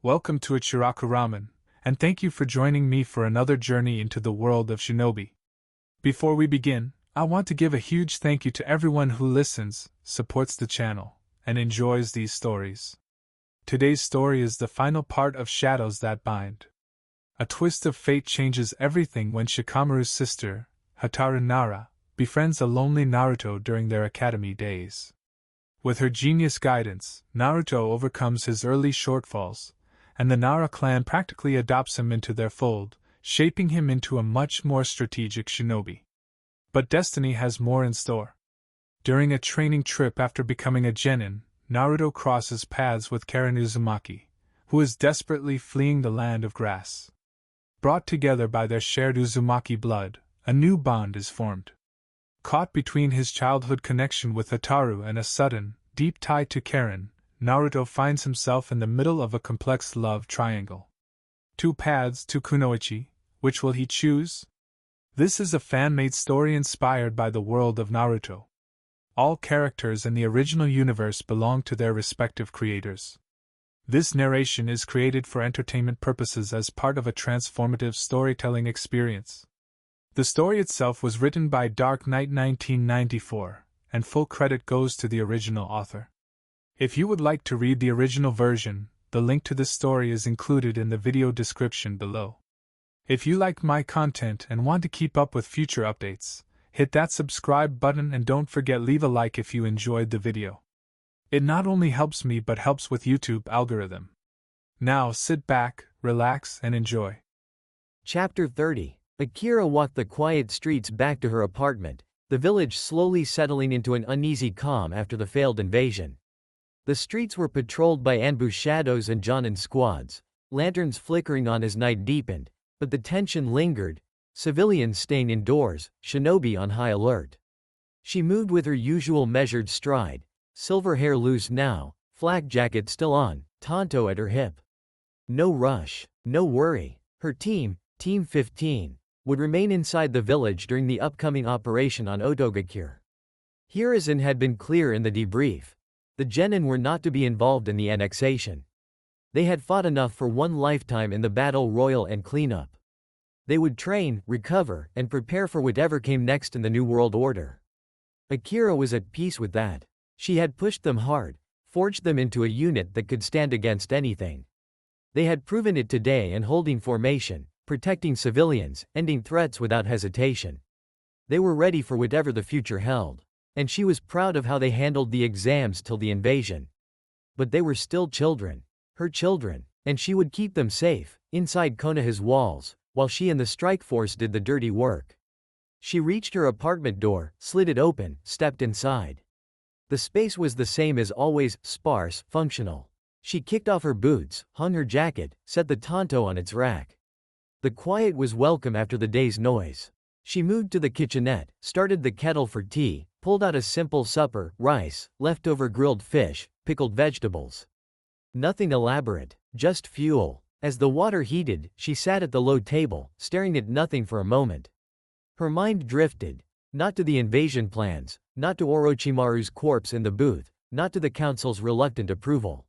Welcome to Ichiraku Ramen, and thank you for joining me for another journey into the world of shinobi. Before we begin, I want to give a huge thank you to everyone who listens, supports the channel, and enjoys these stories. Today's story is the final part of Shadows That Bind. A twist of fate changes everything when Shikamaru's sister, Hotaru Nara, befriends a lonely Naruto during their academy days. With her genius guidance, Naruto overcomes his early shortfalls, and the Nara clan practically adopts him into their fold, shaping him into a much more strategic shinobi. But destiny has more in store. During a training trip after becoming a Genin, Naruto crosses paths with Karin Uzumaki, who is desperately fleeing the land of grass. Brought together by their shared Uzumaki blood, a new bond is formed. Caught between his childhood connection with Hotaru and a sudden, deep tie to Karin, Naruto finds himself in the middle of a complex love triangle. Two paths to kunoichi, which will he choose? This is a fan-made story inspired by the world of Naruto. All characters in the original universe belong to their respective creators. This narration is created for entertainment purposes as part of a transformative storytelling experience. The story itself was written by Dark Knight 1994, and full credit goes to the original author. If you would like to read the original version, the link to this story is included in the video description below. If you like my content and want to keep up with future updates, hit that subscribe button and don't forget leave a like if you enjoyed the video. It not only helps me but helps with YouTube algorithm. Now sit back, relax and enjoy. Chapter 30. Akira walked the quiet streets back to her apartment, the village slowly settling into an uneasy calm after the failed invasion. The streets were patrolled by ambush shadows and Jonin squads, lanterns flickering on as night deepened, but the tension lingered, civilians staying indoors, shinobi on high alert. She moved with her usual measured stride, silver hair loose now, flak jacket still on, tanto at her hip. No rush, no worry. Her team, Team 15, would remain inside the village during the upcoming operation on Otogakure. Hiruzen had been clear in the debrief. The Genin were not to be involved in the annexation. They had fought enough for one lifetime in the battle royal and cleanup. They would train, recover, and prepare for whatever came next in the New World Order. Akira was at peace with that. She had pushed them hard, forged them into a unit that could stand against anything. They had proven it today in holding formation, protecting civilians, ending threats without hesitation. They were ready for whatever the future held. And she was proud of how they handled the exams till the invasion. But they were still children, her children, and she would keep them safe, inside Konoha's walls, while she and the strike force did the dirty work. She reached her apartment door, slid it open, stepped inside. The space was the same as always, sparse, functional. She kicked off her boots, hung her jacket, set the tanto on its rack. The quiet was welcome after the day's noise. She moved to the kitchenette, started the kettle for tea, pulled out a simple supper, rice, leftover grilled fish, pickled vegetables. Nothing elaborate, just fuel. As the water heated, she sat at the low table, staring at nothing for a moment. Her mind drifted, not to the invasion plans, not to Orochimaru's corpse in the booth, not to the council's reluctant approval.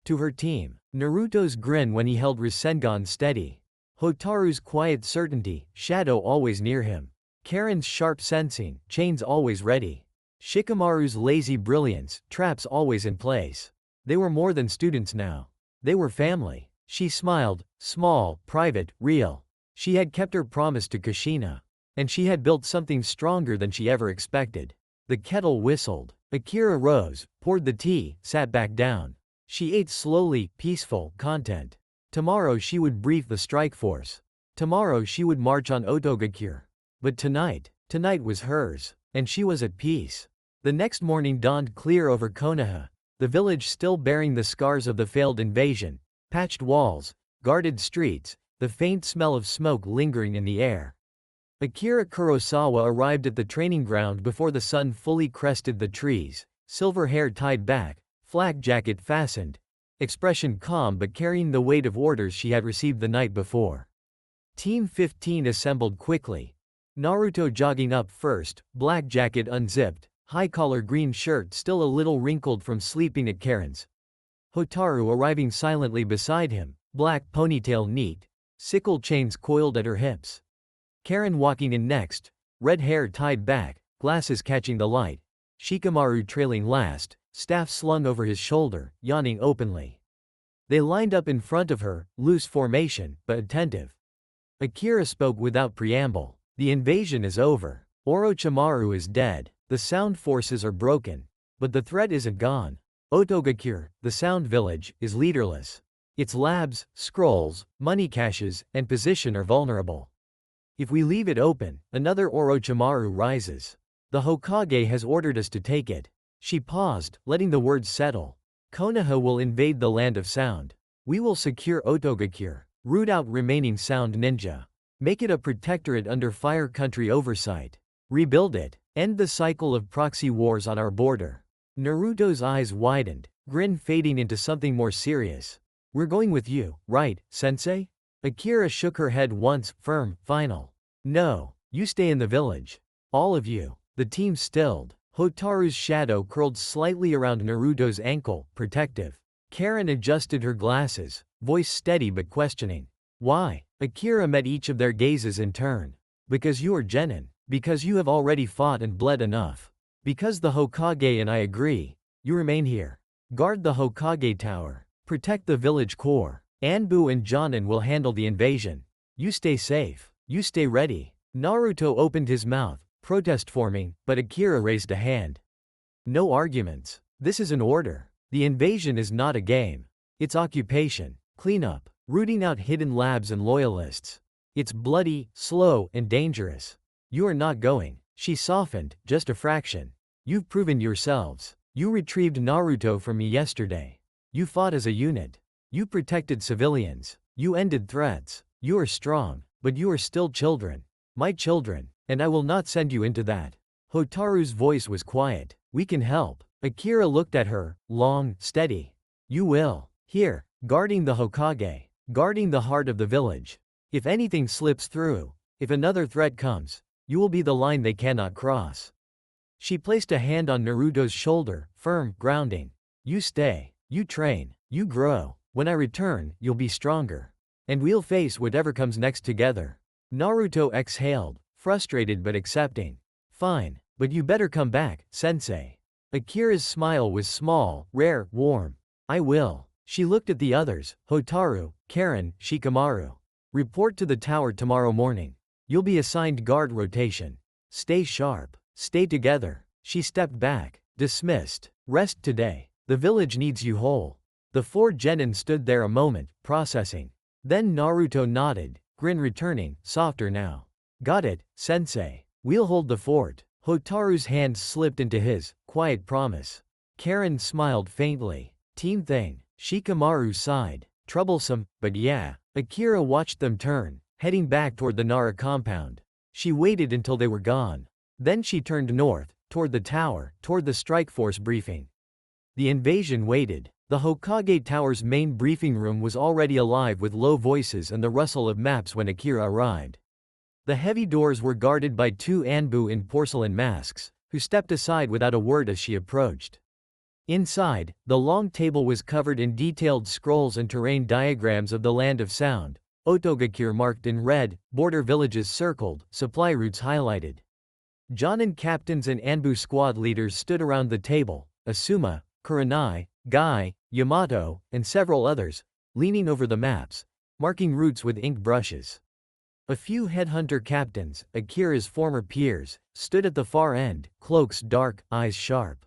To her team, Naruto's grin when he held Rasengan steady. Hotaru's quiet certainty, shadow always near him. Karin's sharp sensing, chains always ready. Shikamaru's lazy brilliance, traps always in place. They were more than students now. They were family. She smiled, small, private, real. She had kept her promise to Kushina. And she had built something stronger than she ever expected. The kettle whistled. Akira rose, poured the tea, sat back down. She ate slowly, peaceful, content. Tomorrow she would brief the strike force. Tomorrow she would march on Otogakure. But tonight was hers, and she was at peace. The next morning dawned clear over Konoha, the village still bearing the scars of the failed invasion, patched walls, guarded streets, the faint smell of smoke lingering in the air. Akira Kurosawa arrived at the training ground before the sun fully crested the trees, silver hair tied back, flak jacket fastened, expression calm but carrying the weight of orders she had received the night before. Team 15 assembled quickly. Naruto jogging up first, black jacket unzipped, high collar green shirt still a little wrinkled from sleeping at Karin's. Hotaru arriving silently beside him, black ponytail neat, sickle chains coiled at her hips. Karin walking in next, red hair tied back, glasses catching the light. Shikamaru trailing last, staff slung over his shoulder, yawning openly. They lined up in front of her, loose formation, but attentive. Akira spoke without preamble. The invasion is over. Orochimaru is dead. The sound forces are broken. But the threat isn't gone. Otogakure, the sound village, is leaderless. Its labs, scrolls, money caches, and position are vulnerable. If we leave it open, another Orochimaru rises. The Hokage has ordered us to take it. She paused, letting the words settle. Konoha will invade the land of sound. We will secure Otogakure, root out remaining sound ninja. Make it a protectorate under Fire Country oversight. Rebuild it. End the cycle of proxy wars on our border. Naruto's eyes widened, grin fading into something more serious. We're going with you, right, sensei? Akira shook her head once, firm, final. No, you stay in the village. All of you. The team stilled. Hotaru's shadow curled slightly around Naruto's ankle, protective. Karin adjusted her glasses, voice steady but questioning. Why? Akira met each of their gazes in turn. Because you are Genin. Because you have already fought and bled enough. Because the Hokage and I agree. You remain here. Guard the Hokage Tower. Protect the village core. Anbu and Jonin will handle the invasion. You stay safe. You stay ready. Naruto opened his mouth, protest forming, but Akira raised a hand. No arguments. This is an order. The invasion is not a game. It's occupation. Cleanup. Rooting out hidden labs and loyalists. It's bloody, slow, and dangerous. You are not going. She softened, just a fraction. You've proven yourselves. You retrieved Naruto from me yesterday. You fought as a unit. You protected civilians. You ended threats. You are strong, but you are still children. My children, and I will not send you into that. Hotaru's voice was quiet. We can help. Akira looked at her, long, steady. You will. Here, guarding the Hokage. Guarding the heart of the village. If anything slips through, if another threat comes, you will be the line they cannot cross. She placed a hand on Naruto's shoulder, firm, grounding. You stay. You train. You grow. When I return, you'll be stronger. And we'll face whatever comes next together. Naruto exhaled, frustrated but accepting. Fine, but you better come back, sensei. Akira's smile was small, rare, warm. I will. She looked at the others, Hotaru, Karin, Shikamaru. Report to the tower tomorrow morning. You'll be assigned guard rotation. Stay sharp. Stay together. She stepped back. Dismissed. Rest today. The village needs you whole. The four Genin stood there a moment, processing. Then Naruto nodded, grin returning, softer now. Got it, sensei. We'll hold the fort. Hotaru's hand slipped into his, quiet promise. Karin smiled faintly. Team thing. Shikamaru sighed. Troublesome, but yeah. Akira watched them turn, heading back toward the Nara compound. She waited until they were gone. Then she turned north, toward the tower, toward the strike force briefing. The invasion waited. The Hokage Tower's main briefing room was already alive with low voices and the rustle of maps when Akira arrived. The heavy doors were guarded by two Anbu in porcelain masks, who stepped aside without a word as she approached. Inside, the long table was covered in detailed scrolls and terrain diagrams of the land of sound, Otogakure marked in red, border villages circled, supply routes highlighted. Jonin captains and Anbu squad leaders stood around the table, Asuma, Kurenai, Guy, Yamato, and several others, leaning over the maps, marking routes with ink brushes. A few headhunter captains, Akira's former peers, stood at the far end, cloaks dark, eyes sharp.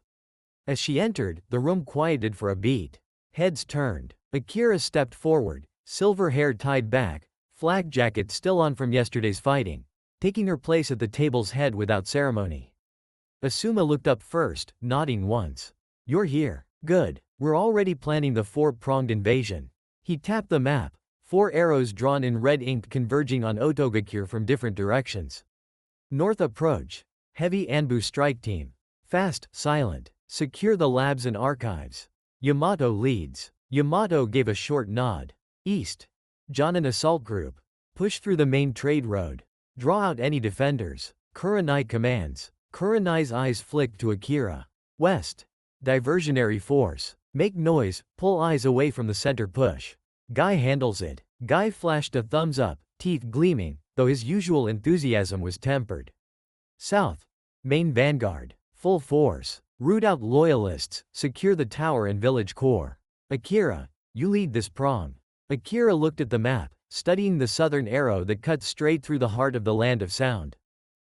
As she entered, the room quieted for a beat. Heads turned. Akira stepped forward, silver hair tied back, flak jacket still on from yesterday's fighting, taking her place at the table's head without ceremony. Asuma looked up first, nodding once. You're here. Good. We're already planning the four-pronged invasion. He tapped the map, 4 arrows drawn in red ink converging on Otogakure from different directions. North approach. Heavy Anbu strike team. Fast, silent. Secure the labs and archives. Yamato leads. Yamato gave a short nod. East. Jonin assault group. Push through the main trade road. Draw out any defenders. Kurenai commands. Kurenai's eyes flicked to Akira. West. Diversionary force. Make noise, pull eyes away from the center push. Guy handles it. Guy flashed a thumbs up, teeth gleaming, though his usual enthusiasm was tempered. South. Main vanguard. Full force. Root out loyalists, secure the tower and village core. Akira, you lead this prong. Akira looked at the map, studying the southern arrow that cut straight through the heart of the land of sound.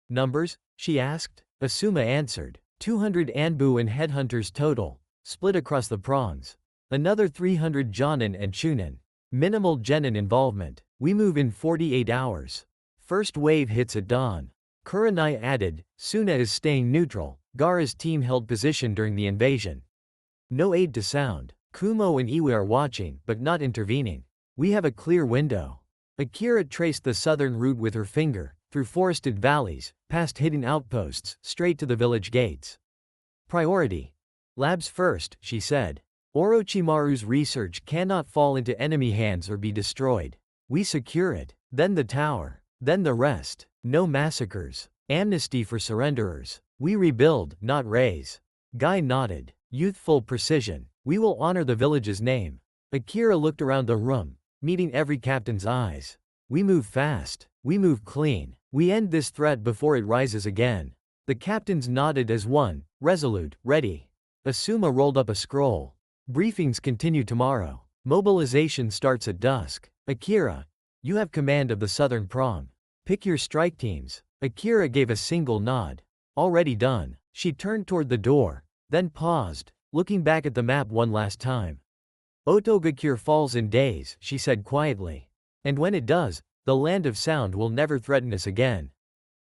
Numbers? She asked. Asuma answered. 200 Anbu and headhunters total, split across the prongs. Another 300 Jonin and Chunin. Minimal Genin involvement. We move in 48 hours. First wave hits at dawn. Kurenai added, Suna is staying neutral. Gaara's team held position during the invasion. No aid to sound. Kumo and Iwe are watching, but not intervening. We have a clear window. Akira traced the southern route with her finger, through forested valleys, past hidden outposts, straight to the village gates. Priority. Labs first, she said. Orochimaru's research cannot fall into enemy hands or be destroyed. We secure it. Then the tower. Then the rest. No massacres. Amnesty for surrenderers. We rebuild, not raise. Guy nodded. Youthful precision. We will honor the village's name. Akira looked around the room, meeting every captain's eyes. We move fast. We move clean. We end this threat before it rises again. The captains nodded as one, resolute, ready. Asuma rolled up a scroll. Briefings continue tomorrow. Mobilization starts at dusk. Akira, you have command of the southern prong. Pick your strike teams. Akira gave a single nod. Already done. She turned toward the door, then paused, looking back at the map one last time. Otogakure falls in days, she said quietly. And when it does, the land of sound will never threaten us again.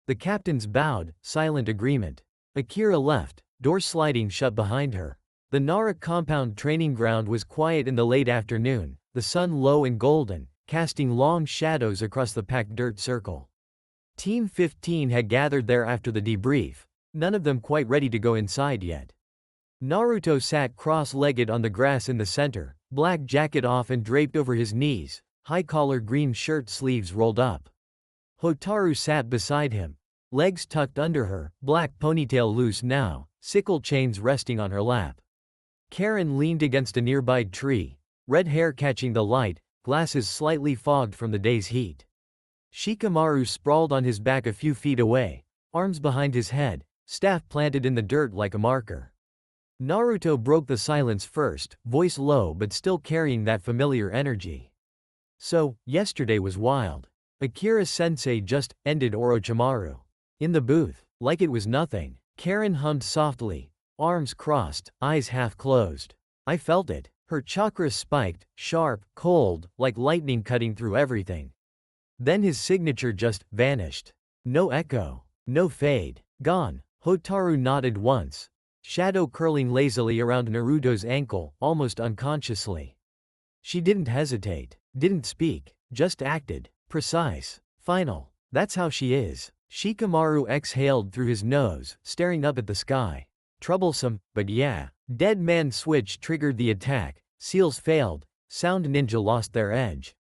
The captains bowed, silent agreement. Akira left, door sliding shut behind her. The Nara compound training ground was quiet in the late afternoon, the sun low and golden, casting long shadows across the packed dirt circle. Team 15 had gathered there after the debrief, none of them quite ready to go inside yet. Naruto sat cross-legged on the grass in the center, black jacket off and draped over his knees, high-collar green shirt sleeves rolled up. Hotaru sat beside him, legs tucked under her, black ponytail loose now, sickle chains resting on her lap. Karin leaned against a nearby tree, red hair catching the light, glasses slightly fogged from the day's heat. Shikamaru sprawled on his back a few feet away, arms behind his head, staff planted in the dirt like a marker. Naruto broke the silence first, voice low but still carrying that familiar energy. So, yesterday was wild. Akira-sensei just ended Orochimaru. In the booth, like it was nothing, Karin hummed softly, arms crossed, eyes half closed. I felt it. Her chakra spiked, sharp, cold, like lightning cutting through everything. Then his signature just vanished. No echo. No fade. Gone. Hotaru nodded once, shadow curling lazily around Naruto's ankle, almost unconsciously. She didn't hesitate, didn't speak, just acted. Precise. Final. That's how she is. Shikamaru exhaled through his nose, staring up at the sky. Troublesome, but yeah. Dead man switch triggered the attack, seals failed, sound ninja lost their edge.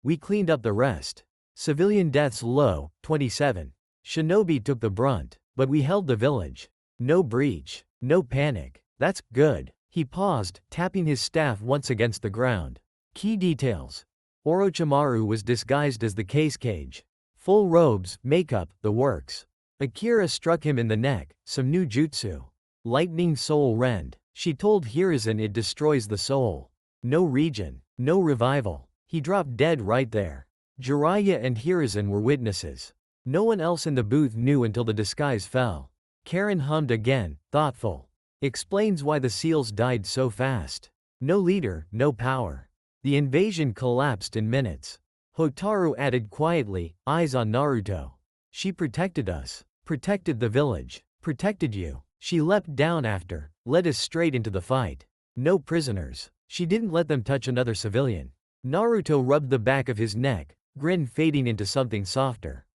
We cleaned up the rest. Civilian deaths low, 27. Shinobi took the brunt, but we held the village. No breach. No panic. That's good. He paused, tapping his staff once against the ground. Key details. Orochimaru was disguised as the case cage. Full robes, makeup, the works. Akira struck him in the neck, some new jutsu. Lightning soul rend. She told Hiruzen it destroys the soul. No region. No revival. He dropped dead right there. Jiraiya and Hiruzen were witnesses. No one else in the booth knew until the disguise fell. Karin hummed again, thoughtful. Explains why the seals died so fast. No leader, no power. The invasion collapsed in minutes. Hotaru added quietly, eyes on Naruto. She protected us. Protected the village. Protected you. She leapt down after, led us straight into the fight. No prisoners. She didn't let them touch another civilian. Naruto rubbed the back of his neck, grin fading into something softer.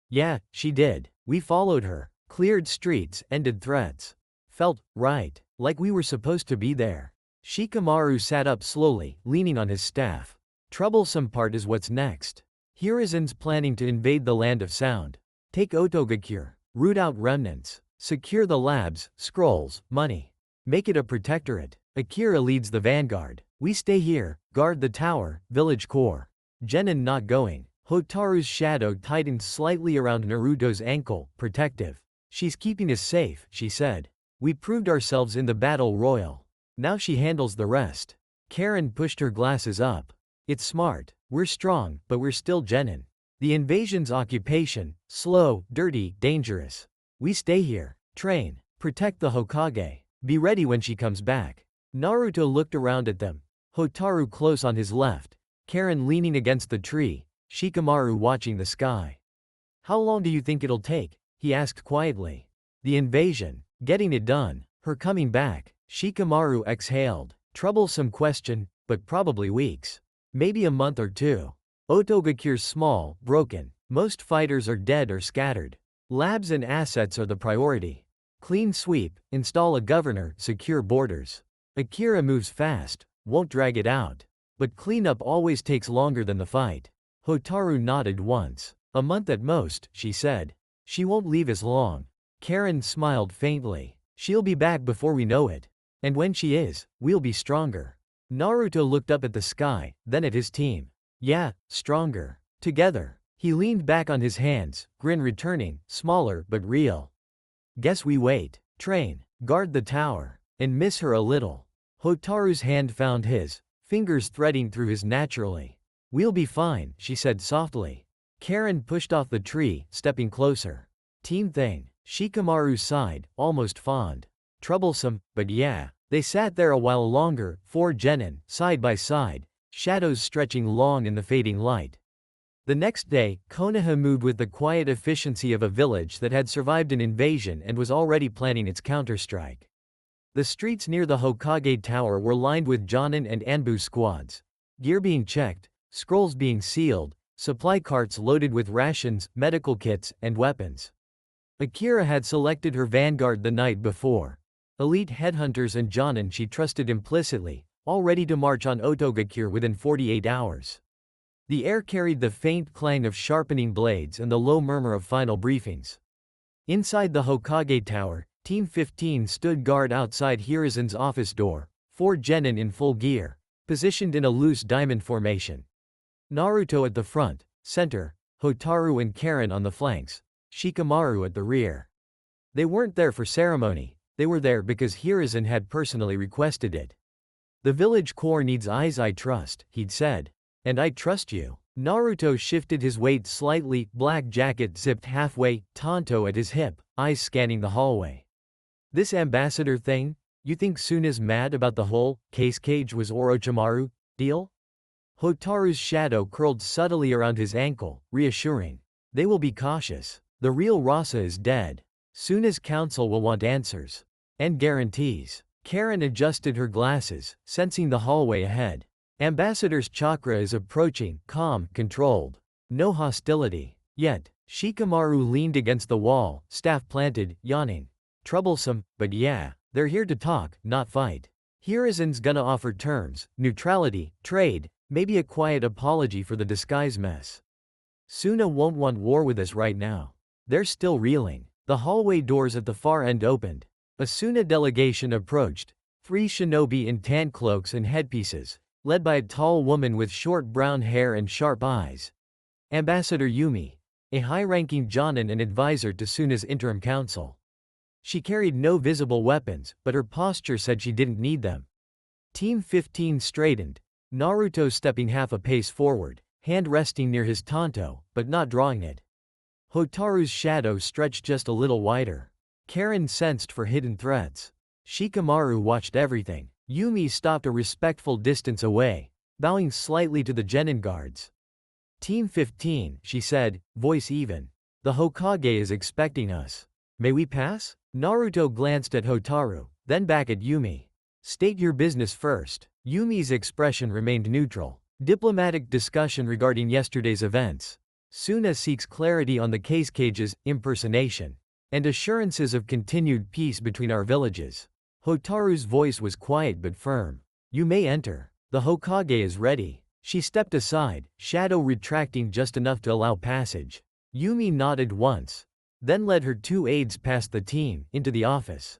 Yeah, she did. We followed her. Cleared streets, ended threats. Felt right, like we were supposed to be there. Shikamaru sat up slowly, leaning on his staff. Troublesome part is what's next. Hiruzen's planning to invade the land of sound. Take Otogakure. Root out remnants. Secure the labs, scrolls, money. Make it a protectorate. Akira leads the vanguard. We stay here, guard the tower, village core. Genin not going. Hotaru's shadow tightened slightly around Naruto's ankle, protective. She's keeping us safe, she said. We proved ourselves in the battle royal. Now she handles the rest. Karin pushed her glasses up. It's smart. We're strong, but we're still Genin. The invasion's occupation, slow, dirty, dangerous. We stay here, train, protect the Hokage. Be ready when she comes back. Naruto looked around at them. Hotaru close on his left. Karin leaning against the tree. Shikamaru watching the sky. How long do you think it'll take? He asked quietly. The invasion. Getting it done. Her coming back. Shikamaru exhaled. Troublesome question, but probably weeks. Maybe a month or two. Otogakure's small, broken. Most fighters are dead or scattered. Labs and assets are the priority. Clean sweep, install a governor, secure borders. Akira moves fast, won't drag it out. But cleanup always takes longer than the fight. Hotaru nodded once. A month at most, she said. She won't leave us long. Karin smiled faintly. She'll be back before we know it. And when she is, we'll be stronger. Naruto looked up at the sky, then at his team. Yeah, stronger. Together. He leaned back on his hands, grin returning, smaller but real. Guess we wait, train, guard the tower, and miss her a little. Hotaru's hand found his, fingers threading through his naturally. We'll be fine, she said softly. Karin pushed off the tree, stepping closer. Team thing. Shikamaru sighed, almost fond. Troublesome, but yeah. They sat there a while longer, four genin, side by side, shadows stretching long in the fading light. The next day, Konoha moved with the quiet efficiency of a village that had survived an invasion and was already planning its counterstrike. The streets near the Hokage Tower were lined with Jonin and Anbu squads. Gear being checked, scrolls being sealed, supply carts loaded with rations, medical kits, and weapons. Akira had selected her vanguard the night before. Elite headhunters and Jonin she trusted implicitly, all ready to march on Otogakure within 48 hours. The air carried the faint clang of sharpening blades and the low murmur of final briefings. Inside the Hokage Tower, Team 15 stood guard outside Hirazen's office door, four genin in full gear, positioned in a loose diamond formation. Naruto at the front, center, Hotaru and Karin on the flanks, Shikamaru at the rear. They weren't there for ceremony, they were there because Hirazen had personally requested it. The village core needs eyes I trust, he'd said. And I trust you. Naruto shifted his weight slightly, black jacket zipped halfway, tanto at his hip, eyes scanning the hallway. This ambassador thing? You think Suna's mad about the whole cage was Orochimaru deal? Hotaru's shadow curled subtly around his ankle, reassuring. They will be cautious. The real Rasa is dead. Suna's council will want answers. And guarantees. Karin adjusted her glasses, sensing the hallway ahead. Ambassador's chakra is approaching, calm, controlled. No hostility. Yet, Shikamaru leaned against the wall, staff planted, yawning. Troublesome, but yeah, they're here to talk, not fight. Hirazen's gonna offer terms, neutrality, trade, maybe a quiet apology for the disguise mess. Suna won't want war with us right now. They're still reeling. The hallway doors at the far end opened. A Suna delegation approached. 3 shinobi in tan cloaks and headpieces, led by a tall woman with short brown hair and sharp eyes. Ambassador Yumi, a high-ranking Jonin and advisor to Suna's interim council. She carried no visible weapons, but her posture said she didn't need them. Team 15 straightened, Naruto stepping half a pace forward, hand resting near his tanto, but not drawing it. Hotaru's shadow stretched just a little wider. Karin sensed for hidden threats. Shikamaru watched everything. Yumi stopped a respectful distance away, bowing slightly to the genin guards. Team 15, she said, voice even. The Hokage is expecting us. May we pass? Naruto glanced at Hotaru, then back at Yumi. State your business first. Yumi's expression remained neutral. Diplomatic discussion regarding yesterday's events. Suna seeks clarity on the cage's impersonation, and assurances of continued peace between our villages. Hotaru's voice was quiet but firm. You may enter. The Hokage is ready. She stepped aside, shadow retracting just enough to allow passage. Yumi nodded once, then led her 2 aides past the team, into the office.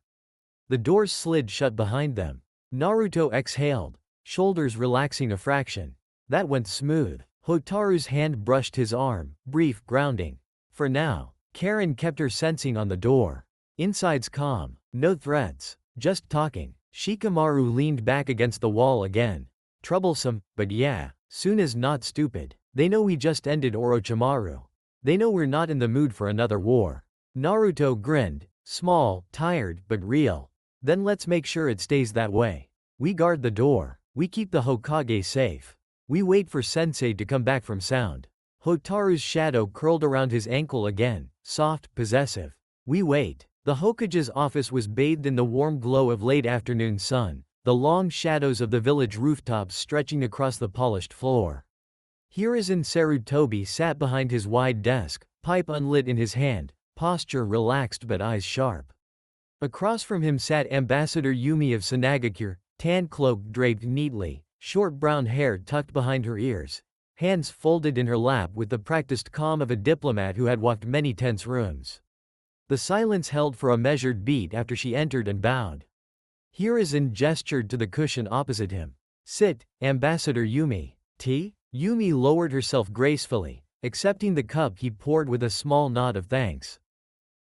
The doors slid shut behind them. Naruto exhaled, shoulders relaxing a fraction. That went smooth. Hotaru's hand brushed his arm, brief grounding. For now. Karin kept her sensing on the door. Inside's calm, no threats, just talking. Shikamaru leaned back against the wall again. Troublesome, but yeah, Suna's not stupid. They know we just ended Orochimaru. They know we're not in the mood for another war. Naruto grinned, small, tired, but real. Then let's make sure it stays that way. We guard the door. We keep the Hokage safe. We wait for Sensei to come back from sound. Hotaru's shadow curled around his ankle again, soft, possessive. We wait. The Hokage's office was bathed in the warm glow of late afternoon sun, the long shadows of the village rooftops stretching across the polished floor. Hiruzen Sarutobi sat behind his wide desk, pipe unlit in his hand, posture relaxed but eyes sharp. Across from him sat Ambassador Yumi of Sanagakure, tan cloak draped neatly, short brown hair tucked behind her ears, hands folded in her lap with the practiced calm of a diplomat who had walked many tense rooms. The silence held for a measured beat after she entered and bowed. Hiruzen gestured to the cushion opposite him. Sit, Ambassador Yumi. Tea? Yumi lowered herself gracefully, accepting the cup he poured with a small nod of thanks.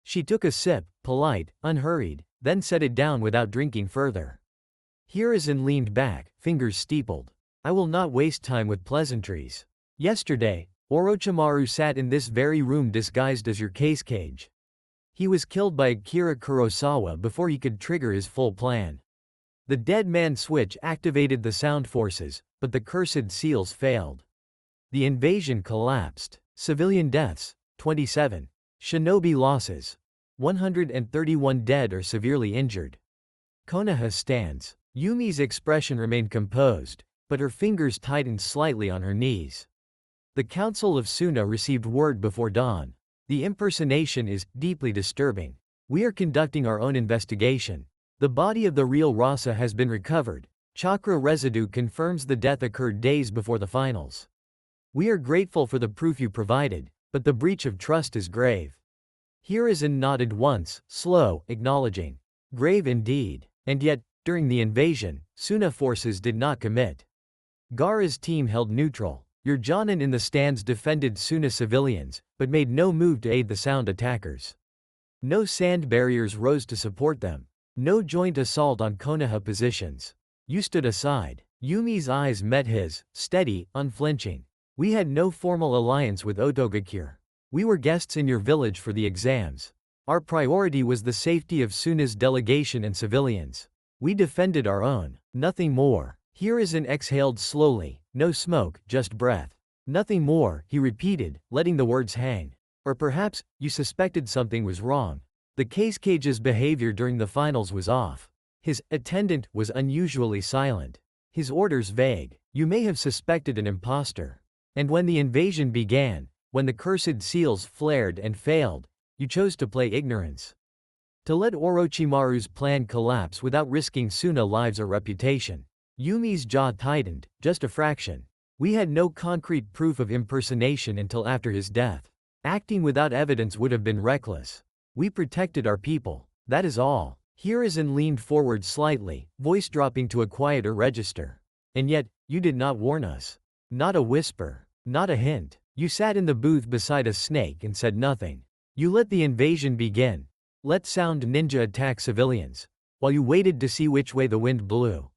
She took a sip, polite, unhurried, then set it down without drinking further. Hiruzen leaned back, fingers steepled. I will not waste time with pleasantries. Yesterday, Orochimaru sat in this very room disguised as your case cage. He was killed by Akira Kurosawa before he could trigger his full plan. The dead man switch activated the sound forces, but the cursed seals failed. The invasion collapsed. Civilian deaths, 27. Shinobi losses, 131 dead or severely injured. Konoha stands. Yumi's expression remained composed, but her fingers tightened slightly on her knees. The Council of Suna received word before dawn. The impersonation is deeply disturbing. We are conducting our own investigation. The body of the real Rasa has been recovered. Chakra residue confirms the death occurred days before the finals. We are grateful for the proof you provided, but the breach of trust is grave. Hiruzen nodded once, slow, acknowledging. Grave indeed. And yet, during the invasion, Suna forces did not commit. Gaara's team held neutral. Your Jonin in the stands defended Suna civilians, but made no move to aid the sound attackers. No sand barriers rose to support them. No joint assault on Konoha positions. You stood aside. Yumi's eyes met his, steady, unflinching. We had no formal alliance with Otogakure. We were guests in your village for the exams. Our priority was the safety of Suna's delegation and civilians. We defended our own, nothing more. Hiruzen exhaled slowly, no smoke, just breath. Nothing more, he repeated, letting the words hang. Or perhaps, you suspected something was wrong. The case cage's behavior during the finals was off. His attendant was unusually silent. His orders vague. You may have suspected an imposter. And when the invasion began, when the cursed seals flared and failed, you chose to play ignorance. To let Orochimaru's plan collapse without risking Suna lives or reputation. Yumi's jaw tightened, just a fraction. We had no concrete proof of impersonation until after his death. Acting without evidence would have been reckless. We protected our people. That is all. Hiruzen leaned forward slightly, voice dropping to a quieter register. And yet, you did not warn us. Not a whisper. Not a hint. You sat in the booth beside a snake and said nothing. You let the invasion begin. Let sound ninja attack civilians. While you waited to see which way the wind blew.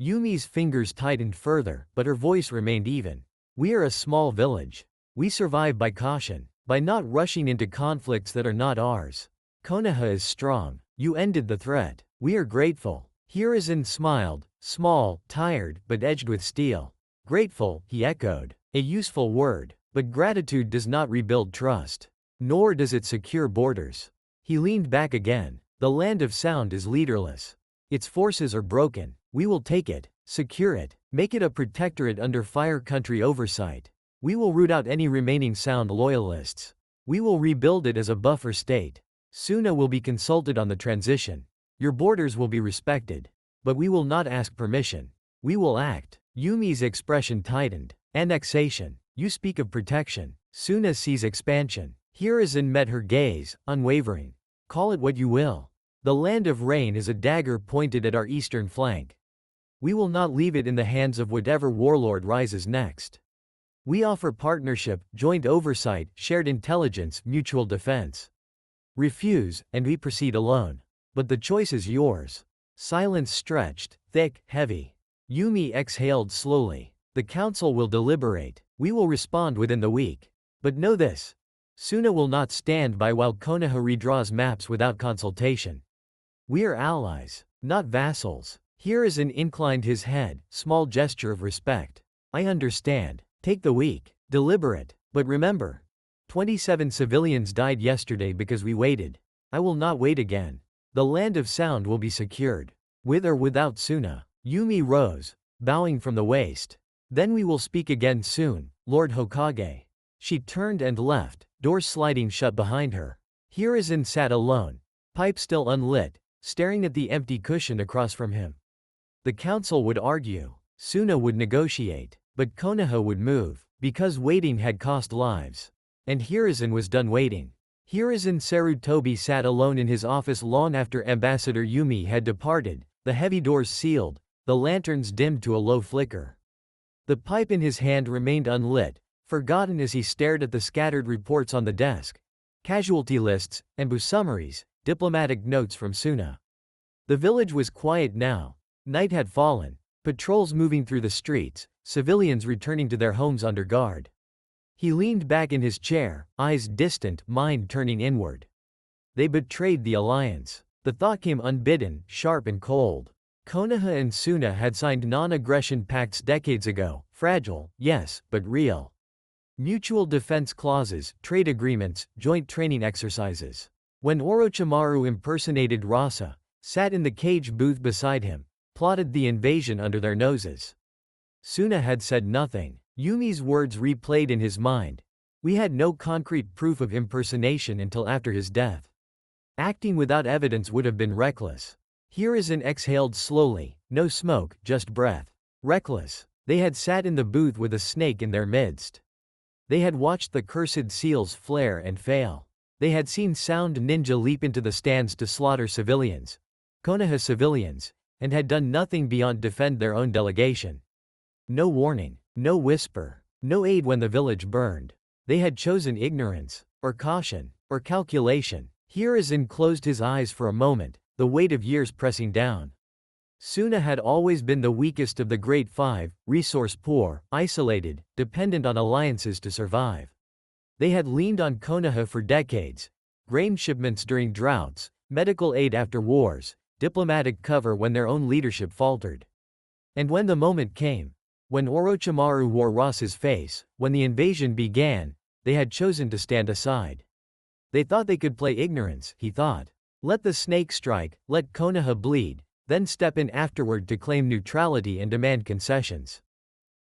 Yumi's fingers tightened further, but her voice remained even. We are a small village. We survive by caution, by not rushing into conflicts that are not ours. Konoha is strong. You ended the threat. We are grateful. Hiruzen smiled, small, tired, but edged with steel. Grateful, he echoed. A useful word, but gratitude does not rebuild trust. Nor does it secure borders. He leaned back again. The land of sound is leaderless. Its forces are broken. We will take it, secure it, make it a protectorate under Fire Country oversight. We will root out any remaining sound loyalists. We will rebuild it as a buffer state. Suna will be consulted on the transition. Your borders will be respected. But we will not ask permission. We will act. Yumi's expression tightened. Annexation. You speak of protection. Suna sees expansion. Hiruzen met her gaze, unwavering. Call it what you will. The land of rain is a dagger pointed at our eastern flank. We will not leave it in the hands of whatever warlord rises next. We offer partnership, joint oversight, shared intelligence, mutual defense. Refuse, and we proceed alone. But the choice is yours. Silence stretched, thick, heavy. Yumi exhaled slowly. The council will deliberate. We will respond within the week. But know this. Suna will not stand by while Konoha redraws maps without consultation. We are allies, not vassals. Hiruzen inclined his head, small gesture of respect. I understand. Take the week. Deliberate. But remember. 27 civilians died yesterday because we waited. I will not wait again. The land of sound will be secured. With or without Suna. Yumi rose, bowing from the waist. Then we will speak again soon, Lord Hokage. She turned and left, doors sliding shut behind her. Hiruzen sat alone, pipe still unlit, staring at the empty cushion across from him. The council would argue. Suna would negotiate. But Konoha would move, because waiting had cost lives. And Hiruzen was done waiting. Hiruzen Sarutobi sat alone in his office long after Ambassador Yumi had departed, the heavy doors sealed, the lanterns dimmed to a low flicker. The pipe in his hand remained unlit, forgotten as he stared at the scattered reports on the desk. Casualty lists, and summaries, diplomatic notes from Suna. The village was quiet now. Night had fallen, patrols moving through the streets, civilians returning to their homes under guard. He leaned back in his chair, eyes distant, mind turning inward. They betrayed the alliance. The thought came unbidden, sharp and cold. Konoha and Suna had signed non-aggression pacts decades ago, fragile, yes, but real. Mutual defense clauses, trade agreements, joint training exercises. When Orochimaru impersonated Rasa, sat in the cage booth beside him, plotted the invasion under their noses. Suna had said nothing. Yumi's words replayed in his mind. We had no concrete proof of impersonation until after his death. Acting without evidence would have been reckless. Hiruzen exhaled slowly, no smoke, just breath. Reckless. They had sat in the booth with a snake in their midst. They had watched the cursed seals flare and fail. They had seen Sound Ninja leap into the stands to slaughter civilians. Konoha civilians. And had done nothing beyond defend their own delegation. No warning, no whisper, no aid when the village burned. They had chosen ignorance, or caution, or calculation. Hiruzen closed his eyes for a moment, the weight of years pressing down. Suna had always been the weakest of the Great Five, resource poor, isolated, dependent on alliances to survive. They had leaned on Konoha for decades. Grain shipments during droughts, medical aid after wars, diplomatic cover when their own leadership faltered. And when the moment came, when Orochimaru wore Ross's face, when the invasion began, they had chosen to stand aside. They thought they could play ignorance, he thought. Let the snake strike, let Konoha bleed, then step in afterward to claim neutrality and demand concessions.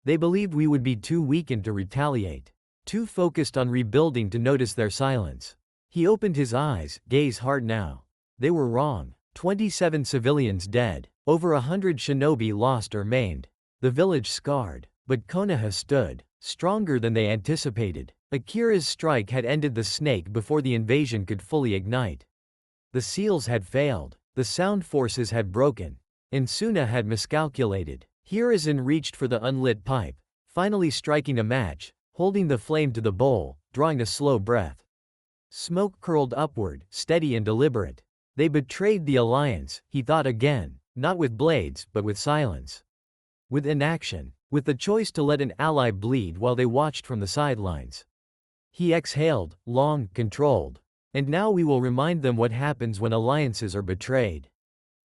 They believed we would be too weakened to retaliate, too focused on rebuilding to notice their silence. He opened his eyes, gaze hard now. They were wrong. 27 civilians dead, over 100 shinobi lost or maimed. The village scarred, but Konoha stood, stronger than they anticipated. Akira's strike had ended the snake before the invasion could fully ignite. The seals had failed, the sound forces had broken, and Suna had miscalculated. Hiruzen reached for the unlit pipe, finally striking a match, holding the flame to the bowl, drawing a slow breath. Smoke curled upward, steady and deliberate. They betrayed the alliance, he thought again, not with blades, but with silence. With inaction, with the choice to let an ally bleed while they watched from the sidelines. He exhaled, long, controlled. And now we will remind them what happens when alliances are betrayed.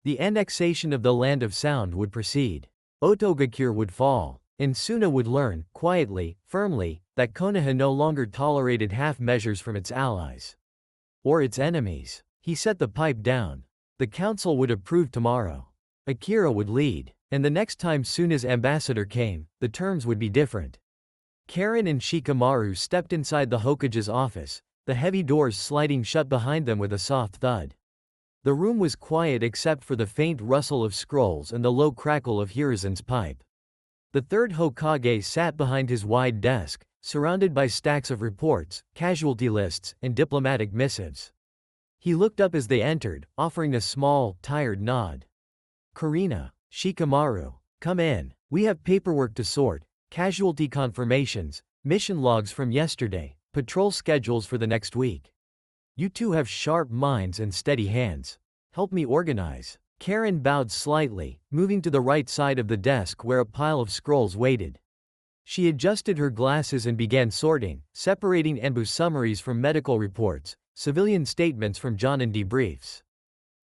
The annexation of the land of sound would proceed. Otogakure would fall, and Suna would learn, quietly, firmly, that Konoha no longer tolerated half measures from its allies. Or its enemies. He set the pipe down. The council would approve tomorrow. Akira would lead. And the next time Suna's ambassador came, the terms would be different. Karin and Shikamaru stepped inside the Hokage's office, the heavy doors sliding shut behind them with a soft thud. The room was quiet except for the faint rustle of scrolls and the low crackle of Hiruzen's pipe. The third Hokage sat behind his wide desk, surrounded by stacks of reports, casualty lists, and diplomatic missives. He looked up as they entered, offering a small, tired nod. Karina. Shikamaru. Come in. We have paperwork to sort, casualty confirmations, mission logs from yesterday, patrol schedules for the next week. You two have sharp minds and steady hands. Help me organize. Karin bowed slightly, moving to the right side of the desk where a pile of scrolls waited. She adjusted her glasses and began sorting, separating Enbu summaries from medical reports, civilian statements from Genin debriefs.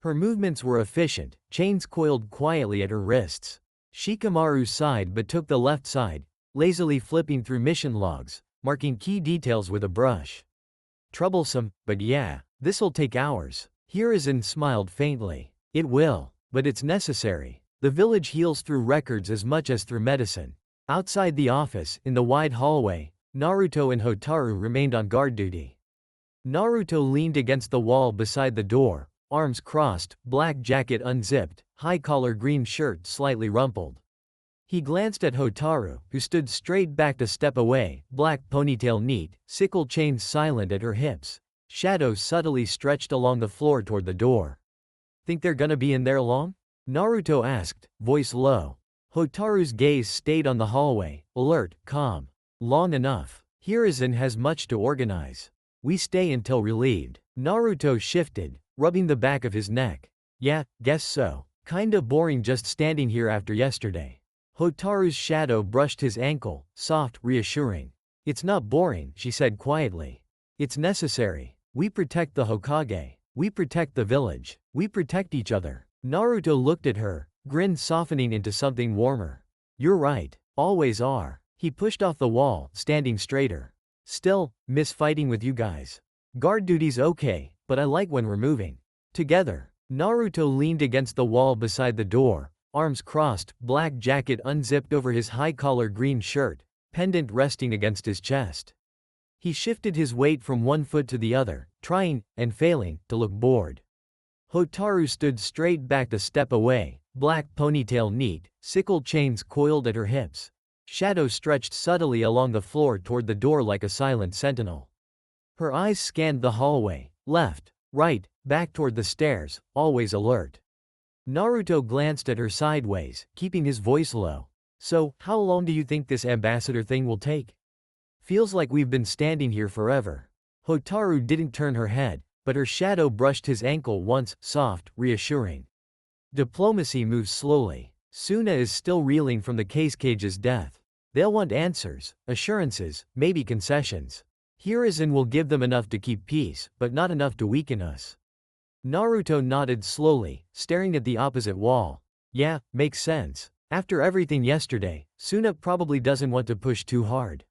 Her movements were efficient, chains coiled quietly at her wrists. Shikamaru sighed but took the left side, lazily flipping through mission logs, marking key details with a brush. Troublesome, but yeah, this'll take hours. Hiruzen smiled faintly. It will, but it's necessary. The village heals through records as much as through medicine. Outside the office, in the wide hallway, Naruto and Hotaru remained on guard duty. Naruto leaned against the wall beside the door, arms crossed, black jacket unzipped, high-collar green shirt slightly rumpled. He glanced at Hotaru, who stood straight back a step away, black ponytail neat, sickle chains silent at her hips. Shadows subtly stretched along the floor toward the door. Think they're gonna be in there long? Naruto asked, voice low. Hotaru's gaze stayed on the hallway, alert, calm. Long enough. Hiruzen has much to organize. We stay until relieved. Naruto shifted, rubbing the back of his neck. Yeah, guess so. Kinda boring just standing here after yesterday. Hotaru's shadow brushed his ankle, soft, reassuring. It's not boring, she said quietly. It's necessary. We protect the Hokage. We protect the village. We protect each other. Naruto looked at her, grin softening into something warmer. You're right. Always are. He pushed off the wall, standing straighter. Still, miss fighting with you guys. Guard duty's okay, but I like when we're moving together. Naruto leaned against the wall beside the door, arms crossed, black jacket unzipped over his high-collar green shirt, pendant resting against his chest. He shifted his weight from one foot to the other, trying, and failing, to look bored. Hotaru stood straight back a step away, black ponytail neat, sickle chains coiled at her hips. Shadows stretched subtly along the floor toward the door like a silent sentinel. Her eyes scanned the hallway, left, right, back toward the stairs, always alert. Naruto glanced at her sideways, keeping his voice low. So, how long do you think this ambassador thing will take? Feels like we've been standing here forever. Hotaru didn't turn her head, but her shadow brushed his ankle once, soft, reassuring. Diplomacy moves slowly. Suna is still reeling from the Cage's death. They'll want answers, assurances, maybe concessions. Hiruzen will give them enough to keep peace, but not enough to weaken us. Naruto nodded slowly, staring at the opposite wall. Yeah, makes sense. After everything yesterday, Suna probably doesn't want to push too hard.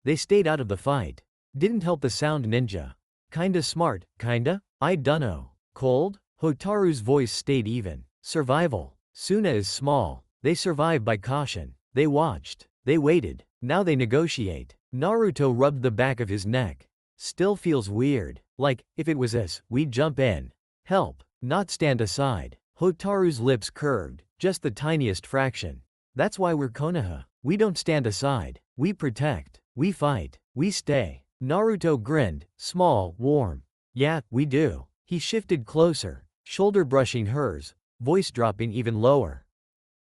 They stayed out of the fight. Didn't help the sound ninja. Kinda smart, kinda? I dunno. Cold? Hotaru's voice stayed even. Survival. Suna is small. They survive by caution. They watched. They waited. Now they negotiate. Naruto rubbed the back of his neck. Still feels weird. Like, if it was us, we'd jump in. Help. Not stand aside. Hotaru's lips curved, just the tiniest fraction. That's why we're Konoha. We don't stand aside. We protect. We fight. We stay. Naruto grinned, small, warm. Yeah, we do. He shifted closer, shoulder brushing hers, voice dropping even lower.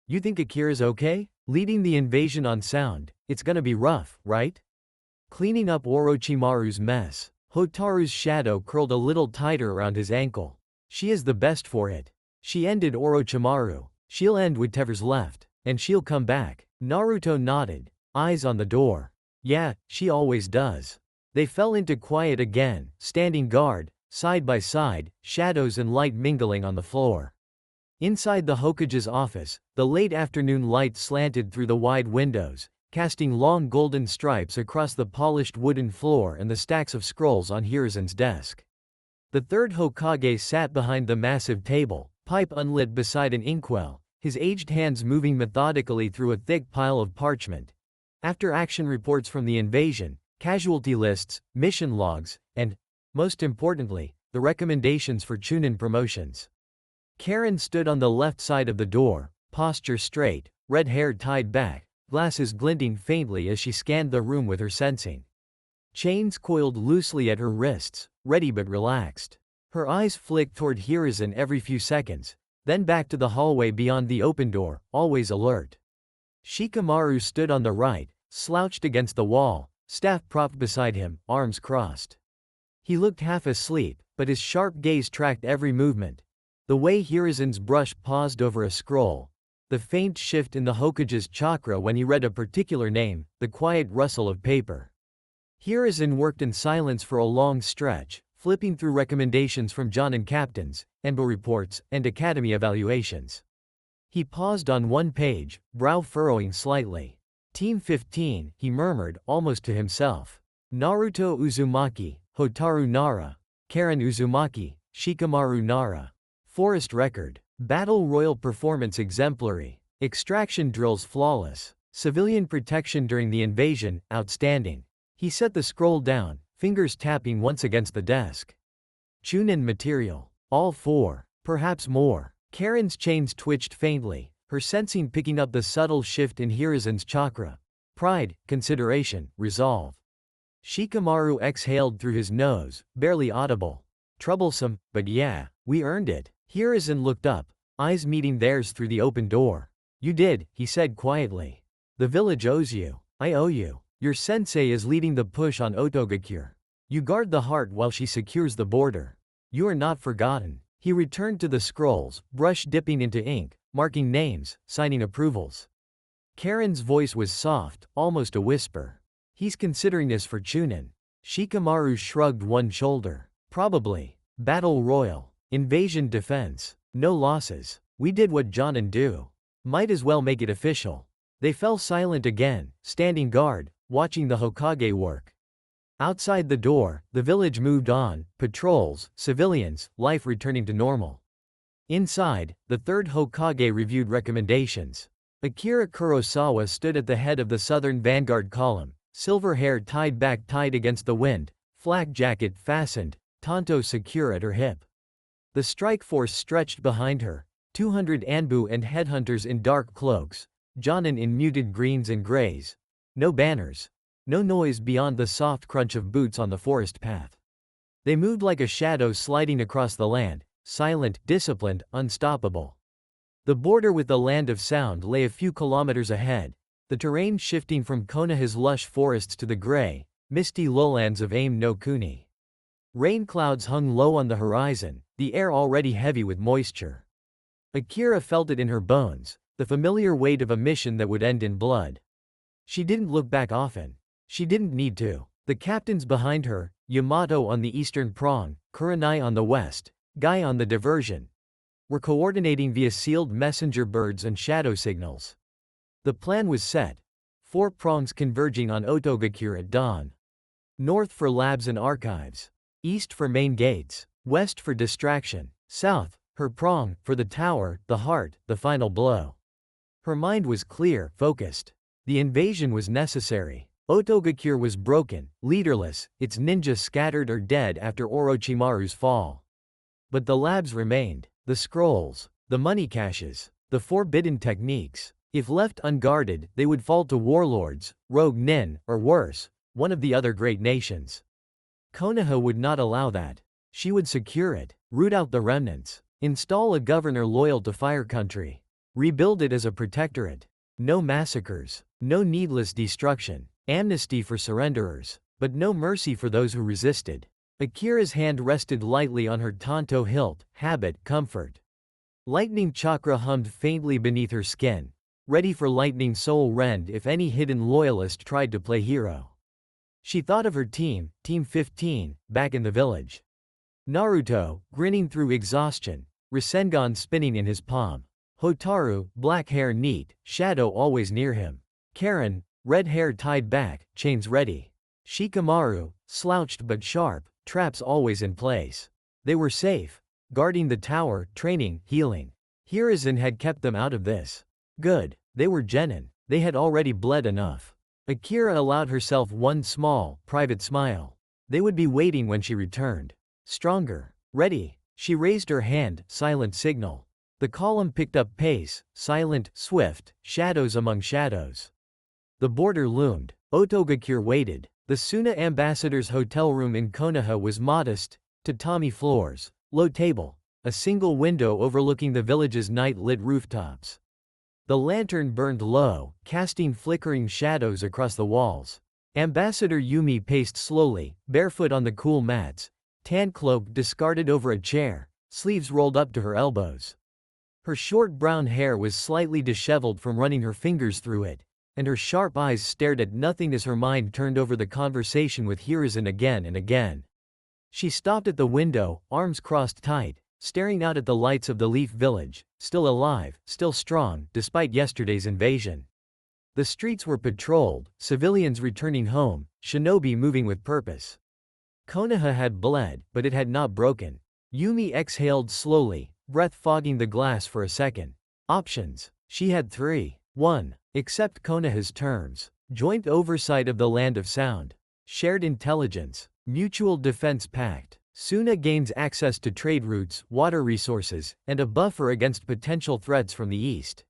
You think Akira's okay? Leading the invasion on sound, it's gonna be rough, right? Cleaning up Orochimaru's mess. Hotaru's shadow curled a little tighter around his ankle. She is the best for it. She ended Orochimaru. She'll end whatever's left. And she'll come back. Naruto nodded, eyes on the door. Yeah, she always does. They fell into quiet again, standing guard, side by side, shadows and light mingling on the floor. Inside the Hokage's office, the late afternoon light slanted through the wide windows, casting long golden stripes across the polished wooden floor and the stacks of scrolls on Hiruzen's desk. The third Hokage sat behind the massive table, pipe unlit beside an inkwell, his aged hands moving methodically through a thick pile of parchment. After action reports from the invasion, casualty lists, mission logs, and, most importantly, the recommendations for Chunin promotions. Karin stood on the left side of the door, posture straight, red hair tied back, glasses glinting faintly as she scanned the room with her sensing. Chains coiled loosely at her wrists, ready but relaxed. Her eyes flicked toward Hiruzen every few seconds, then back to the hallway beyond the open door, always alert. Shikamaru stood on the right, slouched against the wall, staff propped beside him, arms crossed. He looked half asleep, but his sharp gaze tracked every movement. The way Hirazen's brush paused over a scroll, the faint shift in the Hokage's chakra when he read a particular name, the quiet rustle of paper. Hirazen worked in silence for a long stretch, flipping through recommendations from Genin captains, Enbo reports, and academy evaluations. He paused on one page, brow furrowing slightly. Team 15, he murmured, almost to himself. Naruto Uzumaki, Hotaru Nara, Karin Uzumaki, Shikamaru Nara. Forest record. Battle Royal performance exemplary. Extraction drills flawless. Civilian protection during the invasion, outstanding. He set the scroll down, fingers tapping once against the desk. Chunin material. All 4. Perhaps more. Karin's chains twitched faintly, her sensing picking up the subtle shift in Hirazen's chakra. Pride, consideration, resolve. Shikamaru exhaled through his nose, barely audible. Troublesome, but yeah, we earned it. Hirazen looked up, eyes meeting theirs through the open door. You did, he said quietly. The village owes you. I owe you. Your sensei is leading the push on Otogakure. You guard the heart while she secures the border. You are not forgotten. He returned to the scrolls, brush dipping into ink, marking names, signing approvals. Karin's voice was soft, almost a whisper. He's considering this for Chunin. Shikamaru shrugged one shoulder. Probably. Battle Royal. Invasion defense. No losses. We did what Genin do. Might as well make it official. They fell silent again, standing guard, watching the Hokage work. Outside the door, the village moved on, patrols, civilians, life returning to normal. Inside, the third Hokage reviewed recommendations. Akira Kurosawa stood at the head of the southern vanguard column, silver hair tied back tight against the wind, flak jacket fastened, tanto secure at her hip. The strike force stretched behind her, 200 Anbu and headhunters in dark cloaks, Genin in muted greens and grays. No banners. No noise beyond the soft crunch of boots on the forest path. They moved like a shadow sliding across the land, silent, disciplined, unstoppable. The border with the land of sound lay a few kilometers ahead, the terrain shifting from Konoha's lush forests to the gray, misty lowlands of Aim no Kuni. Rain clouds hung low on the horizon, the air already heavy with moisture. Akira felt it in her bones, the familiar weight of a mission that would end in blood. She didn't look back often. She didn't need to. The captains behind her, Yamato on the eastern prong, Kurenai on the west, Guy on the diversion, were coordinating via sealed messenger birds and shadow signals. The plan was set. 4 prongs converging on Otogakure at dawn. North for labs and archives. East for main gates. West for distraction. South, her prong, for the tower, the heart, the final blow. Her mind was clear, focused. The invasion was necessary. Otogakure was broken, leaderless, its ninjas scattered or dead after Orochimaru's fall. But the labs remained. The scrolls, the money caches, the forbidden techniques. If left unguarded, they would fall to warlords, rogue nin, or worse, one of the other great nations. Konoha would not allow that. She would secure it, root out the remnants, install a governor loyal to Fire Country, rebuild it as a protectorate. No massacres, no needless destruction, amnesty for surrenderers, but no mercy for those who resisted. Akira's hand rested lightly on her tanto hilt, habit, comfort. Lightning chakra hummed faintly beneath her skin, ready for lightning soul rend if any hidden loyalist tried to play hero. She thought of her team, Team 15, back in the village. Naruto, grinning through exhaustion, Rasengan spinning in his palm. Hotaru, black hair neat, shadow always near him. Karin, red hair tied back, chains ready. Shikamaru, slouched but sharp, traps always in place. They were safe, guarding the tower, training, healing. Hirazen had kept them out of this. Good, they were Genin, they had already bled enough. Akira allowed herself one small, private smile. They would be waiting when she returned. Stronger. Ready. She raised her hand, silent signal. The column picked up pace, silent, swift, shadows among shadows. The border loomed. Otogakure waited. The Suna ambassador's hotel room in Konoha was modest, tatami floors, low table, a single window overlooking the village's night-lit rooftops. The lantern burned low, casting flickering shadows across the walls. Ambassador Yumi paced slowly, barefoot on the cool mats, tan cloak discarded over a chair, sleeves rolled up to her elbows. Her short brown hair was slightly disheveled from running her fingers through it, and her sharp eyes stared at nothing as her mind turned over the conversation with Hiruzen again and again. She stopped at the window, arms crossed tight, staring out at the lights of the Leaf Village, still alive, still strong, despite yesterday's invasion. The streets were patrolled, civilians returning home, shinobi moving with purpose. Konoha had bled, but it had not broken. Yumi exhaled slowly, breath fogging the glass for a second. Options. She had 3. 1. Accept Konoha's terms. Joint oversight of the Land of Sound. Shared intelligence. Mutual defense pact. Suna gains access to trade routes, water resources, and a buffer against potential threats from the east.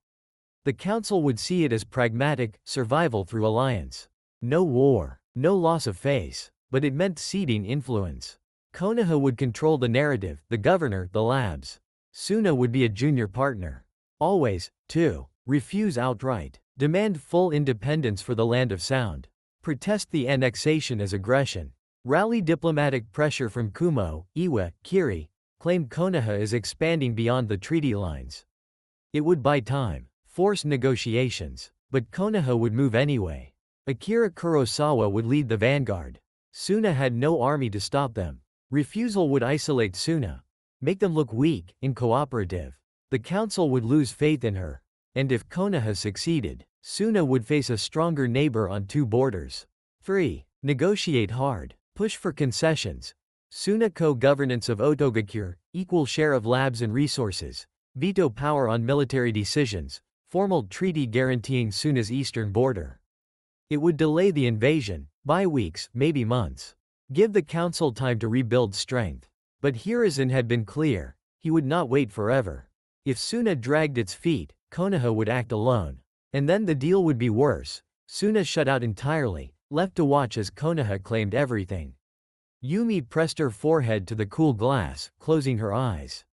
The council would see it as pragmatic, survival through alliance. No war, no loss of face, but it meant ceding influence. Konoha would control the narrative, the governor, the labs. Suna would be a junior partner. Always. 2. Refuse outright. Demand full independence for the Land of Sound. Protest the annexation as aggression. Rally diplomatic pressure from Kumo, Iwa, Kiri, claim Konoha is expanding beyond the treaty lines. It would buy time, force negotiations, but Konoha would move anyway. Akira Kurosawa would lead the vanguard. Suna had no army to stop them. Refusal would isolate Suna, make them look weak, incooperative. The council would lose faith in her. And if Konoha succeeded, Suna would face a stronger neighbor on 2 borders. 3. Negotiate hard. Push for concessions. Suna co-governance of Otogakure, equal share of labs and resources. Veto power on military decisions. Formal treaty guaranteeing Suna's eastern border. It would delay the invasion, by weeks, maybe months. Give the council time to rebuild strength. But Hiruzen had been clear, he would not wait forever. If Suna dragged its feet, Konoha would act alone. And then the deal would be worse. Suna shut out entirely, left to watch as Konoha claimed everything. Yumi pressed her forehead to the cool glass, closing her eyes.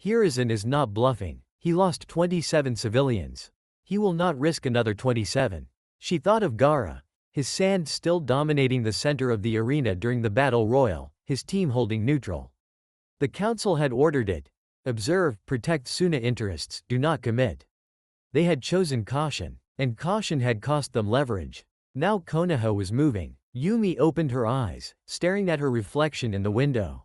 Hiruzen is not bluffing. He lost 27 civilians. He will not risk another 27. She thought of Gaara, his sand still dominating the center of the arena during the battle royal, his team holding neutral. The council had ordered it. Observe, protect Suna interests, do not commit. They had chosen caution, and caution had cost them leverage. Now Konoha was moving. Yumi opened her eyes, staring at her reflection in the window.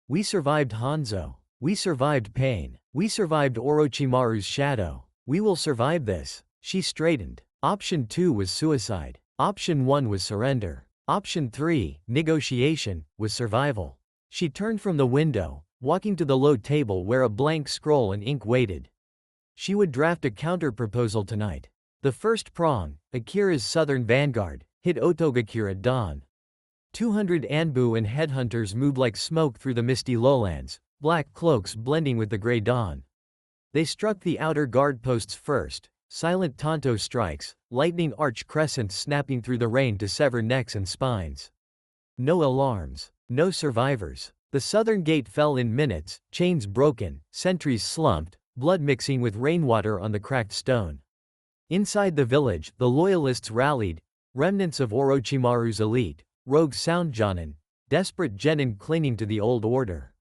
We survived Hanzo. We survived pain. We survived Orochimaru's shadow. We will survive this. She straightened. Option 2 was suicide. Option 1 was surrender. Option 3, negotiation, was survival. She turned from the window, walking to the low table where a blank scroll and ink waited. She would draft a counter-proposal tonight. The first prong, Akira's southern vanguard, hit Otogakure at dawn. 200 Anbu and headhunters moved like smoke through the misty lowlands, black cloaks blending with the gray dawn. They struck the outer guard posts first, silent tanto strikes, lightning arch crescents snapping through the rain to sever necks and spines. No alarms, no survivors. The southern gate fell in minutes, chains broken, sentries slumped, blood mixing with rainwater on the cracked stone. Inside the village, the loyalists rallied, remnants of Orochimaru's elite, rogue sound Jonin, desperate Genin clinging to the old order.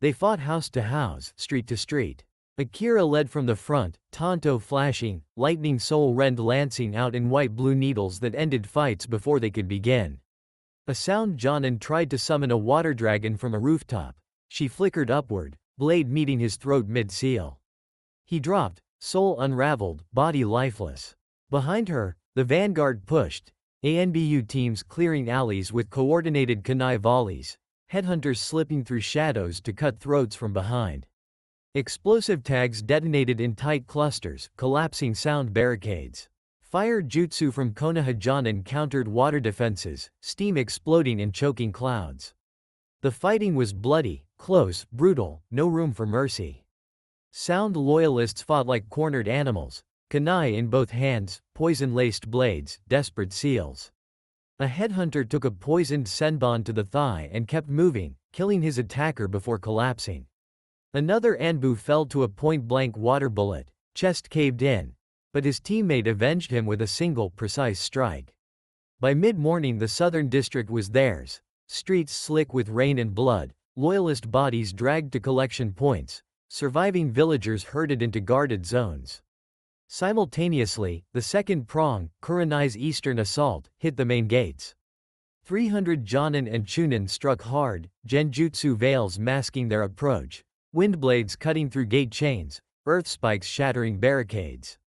They fought house to house, street to street. Akira led from the front, tanto flashing, lightning soul-rend lancing out in white-blue needles that ended fights before they could begin. A sound Jonin tried to summon a water dragon from a rooftop. She flickered upward, blade meeting his throat mid-seal. He dropped, soul unraveled, body lifeless. Behind her, the vanguard pushed, ANBU teams clearing alleys with coordinated kunai volleys, headhunters slipping through shadows to cut throats from behind. Explosive tags detonated in tight clusters, collapsing sound barricades. Fire jutsu from Konoha Jonin countered water defenses, steam exploding in choking clouds. The fighting was bloody, close, brutal, no room for mercy. Sound loyalists fought like cornered animals, kunai in both hands, poison-laced blades, desperate seals. A headhunter took a poisoned senbon to the thigh and kept moving, killing his attacker before collapsing. Another Anbu fell to a point-blank water bullet, chest caved in, but his teammate avenged him with a single, precise strike. By mid-morning the southern district was theirs, streets slick with rain and blood, loyalist bodies dragged to collection points, surviving villagers herded into guarded zones. Simultaneously, the second prong, Kurenai's eastern assault, hit the main gates. 300 Jonin and Chunin struck hard, genjutsu veils masking their approach, windblades cutting through gate chains, earth spikes shattering barricades.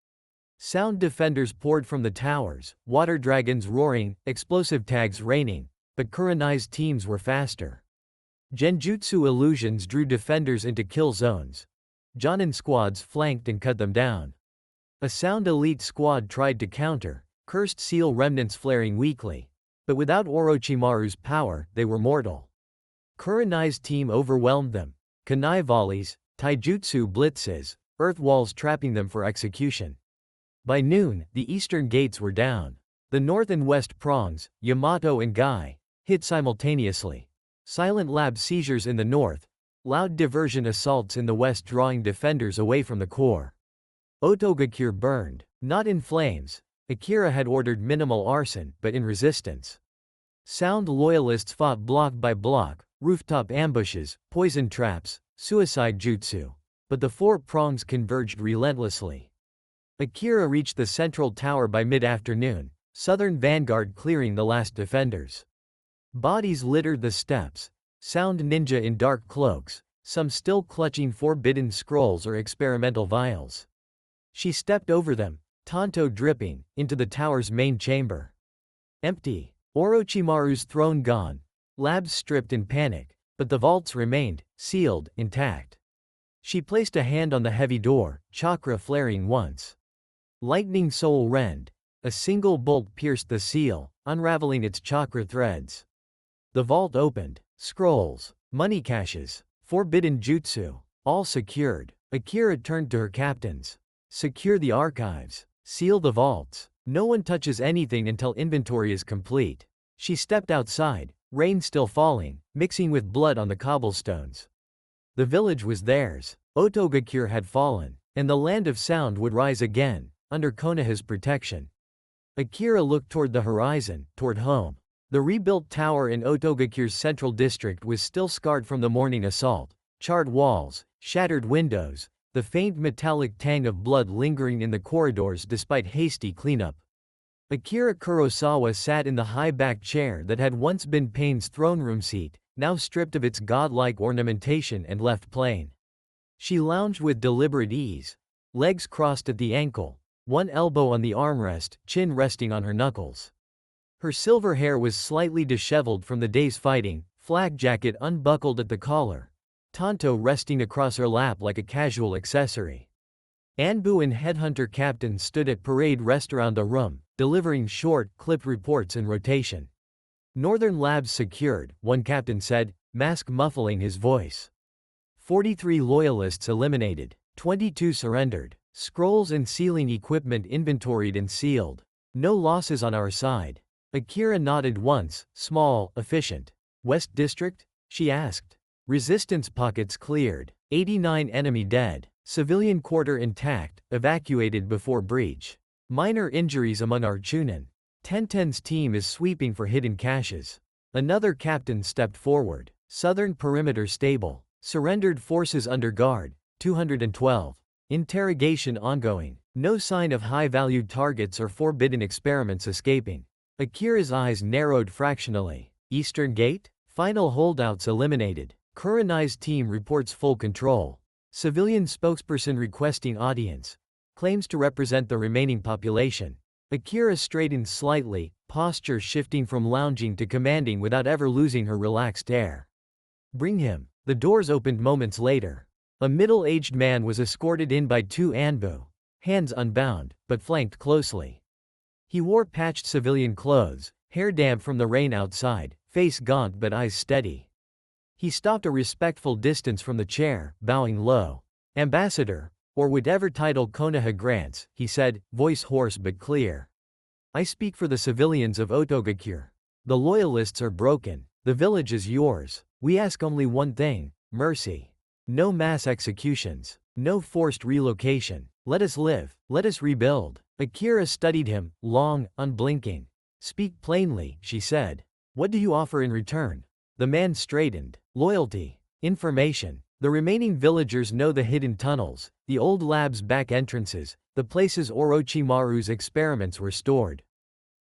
Sound defenders poured from the towers, water dragons roaring, explosive tags raining, but Kurenai's teams were faster. Genjutsu illusions drew defenders into kill zones. Jonin squads flanked and cut them down. A sound elite squad tried to counter, cursed seal remnants flaring weakly. But without Orochimaru's power, they were mortal. Kurenai's team overwhelmed them. Kunai volleys, taijutsu blitzes, earth walls trapping them for execution. By noon, the eastern gates were down. The north and west prongs, Yamato and Gai, hit simultaneously. Silent lab seizures in the north, loud diversion assaults in the west drawing defenders away from the core. Otogakure burned, not in flames. Akira had ordered minimal arson, but in resistance. Sound loyalists fought block by block, rooftop ambushes, poison traps, suicide jutsu. But the four prongs converged relentlessly. Akira reached the central tower by mid-afternoon, southern vanguard clearing the last defenders. Bodies littered the steps, sound ninja in dark cloaks, some still clutching forbidden scrolls or experimental vials. She stepped over them, Tanto dripping, into the tower's main chamber. Empty. Orochimaru's throne gone. Labs stripped in panic, but the vaults remained, sealed, intact. She placed a hand on the heavy door, chakra flaring once. Lightning soul rend. A single bolt pierced the seal, unraveling its chakra threads. The vault opened. Scrolls, money caches, forbidden jutsu, all secured. Akira turned to her captains. Secure the archives. Seal the vaults. No one touches anything until inventory is complete. She stepped outside, rain still falling, mixing with blood on the cobblestones. The village was theirs. Otogakure had fallen, and the land of sound would rise again, under Konoha's protection. Akira looked toward the horizon, toward home. The rebuilt tower in Otogakure's central district was still scarred from the morning assault. Charred walls, shattered windows, the faint metallic tang of blood lingering in the corridors despite hasty cleanup. Akira Kurosawa sat in the high-backed chair that had once been Pain's throne room seat, now stripped of its godlike ornamentation and left plain. She lounged with deliberate ease, legs crossed at the ankle, one elbow on the armrest, chin resting on her knuckles. Her silver hair was slightly disheveled from the day's fighting, flak jacket unbuckled at the collar, Tanto resting across her lap like a casual accessory. Anbu and Headhunter Captain stood at parade rest around the room, delivering short, clipped reports in rotation. Northern labs secured, one captain said, mask muffling his voice. 43 loyalists eliminated, 22 surrendered, scrolls and sealing equipment inventoried and sealed. No losses on our side. Akira nodded once, small, efficient. West District? She asked. Resistance pockets cleared, 89 enemy dead, civilian quarter intact, evacuated before breach. Minor injuries among our Chunin. Tenten's team is sweeping for hidden caches. Another captain stepped forward. Southern perimeter stable. Surrendered forces under guard, 212. Interrogation ongoing. No sign of high-valued targets or forbidden experiments escaping. Akira's eyes narrowed fractionally. Eastern Gate? Final holdouts eliminated. Kurenai's team reports full control. Civilian spokesperson requesting audience. Claims to represent the remaining population. Akira straightened slightly, posture shifting from lounging to commanding without ever losing her relaxed air. Bring him. The doors opened moments later. A middle-aged man was escorted in by two Anbu, hands unbound, but flanked closely. He wore patched civilian clothes, hair damp from the rain outside, face gaunt but eyes steady. He stopped a respectful distance from the chair, bowing low. Ambassador, or whatever title Konoha grants, he said, voice hoarse but clear. I speak for the civilians of Otogakure. The loyalists are broken. The village is yours. We ask only one thing, mercy. No mass executions. No forced relocation. Let us live. Let us rebuild. Akira studied him, long, unblinking. Speak plainly, she said. What do you offer in return? The man straightened. Loyalty. Information. The remaining villagers know the hidden tunnels, the old lab's back entrances, the places Orochimaru's experiments were stored.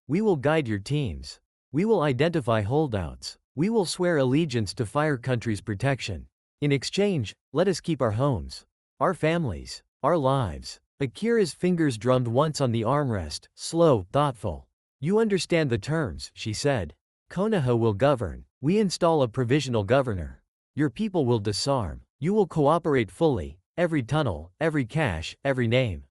We will guide your teams. We will identify holdouts. We will swear allegiance to Fire Country's protection. In exchange, let us keep our homes, our families, our lives. Akira's fingers drummed once on the armrest, slow, thoughtful. You understand the terms, she said. Konoha will govern. We install a provisional governor. Your people will disarm. You will cooperate fully. Every tunnel, every cache, every name.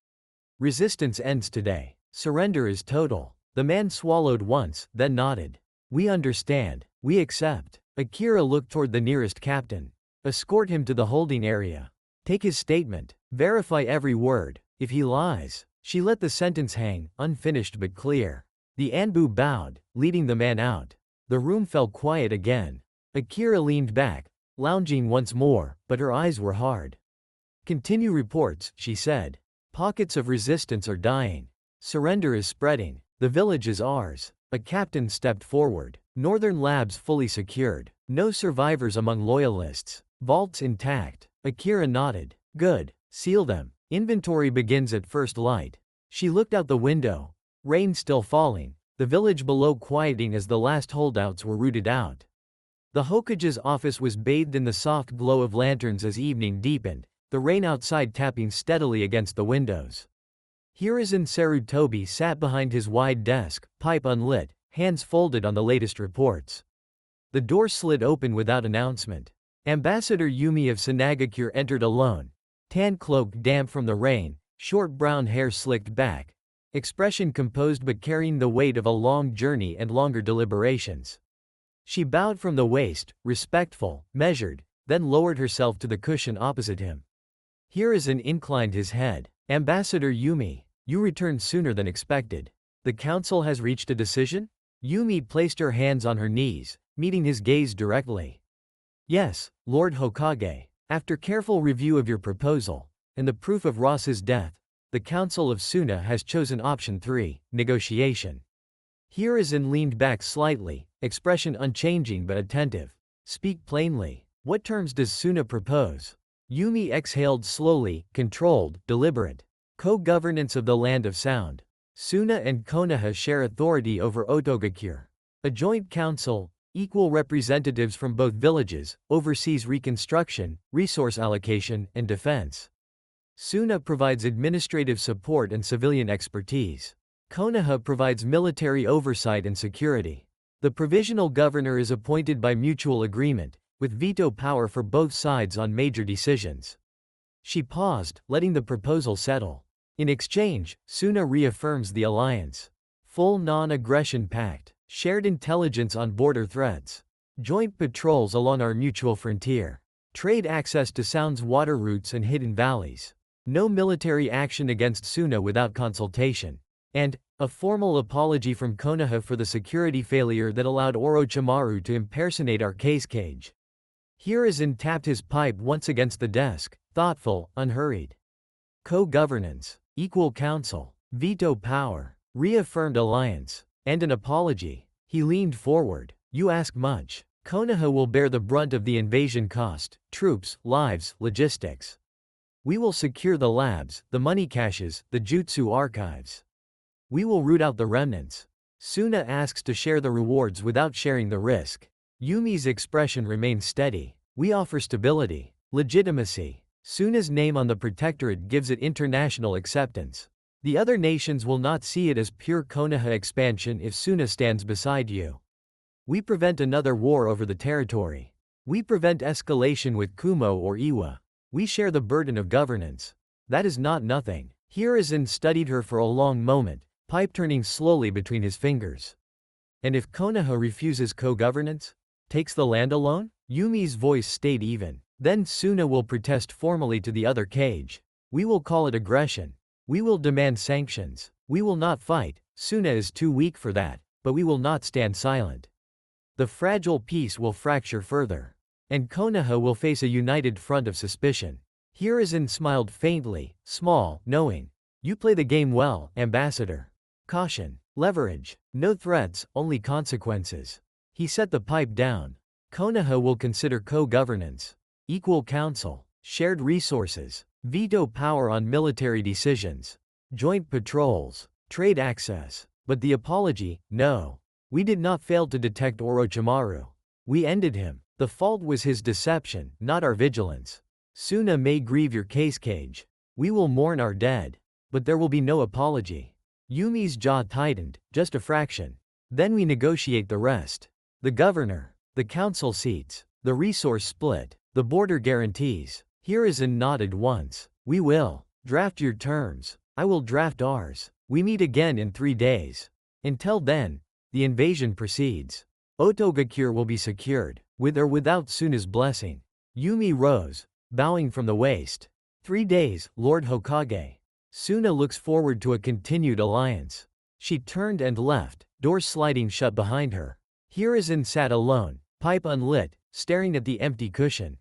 Resistance ends today. Surrender is total. The man swallowed once, then nodded. We understand. We accept. Akira looked toward the nearest captain. Escort him to the holding area. Take his statement. Verify every word. If he lies, she let the sentence hang, unfinished but clear. The Anbu bowed, leading the man out. The room fell quiet again. Akira leaned back, lounging once more, but her eyes were hard. Continue reports, she said. Pockets of resistance are dying. Surrender is spreading. The village is ours. A captain stepped forward. Northern labs fully secured. No survivors among loyalists. Vaults intact. Akira nodded. Good. Seal them. Inventory begins at first light. She looked out the window. Rain still falling. The village below quieting as the last holdouts were rooted out. The Hokage's office was bathed in the soft glow of lanterns as evening deepened, the rain outside tapping steadily against the windows. Hiruzen Sarutobi sat behind his wide desk, pipe unlit, hands folded on the latest reports. The door slid open without announcement. Ambassador Yumi of Sanagakure entered alone. Tan cloak damp from the rain, short brown hair slicked back. Expression composed but carrying the weight of a long journey and longer deliberations. She bowed from the waist, respectful, measured, then lowered herself to the cushion opposite him. Hiruzen inclined his head. Ambassador Yumi, you returned sooner than expected. The council has reached a decision? Yumi placed her hands on her knees, meeting his gaze directly. Yes, Lord Hokage. After careful review of your proposal, and the proof of Ross's death, the Council of Suna has chosen option 3, negotiation. Hiruzen leaned back slightly, expression unchanging but attentive. Speak plainly. What terms does Suna propose? Yumi exhaled slowly, controlled, deliberate. Co-governance of the Land of Sound. Suna and Konoha share authority over Otogakure. A joint council, equal representatives from both villages, oversees reconstruction, resource allocation, and defense. Suna provides administrative support and civilian expertise. Konoha provides military oversight and security. The provisional governor is appointed by mutual agreement, with veto power for both sides on major decisions. She paused, letting the proposal settle. In exchange, Suna reaffirms the alliance. Full non-aggression pact, shared intelligence on border threats, joint patrols along our mutual frontier, trade access to Sound's water routes and hidden valleys. No military action against Suna without consultation. And, a formal apology from Konoha for the security failure that allowed Orochimaru to impersonate our case cage. Hiruzen tapped his pipe once against the desk, thoughtful, unhurried. Co-governance, equal counsel, veto power, reaffirmed alliance, and an apology. He leaned forward. You ask much. Konoha will bear the brunt of the invasion cost, troops, lives, logistics. We will secure the labs, the money caches, the jutsu archives. We will root out the remnants. Suna asks to share the rewards without sharing the risk. Yumi's expression remains steady. We offer stability, legitimacy. Suna's name on the protectorate gives it international acceptance. The other nations will not see it as pure Konoha expansion if Suna stands beside you. We prevent another war over the territory. We prevent escalation with Kumo or Iwa. We share the burden of governance. That is not nothing. Hiruzen studied her for a long moment, pipe turning slowly between his fingers. And if Konoha refuses co-governance? Takes the land alone? Yumi's voice stayed even. Then Suna will protest formally to the other cage. We will call it aggression. We will demand sanctions. We will not fight. Suna is too weak for that, but we will not stand silent. The fragile peace will fracture further. And Konoha will face a united front of suspicion. Hiruzen smiled faintly, small, knowing. You play the game well, Ambassador. Caution. Leverage. No threats, only consequences. He set the pipe down. Konoha will consider co-governance. Equal counsel. Shared resources. Veto power on military decisions. Joint patrols. Trade access. But the apology, no. We did not fail to detect Orochimaru. We ended him. The fault was his deception, not our vigilance. Suna may grieve your case cage. We will mourn our dead. But there will be no apology. Yumi's jaw tightened, just a fraction. Then we negotiate the rest. The governor. The council seats. The resource split. The border guarantees. Hiruzen nodded once. We will. Draft your terms. I will draft ours. We meet again in 3 days. Until then, the invasion proceeds. Otogakure will be secured, with or without Suna's blessing. Yumi rose, bowing from the waist. 3 days, Lord Hokage. Suna looks forward to a continued alliance. She turned and left, doors sliding shut behind her. Hiruzen sat alone, pipe unlit, staring at the empty cushion.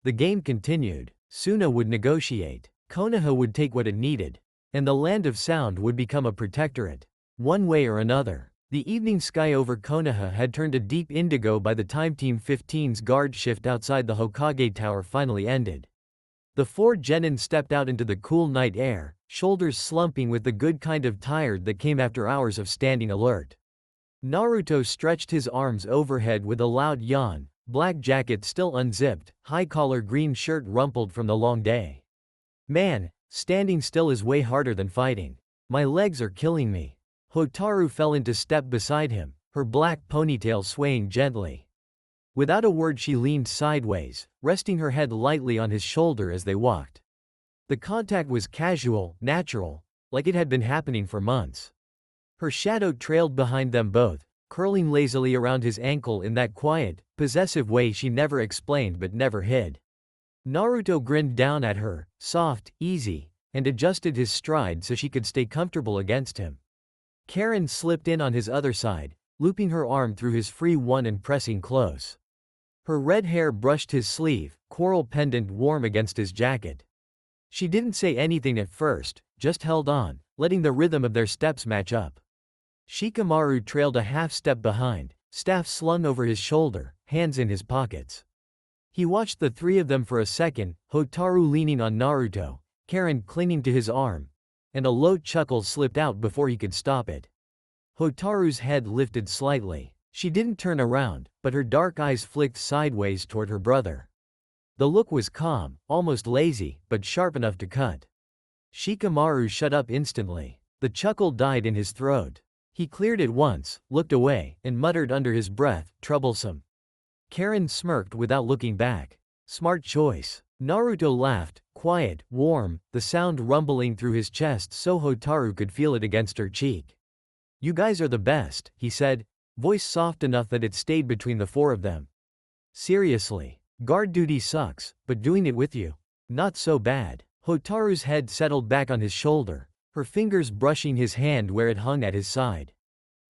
The game continued. Suna would negotiate. Konoha would take what it needed. And the Land of Sound would become a protectorate. One way or another. The evening sky over Konoha had turned a deep indigo by the time Team 15's guard shift outside the Hokage Tower finally ended. The 4 Genin stepped out into the cool night air, shoulders slumping with the good kind of tired that came after hours of standing alert. Naruto stretched his arms overhead with a loud yawn, black jacket still unzipped, high-collar green shirt rumpled from the long day. Man, standing still is way harder than fighting. My legs are killing me. Hotaru fell into step beside him, her black ponytail swaying gently. Without a word she leaned sideways, resting her head lightly on his shoulder as they walked. The contact was casual, natural, like it had been happening for months. Her shadow trailed behind them both, curling lazily around his ankle in that quiet, possessive way she never explained but never hid. Naruto grinned down at her, soft, easy, and adjusted his stride so she could stay comfortable against him. Karin slipped in on his other side, looping her arm through his free one and pressing close. Her red hair brushed his sleeve, coral pendant warm against his jacket. She didn't say anything at first, just held on, letting the rhythm of their steps match up. Shikamaru trailed a half step behind, staff slung over his shoulder, hands in his pockets. He watched the 3 of them for a second, Hotaru leaning on Naruto, Karin clinging to his arm, and a low chuckle slipped out before he could stop it. Hotaru's head lifted slightly. She didn't turn around, but her dark eyes flicked sideways toward her brother. The look was calm, almost lazy, but sharp enough to cut. Shikamaru shut up instantly. The chuckle died in his throat. He cleared it once, looked away, and muttered under his breath, troublesome. Karin smirked without looking back. Smart choice. Naruto laughed, quiet, warm, the sound rumbling through his chest so Hotaru could feel it against her cheek. You guys are the best, he said, voice soft enough that it stayed between the 4 of them. Seriously. Guard duty sucks, but doing it with you? Not so bad. Hotaru's head settled back on his shoulder, her fingers brushing his hand where it hung at his side.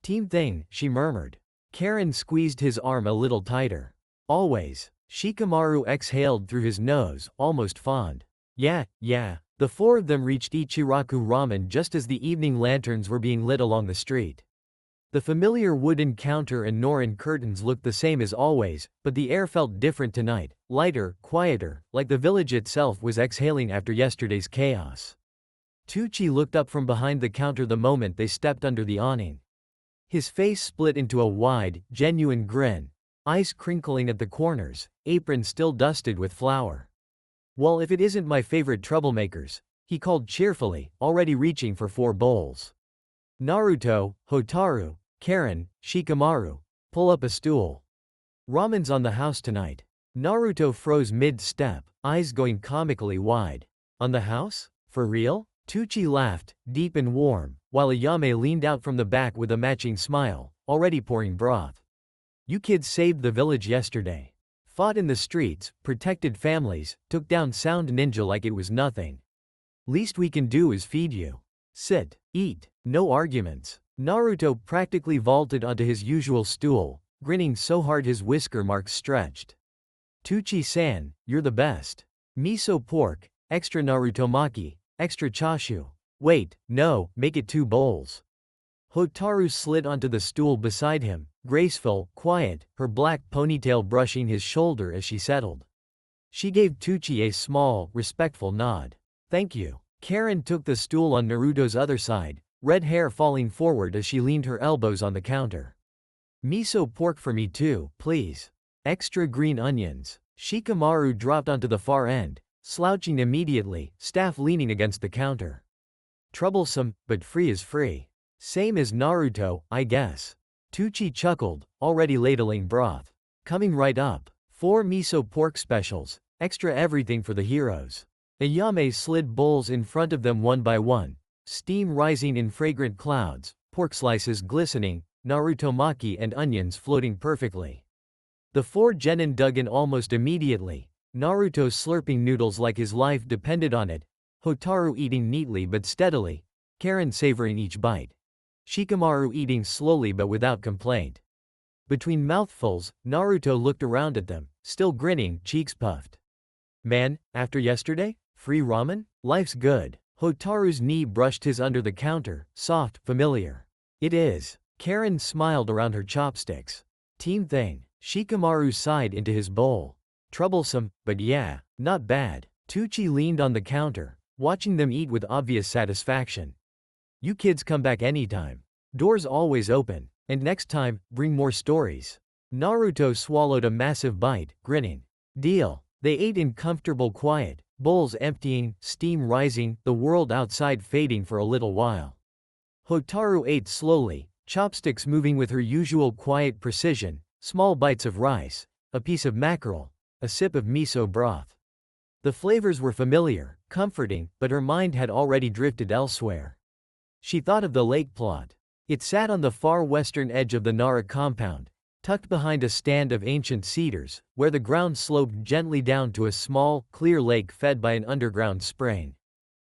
Team thing, she murmured. Karin squeezed his arm a little tighter. Always. Shikamaru exhaled through his nose, almost fond. Yeah. The 4 of them reached Ichiraku Ramen just as the evening lanterns were being lit along the street. The familiar wooden counter and Norin curtains looked the same as always, but the air felt different tonight, lighter, quieter, like the village itself was exhaling after yesterday's chaos. Tucci looked up from behind the counter the moment they stepped under the awning. His face split into a wide, genuine grin, eyes crinkling at the corners, apron still dusted with flour. Well, if it isn't my favorite troublemakers, he called cheerfully, already reaching for 4 bowls. Naruto, Hotaru, Karin, Shikamaru, pull up a stool. Ramen's on the house tonight. Naruto froze mid-step, eyes going comically wide. On the house? For real? Tucci laughed, deep and warm, while Ayame leaned out from the back with a matching smile, already pouring broth. You kids saved the village yesterday. Fought in the streets, protected families, took down Sound Ninja like it was nothing. Least we can do is feed you. Sit, eat, no arguments. Naruto practically vaulted onto his usual stool, grinning so hard his whisker marks stretched. Tucci-san, you're the best. Miso pork, extra Naruto-maki, extra chashu. Wait, no, make it 2 bowls. Hotaru slid onto the stool beside him, graceful, quiet, her black ponytail brushing his shoulder as she settled. She gave Tucci a small, respectful nod. Thank you. Karin took the stool on Naruto's other side, red hair falling forward as she leaned her elbows on the counter. Miso pork for me too, please. Extra green onions. Shikamaru dropped onto the far end, slouching immediately, staff leaning against the counter. Troublesome, but free is free. Same as Naruto, I guess. Tucci chuckled, already ladling broth. Coming right up. 4 miso pork specials, extra everything for the heroes. Ayame slid bowls in front of them one by one, steam rising in fragrant clouds, pork slices glistening, Naruto-maki and onions floating perfectly. The 4 genin dug in almost immediately, Naruto slurping noodles like his life depended on it, Hotaru eating neatly but steadily, Karin savoring each bite. Shikamaru eating slowly but without complaint. Between mouthfuls, Naruto looked around at them, still grinning, cheeks puffed. Man, after yesterday? Free ramen? Life's good. Hotaru's knee brushed his under the counter, soft, familiar. It is. Karin smiled around her chopsticks. Team thing. Shikamaru sighed into his bowl. Troublesome, but yeah, not bad. Tucci leaned on the counter, watching them eat with obvious satisfaction. You kids come back anytime. Doors always open, and next time, bring more stories. Naruto swallowed a massive bite, grinning. Deal. They ate in comfortable quiet, bowls emptying, steam rising, the world outside fading for a little while. Hotaru ate slowly, chopsticks moving with her usual quiet precision, small bites of rice, a piece of mackerel, a sip of miso broth. The flavors were familiar, comforting, but her mind had already drifted elsewhere. She thought of the lake plot. It sat on the far western edge of the Nara compound, tucked behind a stand of ancient cedars, where the ground sloped gently down to a small, clear lake fed by an underground spring.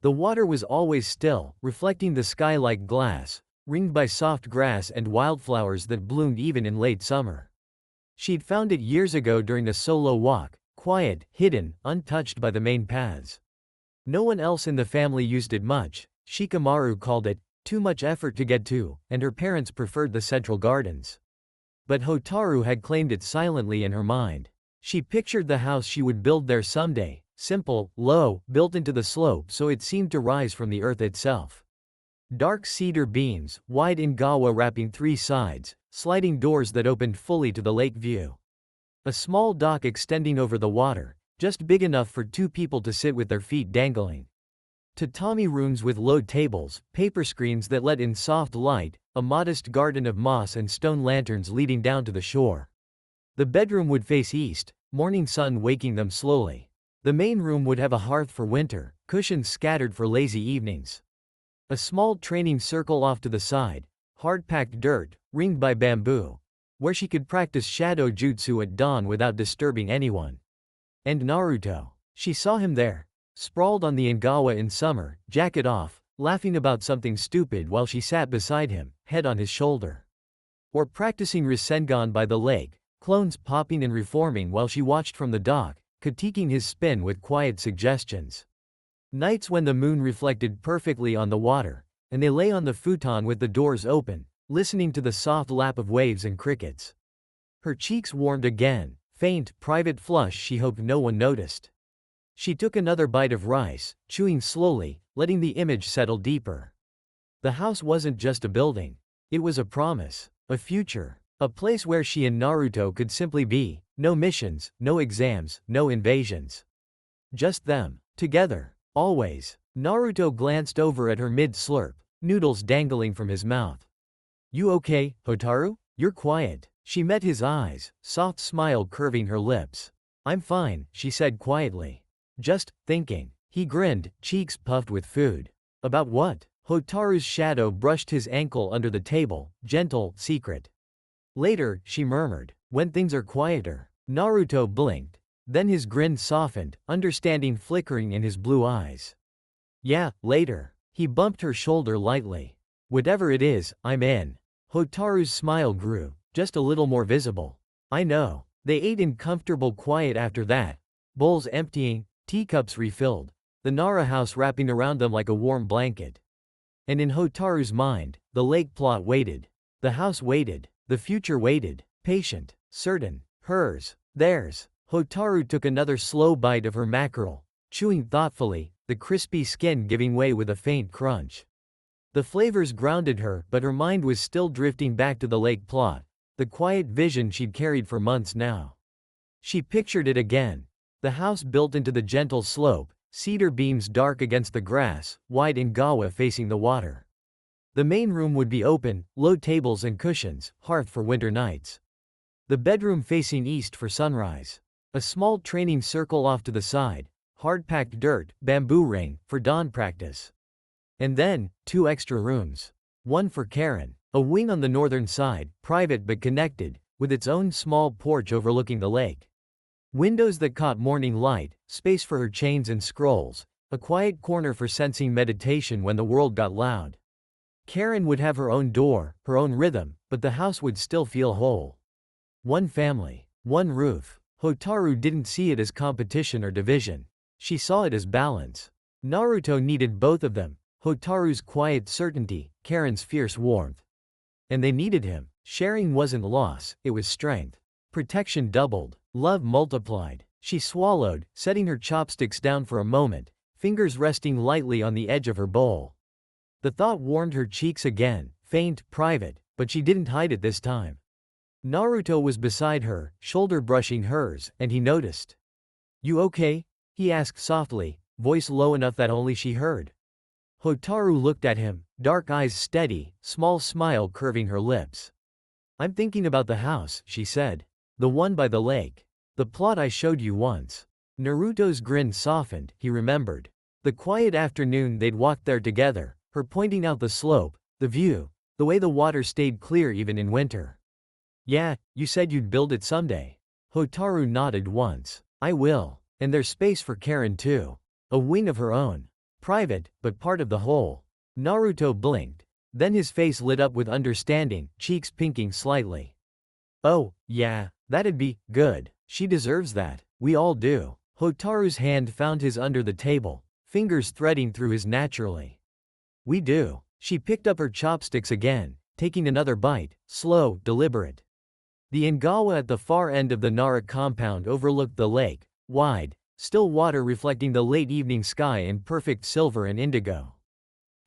The water was always still, reflecting the sky like glass, ringed by soft grass and wildflowers that bloomed even in late summer. She'd found it years ago during a solo walk, quiet, hidden, untouched by the main paths. No one else in the family used it much. Shikamaru called it too much effort to get to, and her parents preferred the central gardens. But Hotaru had claimed it silently in her mind. She pictured the house she would build there someday, simple, low, built into the slope so it seemed to rise from the earth itself. Dark cedar beams, wide ingawa wrapping 3 sides, sliding doors that opened fully to the lake view. A small dock extending over the water, just big enough for 2 people to sit with their feet dangling. Tatami rooms with low tables, paper screens that let in soft light, a modest garden of moss and stone lanterns leading down to the shore. The bedroom would face east, morning sun waking them slowly. The main room would have a hearth for winter, cushions scattered for lazy evenings. A small training circle off to the side, hard-packed dirt, ringed by bamboo, where she could practice shadow jutsu at dawn without disturbing anyone. And Naruto. She saw him there, sprawled on the ingawa in summer, jacket off, laughing about something stupid while she sat beside him, head on his shoulder. Or practicing Rasengan by the lake, clones popping and reforming while she watched from the dock, critiquing his spin with quiet suggestions. Nights when the moon reflected perfectly on the water, and they lay on the futon with the doors open, listening to the soft lap of waves and crickets. Her cheeks warmed again, faint, private flush she hoped no one noticed. She took another bite of rice, chewing slowly, letting the image settle deeper. The house wasn't just a building. It was a promise, a future, a place where she and Naruto could simply be, no missions, no exams, no invasions. Just them, together, always. Naruto glanced over at her mid-slurp, noodles dangling from his mouth. You okay, Hotaru? You're quiet. She met his eyes, soft smile curving her lips. I'm fine, she said quietly. Just thinking. He grinned, cheeks puffed with food. About what? Hotaru's shadow brushed his ankle under the table, gentle, secret. Later, she murmured. When things are quieter. Naruto blinked. Then his grin softened, understanding flickering in his blue eyes. Yeah, later. He bumped her shoulder lightly. Whatever it is, I'm in. Hotaru's smile grew, just a little more visible. I know. They ate in comfortable quiet after that, bowls emptying, teacups refilled, the Nara house wrapping around them like a warm blanket. And in Hotaru's mind, the lake plot waited. The house waited. The future waited. Patient. Certain. Hers. Theirs. Hotaru took another slow bite of her mackerel, chewing thoughtfully, the crispy skin giving way with a faint crunch. The flavors grounded her, but her mind was still drifting back to the lake plot, the quiet vision she'd carried for months now. She pictured it again. The house built into the gentle slope, cedar beams dark against the grass, wide ingawa facing the water. The main room would be open, low tables and cushions, hearth for winter nights. The bedroom facing east for sunrise. A small training circle off to the side, hard-packed dirt, bamboo ring, for dawn practice. And then, 2 extra rooms. One for Karin, a wing on the northern side, private but connected, with its own small porch overlooking the lake. Windows that caught morning light, space for her chains and scrolls, a quiet corner for sensing meditation when the world got loud. Karin would have her own door, her own rhythm, but the house would still feel whole. One family, one roof. Hotaru didn't see it as competition or division. She saw it as balance. Naruto needed both of them, Hotaru's quiet certainty, Karin's fierce warmth. And they needed him. Sharing wasn't loss, it was strength. Protection doubled, love multiplied. She swallowed, setting her chopsticks down for a moment, fingers resting lightly on the edge of her bowl. The thought warmed her cheeks again, faint, private, but she didn't hide it this time. Naruto was beside her, shoulder brushing hers, and he noticed. "You okay?" he asked softly, voice low enough that only she heard. Hotaru looked at him, dark eyes steady, small smile curving her lips. "I'm thinking about the house," she said. "The one by the lake. The plot I showed you once." Naruto's grin softened, he remembered. The quiet afternoon they'd walked there together, her pointing out the slope, the view, the way the water stayed clear even in winter. "Yeah, you said you'd build it someday." Hotaru nodded once. "I will. And there's space for Karin too. A wing of her own. Private, but part of the whole." Naruto blinked. Then his face lit up with understanding, cheeks pinking slightly. "Oh, yeah, that'd be good. She deserves that. We all do." Hotaru's hand found his under the table, fingers threading through his naturally. "We do." She picked up her chopsticks again, taking another bite, slow, deliberate. The ingawa at the far end of the Nara compound overlooked the lake, wide, still water reflecting the late evening sky in perfect silver and indigo.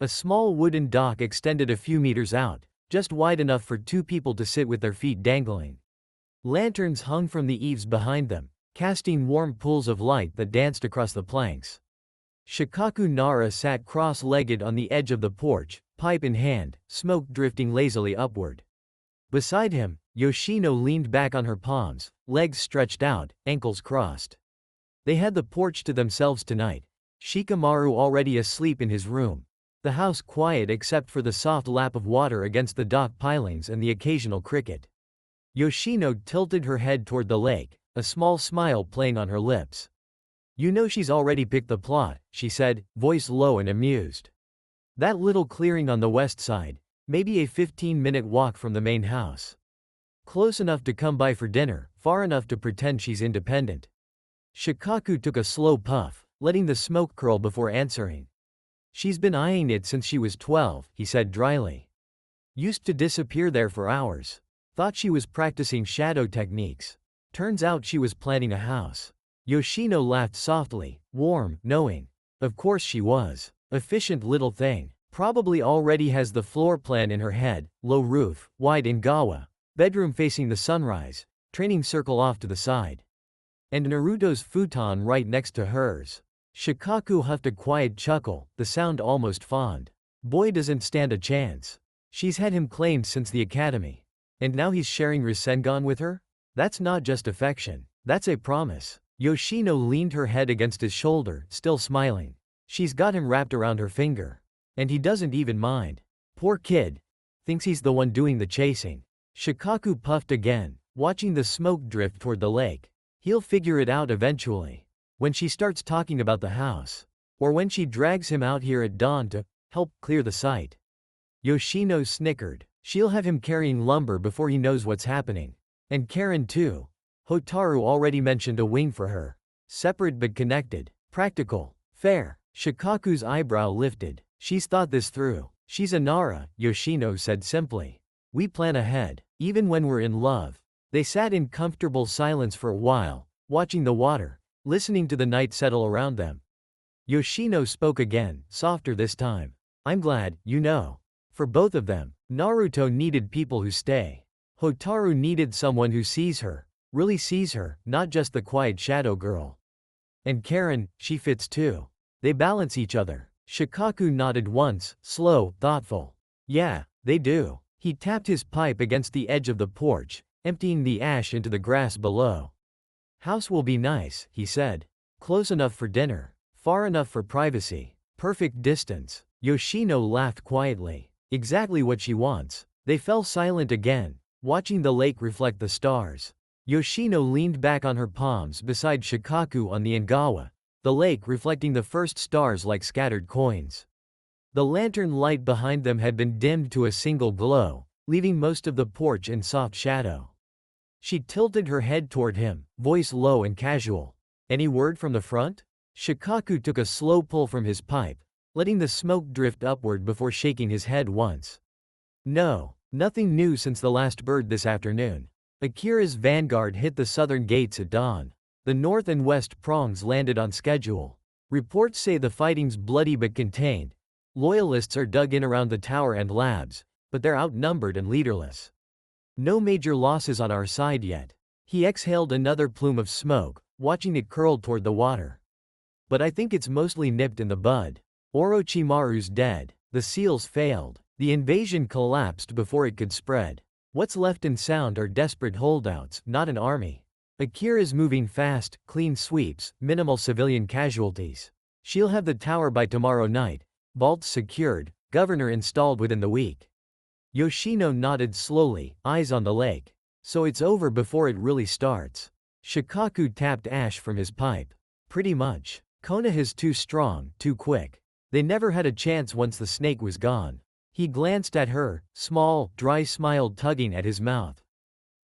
A small wooden dock extended a few meters out, just wide enough for 2 people to sit with their feet dangling. Lanterns hung from the eaves behind them, casting warm pools of light that danced across the planks. Shikamaru Nara sat cross-legged on the edge of the porch, pipe in hand, smoke drifting lazily upward. Beside him, Yoshino leaned back on her palms, legs stretched out, ankles crossed. They had the porch to themselves tonight. Shikamaru already asleep in his room. The house quiet except for the soft lap of water against the dock pilings and the occasional cricket. Yoshino tilted her head toward the lake, a small smile playing on her lips. "You know she's already picked the plot," she said, voice low and amused. "That little clearing on the west side, maybe a 15-minute walk from the main house. Close enough to come by for dinner, far enough to pretend she's independent." Shikamaru took a slow puff, letting the smoke curl before answering. "She's been eyeing it since she was 12, he said dryly. "Used to disappear there for hours. Thought she was practicing shadow techniques. Turns out she was planning a house." Yoshino laughed softly, warm, knowing. "Of course she was. Efficient little thing. Probably already has the floor plan in her head, low roof, wide ingawa, bedroom facing the sunrise, training circle off to the side. And Naruto's futon right next to hers." Shikamaru huffed a quiet chuckle, the sound almost fond. "Boy doesn't stand a chance. She's had him claimed since the academy. And now he's sharing Rasengan with her? That's not just affection. That's a promise." Yoshino leaned her head against his shoulder, still smiling. "She's got him wrapped around her finger. And he doesn't even mind. Poor kid. Thinks he's the one doing the chasing." Shikamaru puffed again, watching the smoke drift toward the lake. "He'll figure it out eventually. When she starts talking about the house. Or when she drags him out here at dawn to help clear the site." Yoshino snickered. "She'll have him carrying lumber before he knows what's happening. And Karin too. Hotaru already mentioned a wing for her. Separate but connected. Practical. Fair. Shikaku's eyebrow lifted. She's thought this through. She's a Nara, Yoshino said simply. We plan ahead, even when we're in love. They sat in comfortable silence for a while, watching the water, listening to the night settle around them. Yoshino spoke again, softer this time. I'm glad, you know. For both of them, Naruto needed people who stay. Hotaru needed someone who sees her, really sees her, not just the quiet shadow girl. And Karin, she fits too. They balance each other. Shikaku nodded once, slow, thoughtful. Yeah, they do. He tapped his pipe against the edge of the porch, emptying the ash into the grass below. House will be nice, he said. Close enough for dinner. Far enough for privacy. Perfect distance. Yoshino laughed quietly. Exactly what she wants. They fell silent again, watching the lake reflect the stars. Yoshino leaned back on her palms beside Shikaku on the Engawa, the lake reflecting the first stars like scattered coins. The lantern light behind them had been dimmed to a single glow, leaving most of the porch in soft shadow. She tilted her head toward him, voice low and casual. Any word from the front? Shikaku took a slow pull from his pipe, letting the smoke drift upward before shaking his head once. No, nothing new since the last bird this afternoon. Akira's vanguard hit the southern gates at dawn. The north and west prongs landed on schedule. Reports say the fighting's bloody but contained. Loyalists are dug in around the tower and labs, but they're outnumbered and leaderless. No major losses on our side yet. He exhaled another plume of smoke, watching it curl toward the water. But I think it's mostly nipped in the bud. Orochimaru's dead. The seals failed. The invasion collapsed before it could spread. What's left in sound are desperate holdouts, not an army. Akira's moving fast, clean sweeps, minimal civilian casualties. She'll have the tower by tomorrow night. Vaults secured, governor installed within the week. Yoshino nodded slowly, eyes on the lake. So it's over before it really starts. Shikaku tapped ash from his pipe. Pretty much. Konoha's too strong, too quick. They never had a chance once the snake was gone. He glanced at her, small, dry smile tugging at his mouth.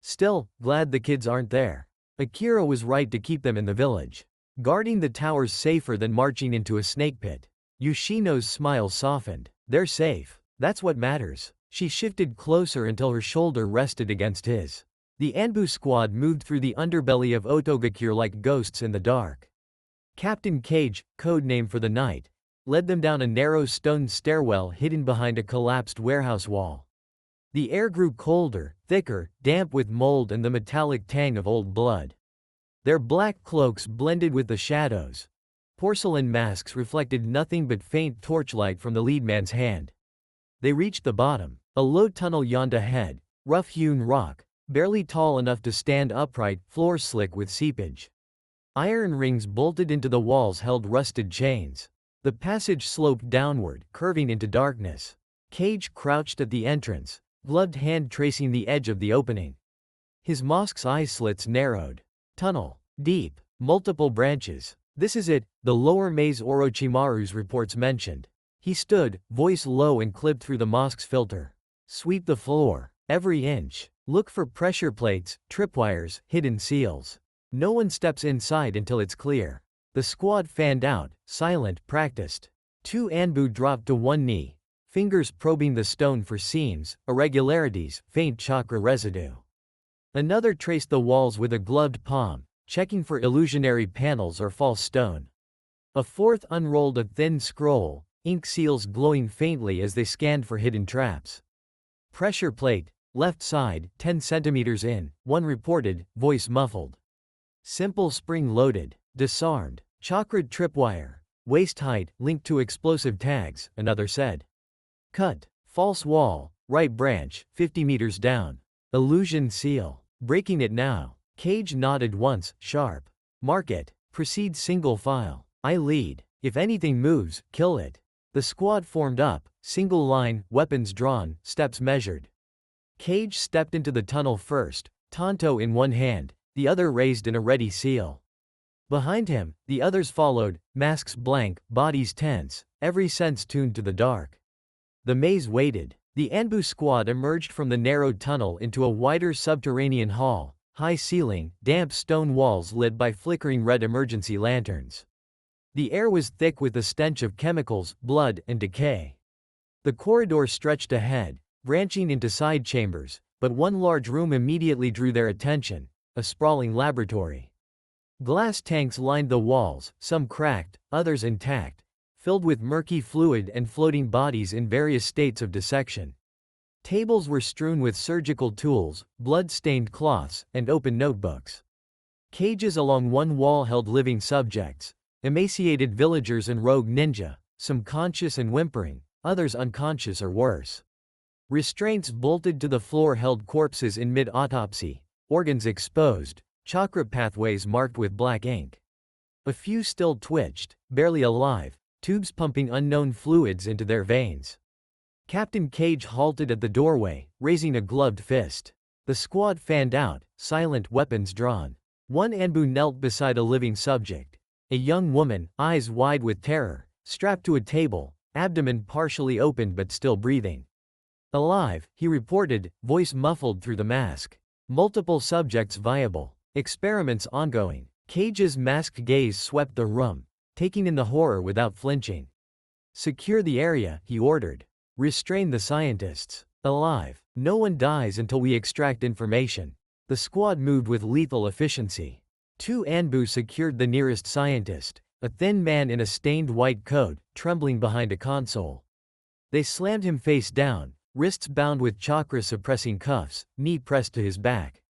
Still, glad the kids aren't there. Akira was right to keep them in the village. Guarding the tower's safer than marching into a snake pit. Yoshino's smile softened. They're safe. That's what matters. She shifted closer until her shoulder rested against his. The Anbu squad moved through the underbelly of Otogakure like ghosts in the dark. Captain Cage, code name for the night, led them down a narrow stone stairwell hidden behind a collapsed warehouse wall. The air grew colder, thicker, damp with mold and the metallic tang of old blood. Their black cloaks blended with the shadows. Porcelain masks reflected nothing but faint torchlight from the lead man's hand. They reached the bottom. A low tunnel yawned ahead, rough-hewn rock, barely tall enough to stand upright, floor slick with seepage. Iron rings bolted into the walls held rusted chains. The passage sloped downward, curving into darkness. Cage crouched at the entrance, gloved hand tracing the edge of the opening. His mosque's eye slits narrowed. Tunnel. Deep. Multiple branches. This is it, the lower maze Orochimaru's reports mentioned. He stood, voice low and clipped through the mosque's filter. Sweep the floor. Every inch. Look for pressure plates, tripwires, hidden seals. No one steps inside until it's clear. The squad fanned out, silent, practiced. 2 Anbu dropped to one knee, fingers probing the stone for seams, irregularities, faint chakra residue. Another traced the walls with a gloved palm, checking for illusionary panels or false stone. A fourth unrolled a thin scroll, ink seals glowing faintly as they scanned for hidden traps. Pressure plate, left side, 10 centimeters in, one reported, voice muffled. Simple spring-loaded, disarmed, chakrad tripwire, waist height, linked to explosive tags, another said. Cut, false wall, right branch, 50 meters down. Illusion seal, breaking it now. Cage nodded once, sharp. Mark it, proceed single file. I lead. If anything moves, kill it. The squad formed up, single line, weapons drawn, steps measured. Cage stepped into the tunnel first, tanto in one hand, the other raised in a ready seal. Behind him, the others followed, masks blank, bodies tense, every sense tuned to the dark. The maze waited. The Anbu squad emerged from the narrow tunnel into a wider subterranean hall, high ceiling, damp stone walls lit by flickering red emergency lanterns. The air was thick with the stench of chemicals, blood, and decay. The corridor stretched ahead, branching into side chambers, but one large room immediately drew their attention, a sprawling laboratory. Glass tanks lined the walls, some cracked, others intact, filled with murky fluid and floating bodies in various states of dissection. Tables were strewn with surgical tools, blood-stained cloths, and open notebooks. Cages along one wall held living subjects, emaciated villagers and rogue ninja, some conscious and whimpering, others unconscious or worse. Restraints bolted to the floor held corpses in mid-autopsy, organs exposed, chakra pathways marked with black ink. A few still twitched, barely alive, tubes pumping unknown fluids into their veins. Captain Cage halted at the doorway, raising a gloved fist. The squad fanned out, silent, weapons drawn. One Anbu knelt beside a living subject. A young woman, eyes wide with terror, strapped to a table, abdomen partially opened but still breathing. Alive, he reported, voice muffled through the mask. Multiple subjects viable. Experiments ongoing. Cage's masked gaze swept the room, taking in the horror without flinching. Secure the area, he ordered. Restrain the scientists. Alive. No one dies until we extract information. The squad moved with lethal efficiency. Two Anbu secured the nearest scientist, a thin man in a stained white coat, trembling behind a console. They slammed him face down, wrists bound with chakra-suppressing cuffs, knee pressed to his back.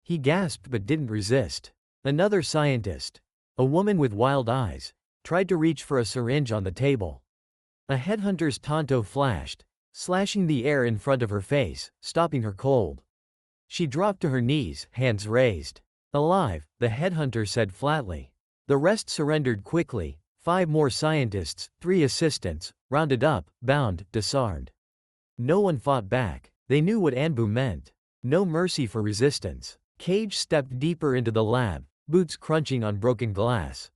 He gasped but didn't resist. Another scientist, a woman with wild eyes, tried to reach for a syringe on the table. A headhunter's tanto flashed, slashing the air in front of her face, stopping her cold. She dropped to her knees, hands raised. Alive, the headhunter said flatly. The rest surrendered quickly, 5 more scientists, 3 assistants, rounded up, bound, disarmed. No one fought back. They knew what Anbu meant. No mercy for resistance. Cage stepped deeper into the lab, boots crunching on broken glass.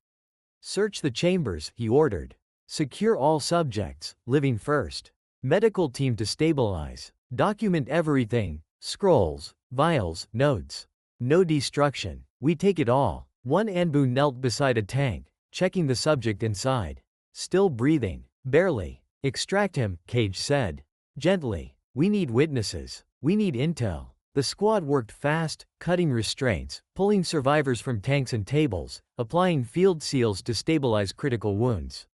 Search the chambers, he ordered. Secure all subjects, living first. Medical team to stabilize. Document everything, scrolls, vials, notes. No destruction. We take it all. One Anbu knelt beside a tank, checking the subject inside. Still breathing. Barely. Extract him, Cage said. Gently. We need witnesses. We need intel. The squad worked fast, cutting restraints, pulling survivors from tanks and tables, applying field seals to stabilize critical wounds.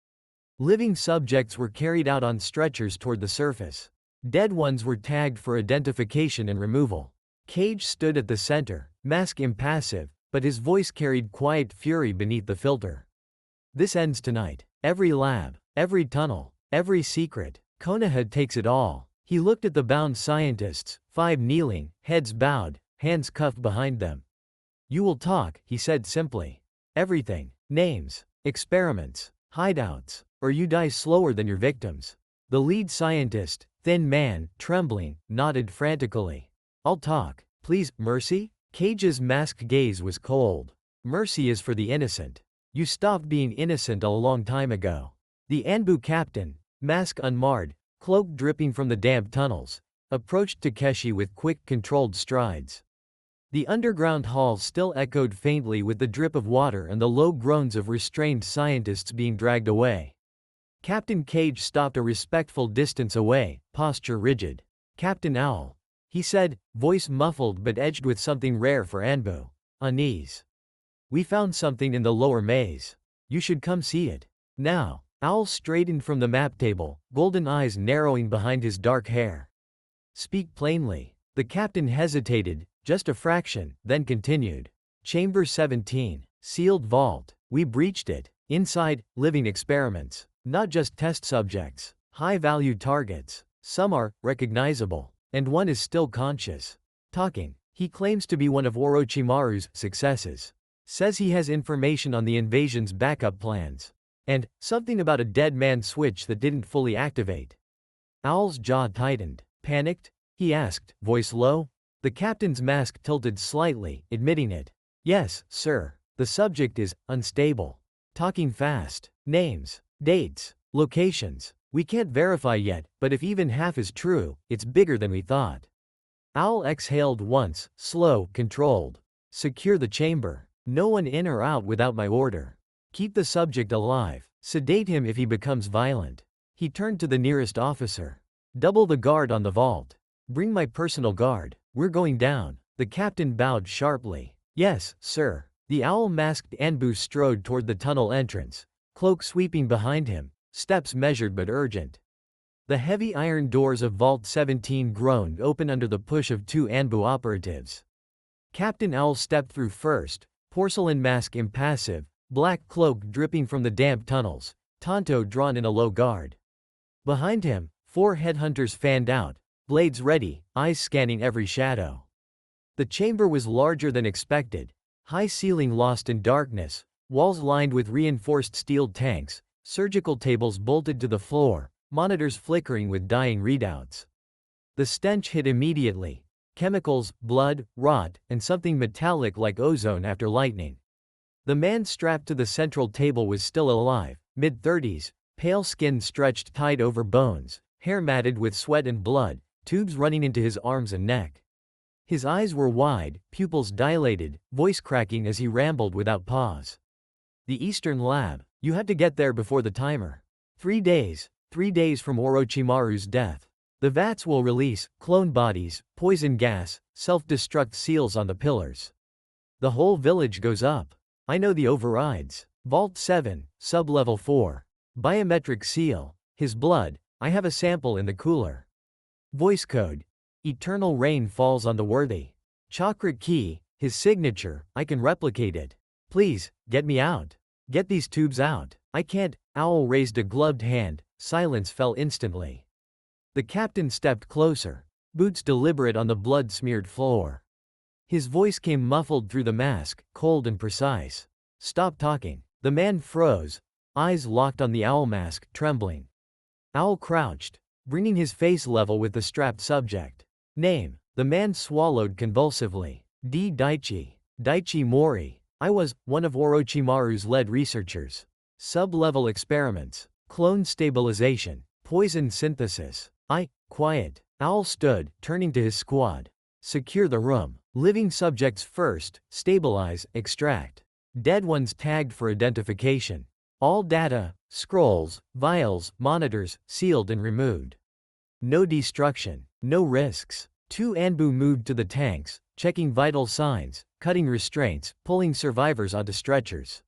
Living subjects were carried out on stretchers toward the surface. Dead ones were tagged for identification and removal. Cage stood at the center, mask impassive, but his voice carried quiet fury beneath the filter. This ends tonight. Every lab, every tunnel, every secret. Konoha takes it all. He looked at the bound scientists, 5 kneeling, heads bowed, hands cuffed behind them. You will talk, he said simply. Everything. Names, experiments, hideouts, or you die slower than your victims. The lead scientist, thin man, trembling, nodded frantically. I'll talk. Please, mercy? Cage's masked gaze was cold. Mercy is for the innocent. You stopped being innocent a long time ago. The Anbu captain, mask unmarred, cloak dripping from the damp tunnels, approached Takeshi with quick, controlled strides. The underground hall still echoed faintly with the drip of water and the low groans of restrained scientists being dragged away. Captain Cage stopped a respectful distance away, posture rigid. Captain Owl, he said, voice muffled but edged with something rare for Anbu. Unease. We found something in the lower maze. You should come see it. Now. Owl straightened from the map table, golden eyes narrowing behind his dark hair. Speak plainly. The captain hesitated, just a fraction, then continued. Chamber 17. Sealed vault. We breached it. Inside, living experiments. Not just test subjects. High-value targets. Some are recognizable. And one is still conscious. Talking. He claims to be one of Orochimaru's successes. Says he has information on the invasion's backup plans. And, something about a dead man switch that didn't fully activate. Owl's jaw tightened. Panicked? He asked, voice low. The captain's mask tilted slightly, admitting it. Yes, sir. The subject is unstable. Talking fast. Names. Dates. Locations. We can't verify yet, but if even half is true, it's bigger than we thought. Owl exhaled once, slow, controlled. Secure the chamber. No one in or out without my order. Keep the subject alive. Sedate him if he becomes violent. He turned to the nearest officer. Double the guard on the vault. Bring my personal guard. We're going down. The captain bowed sharply. Yes, sir. The owl-masked Anbu strode toward the tunnel entrance, cloak sweeping behind him, steps measured but urgent. The heavy iron doors of Vault 17 groaned open under the push of two Anbu operatives. Captain Owl stepped through first, porcelain mask impassive, black cloak dripping from the damp tunnels, tanto drawn in a low guard. Behind him, 4 headhunters fanned out, blades ready, eyes scanning every shadow. The chamber was larger than expected, high ceiling lost in darkness, walls lined with reinforced steel tanks, surgical tables bolted to the floor, monitors flickering with dying readouts. The stench hit immediately. Chemicals, blood, rot, and something metallic like ozone after lightning. The man strapped to the central table was still alive, mid-30s, pale skin stretched tight over bones, hair matted with sweat and blood, tubes running into his arms and neck. His eyes were wide, pupils dilated, voice cracking as he rambled without pause. The Eastern Lab. You have to get there before the timer. 3 days. 3 days from Orochimaru's death. The vats will release clone bodies, poison gas, self-destruct seals on the pillars. The whole village goes up. I know the overrides. Vault 7, Sub-Level 4. Biometric seal. His blood. I have a sample in the cooler. Voice code. Eternal rain falls on the worthy. Chakra key. His signature. I can replicate it. Please, get me out. Get these tubes out. I can't. Owl raised a gloved hand. Silence fell instantly. The captain stepped closer, boots deliberate on the blood-smeared floor. His voice came muffled through the mask, cold and precise. Stop talking. The man froze, eyes locked on the owl mask, trembling. Owl crouched, bringing his face level with the strapped subject. Name. The man swallowed convulsively. D. Daichi. Daichi Mori. I was one of Orochimaru's lead researchers. Sub-level experiments. Clone stabilization. Poison synthesis. Quiet. Owl stood, turning to his squad. Secure the room. Living subjects first, stabilize, extract. Dead ones tagged for identification. All data, scrolls, vials, monitors, sealed and removed. No destruction, no risks. 2 Anbu moved to the tanks, checking vital signs, cutting restraints, pulling survivors onto stretchers.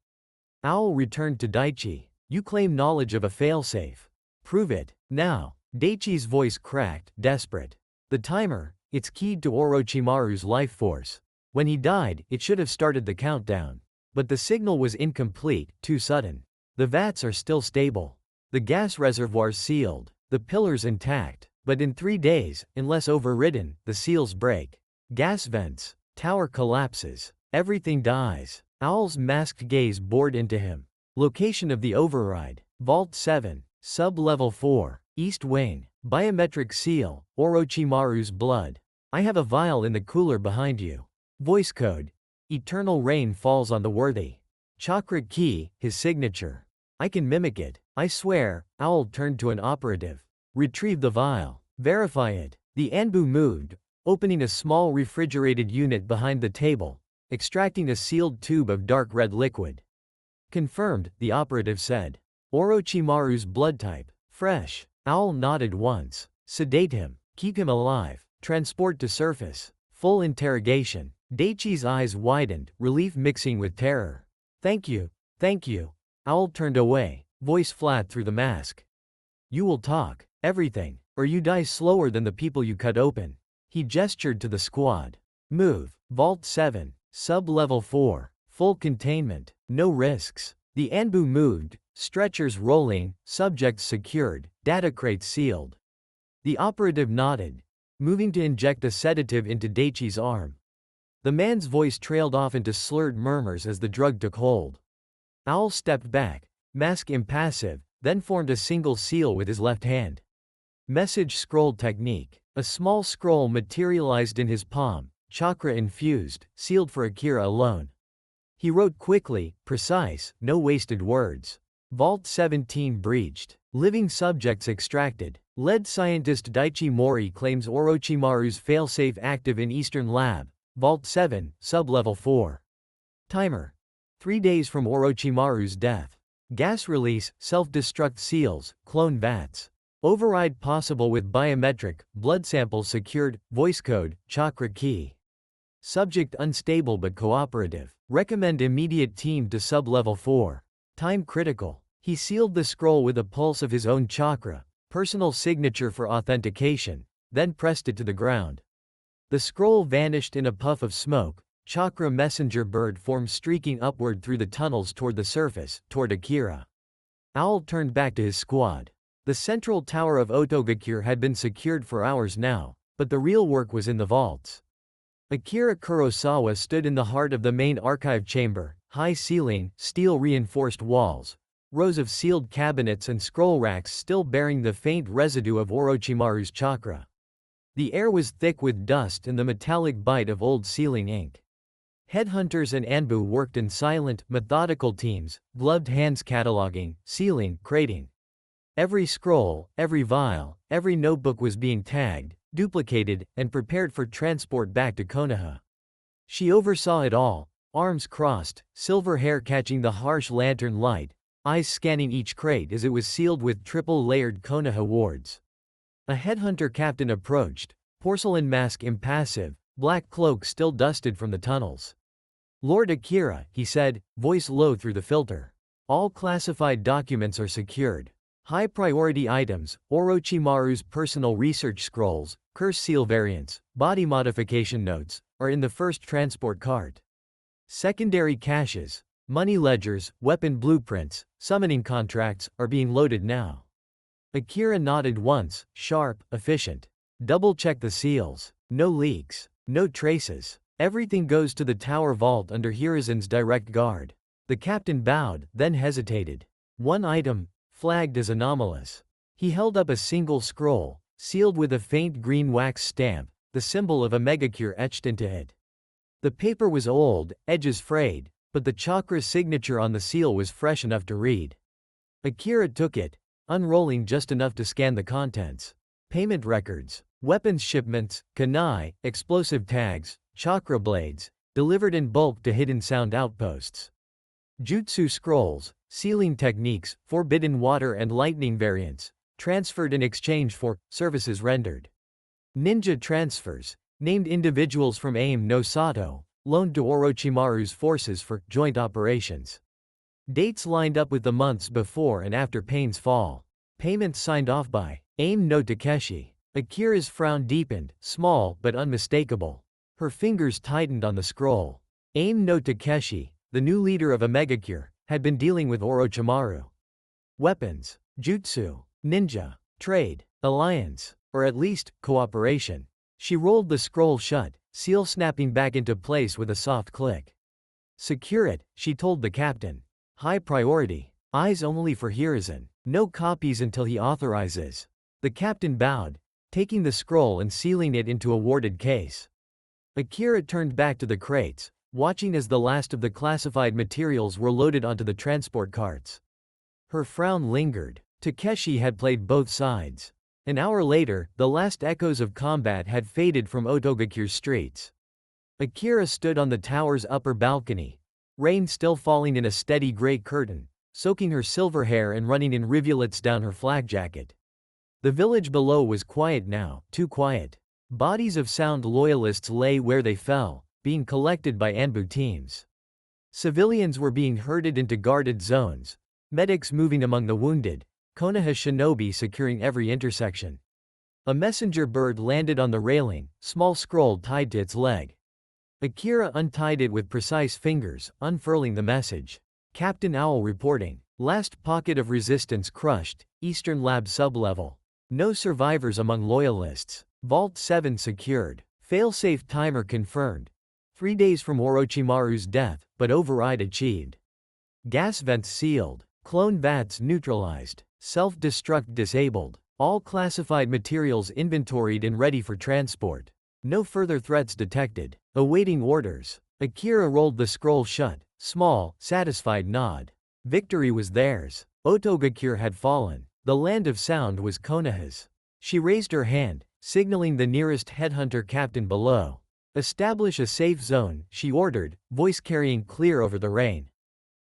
Owl returned to Daichi. You claim knowledge of a failsafe. Prove it, now. Daichi's voice cracked, desperate. The timer, it's keyed to Orochimaru's life force. When he died, it should have started the countdown. But the signal was incomplete, too sudden. The vats are still stable. The gas reservoirs sealed. The pillars intact. But in 3 days, unless overridden, the seals break. Gas vents. Tower collapses. Everything dies. Owl's masked gaze bored into him. Location of the override. Vault 7. Sub-Level 4. East Wing. Biometric seal. Orochimaru's blood. I have a vial in the cooler behind you. Voice code. Eternal rain falls on the worthy. Chakra key. His signature. I can mimic it. I swear. Owl turned to an operative. Retrieve the vial. Verify it. The Anbu moved, opening a small refrigerated unit behind the table, extracting a sealed tube of dark red liquid. Confirmed, the operative said. Orochimaru's blood type. Fresh. Owl nodded once. Sedate him. Keep him alive. Transport to surface. Full interrogation. Daichi's eyes widened, relief mixing with terror. Thank you. Thank you. Owl turned away, voice flat through the mask. You will talk. Everything. Or you die slower than the people you cut open. He gestured to the squad. Move. Vault 7. Sub-Level 4. Full containment. No risks. The Anbu moved, stretchers rolling, subjects secured, data crates sealed. The operative nodded, moving to inject a sedative into Daichi's arm. The man's voice trailed off into slurred murmurs as the drug took hold. Owl stepped back, mask impassive, then formed a single seal with his left hand. Message scroll technique. A small scroll materialized in his palm, chakra infused, sealed for Akira alone. He wrote quickly, precise, no wasted words. Vault 17 breached. Living subjects extracted. Lead scientist Daichi Mori claims Orochimaru's failsafe active in Eastern Lab. Vault 7, Sub-Level 4. Timer. 3 days from Orochimaru's death. Gas release, self-destruct seals, clone vats. Override possible with biometric, blood samples secured, voice code, chakra key. Subject unstable but cooperative. Recommend immediate team to sub-level 4. Time critical. He sealed the scroll with a pulse of his own chakra, personal signature for authentication, then pressed it to the ground. The scroll vanished in a puff of smoke. Chakra messenger bird formed streaking upward through the tunnels toward the surface, toward Akira. Owl turned back to his squad. The central tower of Otogakure had been secured for hours now, but the real work was in the vaults. Akira Kurosawa stood in the heart of the main archive chamber, high ceiling, steel-reinforced walls, rows of sealed cabinets and scroll racks still bearing the faint residue of Orochimaru's chakra. The air was thick with dust and the metallic bite of old sealing ink. Headhunters and Anbu worked in silent, methodical teams, gloved hands cataloging, sealing, crating. Every scroll, every vial, every notebook was being tagged, duplicated, and prepared for transport back to Konoha. She oversaw it all, arms crossed, silver hair catching the harsh lantern light, eyes scanning each crate as it was sealed with triple-layered Konoha wards. A headhunter captain approached, porcelain mask impassive, black cloak still dusted from the tunnels. "Lord Akira," he said, voice low through the filter. "All classified documents are secured. High-priority items, Orochimaru's personal research scrolls, curse seal variants, body modification notes, are in the first transport cart. Secondary caches, money ledgers, weapon blueprints, summoning contracts, are being loaded now." Akira nodded once, sharp, efficient. "Double-check the seals. No leaks. No traces. Everything goes to the tower vault under Hirazen's direct guard." The captain bowed, then hesitated. One item, flagged as anomalous. He held up a single scroll, sealed with a faint green wax stamp, the symbol of a megacure etched into it. The paper was old, edges frayed, but the chakra signature on the seal was fresh enough to read. Akira took it, unrolling just enough to scan the contents. Payment records, weapons shipments, kunai, explosive tags, chakra blades, delivered in bulk to hidden sound outposts. Jutsu scrolls, sealing techniques, forbidden water and lightning variants, transferred in exchange for services rendered. Ninja transfers, named individuals from AIM no Sato, loaned to Orochimaru's forces for joint operations. Dates lined up with the months before and after Pain's fall. Payments signed off by AIM no Takeshi. Akira's frown deepened, small but unmistakable. Her fingers tightened on the scroll. AIM no Takeshi, the new leader of a megacure, had been dealing with Orochimaru. Weapons, jutsu, ninja, trade, alliance, or at least, cooperation. She rolled the scroll shut, seal snapping back into place with a soft click. "Secure it," she told the captain. "High priority. Eyes only for Hirazen. No copies until he authorizes." The captain bowed, taking the scroll and sealing it into a warded case. Akira turned back to the crates, watching as the last of the classified materials were loaded onto the transport carts. Her frown lingered. Takeshi had played both sides. An hour later, the last echoes of combat had faded from Otogakure's streets. Akira stood on the tower's upper balcony, rain still falling in a steady gray curtain, soaking her silver hair and running in rivulets down her flak jacket. The village below was quiet now, too quiet. Bodies of sound loyalists lay where they fell, being collected by Anbu teams. Civilians were being herded into guarded zones, medics moving among the wounded, Konoha shinobi securing every intersection. A messenger bird landed on the railing, small scroll tied to its leg. Akira untied it with precise fingers, unfurling the message. Captain Owl reporting. Last pocket of resistance crushed, Eastern Lab sublevel. No survivors among loyalists. Vault 7 secured. Failsafe timer confirmed. 3 days from Orochimaru's death, but override achieved. Gas vents sealed. Clone vats neutralized. Self-destruct disabled. All classified materials inventoried and ready for transport. No further threats detected. Awaiting orders. Akira rolled the scroll shut. Small, satisfied nod. Victory was theirs. Otogakure had fallen. The land of sound was Konoha's. She raised her hand, signaling the nearest headhunter captain below. "Establish a safe zone," she ordered, voice carrying clear over the rain.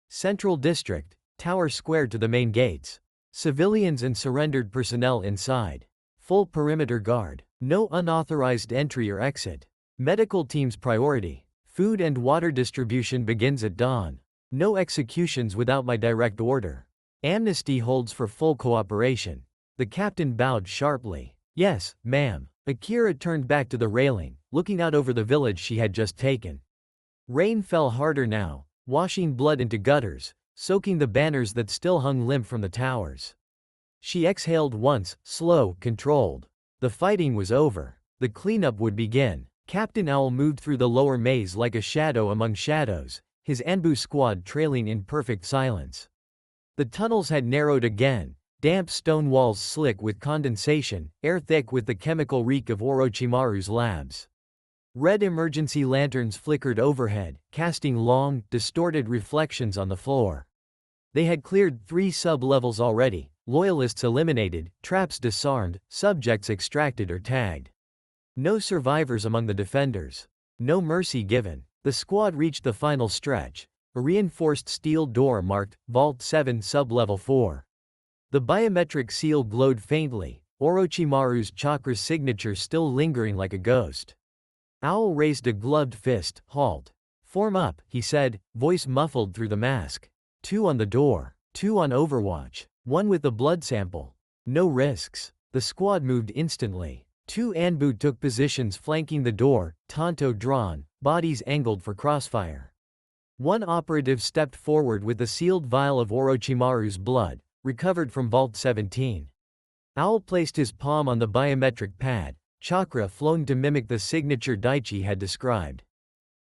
Central District, Tower Square to the main gates. Civilians and surrendered personnel inside. Full perimeter guard. No unauthorized entry or exit. Medical team's priority. Food and water distribution begins at dawn. No executions without my direct order. Amnesty holds for full cooperation. The captain bowed sharply. Yes, ma'am. Akira turned back to the railing, looking out over the village she had just taken. Rain fell harder now, washing blood into gutters, soaking the banners that still hung limp from the towers. She exhaled once, slow, controlled. The fighting was over. The cleanup would begin. Captain Owl moved through the lower maze like a shadow among shadows, his Anbu squad trailing in perfect silence. The tunnels had narrowed again, damp stone walls slick with condensation, air thick with the chemical reek of Orochimaru's labs. Red emergency lanterns flickered overhead, casting long, distorted reflections on the floor. They had cleared 3 sub-levels already, loyalists eliminated, traps disarmed, subjects extracted or tagged. No survivors among the defenders. No mercy given. The squad reached the final stretch. A reinforced steel door marked Vault 7 Sub-Level 4. The biometric seal glowed faintly, Orochimaru's chakra signature still lingering like a ghost. Owl raised a gloved fist. Halt. Form up, he said, voice muffled through the mask. 2 on the door. 2 on Overwatch. 1 with the blood sample. No risks. The squad moved instantly. 2 Anbu took positions flanking the door, tanto drawn, bodies angled for crossfire. 1 operative stepped forward with the sealed vial of Orochimaru's blood, recovered from Vault 17. Owl placed his palm on the biometric pad, chakra flowing to mimic the signature Daichi had described.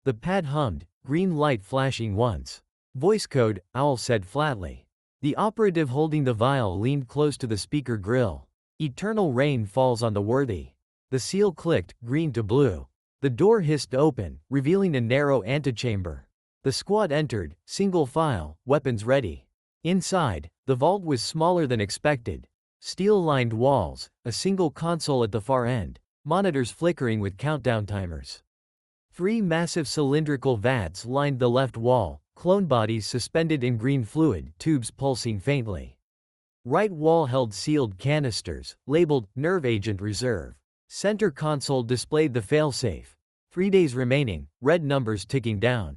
The pad hummed, green light flashing once. Voice code, Owl said flatly. The operative holding the vial leaned close to the speaker grill. Eternal rain falls on the worthy. The seal clicked, green to blue. The door hissed open, revealing a narrow antechamber. The squad entered, single file, weapons ready. Inside, the vault was smaller than expected. Steel-lined walls, a single console at the far end, monitors flickering with countdown timers. 3 massive cylindrical vats lined the left wall, clone bodies suspended in green fluid, tubes pulsing faintly. Right wall held sealed canisters, labeled Nerve Agent Reserve. Center console displayed the failsafe. 3 days remaining, red numbers ticking down.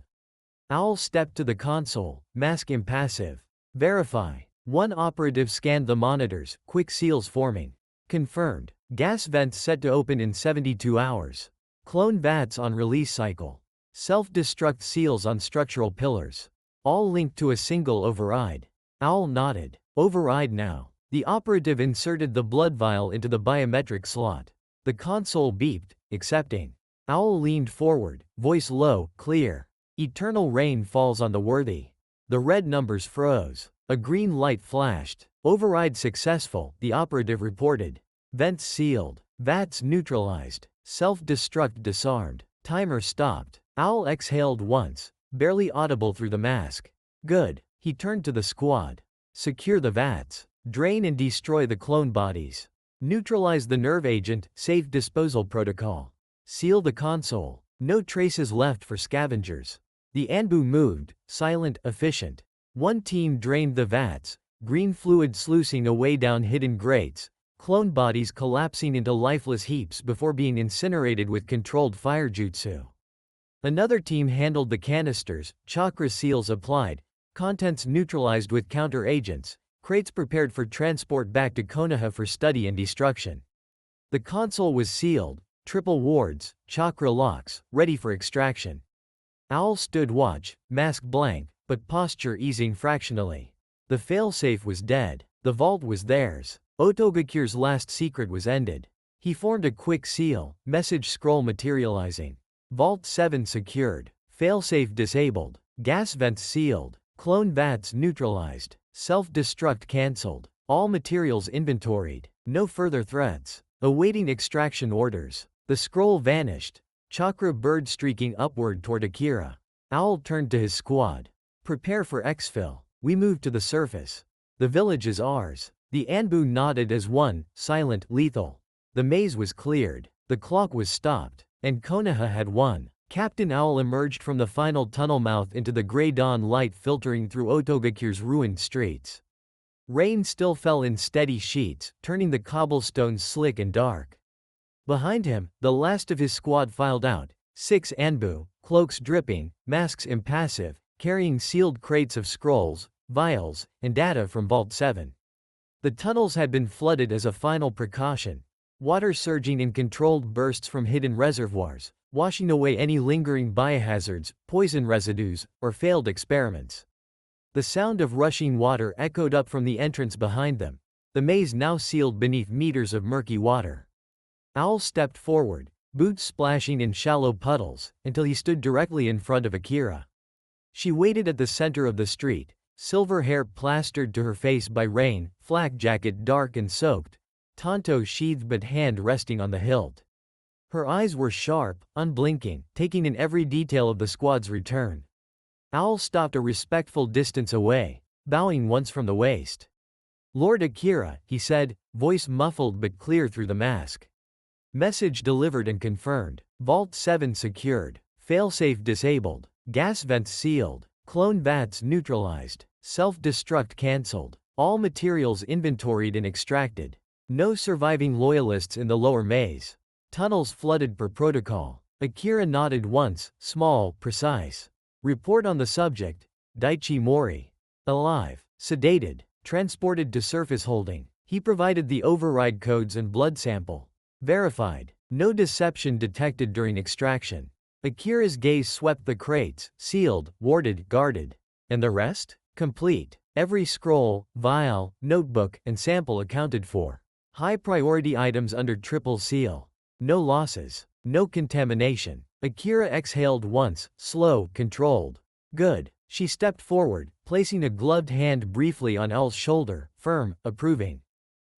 Owl stepped to the console, mask impassive. Verify. 1 operative scanned the monitors, quick seals forming. Confirmed. Gas vents set to open in 72 hours. Clone vats on release cycle. Self-destruct seals on structural pillars. All linked to a single override. Owl nodded. Override now. The operative inserted the blood vial into the biometric slot. The console beeped, accepting. Owl leaned forward, voice low, clear. Eternal rain falls on the worthy. The red numbers froze. A green light flashed. Override successful, the operative reported. Vents sealed. Vats neutralized. Self-destruct disarmed. Timer stopped. Owl exhaled once, barely audible through the mask. Good. He turned to the squad. Secure the vats. Drain and destroy the clone bodies. Neutralize the nerve agent, safe disposal protocol. Seal the console. No traces left for scavengers. The Anbu moved, silent, efficient. 1 team drained the vats, green fluid sluicing away down hidden grates, clone bodies collapsing into lifeless heaps before being incinerated with controlled fire jutsu. Another team handled the canisters, chakra seals applied, contents neutralized with counter agents, crates prepared for transport back to Konoha for study and destruction. The console was sealed, triple wards, chakra locks, ready for extraction. Owl stood watch, mask blank, but posture easing fractionally. The failsafe was dead. The vault was theirs. Otogakure's last secret was ended. He formed a quick seal, message scroll materializing. Vault 7 secured. Failsafe disabled. Gas vents sealed. Clone vats neutralized. Self-destruct cancelled. All materials inventoried. No further threats. Awaiting extraction orders. The scroll vanished. Chakra bird streaking upward toward Akira. Owl turned to his squad. Prepare for exfil. We move to the surface. The village is ours. The Anbu nodded as one, silent, lethal. The maze was cleared. The clock was stopped. And Konoha had won. Captain Owl emerged from the final tunnel mouth into the gray dawn light filtering through Otogakure's ruined streets. Rain still fell in steady sheets, turning the cobblestones slick and dark. Behind him, the last of his squad filed out, 6 Anbu, cloaks dripping, masks impassive, carrying sealed crates of scrolls, vials, and data from Vault 7. The tunnels had been flooded as a final precaution, water surging in controlled bursts from hidden reservoirs, washing away any lingering biohazards, poison residues, or failed experiments. The sound of rushing water echoed up from the entrance behind them, the maze now sealed beneath meters of murky water. Owl stepped forward, boots splashing in shallow puddles, until he stood directly in front of Akira. She waited at the center of the street, silver hair plastered to her face by rain, flak jacket dark and soaked, tanto sheathed but hand resting on the hilt. Her eyes were sharp, unblinking, taking in every detail of the squad's return. Owl stopped a respectful distance away, bowing once from the waist. "Lord Akira," he said, voice muffled but clear through the mask. Message delivered and confirmed. Vault 7 secured. Failsafe disabled. Gas vents sealed. Clone vats neutralized. Self-destruct cancelled. All materials inventoried and extracted. No surviving loyalists in the lower maze. Tunnels flooded per protocol. Akira nodded once, small, precise. Report on the subject. Daichi Mori. Alive. Sedated. Transported to surface holding. He provided the override codes and blood sample. Verified. No deception detected during extraction. Akira's gaze swept the crates, sealed, warded, guarded. And the rest? Complete. Every scroll, vial, notebook, and sample accounted for. High-priority items under triple seal. No losses. No contamination. Akira exhaled once, slow, controlled. Good. She stepped forward, placing a gloved hand briefly on Owl's shoulder, firm, approving.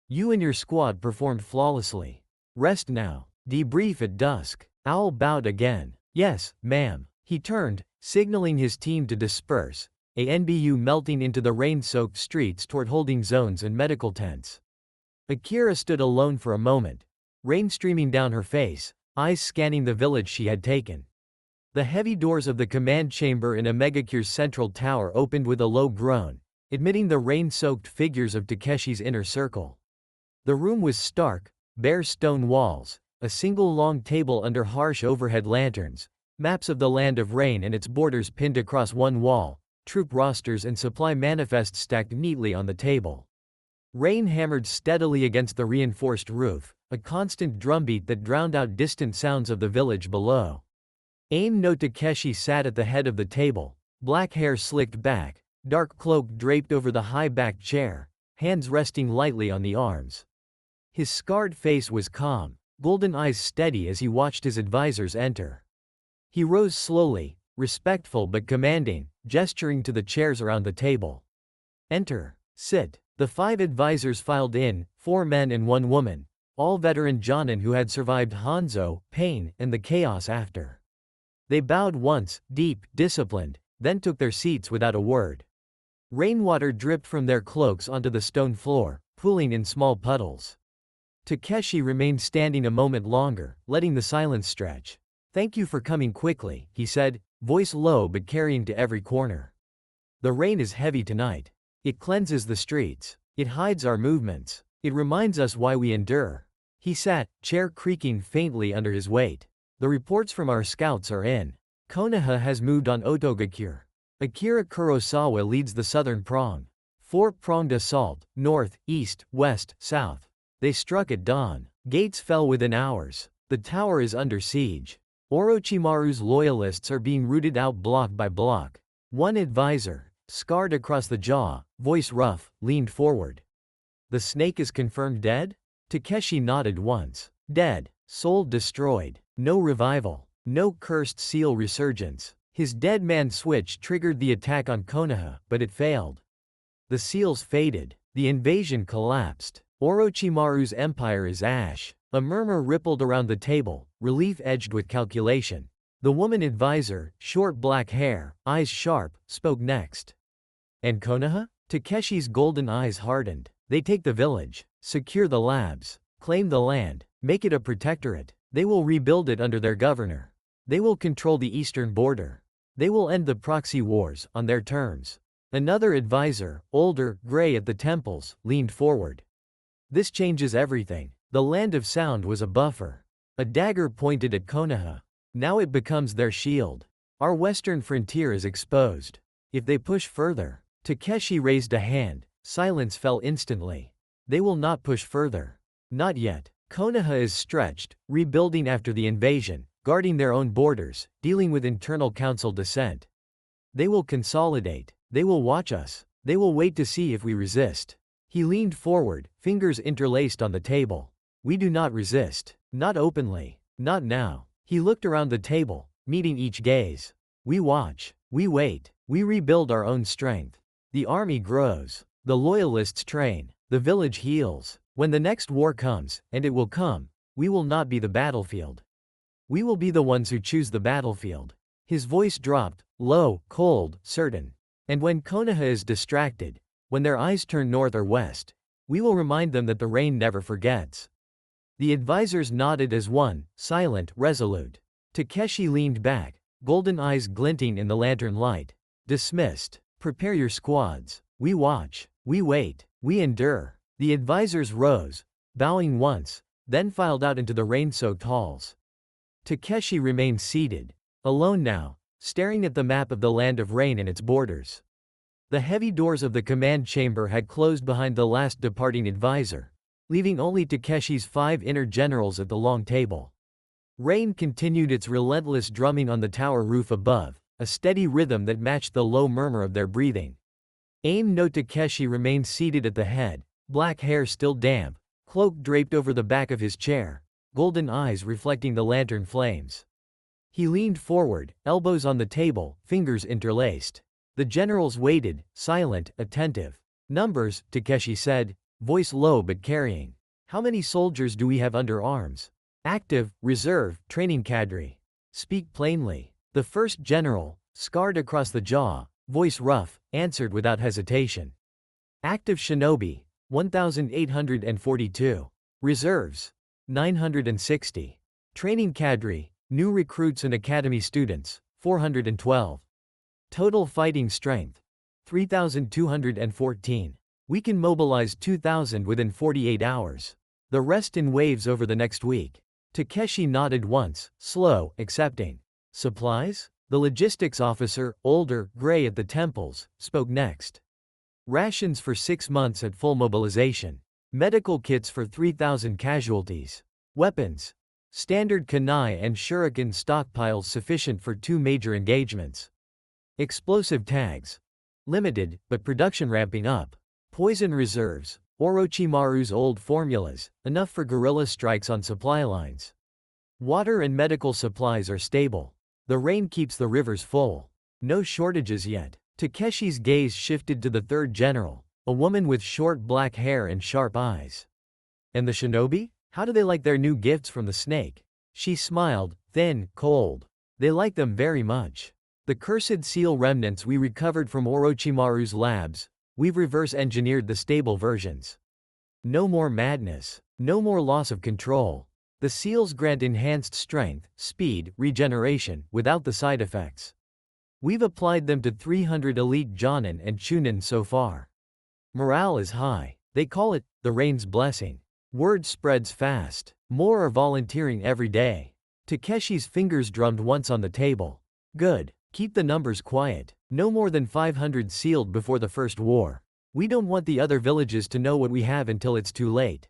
You and your squad performed flawlessly. Rest now. Debrief at dusk. Owl bowed again. Yes, ma'am. He turned, signaling his team to disperse, a NBU melting into the rain-soaked streets toward holding zones and medical tents. Akira stood alone for a moment, rain streaming down her face, eyes scanning the village she had taken. The heavy doors of the command chamber in Omegacure's central tower opened with a low groan, admitting the rain-soaked figures of Takeshi's inner circle. The room was stark, bare stone walls, a single long table under harsh overhead lanterns, maps of the Land of Rain and its borders pinned across one wall, troop rosters and supply manifests stacked neatly on the table. Rain hammered steadily against the reinforced roof, a constant drumbeat that drowned out distant sounds of the village below. Aim no Takeshi sat at the head of the table, black hair slicked back, dark cloak draped over the high-backed chair, hands resting lightly on the arms. His scarred face was calm, golden eyes steady as he watched his advisors enter. He rose slowly, respectful but commanding, gesturing to the chairs around the table. Enter. Sit. The 5 advisors filed in, 4 men and 1 woman, all veteran Jonin who had survived Hanzo, pain, and the chaos after. They bowed once, deep, disciplined, then took their seats without a word. Rainwater dripped from their cloaks onto the stone floor, pooling in small puddles. Takeshi remained standing a moment longer, letting the silence stretch. "Thank you for coming quickly," he said, voice low but carrying to every corner. "The rain is heavy tonight. It cleanses the streets. It hides our movements. It reminds us why we endure." He sat, chair creaking faintly under his weight. "The reports from our scouts are in. Konoha has moved on Otogakure. Akira Kurosawa leads the southern prong. 4-pronged assault, north, east, west, south. They struck at dawn. Gates fell within hours. The tower is under siege. Orochimaru's loyalists are being rooted out block by block." One advisor, scarred across the jaw, voice rough, leaned forward. "The snake is confirmed dead?" Takeshi nodded once. "Dead. Soul destroyed. No revival. No cursed seal resurgence. His dead man switch triggered the attack on Konoha, but it failed. The seals faded. The invasion collapsed. Orochimaru's empire is ash." A murmur rippled around the table, relief edged with calculation. The woman advisor, short black hair, eyes sharp, spoke next. "And Konoha?" Takeshi's golden eyes hardened. "They take the village, secure the labs, claim the land, make it a protectorate. They will rebuild it under their governor." They will control the eastern border. They will end the proxy wars, on their terms. Another advisor, older, gray at the temples, leaned forward. This changes everything. The land of sound was a buffer. A dagger pointed at Konoha. Now it becomes their shield. Our western frontier is exposed. If they push further. Takeshi raised a hand. Silence fell instantly. They will not push further. Not yet. Konoha is stretched, rebuilding after the invasion, guarding their own borders, dealing with internal council dissent. They will consolidate. They will watch us. They will wait to see if we resist. He leaned forward, fingers interlaced on the table. We do not resist. Not openly. Not now. He looked around the table, meeting each gaze. We watch. We wait. We rebuild our own strength. The army grows. The loyalists train. The village heals. When the next war comes, and it will come, we will not be the battlefield. We will be the ones who choose the battlefield. His voice dropped, low, cold, certain. And when Konoha is distracted, when their eyes turn north or west, we will remind them that the rain never forgets. The advisors nodded as one, silent, resolute. Takeshi leaned back, golden eyes glinting in the lantern light. Dismissed. Prepare your squads. We watch. We wait. We endure. The advisors rose, bowing once, then filed out into the rain-soaked halls. Takeshi remained seated, alone now, staring at the map of the land of rain and its borders. The heavy doors of the command chamber had closed behind the last departing advisor, leaving only Takeshi's 5 inner generals at the long table. Rain continued its relentless drumming on the tower roof above, a steady rhythm that matched the low murmur of their breathing. Aim no Takeshi remained seated at the head, black hair still damp, cloak draped over the back of his chair, golden eyes reflecting the lantern flames. He leaned forward, elbows on the table, fingers interlaced. The generals waited, silent, attentive. Numbers, Takeshi said, voice low but carrying. How many soldiers do we have under arms? Active, reserve, training cadre. Speak plainly. The first general, scarred across the jaw, voice rough, answered without hesitation. Active shinobi, 1,842. Reserves, 960. Training cadre, new recruits and academy students, 412. Total fighting strength, 3,214. We can mobilize 2,000 within 48 hours. The rest in waves over the next week. Takeshi nodded once, slow, accepting. Supplies? The logistics officer, older, gray at the temples, spoke next. Rations for 6 months at full mobilization. Medical kits for 3,000 casualties. Weapons. Standard kunai and shuriken stockpiles sufficient for 2 major engagements. Explosive tags. Limited, but production ramping up. Poison reserves. Orochimaru's old formulas, enough for guerrilla strikes on supply lines. Water and medical supplies are stable. The rain keeps the rivers full. No shortages yet. Takeshi's gaze shifted to the third general, a woman with short black hair and sharp eyes. And the shinobi? How do they like their new gifts from the snake? She smiled, thin, cold. They like them very much. The cursed seal remnants we recovered from Orochimaru's labs, we've reverse-engineered the stable versions. No more madness. No more loss of control. The seals grant enhanced strength, speed, regeneration, without the side effects. We've applied them to 300 elite Jonin and Chunin so far. Morale is high. They call it, the rain's blessing. Word spreads fast. More are volunteering every day. Takeshi's fingers drummed once on the table. Good. Keep the numbers quiet. No more than 500 sealed before the first war. We don't want the other villages to know what we have until it's too late.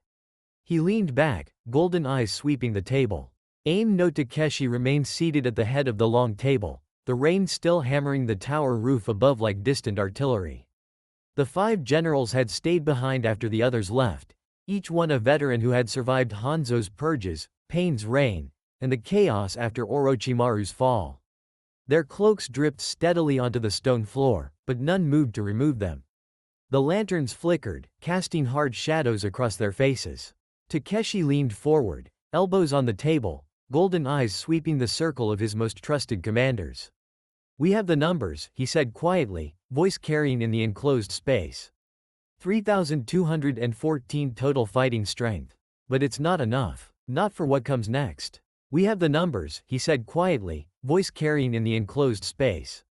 He leaned back, golden eyes sweeping the table. Aim no Takeshi remained seated at the head of the long table, the rain still hammering the tower roof above like distant artillery. The 5 generals had stayed behind after the others left, each one a veteran who had survived Hanzo's purges, Pain's reign, and the chaos after Orochimaru's fall. Their cloaks dripped steadily onto the stone floor, but none moved to remove them. The lanterns flickered, casting hard shadows across their faces. Takeshi leaned forward, elbows on the table, golden eyes sweeping the circle of his most trusted commanders. We have the numbers, he said quietly, voice carrying in the enclosed space. 3,214 total fighting strength. But it's not enough. Not for what comes next. We have the numbers, he said quietly, voice carrying in the enclosed space.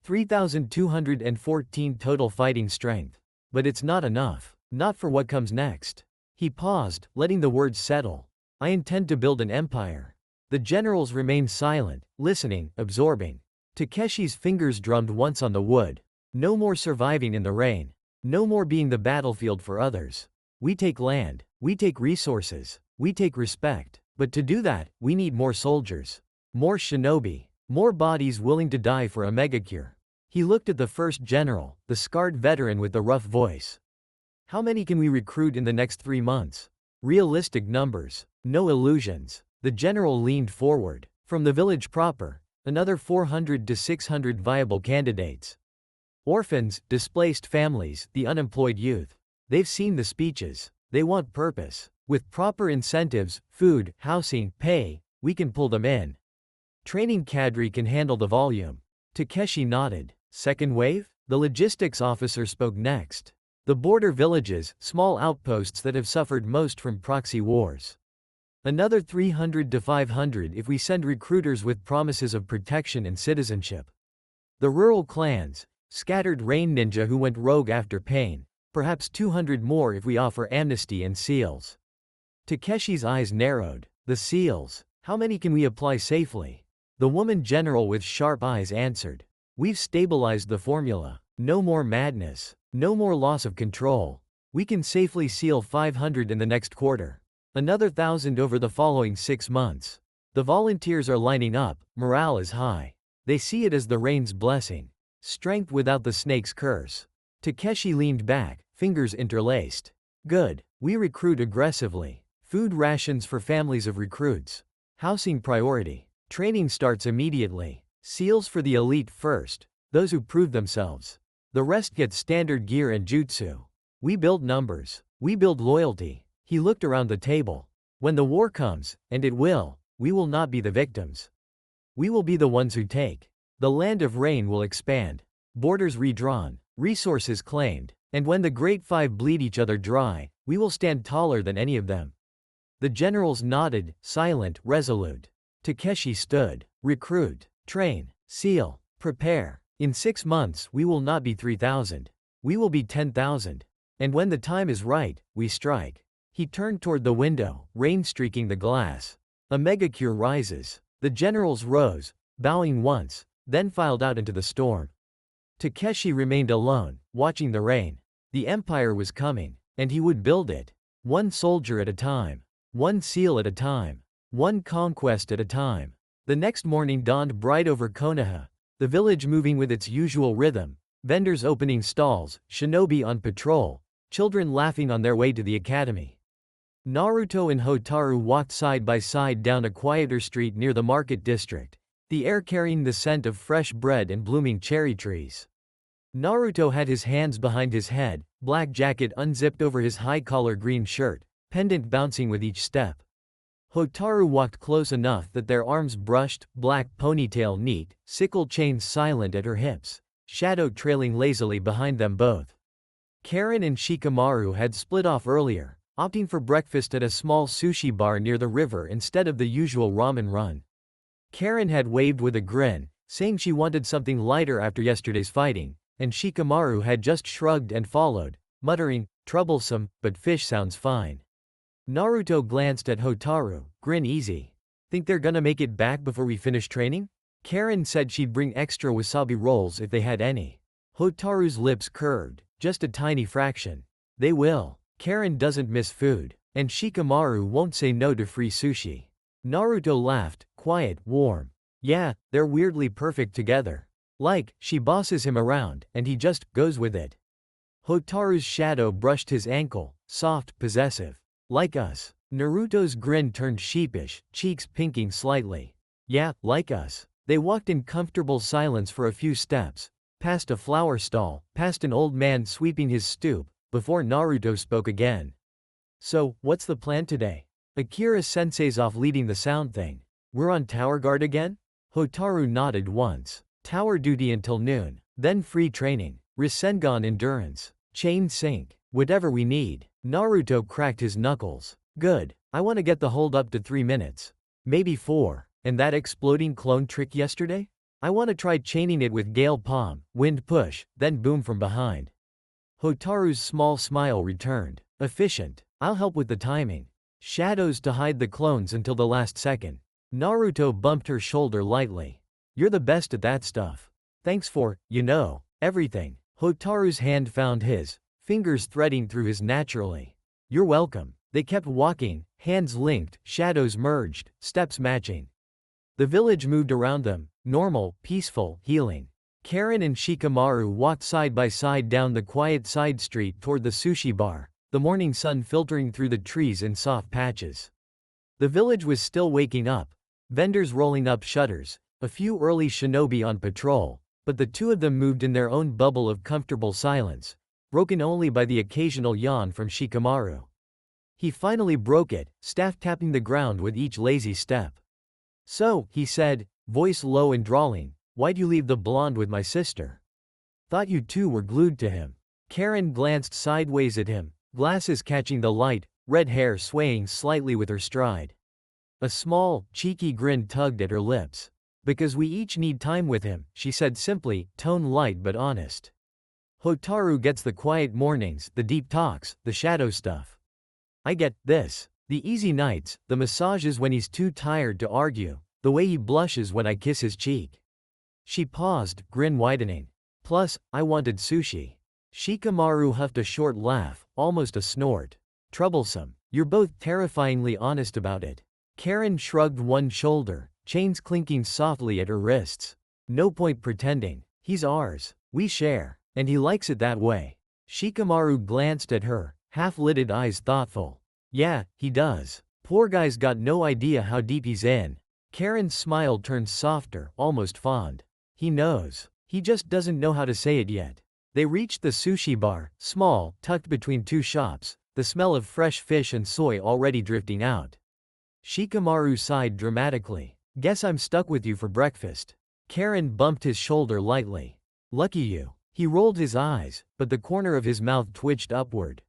3,214 total fighting strength. But it's not enough. Not for what comes next. He paused, letting the words settle. I intend to build an empire. The generals remained silent, listening, absorbing. Takeshi's fingers drummed once on the wood. No more surviving in the rain. No more being the battlefield for others. We take land. We take resources. We take respect. But to do that, we need more soldiers. More shinobi. More bodies willing to die for a megacure. He looked at the first general, the scarred veteran with the rough voice. How many can we recruit in the next 3 months? Realistic numbers. No illusions. The general leaned forward. From the village proper, another 400 to 600 viable candidates. Orphans, displaced families, the unemployed youth. They've seen the speeches. They want purpose. With proper incentives, food, housing, pay, we can pull them in. Training cadre can handle the volume. Takeshi nodded. Second wave? The logistics officer spoke next. The border villages, small outposts that have suffered most from proxy wars. Another 300 to 500 if we send recruiters with promises of protection and citizenship. The rural clans, scattered rain ninja who went rogue after pain, perhaps 200 more if we offer amnesty and seals. Takeshi's eyes narrowed. The seals. How many can we apply safely? The woman general with sharp eyes answered. We've stabilized the formula. No more madness. No more loss of control. We can safely seal 500 in the next quarter. Another 1,000 over the following 6 months. The volunteers are lining up, morale is high. They see it as the rain's blessing. Strength without the snake's curse. Takeshi leaned back, fingers interlaced. Good. We recruit aggressively. Food rations for families of recruits. Housing priority. Training starts immediately. Seals for the elite first, those who prove themselves. The rest get standard gear and jutsu. We build numbers. We build loyalty. He looked around the table. When the war comes, and it will, we will not be the victims. We will be the ones who take. The land of rain will expand. Borders redrawn. Resources claimed. And when the Great Five bleed each other dry, we will stand taller than any of them. The generals nodded, silent, resolute. Takeshi stood. Recruit. Train. Seal. Prepare. In 6 months we will not be 3,000. We will be 10,000. And when the time is right, we strike. He turned toward the window, rain streaking the glass. A megacure rises. The generals rose, bowing once, then filed out into the storm. Takeshi remained alone, watching the rain. The empire was coming, and he would build it. One soldier at a time. One seal at a time. One conquest at a time. The next morning dawned bright over Konoha, the village moving with its usual rhythm, vendors opening stalls, shinobi on patrol, children laughing on their way to the academy. Naruto and Hotaru walked side by side down a quieter street near the market district, the air carrying the scent of fresh bread and blooming cherry trees. Naruto had his hands behind his head, black jacket unzipped over his high-collar green shirt, pendant bouncing with each step. Hotaru walked close enough that their arms brushed, black ponytail neat, sickle chains silent at her hips, shadow trailing lazily behind them both. Karin and Shikamaru had split off earlier, opting for breakfast at a small sushi bar near the river instead of the usual ramen run. Karin had waved with a grin, saying she wanted something lighter after yesterday's fighting, and Shikamaru had just shrugged and followed, muttering, troublesome, but fish sounds fine. Naruto glanced at Hotaru, grin easy. Think they're gonna make it back before we finish training? Karin said she'd bring extra wasabi rolls if they had any. Hotaru's lips curved, just a tiny fraction. They will. Karin doesn't miss food, and Shikamaru won't say no to free sushi. Naruto laughed, quiet, warm. Yeah, they're weirdly perfect together. Like, she bosses him around, and he just goes with it. Hotaru's shadow brushed his ankle, soft, possessive. Like us. Naruto's grin turned sheepish, cheeks pinking slightly. Yeah, like us. They walked in comfortable silence for a few steps, past a flower stall, past an old man sweeping his stoop, before Naruto spoke again. So, what's the plan today? Akira-sensei's off leading the sound thing. We're on tower guard again? Hotaru nodded once. Tower duty until noon, then free training, Rasengan endurance, chain sync, whatever we need. Naruto cracked his knuckles. Good. I want to get the hold up to 3 minutes. Maybe 4. And that exploding clone trick yesterday? I want to try chaining it with gale palm, wind push, then boom from behind. Hotaru's small smile returned. Efficient. I'll help with the timing. Shadows to hide the clones until the last second. Naruto bumped her shoulder lightly. You're the best at that stuff. Thanks for, everything. Hotaru's hand found his, fingers threading through his naturally. You're welcome. They kept walking, hands linked, shadows merged, steps matching. The village moved around them, normal, peaceful, healing. Karin and Shikamaru walked side by side down the quiet side street toward the sushi bar, the morning sun filtering through the trees in soft patches. The village was still waking up, vendors rolling up shutters, a few early shinobi on patrol, but the two of them moved in their own bubble of comfortable silence, broken only by the occasional yawn from Shikamaru. He finally broke it, staff tapping the ground with each lazy step. So, he said, voice low and drawling, why'd you leave the blonde with my sister? Thought you two were glued to him. Karin glanced sideways at him, glasses catching the light, red hair swaying slightly with her stride. A small, cheeky grin tugged at her lips. Because we each need time with him, she said simply, tone light but honest. Hotaru gets the quiet mornings, the deep talks, the shadow stuff. I get this. The easy nights, the massages when he's too tired to argue, the way he blushes when I kiss his cheek. She paused, grin widening. Plus, I wanted sushi. Shikamaru huffed a short laugh, almost a snort. Troublesome. You're both terrifyingly honest about it. Karin shrugged one shoulder, chains clinking softly at her wrists. No point pretending. He's ours. We share. And he likes it that way. Shikamaru glanced at her, half-lidded eyes thoughtful. Yeah, he does. Poor guy's got no idea how deep he's in. Karin's smile turned softer, almost fond. He knows. He just doesn't know how to say it yet. They reached the sushi bar, small, tucked between two shops, the smell of fresh fish and soy already drifting out. Shikamaru sighed dramatically. Guess I'm stuck with you for breakfast. Karin bumped his shoulder lightly. Lucky you. He rolled his eyes, but the corner of his mouth twitched upward.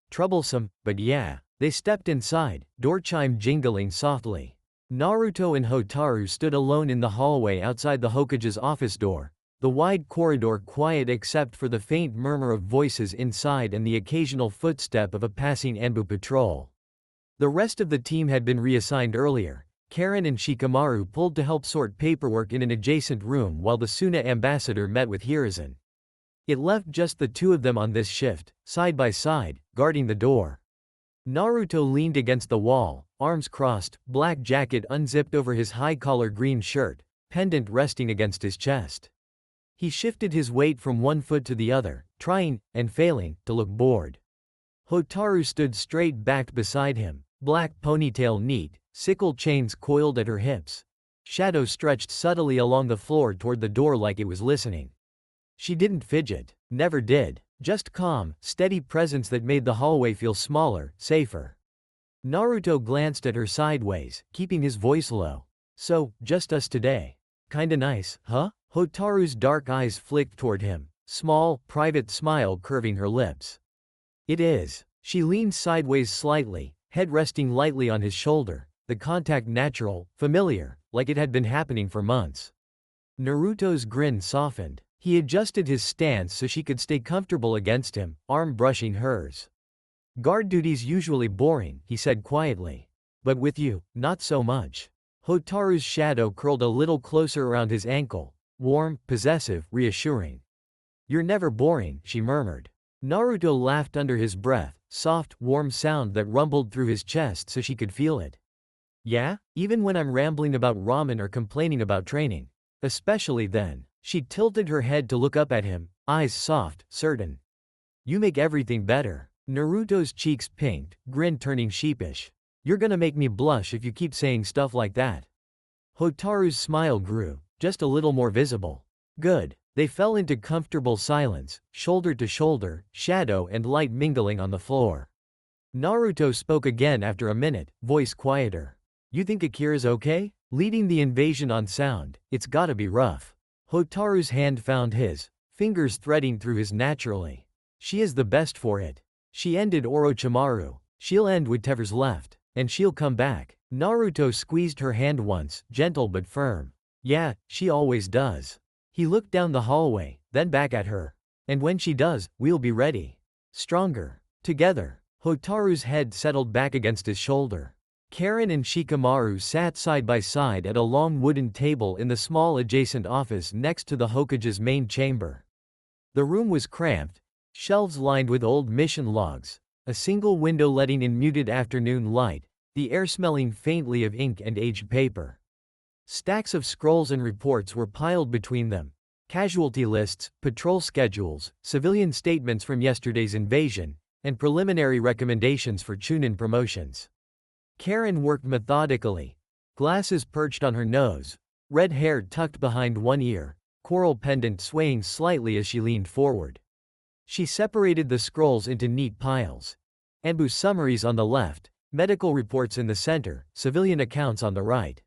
Troublesome, but yeah. They stepped inside, door chime jingling softly. Naruto and Hotaru stood alone in the hallway outside the Hokage's office door, the wide corridor quiet except for the faint murmur of voices inside and the occasional footstep of a passing Anbu patrol. The rest of the team had been reassigned earlier. Karin and Shikamaru pulled to help sort paperwork in an adjacent room while the Suna ambassador met with Hiruzen. It left just the two of them on this shift, side by side, guarding the door. Naruto leaned against the wall, arms crossed, black jacket unzipped over his high-collar green shirt, pendant resting against his chest. He shifted his weight from one foot to the other, trying, and failing, to look bored. Hotaru stood straight-backed beside him, black ponytail neat, sickle chains coiled at her hips. Shadow stretched subtly along the floor toward the door like it was listening. She didn't fidget, never did. Just calm, steady presence that made the hallway feel smaller, safer. Naruto glanced at her sideways, keeping his voice low. So, just us today. Kinda nice, huh? Hotaru's dark eyes flicked toward him, small, private smile curving her lips. It is. She leaned sideways slightly, head resting lightly on his shoulder, the contact natural, familiar, like it had been happening for months. Naruto's grin softened. He adjusted his stance so she could stay comfortable against him, arm brushing hers. Guard duty's usually boring, he said quietly. But with you, not so much. Hotaru's shadow curled a little closer around his ankle, warm, possessive, reassuring. You're never boring, she murmured. Naruto laughed under his breath, soft, warm sound that rumbled through his chest so she could feel it. Yeah? Even when I'm rambling about ramen or complaining about training. Especially then. She tilted her head to look up at him, eyes soft, certain. You make everything better. Naruto's cheeks pinked, grin turning sheepish. You're gonna make me blush if you keep saying stuff like that. Hotaru's smile grew, just a little more visible. Good. They fell into comfortable silence, shoulder to shoulder, shadow and light mingling on the floor. Naruto spoke again after a minute, voice quieter. You think Akira's okay? Leading the invasion on sound, it's gotta be rough. Hotaru's hand found his, fingers threading through his naturally. She is the best for it. She ended Orochimaru. She'll end whatever's left. And she'll come back. Naruto squeezed her hand once, gentle but firm. Yeah, she always does. He looked down the hallway, then back at her. And when she does, we'll be ready. Stronger. Together. Hotaru's head settled back against his shoulder. Karin and Shikamaru sat side by side at a long wooden table in the small adjacent office next to the Hokage's main chamber. The room was cramped, shelves lined with old mission logs, a single window letting in muted afternoon light, the air smelling faintly of ink and aged paper. Stacks of scrolls and reports were piled between them. Casualty lists, patrol schedules, civilian statements from yesterday's invasion, and preliminary recommendations for Chunin promotions. Karin worked methodically, glasses perched on her nose, red hair tucked behind one ear, coral pendant swaying slightly as she leaned forward. She separated the scrolls into neat piles. Anbu summaries on the left, medical reports in the center, civilian accounts on the right.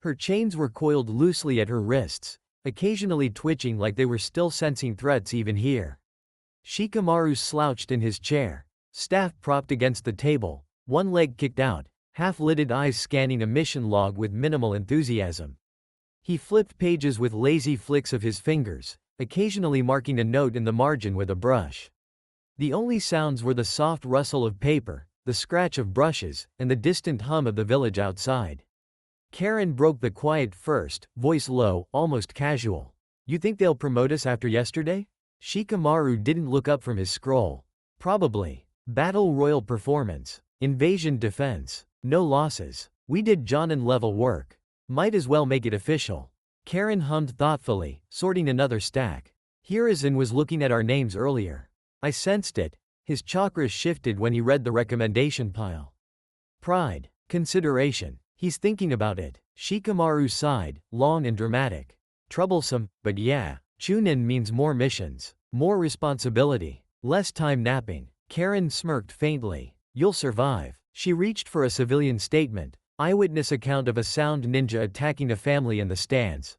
Her chains were coiled loosely at her wrists, occasionally twitching like they were still sensing threats even here. Shikamaru slouched in his chair, staff propped against the table, one leg kicked out, half-lidded eyes scanning a mission log with minimal enthusiasm. He flipped pages with lazy flicks of his fingers, occasionally marking a note in the margin with a brush. The only sounds were the soft rustle of paper, the scratch of brushes, and the distant hum of the village outside. Karin broke the quiet first, voice low, almost casual. You think they'll promote us after yesterday? Shikamaru didn't look up from his scroll. Probably. Battle Royal Performance. Invasion Defense. No losses. We did Genin level work. Might as well make it official. Karin hummed thoughtfully, sorting another stack. Hiruzen was looking at our names earlier. I sensed it. His chakras shifted when he read the recommendation pile. Pride. Consideration. He's thinking about it. Shikamaru sighed, long and dramatic. Troublesome, but yeah. Chunin means more missions, more responsibility, less time napping. Karin smirked faintly. You'll survive. She reached for a civilian statement. Eyewitness account of a sound ninja attacking a family in the stands.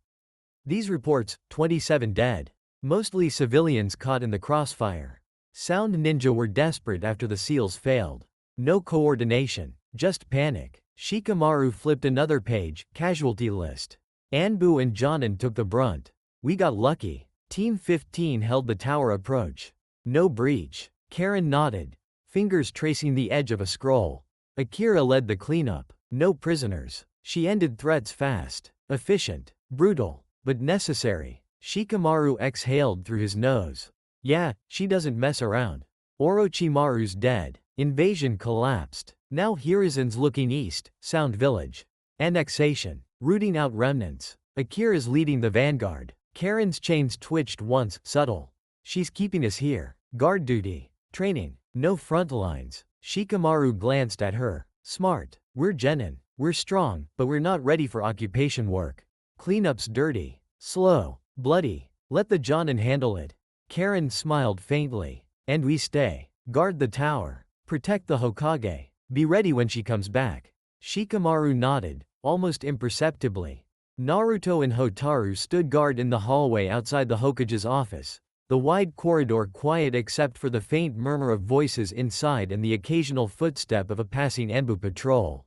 These reports, 27 dead. Mostly civilians caught in the crossfire. Sound ninja were desperate after the seals failed. No coordination, just panic. Shikamaru flipped another page, casualty list. Anbu and Genin took the brunt. We got lucky. Team 15 held the tower approach. No breach. Karin nodded, fingers tracing the edge of a scroll. Akira led the cleanup. No prisoners. She ended threats fast. Efficient. Brutal. But necessary. Shikamaru exhaled through his nose. Yeah, she doesn't mess around. Orochimaru's dead. Invasion collapsed. Now Hiruzen's looking east, Sound Village. Annexation. Rooting out remnants. Akira's leading the vanguard. Karin's chains twitched once, subtle. She's keeping us here. Guard duty. Training. No front lines. Shikamaru glanced at her. Smart. We're Genin. We're strong, but we're not ready for occupation work. Cleanup's dirty. Slow. Bloody. Let the Genin handle it. Karin smiled faintly. And we stay. Guard the tower. Protect the Hokage. Be ready when she comes back. Shikamaru nodded, almost imperceptibly. Naruto and Hotaru stood guard in the hallway outside the Hokage's office, the wide corridor quiet except for the faint murmur of voices inside and the occasional footstep of a passing Anbu patrol.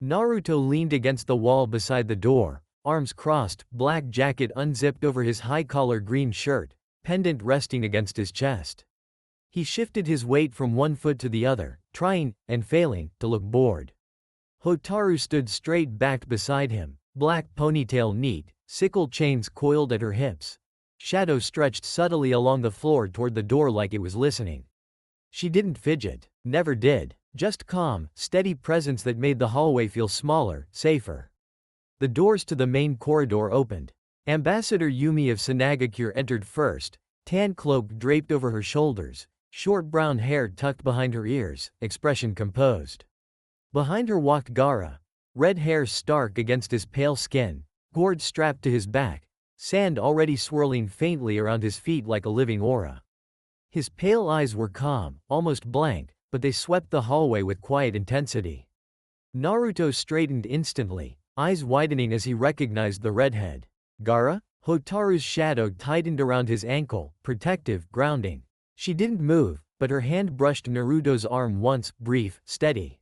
Naruto leaned against the wall beside the door, arms crossed, black jacket unzipped over his high-collar green shirt, pendant resting against his chest. He shifted his weight from one foot to the other, trying, and failing, to look bored. Hotaru stood straight-backed beside him, black ponytail neat, sickle chains coiled at her hips. Shadow stretched subtly along the floor toward the door like it was listening. She didn't fidget, never did, just calm, steady presence that made the hallway feel smaller, safer. The doors to the main corridor opened. Ambassador Yumi of Sanagakure entered first, tan cloak draped over her shoulders, short brown hair tucked behind her ears, expression composed. Behind her walked Gaara, red hair stark against his pale skin, gourd strapped to his back, sand already swirling faintly around his feet like a living aura. His pale eyes were calm, almost blank, but they swept the hallway with quiet intensity. Naruto straightened instantly, eyes widening as he recognized the redhead. Gaara? Hotaru's shadow tightened around his ankle, protective, grounding. She didn't move, but her hand brushed Naruto's arm once, brief, steady.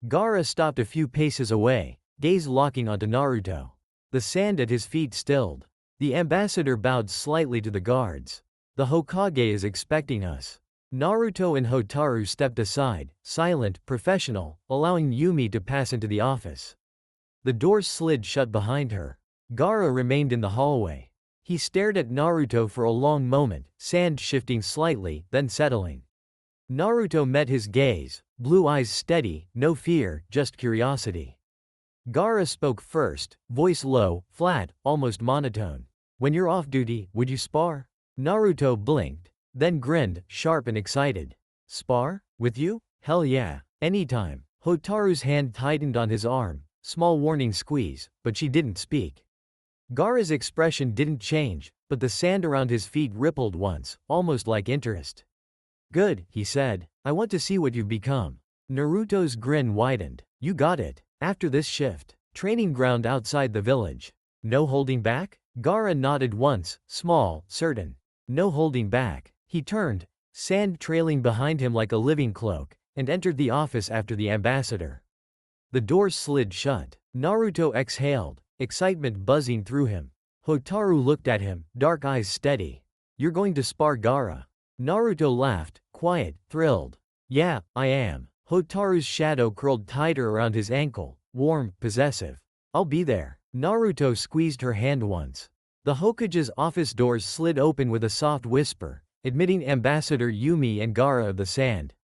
Gaara stopped a few paces away, gaze locking onto Naruto. The sand at his feet stilled. The ambassador bowed slightly to the guards. The Hokage is expecting us. Naruto and Hotaru stepped aside, silent, professional, allowing Yumi to pass into the office. The doors slid shut behind her. Gaara remained in the hallway. He stared at Naruto for a long moment, sand shifting slightly, then settling. Naruto met his gaze, blue eyes steady, no fear, just curiosity. Gaara spoke first, voice low, flat, almost monotone. "When you're off duty, would you spar?" Naruto blinked, then grinned, sharp and excited. "Spar? With you? Hell yeah, anytime." Hotaru's hand tightened on his arm, small warning squeeze, but she didn't speak. Gaara's expression didn't change, but the sand around his feet rippled once, almost like interest. "Good," he said. "I want to see what you've become." Naruto's grin widened. "You got it. After this shift, training ground outside the village. No holding back?" Gaara nodded once, small, certain. No holding back. He turned, sand trailing behind him like a living cloak, and entered the office after the ambassador. The doors slid shut. Naruto exhaled, excitement buzzing through him. Hotaru looked at him, dark eyes steady. "You're going to spar Gaara?" Naruto laughed, quiet, thrilled. "Yeah, I am." Hotaru's shadow curled tighter around his ankle, warm, possessive. "I'll be there." Naruto squeezed her hand once. The Hokage's office doors slid open with a soft whisper, admitting Ambassador Yumi and Gaara of the Sand.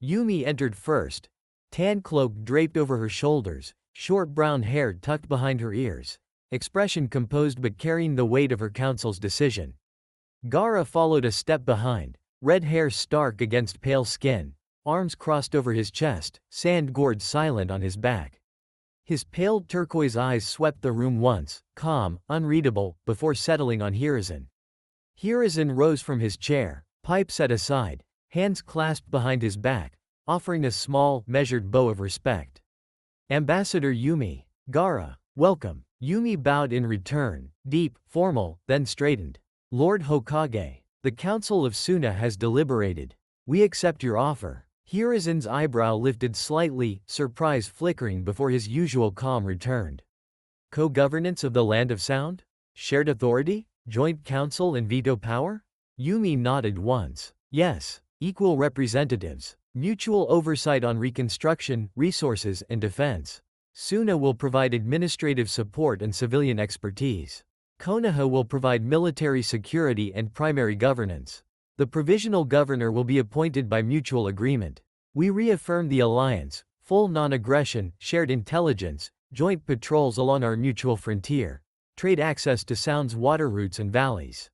Yumi entered first, tan cloak draped over her shoulders, short brown hair tucked behind her ears, expression composed but carrying the weight of her council's decision. Gaara followed a step behind, red hair stark against pale skin, arms crossed over his chest, sand gourd silent on his back. His pale turquoise eyes swept the room once, calm, unreadable, before settling on Hiruzen. Hiruzen rose from his chair, pipe set aside, hands clasped behind his back, offering a small, measured bow of respect. "Ambassador Yumi, Gaara, welcome." Yumi bowed in return, deep, formal, then straightened. "Lord Hokage, the Council of Suna has deliberated. We accept your offer." Hiruzen's eyebrow lifted slightly, surprise flickering before his usual calm returned. "Co-governance of the Land of Sound? Shared authority? Joint council and veto power?" Yumi nodded once. "Yes. Equal representatives. Mutual oversight on reconstruction, resources, and defense. Suna will provide administrative support and civilian expertise. Konoha will provide military security and primary governance. The provisional governor will be appointed by mutual agreement. We reaffirm the alliance, full non-aggression, shared intelligence, joint patrols along our mutual frontier, trade access to Sound's water routes and valleys."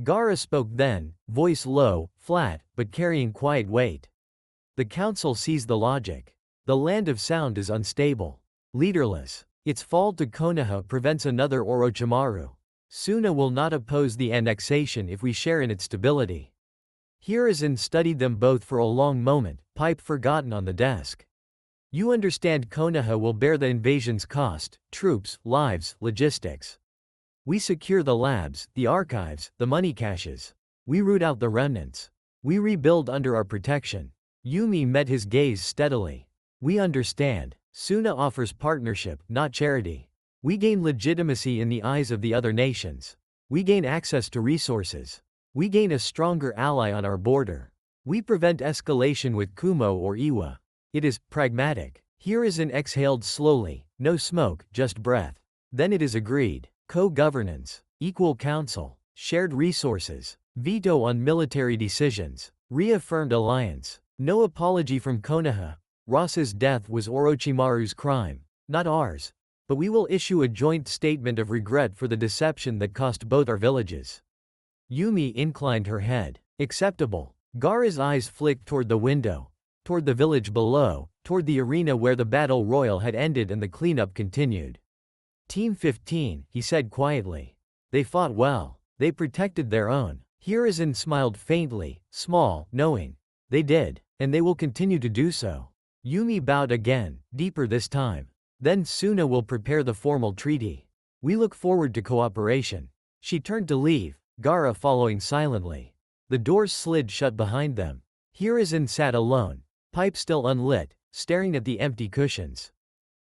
Gaara spoke then, voice low, flat, but carrying quiet weight. "The council sees the logic. The Land of Sound is unstable. Leaderless. Its fall to Konoha prevents another Orochimaru. Suna will not oppose the annexation if we share in its stability." Hiruzen studied them both for a long moment, pipe forgotten on the desk. "You understand Konoha will bear the invasion's cost, troops, lives, logistics. We secure the labs, the archives, the money caches. We root out the remnants. We rebuild under our protection." Yumi met his gaze steadily. "We understand. Suna offers partnership, not charity. We gain legitimacy in the eyes of the other nations. We gain access to resources. We gain a stronger ally on our border. We prevent escalation with Kumo or Iwa. It is pragmatic." Hiruzen exhaled slowly, no smoke, just breath. "Then it is agreed. Co-governance, equal council, shared resources, veto on military decisions, reaffirmed alliance. No apology from Konoha. Ross's death was Orochimaru's crime, not ours. But we will issue a joint statement of regret for the deception that cost both our villages." Yumi inclined her head. "Acceptable." Gaara's eyes flicked toward the window, toward the village below, toward the arena where the battle royal had ended and the cleanup continued. "Team 15, he said quietly. "They fought well. They protected their own." Hiruzen smiled faintly, small, knowing. "They did, and they will continue to do so." Yumi bowed again, deeper this time. "Then Suna will prepare the formal treaty. We look forward to cooperation." She turned to leave, Gaara following silently. The doors slid shut behind them. Hiruzen sat alone, pipe still unlit, staring at the empty cushions.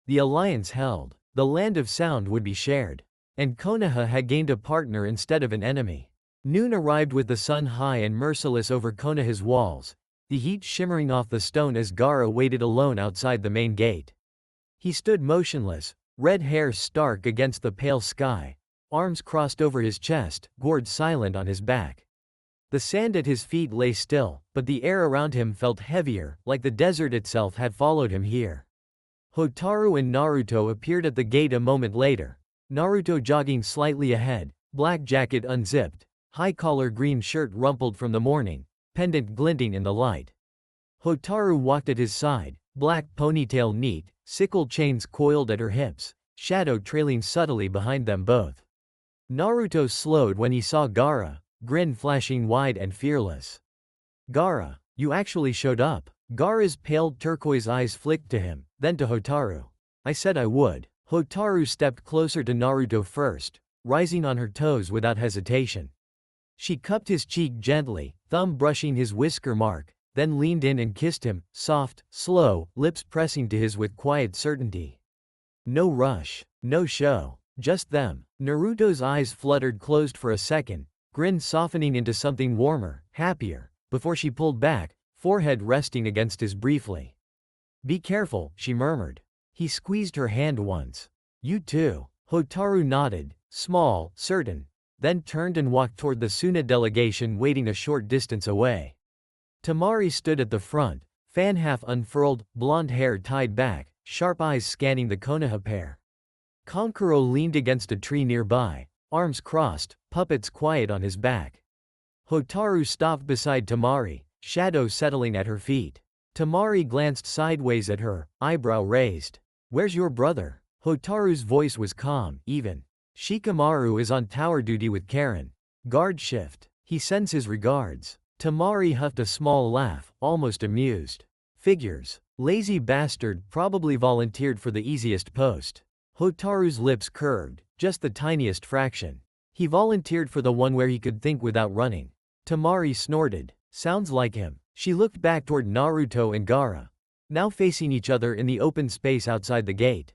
The alliance held. The land of sound would be shared. And Konoha had gained a partner instead of an enemy. Noon arrived with the sun high and merciless over Konoha's walls, the heat shimmering off the stone as Gaara waited alone outside the main gate. He stood motionless, red hair stark against the pale sky, arms crossed over his chest, gourd silent on his back. The sand at his feet lay still, but the air around him felt heavier, like the desert itself had followed him here. Hotaru and Naruto appeared at the gate a moment later. Naruto jogging slightly ahead, black jacket unzipped, high-collar green shirt rumpled from the morning, pendant glinting in the light. Hotaru walked at his side, black ponytail neat, sickle chains coiled at her hips, shadow trailing subtly behind them both. Naruto slowed when he saw Gaara, grin flashing wide and fearless. "Gaara, you actually showed up." Gaara's pale turquoise eyes flicked to him, then to Hotaru. "I said I would." Hotaru stepped closer to Naruto first, rising on her toes without hesitation. She cupped his cheek gently, thumb brushing his whisker mark, then leaned in and kissed him, soft, slow, lips pressing to his with quiet certainty. No rush, no show, just them. Naruto's eyes fluttered closed for a second, grin softening into something warmer, happier, before she pulled back, forehead resting against his briefly. "Be careful," she murmured. He squeezed her hand once. "You too." Hotaru nodded, small, certain, then turned and walked toward the Suna delegation waiting a short distance away. Temari stood at the front, fan half unfurled, blonde hair tied back, sharp eyes scanning the Konoha pair. Kankuro leaned against a tree nearby, arms crossed, puppets quiet on his back. Hotaru stopped beside Temari, shadow settling at her feet. Temari glanced sideways at her, eyebrow raised. "Where's your brother?" Hotaru's voice was calm, even. "Shikamaru is on tower duty with Karin. Guard shift. He sends his regards." Temari huffed a small laugh, almost amused. "Figures. Lazy bastard, probably volunteered for the easiest post." Hotaru's lips curved, just the tiniest fraction. "He volunteered for the one where he could think without running." Temari snorted. "Sounds like him." She looked back toward Naruto and Gaara, now facing each other in the open space outside the gate.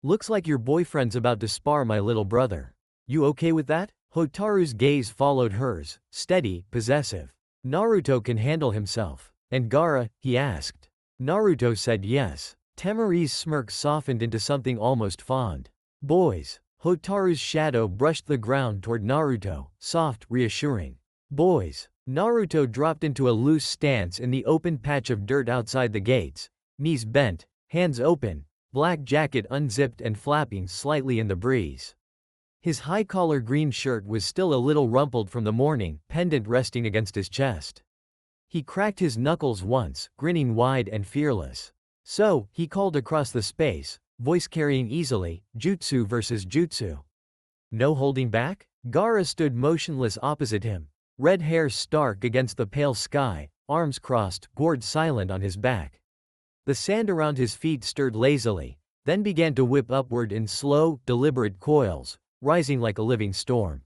"Looks like your boyfriend's about to spar my little brother. You okay with that?" Hotaru's gaze followed hers, steady, possessive. "Naruto can handle himself." "And Gaara?" he asked. Naruto said yes. Temari's smirk softened into something almost fond. "Boys." Hotaru's shadow brushed the ground toward Naruto, soft, reassuring. "Boys." Naruto dropped into a loose stance in the open patch of dirt outside the gates, knees bent, hands open, black jacket unzipped and flapping slightly in the breeze. His high-collar green shirt was still a little rumpled from the morning, pendant resting against his chest. He cracked his knuckles once, grinning wide and fearless. "So," he called across the space, voice carrying easily, "Jutsu versus jutsu. No holding back?" Gaara stood motionless opposite him, red hair stark against the pale sky, arms crossed, gourd silent on his back. The sand around his feet stirred lazily, then began to whip upward in slow, deliberate coils, rising like a living storm.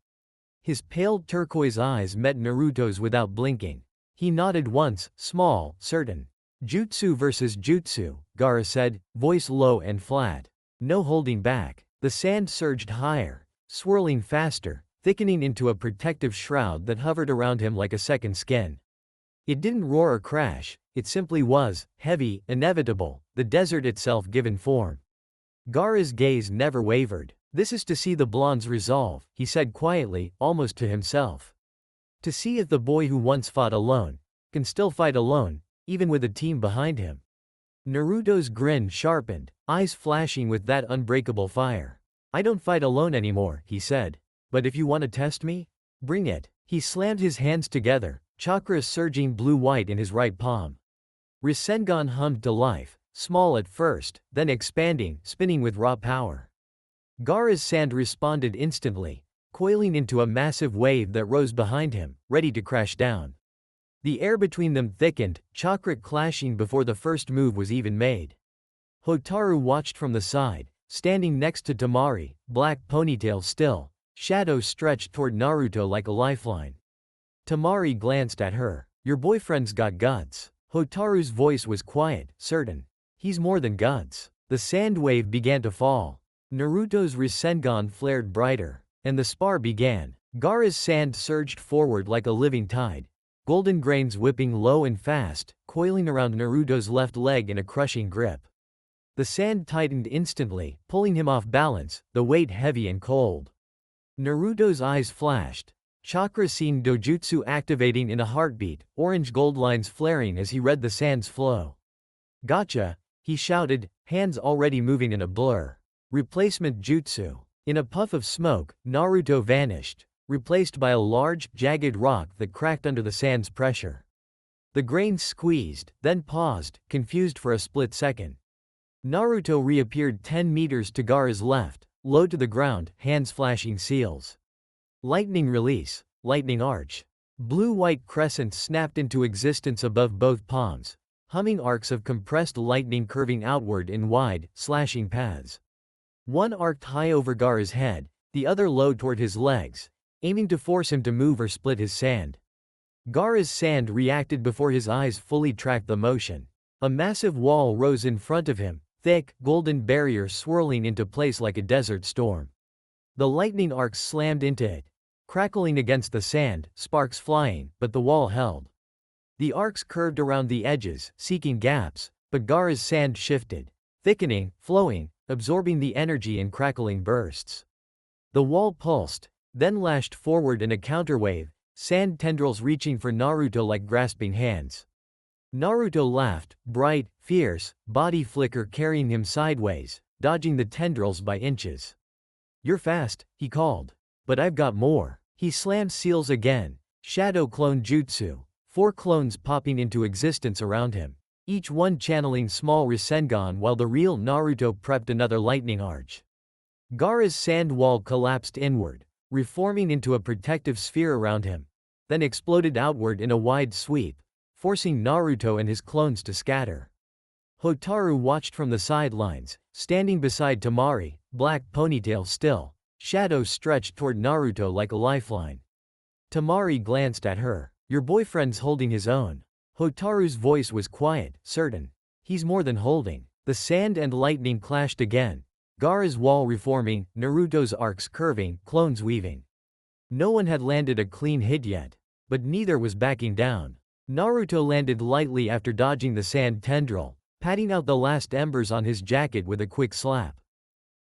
His pale turquoise eyes met Naruto's without blinking. He nodded once, small, certain. "Jutsu versus jutsu," Gaara said, voice low and flat. No holding back. The sand surged higher, swirling faster, thickening into a protective shroud that hovered around him like a second skin. It didn't roar or crash, it simply was, heavy, inevitable, the desert itself given form. Gaara's gaze never wavered. "This is to see the blonde's resolve," he said quietly, almost to himself. "To see if the boy who once fought alone can still fight alone, even with a team behind him." Naruto's grin sharpened, eyes flashing with that unbreakable fire. "I don't fight alone anymore," he said. "But if you want to test me, bring it." He slammed his hands together, chakra surging blue-white in his right palm. Rasengan hummed to life, small at first, then expanding, spinning with raw power. Gaara's sand responded instantly, coiling into a massive wave that rose behind him, ready to crash down. The air between them thickened, chakra clashing before the first move was even made. Hotaru watched from the side, standing next to Temari, black ponytail still, shadows stretched toward Naruto like a lifeline. Temari glanced at her. "Your boyfriend's got guts." Hotaru's voice was quiet, certain. He's more than guts. The sand wave began to fall. Naruto's Rasengan flared brighter, and the spar began. Gaara's sand surged forward like a living tide, golden grains whipping low and fast, coiling around Naruto's left leg in a crushing grip. The sand tightened instantly, pulling him off balance, the weight heavy and cold. Naruto's eyes flashed. Chakra scene dojutsu activating in a heartbeat, orange gold lines flaring as he read the sand's flow. Gotcha, he shouted, hands already moving in a blur. Replacement jutsu. In a puff of smoke, Naruto vanished, replaced by a large, jagged rock that cracked under the sand's pressure. The grains squeezed, then paused, confused for a split second. Naruto reappeared 10 meters to Gaara's left, low to the ground, hands flashing seals. Lightning release, lightning arch. Blue-white crescents snapped into existence above both palms, humming arcs of compressed lightning curving outward in wide, slashing paths. One arced high over Gaara's head, the other low toward his legs, aiming to force him to move or split his sand. Gaara's sand reacted before his eyes fully tracked the motion. A massive wall rose in front of him, thick, golden barrier swirling into place like a desert storm. The lightning arcs slammed into it, crackling against the sand, sparks flying, but the wall held. The arcs curved around the edges, seeking gaps, but Gaara's sand shifted, thickening, flowing, absorbing the energy in crackling bursts. The wall pulsed, then lashed forward in a counterwave, sand tendrils reaching for Naruto like grasping hands. Naruto laughed, bright, fierce, body flicker carrying him sideways, dodging the tendrils by inches. "You're fast," he called. "But I've got more." He slammed seals again, shadow clone jutsu, 4 clones popping into existence around him, each one channeling small Rasengan while the real Naruto prepped another lightning arch. Gaara's sand wall collapsed inward, reforming into a protective sphere around him, then exploded outward in a wide sweep, forcing Naruto and his clones to scatter. Hotaru watched from the sidelines, standing beside Temari, black ponytail still, shadows stretched toward Naruto like a lifeline. Temari glanced at her. "Your boyfriend's holding his own." Hotaru's voice was quiet, certain. "He's more than holding." The sand and lightning clashed again, Gaara's wall reforming, Naruto's arcs curving, clones weaving. No one had landed a clean hit yet, but neither was backing down. Naruto landed lightly after dodging the sand tendril, patting out the last embers on his jacket with a quick slap.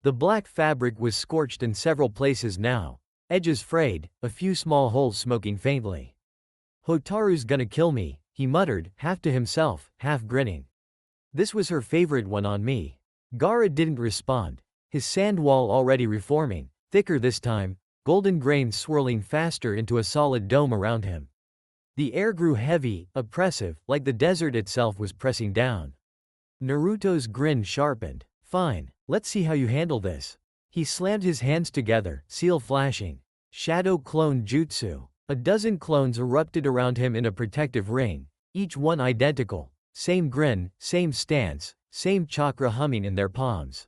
The black fabric was scorched in several places now, edges frayed, a few small holes smoking faintly. "Hotaru's gonna kill me," he muttered, half to himself, half grinning. "This was her favorite one on me." Gaara didn't respond, his sand wall already reforming, thicker this time, golden grains swirling faster into a solid dome around him. The air grew heavy, oppressive, like the desert itself was pressing down. Naruto's grin sharpened. "Fine, let's see how you handle this." He slammed his hands together, seal flashing. Shadow clone jutsu. A dozen clones erupted around him in a protective ring, each one identical, same grin, same stance, same chakra humming in their palms.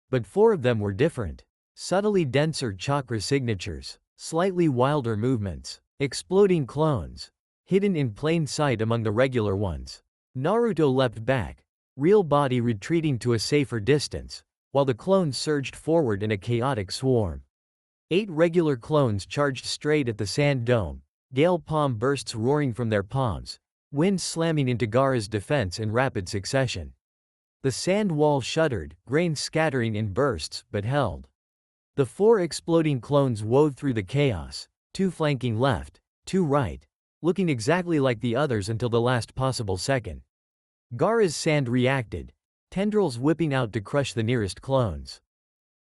But 4 of them were different. Subtly denser chakra signatures, slightly wilder movements, exploding clones, hidden in plain sight among the regular ones. Naruto leapt back, real body retreating to a safer distance, while the clones surged forward in a chaotic swarm. 8 regular clones charged straight at the sand dome, gale palm bursts roaring from their palms, wind slamming into Gaara's defense in rapid succession. The sand wall shuddered, grains scattering in bursts, but held. The 4 exploding clones wove through the chaos, 2 flanking left, 2 right, looking exactly like the others until the last possible second. Gaara's sand reacted, tendrils whipping out to crush the nearest clones.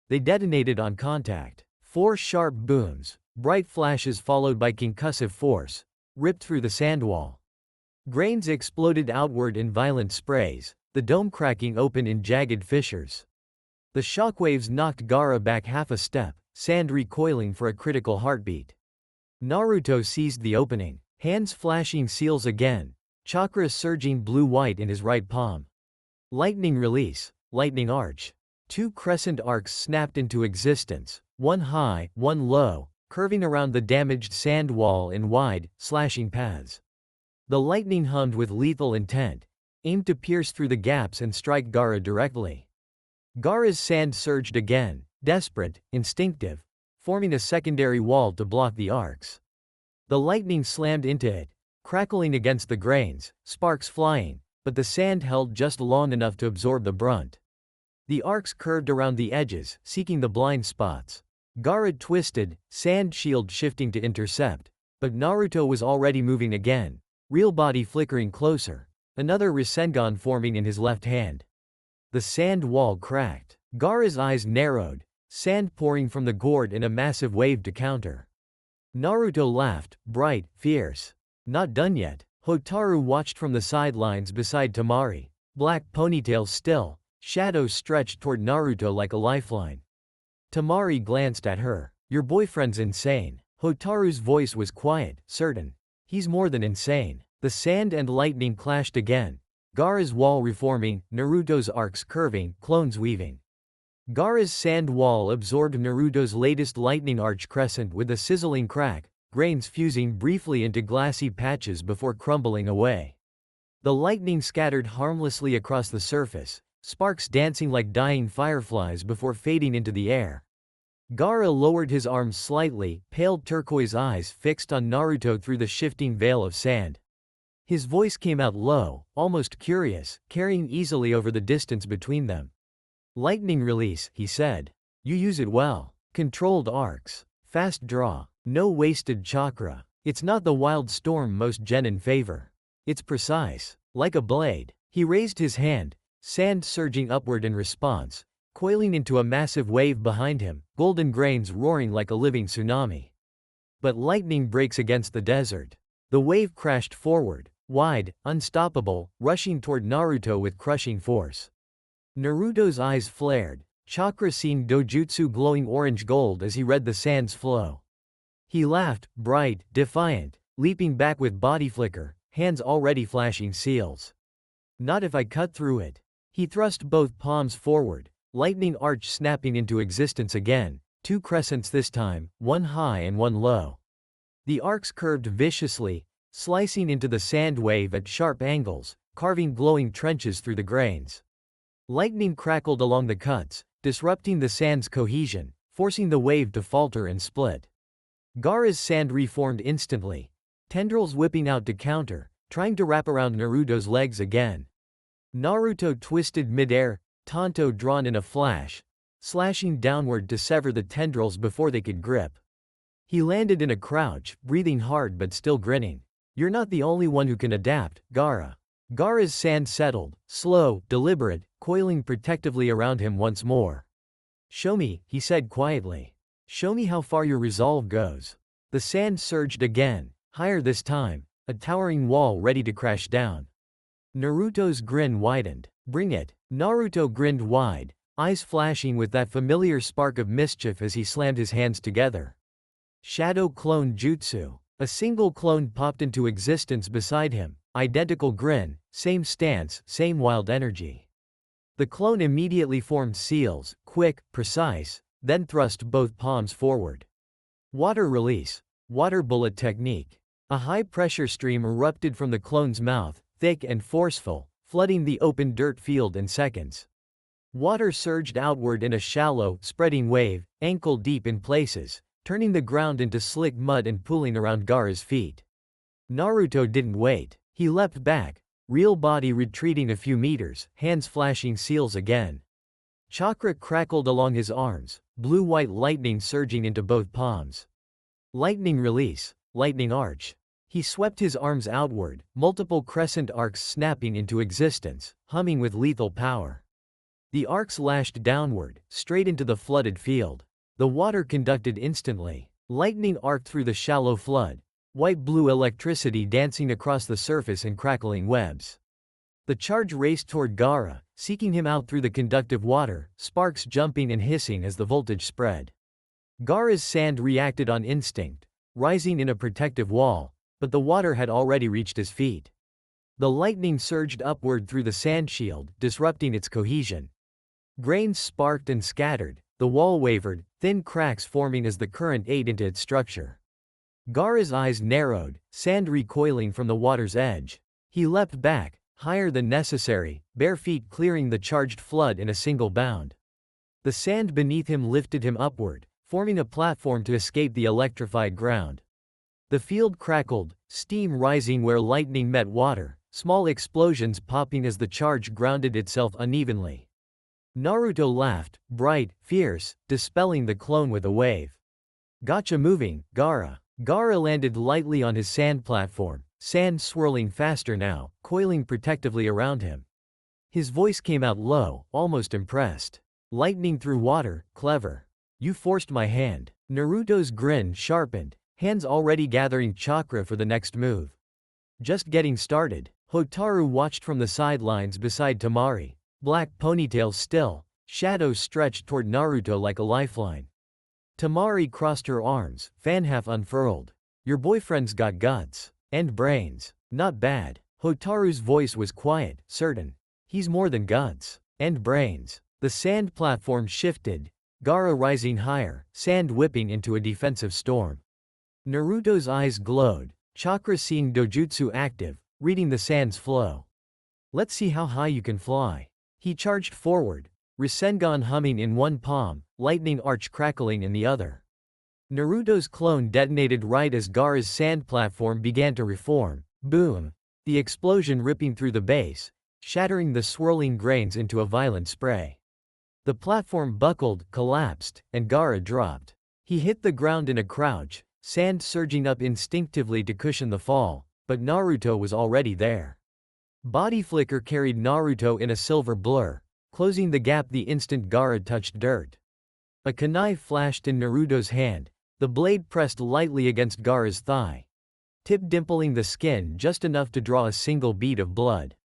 They detonated on contact. 4 sharp booms, bright flashes followed by concussive force, ripped through the sand wall. Grains exploded outward in violent sprays, the dome cracking open in jagged fissures. The shockwaves knocked Gaara back half a step, sand recoiling for a critical heartbeat. Naruto seized the opening, hands flashing seals again, chakra surging blue-white in his right palm. Lightning release, lightning arch. 2 crescent arcs snapped into existence, one high, one low, curving around the damaged sand wall in wide, slashing paths. The lightning hummed with lethal intent, aimed to pierce through the gaps and strike Gaara directly. Gaara's sand surged again, desperate, instinctive, forming a secondary wall to block the arcs. The lightning slammed into it, crackling against the grains, sparks flying, but the sand held just long enough to absorb the brunt. The arcs curved around the edges, seeking the blind spots. Gaara twisted, sand shield shifting to intercept, but Naruto was already moving again, real body flickering closer, another Rasengan forming in his left hand. The sand wall cracked. Gaara's eyes narrowed, sand pouring from the gourd in a massive wave to counter. Naruto laughed, bright, fierce. Not done yet. Hotaru watched from the sidelines beside Temari, black ponytail still, shadows stretched toward Naruto like a lifeline. Temari glanced at her. Your boyfriend's insane. Hotaru's voice was quiet, certain. He's more than insane. The sand and lightning clashed again. Gaara's wall reforming, Naruto's arcs curving, clones weaving. Gaara's sand wall absorbed Naruto's latest lightning arch crescent with a sizzling crack, grains fusing briefly into glassy patches before crumbling away. The lightning scattered harmlessly across the surface, sparks dancing like dying fireflies before fading into the air. Gaara lowered his arms slightly, pale turquoise eyes fixed on Naruto through the shifting veil of sand. His voice came out low, almost curious, carrying easily over the distance between them. Lightning release, he said. You use it well. Controlled arcs. Fast draw. No wasted chakra. It's not the wild storm most genin favor. It's precise. Like a blade. He raised his hand, sand surging upward in response, coiling into a massive wave behind him, golden grains roaring like a living tsunami. But lightning breaks against the desert. The wave crashed forward, wide, unstoppable, rushing toward Naruto with crushing force. Naruto's eyes flared, chakra seeing dojutsu glowing orange gold as he read the sand's flow. He laughed, bright, defiant, leaping back with body flicker, hands already flashing seals. Not if I cut through it. He thrust both palms forward, lightning arch snapping into existence again, two crescents this time, one high and one low. The arcs curved viciously, slicing into the sand wave at sharp angles, carving glowing trenches through the grains. Lightning crackled along the cuts, disrupting the sand's cohesion, forcing the wave to falter and split. Gaara's sand reformed instantly, tendrils whipping out to counter, trying to wrap around Naruto's legs again. Naruto twisted midair, tanto drawn in a flash, slashing downward to sever the tendrils before they could grip. He landed in a crouch, breathing hard but still grinning. You're not the only one who can adapt, Gaara. Gaara's sand settled, slow, deliberate, coiling protectively around him once more. Show me, he said quietly. Show me how far your resolve goes. The sand surged again, higher this time, a towering wall ready to crash down. Naruto's grin widened. Bring it. Naruto grinned wide, eyes flashing with that familiar spark of mischief as he slammed his hands together. Shadow Clone Jutsu. A single clone popped into existence beside him, identical grin, same stance, same wild energy. The clone immediately formed seals, quick, precise, then thrust both palms forward. Water release. Water bullet technique. A high-pressure stream erupted from the clone's mouth, thick and forceful, flooding the open dirt field in seconds. Water surged outward in a shallow, spreading wave, ankle-deep in places, turning the ground into slick mud and pooling around Gaara's feet. Naruto didn't wait. He leapt back, real body retreating a few meters, hands flashing seals again. Chakra crackled along his arms, blue-white lightning surging into both palms. Lightning release. Lightning arch. He swept his arms outward, multiple crescent arcs snapping into existence, humming with lethal power. The arcs lashed downward, straight into the flooded field. The water conducted instantly. Lightning arced through the shallow flood, white-blue electricity dancing across the surface in crackling webs. The charge raced toward Gaara, seeking him out through the conductive water, sparks jumping and hissing as the voltage spread. Gaara's sand reacted on instinct, rising in a protective wall, but the water had already reached his feet. The lightning surged upward through the sand shield, disrupting its cohesion. Grains sparked and scattered, the wall wavered, thin cracks forming as the current ate into its structure. Gaara's eyes narrowed, sand recoiling from the water's edge. He leapt back, higher than necessary, bare feet clearing the charged flood in a single bound. The sand beneath him lifted him upward, forming a platform to escape the electrified ground. The field crackled, steam rising where lightning met water, small explosions popping as the charge grounded itself unevenly. Naruto laughed, bright, fierce, dispelling the clone with a wave. "Gotcha moving, Gaara." Gaara landed lightly on his sand platform, sand swirling faster now, coiling protectively around him. His voice came out low, almost impressed. "Lightning through water, clever. You forced my hand." Naruto's grin sharpened, hands already gathering chakra for the next move. "Just getting started." Hotaru watched from the sidelines beside Temari, black ponytail still, shadows stretched toward Naruto like a lifeline. Temari crossed her arms, fan half unfurled. "Your boyfriend's got guts. And brains. Not bad." Hotaru's voice was quiet, certain. "He's more than guts. And brains." The sand platform shifted, Gaara rising higher, sand whipping into a defensive storm. Naruto's eyes glowed, chakra seeing dojutsu active, reading the sand's flow. "Let's see how high you can fly." He charged forward, Rasengan humming in one palm, lightning arch crackling in the other. Naruto's clone detonated right as Gaara's sand platform began to reform. Boom! The explosion ripping through the base, shattering the swirling grains into a violent spray. The platform buckled, collapsed, and Gaara dropped. He hit the ground in a crouch, sand surging up instinctively to cushion the fall, but Naruto was already there. Body flicker carried Naruto in a silver blur, closing the gap the instant Gaara touched dirt. A kunai flashed in Naruto's hand, the blade pressed lightly against Gaara's thigh, tip dimpling the skin just enough to draw a single bead of blood.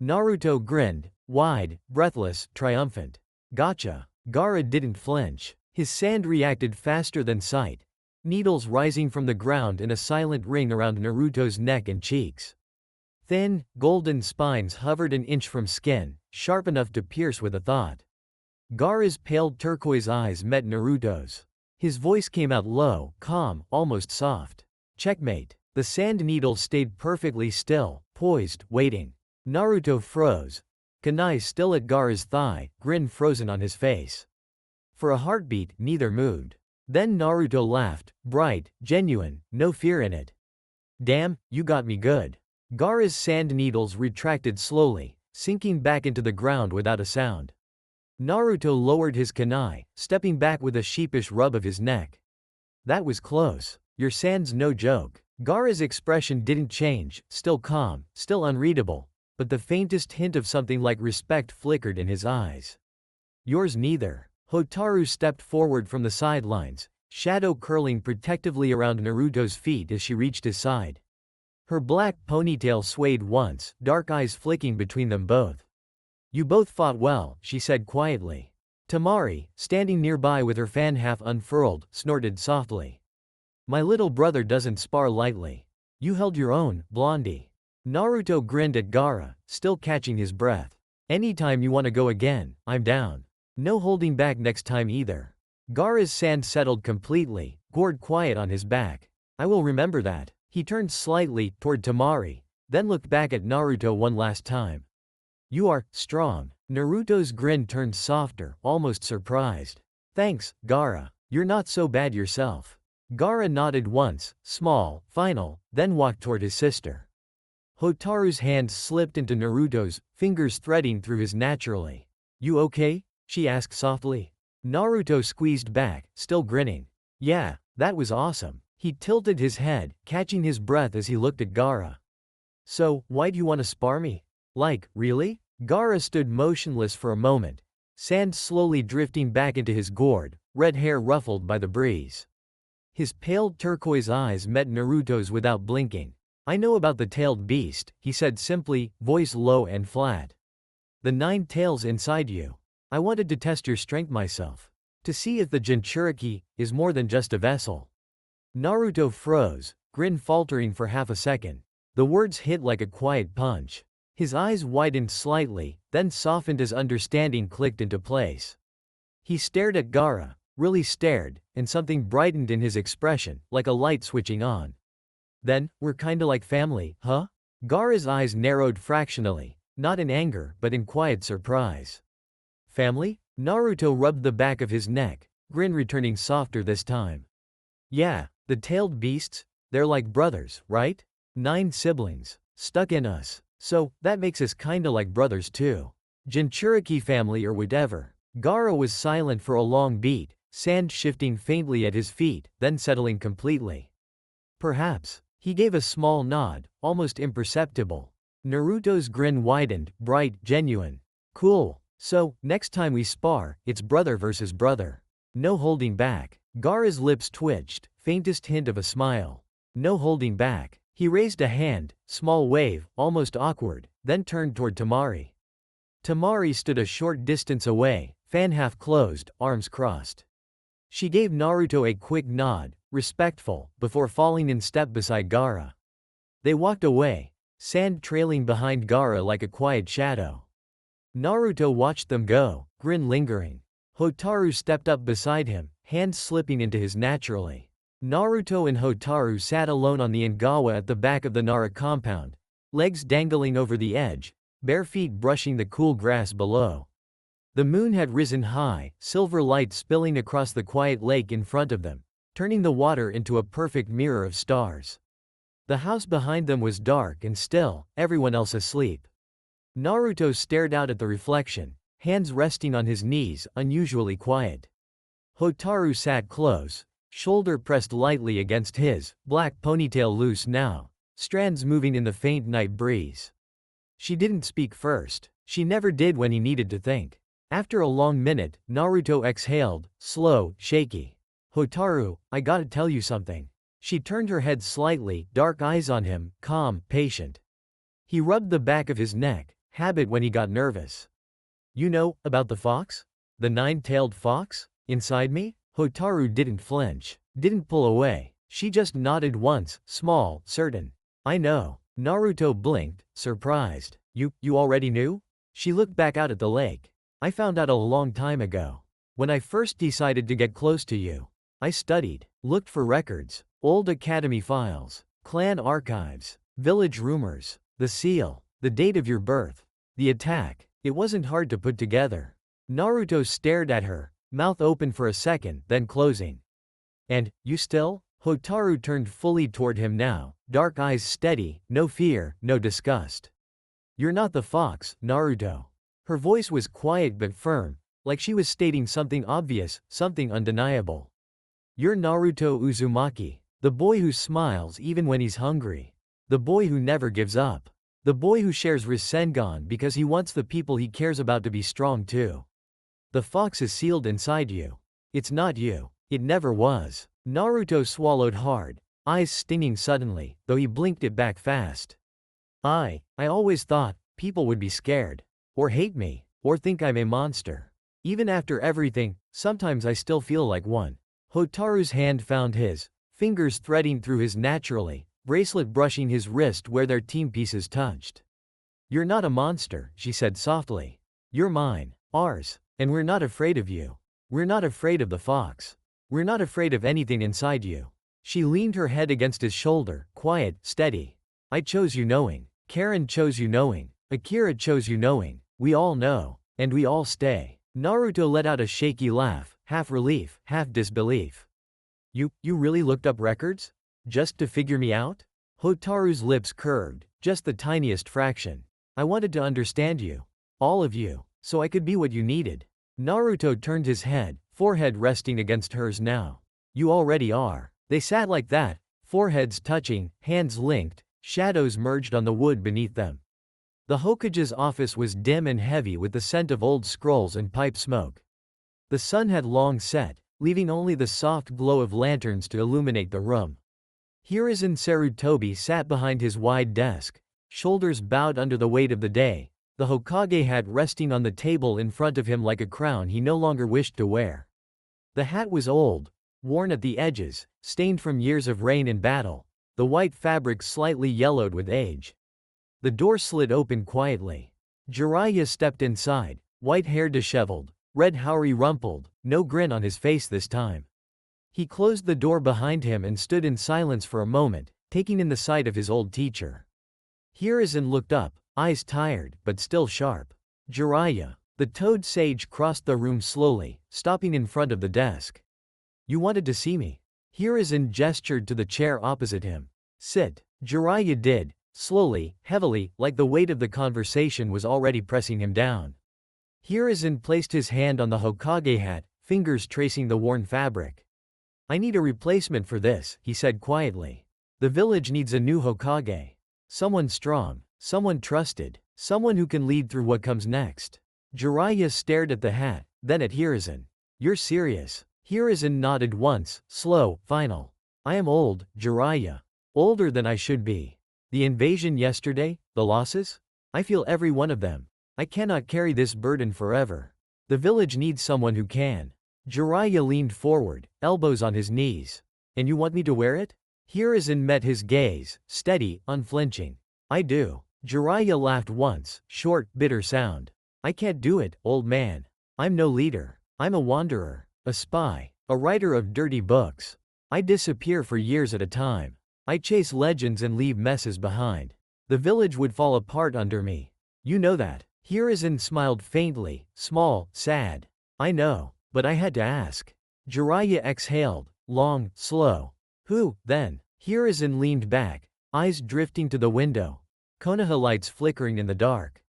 Naruto grinned, wide, breathless, triumphant. "Gotcha." Gaara didn't flinch. His sand reacted faster than sight, needles rising from the ground in a silent ring around Naruto's neck and cheeks. Thin, golden spines hovered an inch from skin, sharp enough to pierce with a thought. Gaara's pale turquoise eyes met Naruto's. His voice came out low, calm, almost soft. "Checkmate." The sand needle stayed perfectly still, poised, waiting. Naruto froze. Kunai still at Gaara's thigh, grin frozen on his face. For a heartbeat, neither moved. Then Naruto laughed, bright, genuine, no fear in it. "Damn, you got me good." Gaara's sand needles retracted slowly, sinking back into the ground without a sound. Naruto lowered his kunai, stepping back with a sheepish rub of his neck. "That was close. Your sand's no joke." Gaara's expression didn't change, still calm, still unreadable, but the faintest hint of something like respect flickered in his eyes. "Yours neither." Hotaru stepped forward from the sidelines, shadow curling protectively around Naruto's feet as she reached his side. Her black ponytail swayed once, dark eyes flicking between them both. "You both fought well," she said quietly. Temari, standing nearby with her fan half unfurled, snorted softly. "My little brother doesn't spar lightly." "You held your own, Blondie." Naruto grinned at Gaara, still catching his breath. "Anytime you want to go again, I'm down. No holding back next time either." Gaara's sand settled completely, gored quiet on his back. "I will remember that." He turned slightly toward Temari, then looked back at Naruto one last time. "You are strong." Naruto's grin turned softer, almost surprised. "Thanks, Gaara. You're not so bad yourself." Gaara nodded once, small, final, then walked toward his sister. Hotaru's hand slipped into Naruto's, fingers threading through his naturally. "You okay?" she asked softly. Naruto squeezed back, still grinning. "Yeah, that was awesome." He tilted his head, catching his breath as he looked at Gaara. "So, why'd you want to spar me? Like, really?" Gaara stood motionless for a moment, sand slowly drifting back into his gourd, red hair ruffled by the breeze. His pale turquoise eyes met Naruto's without blinking. "I know about the tailed beast," he said simply, voice low and flat. "The 9 tails inside you. I wanted to test your strength myself. To see if the Jinchuriki is more than just a vessel." Naruto froze, grin faltering for half a second. The words hit like a quiet punch. His eyes widened slightly, then softened as understanding clicked into place. He stared at Gaara, really stared, and something brightened in his expression, like a light switching on. "Then, we're kinda like family, huh?" Gaara's eyes narrowed fractionally, not in anger but in quiet surprise. Family? Naruto rubbed the back of his neck, grin returning softer this time. Yeah, the tailed beasts, they're like brothers, right? 9 siblings, stuck in us. So, that makes us kinda like brothers too. Jinchuriki family or whatever. Gaara was silent for a long beat, sand shifting faintly at his feet, then settling completely. Perhaps. He gave a small nod, almost imperceptible. Naruto's grin widened, bright, genuine. Cool. So, next time we spar, it's brother versus brother. No holding back. Gaara's lips twitched, faintest hint of a smile. No holding back. He raised a hand, small wave, almost awkward, then turned toward Temari. Temari stood a short distance away, fan half closed, arms crossed. She gave Naruto a quick nod, respectful, before falling in step beside Gaara. They walked away, sand trailing behind Gaara like a quiet shadow. Naruto watched them go, grin lingering. Hotaru stepped up beside him, hands slipping into his naturally. Naruto and Hotaru sat alone on the Ingawa at the back of the Nara compound, legs dangling over the edge, bare feet brushing the cool grass below. The moon had risen high, silver light spilling across the quiet lake in front of them, turning the water into a perfect mirror of stars. The house behind them was dark and still, everyone else asleep. Naruto stared out at the reflection, hands resting on his knees, unusually quiet. Hotaru sat close, shoulder pressed lightly against his, black ponytail loose now, strands moving in the faint night breeze. She didn't speak first. She never did when he needed to think. After a long minute, Naruto exhaled, slow, shaky. Hotaru, I gotta tell you something. She turned her head slightly, dark eyes on him, calm, patient. He rubbed the back of his neck, habit when he got nervous. You know, about the fox? The 9-tailed fox? Inside me? Hotaru didn't flinch, didn't pull away. She just nodded once, small, certain. I know. Naruto blinked, surprised. You already knew? She looked back out at the lake. I found out a long time ago. When I first decided to get close to you. I studied, looked for records, old academy files, clan archives, village rumors, the seal, the date of your birth, the attack. It wasn't hard to put together. Naruto stared at her, mouth open for a second, then closing. And, you still? Hotaru turned fully toward him now, dark eyes steady, no fear, no disgust. You're not the fox, Naruto. Her voice was quiet but firm, like she was stating something obvious, something undeniable. You're Naruto Uzumaki, the boy who smiles even when he's hungry. The boy who never gives up. The boy who shares Rasengan because he wants the people he cares about to be strong too. The fox is sealed inside you. It's not you. It never was. Naruto swallowed hard, eyes stinging suddenly, though he blinked it back fast. I always thought people would be scared, or hate me, or think I'm a monster. Even after everything, sometimes I still feel like one. Hotaru's hand found his, fingers threading through his naturally, bracelet brushing his wrist where their timepieces touched. You're not a monster, she said softly. You're mine, ours, and we're not afraid of you. We're not afraid of the fox. We're not afraid of anything inside you. She leaned her head against his shoulder, quiet, steady. I chose you knowing. Karin chose you knowing. Akira chose you knowing. We all know. And we all stay. Naruto let out a shaky laugh, half relief, half disbelief. You really looked up records? Just to figure me out? Hotaru's lips curved, just the tiniest fraction. I wanted to understand you. All of you. So I could be what you needed. Naruto turned his head, forehead resting against hers now. You already are. They sat like that, foreheads touching, hands linked, shadows merged on the wood beneath them. The Hokage's office was dim and heavy with the scent of old scrolls and pipe smoke. The sun had long set, leaving only the soft glow of lanterns to illuminate the room. Hiruzen Sarutobi sat behind his wide desk, shoulders bowed under the weight of the day, the Hokage hat resting on the table in front of him like a crown he no longer wished to wear. The hat was old, worn at the edges, stained from years of rain and battle, the white fabric slightly yellowed with age. The door slid open quietly. Jiraiya stepped inside, white hair disheveled, red haori rumpled, no grin on his face this time. He closed the door behind him and stood in silence for a moment, taking in the sight of his old teacher. Hiruzen looked up, eyes tired, but still sharp. Jiraiya. The toad sage crossed the room slowly, stopping in front of the desk. You wanted to see me? Hiruzen gestured to the chair opposite him. Sit. Jiraiya did, slowly, heavily, like the weight of the conversation was already pressing him down. Hiruzen placed his hand on the Hokage hat, fingers tracing the worn fabric. I need a replacement for this, he said quietly. The village needs a new Hokage. Someone strong, someone trusted, someone who can lead through what comes next. Jiraiya stared at the hat, then at Hiruzen. You're serious? Hiruzen nodded once, slow, final. I am old, Jiraiya. Older than I should be. The invasion yesterday, the losses? I feel every one of them. I cannot carry this burden forever. The village needs someone who can. Jiraiya leaned forward, elbows on his knees. And you want me to wear it? Hiruzen met his gaze, steady, unflinching. I do. Jiraiya laughed once, short, bitter sound. I can't do it, old man. I'm no leader. I'm a wanderer, a spy, a writer of dirty books. I disappear for years at a time. I chase legends and leave messes behind. The village would fall apart under me. You know that. Hiruzen smiled faintly, small, sad. I know, but I had to ask. Jiraiya exhaled, long, slow. Who, then? Hiruzen leaned back, eyes drifting to the window. Konoha lights flickering in the dark.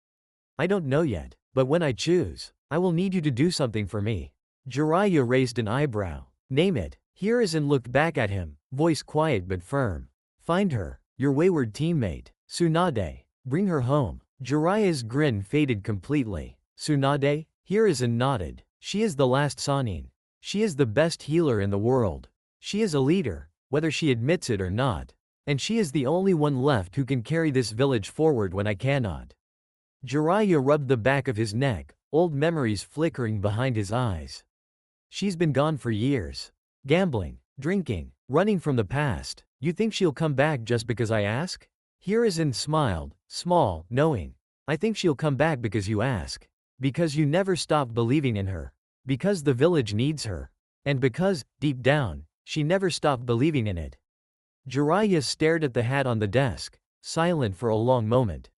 I don't know yet, but when I choose, I will need you to do something for me. Jiraiya raised an eyebrow. Name it. Hiruzen looked back at him, voice quiet but firm. Find her, your wayward teammate, Tsunade. Bring her home. Jiraiya's grin faded completely. Tsunade? Hiruzen nodded. She is the last Sannin. She is the best healer in the world. She is a leader, whether she admits it or not. And she is the only one left who can carry this village forward when I cannot. Jiraiya rubbed the back of his neck, old memories flickering behind his eyes. She's been gone for years. Gambling, drinking, running from the past. You think she'll come back just because I ask? Hiruzen smiled, small, knowing. I think she'll come back because you ask. Because you never stopped believing in her. Because the village needs her. And because, deep down, she never stopped believing in it. Jiraiya stared at the hat on the desk, silent for a long moment.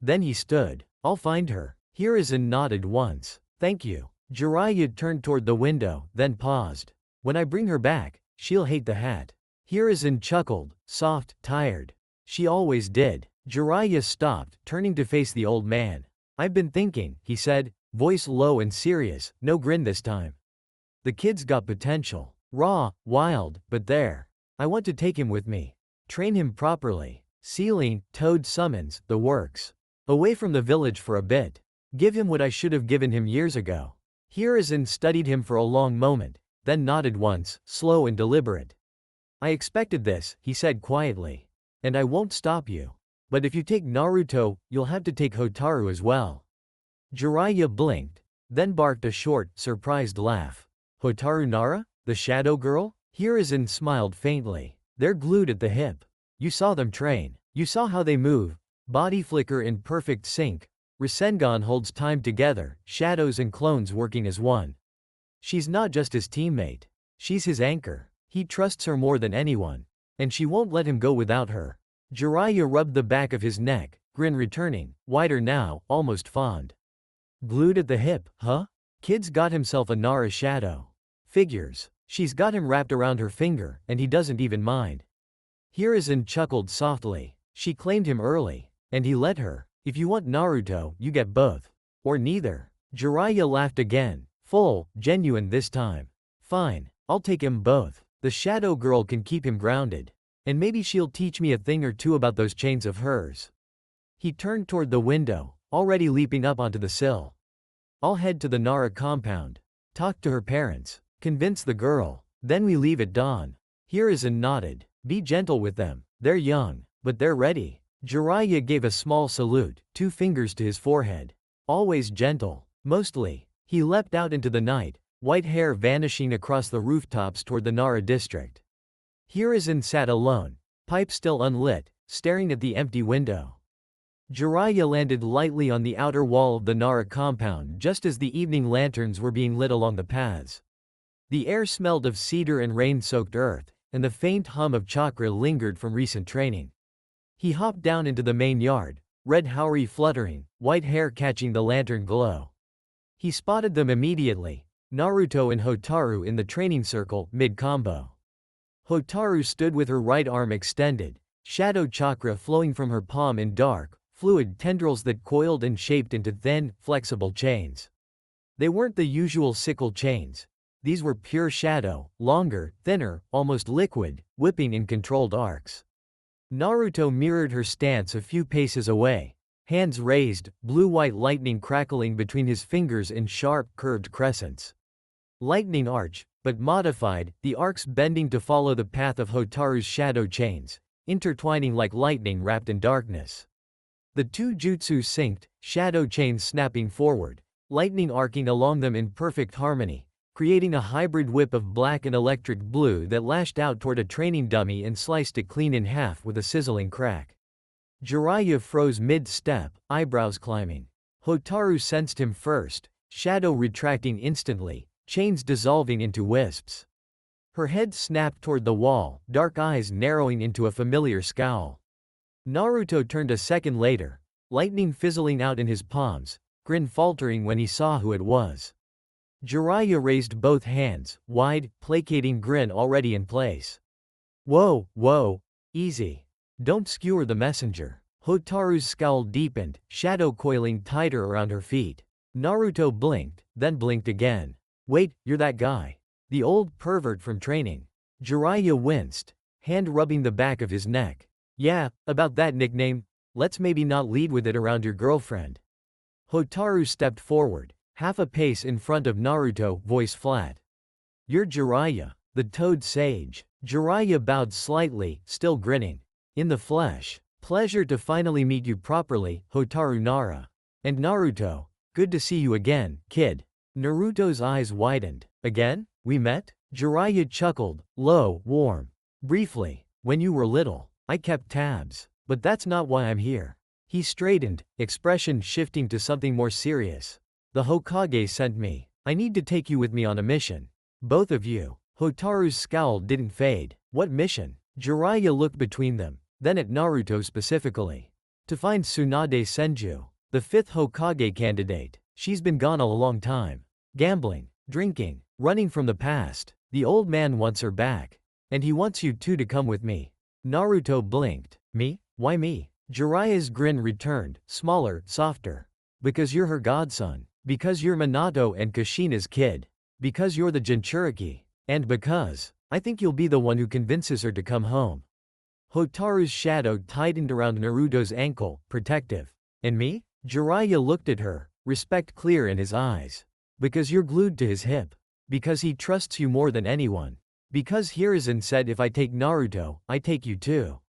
Then he stood. I'll find her. Hiruzen nodded once. Thank you. Jiraiya turned toward the window, then paused. When I bring her back, she'll hate the hat. Hiruzen chuckled, soft, tired. She always did. Jiraiya stopped, turning to face the old man. I've been thinking, he said, voice low and serious, no grin this time. The kid's got potential. Raw, wild, but there. I want to take him with me. Train him properly. Sealing, toad summons, the works. Away from the village for a bit. Give him what I should have given him years ago. Hiruzen studied him for a long moment, then nodded once, slow and deliberate. I expected this, he said quietly. And I won't stop you. But if you take Naruto, you'll have to take Hotaru as well. Jiraiya blinked, then barked a short, surprised laugh. Hotaru Nara? The shadow girl? Hiruzen smiled faintly. They're glued at the hip. You saw them train. You saw how they move. Body flicker in perfect sync. Rasengan holds time together, shadows and clones working as one. She's not just his teammate. She's his anchor. He trusts her more than anyone. And she won't let him go without her. Jiraiya rubbed the back of his neck, grin returning, wider now, almost fond. Glued at the hip, huh? Kid's got himself a Nara shadow. Figures. She's got him wrapped around her finger, and he doesn't even mind. Hiruzen chuckled softly. She claimed him early. And he let her. If you want Naruto, you get both. Or neither. Jiraiya laughed again. Full, genuine this time. Fine, I'll take him both. The shadow girl can keep him grounded. And maybe she'll teach me a thing or two about those chains of hers. He turned toward the window, already leaping up onto the sill. I'll head to the Nara compound. Talk to her parents. Convince the girl. Then we leave at dawn. Hiruzen nodded. Be gentle with them. They're young, but they're ready. Jiraiya gave a small salute, 2 fingers to his forehead. Always gentle. Mostly. He leapt out into the night, white hair vanishing across the rooftops toward the Nara district. Hiruzen sat alone, pipe still unlit, staring at the empty window. Jiraiya landed lightly on the outer wall of the Nara compound just as the evening lanterns were being lit along the paths. The air smelled of cedar and rain-soaked earth, and the faint hum of chakra lingered from recent training. He hopped down into the main yard, red haori fluttering, white hair catching the lantern glow. He spotted them immediately, Naruto and Hotaru in the training circle, mid-combo. Hotaru stood with her right arm extended, shadow chakra flowing from her palm in dark, fluid tendrils that coiled and shaped into thin, flexible chains. They weren't the usual sickle chains. These were pure shadow, longer, thinner, almost liquid, whipping in controlled arcs. Naruto mirrored her stance a few paces away, hands raised, blue-white lightning crackling between his fingers in sharp, curved crescents. Lightning arch, but modified, the arcs bending to follow the path of Hotaru's shadow chains, intertwining like lightning wrapped in darkness. The two jutsu synced, shadow chains snapping forward, lightning arcing along them in perfect harmony, creating a hybrid whip of black and electric blue that lashed out toward a training dummy and sliced it clean in half with a sizzling crack. Jiraiya froze mid-step, eyebrows climbing. Hotaru sensed him first, shadow retracting instantly, chains dissolving into wisps. Her head snapped toward the wall, dark eyes narrowing into a familiar scowl. Naruto turned a second later, lightning fizzling out in his palms, grin faltering when he saw who it was. Jiraiya raised both hands, wide, placating grin already in place. Whoa, whoa, easy. Don't skewer the messenger. Hotaru's scowl deepened, shadow coiling tighter around her feet. Naruto blinked, then blinked again. Wait, you're that guy. The old pervert from training. Jiraiya winced, hand rubbing the back of his neck. Yeah, about that nickname. Let's maybe not lead with it around your girlfriend. Hotaru stepped forward, half a pace in front of Naruto, voice flat. You're Jiraiya, the Toad Sage. Jiraiya bowed slightly, still grinning. In the flesh. Pleasure to finally meet you properly, Hotaru Nara. And Naruto, good to see you again, kid. Naruto's eyes widened. Again? We met? Jiraiya chuckled, low, warm. Briefly, when you were little, I kept tabs. But that's not why I'm here. He straightened, expression shifting to something more serious. The Hokage sent me. I need to take you with me on a mission. Both of you. Hotaru's scowl didn't fade. What mission? Jiraiya looked between them, then at Naruto specifically. To find Tsunade Senju, the 5th Hokage candidate. She's been gone a long time. Gambling, drinking, running from the past. The old man wants her back. And he wants you two to come with me. Naruto blinked. Me? Why me? Jiraiya's grin returned, smaller, softer. Because you're her godson. Because you're Minato and Kushina's kid. Because you're the Jinchuriki. And because I think you'll be the one who convinces her to come home. Hotaru's shadow tightened around Naruto's ankle, protective. And me? Jiraiya looked at her, respect clear in his eyes. Because you're glued to his hip. Because he trusts you more than anyone. Because Hiruzen said if I take Naruto, I take you too.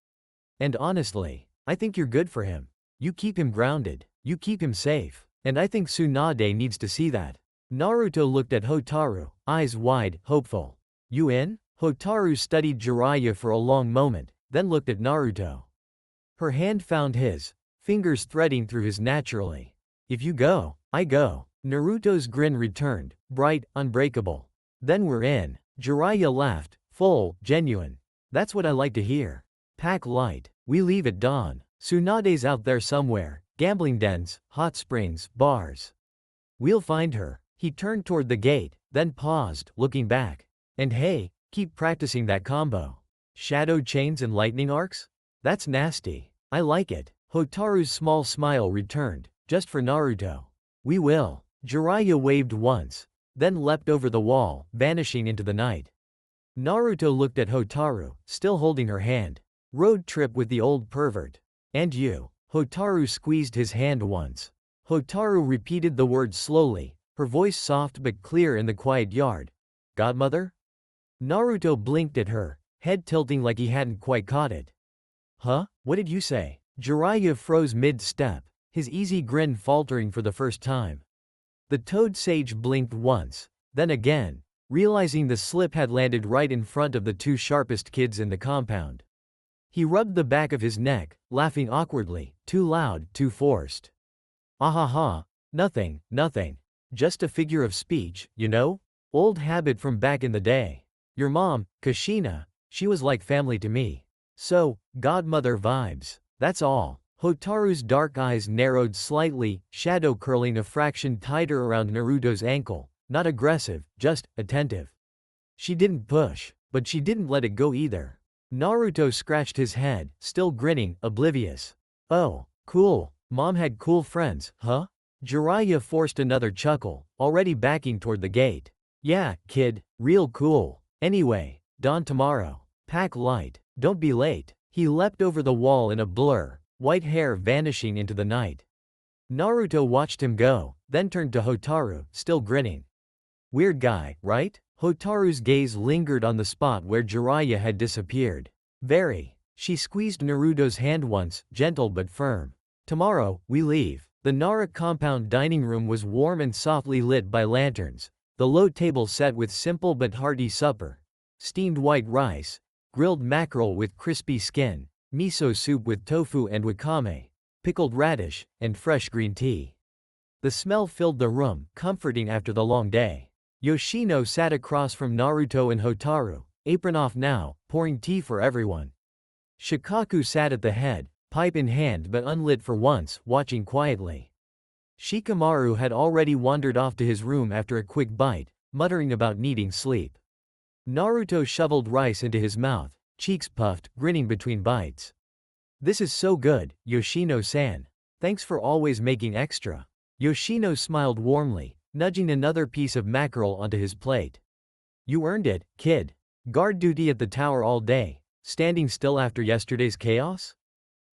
And honestly, I think you're good for him. You keep him grounded. You keep him safe. And I think Tsunade needs to see that. Naruto looked at Hotaru, eyes wide, hopeful. You in? Hotaru studied Jiraiya for a long moment, then looked at Naruto. Her hand found his, fingers threading through his naturally. If you go, I go. Naruto's grin returned, bright, unbreakable. Then we're in. Jiraiya laughed, full, genuine. That's what I like to hear. Pack light. We leave at dawn. Tsunade's out there somewhere. Gambling dens, hot springs, bars. We'll find her. He turned toward the gate, then paused, looking back. And hey, keep practicing that combo. Shadow chains and lightning arcs? That's nasty. I like it. Hotaru's small smile returned, just for Naruto. We will. Jiraiya waved once, then leapt over the wall, vanishing into the night. Naruto looked at Hotaru, still holding her hand. Road trip with the old pervert. And you. Hotaru squeezed his hand once. Hotaru repeated the word slowly, her voice soft but clear in the quiet yard. Godmother? Naruto blinked at her, head tilting like he hadn't quite caught it. Huh? What did you say? Jiraiya froze mid-step, his easy grin faltering for the first time. The Toad Sage blinked once, then again, realizing the slip had landed right in front of the two sharpest kids in the compound. He rubbed the back of his neck, laughing awkwardly, too loud, too forced. Ahaha, nothing, nothing. Just a figure of speech, you know? Old habit from back in the day. Your mom, Kushina, she was like family to me. So, godmother vibes. That's all. Hotaru's dark eyes narrowed slightly, shadow curling a fraction tighter around Naruto's ankle. Not aggressive, just attentive. She didn't push, but she didn't let it go either. Naruto scratched his head, still grinning, oblivious. Oh, cool. Mom had cool friends, huh? Jiraiya forced another chuckle, already backing toward the gate. Yeah, kid, real cool. Anyway, dawn tomorrow. Pack light. Don't be late. He leapt over the wall in a blur, white hair vanishing into the night. Naruto watched him go, then turned to Hotaru, still grinning. Weird guy, right? Hotaru's gaze lingered on the spot where Jiraiya had disappeared. Very. She squeezed Naruto's hand once, gentle but firm. Tomorrow, we leave. The Nara compound dining room was warm and softly lit by lanterns. The low table set with simple but hearty supper. Steamed white rice, grilled mackerel with crispy skin, miso soup with tofu and wakame, pickled radish, and fresh green tea. The smell filled the room, comforting after the long day. Yoshino sat across from Naruto and Hotaru, apron off now, pouring tea for everyone. Shikamaru sat at the head, pipe in hand but unlit for once, watching quietly. Shikamaru had already wandered off to his room after a quick bite, muttering about needing sleep. Naruto shoveled rice into his mouth, cheeks puffed, grinning between bites. This is so good, Yoshino-san. Thanks for always making extra. Yoshino smiled warmly, nudging another piece of mackerel onto his plate. You earned it, kid. Guard duty at the tower all day, standing still after yesterday's chaos?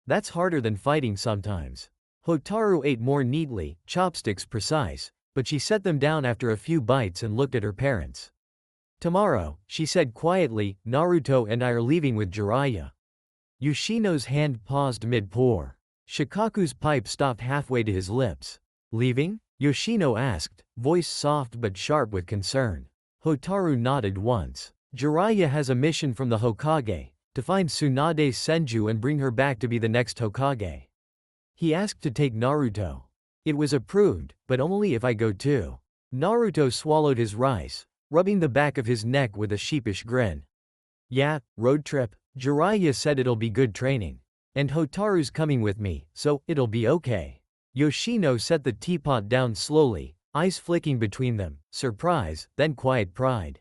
That's harder than fighting sometimes. Hotaru ate more neatly, chopsticks precise, but she set them down after a few bites and looked at her parents. Tomorrow, she said quietly, Naruto and I are leaving with Jiraiya. Yoshino's hand paused mid-pour. Shikamaru's pipe stopped halfway to his lips. Leaving? Yoshino asked, voice soft but sharp with concern. Hotaru nodded once. Jiraiya has a mission from the Hokage, to find Tsunade Senju and bring her back to be the next Hokage. He asked to take Naruto. It was approved, but only if I go too. Naruto swallowed his rice, rubbing the back of his neck with a sheepish grin. Yeah, road trip. Jiraiya said it'll be good training. And Hotaru's coming with me, so it'll be okay. Yoshino set the teapot down slowly, eyes flicking between them, surprise, then quiet pride.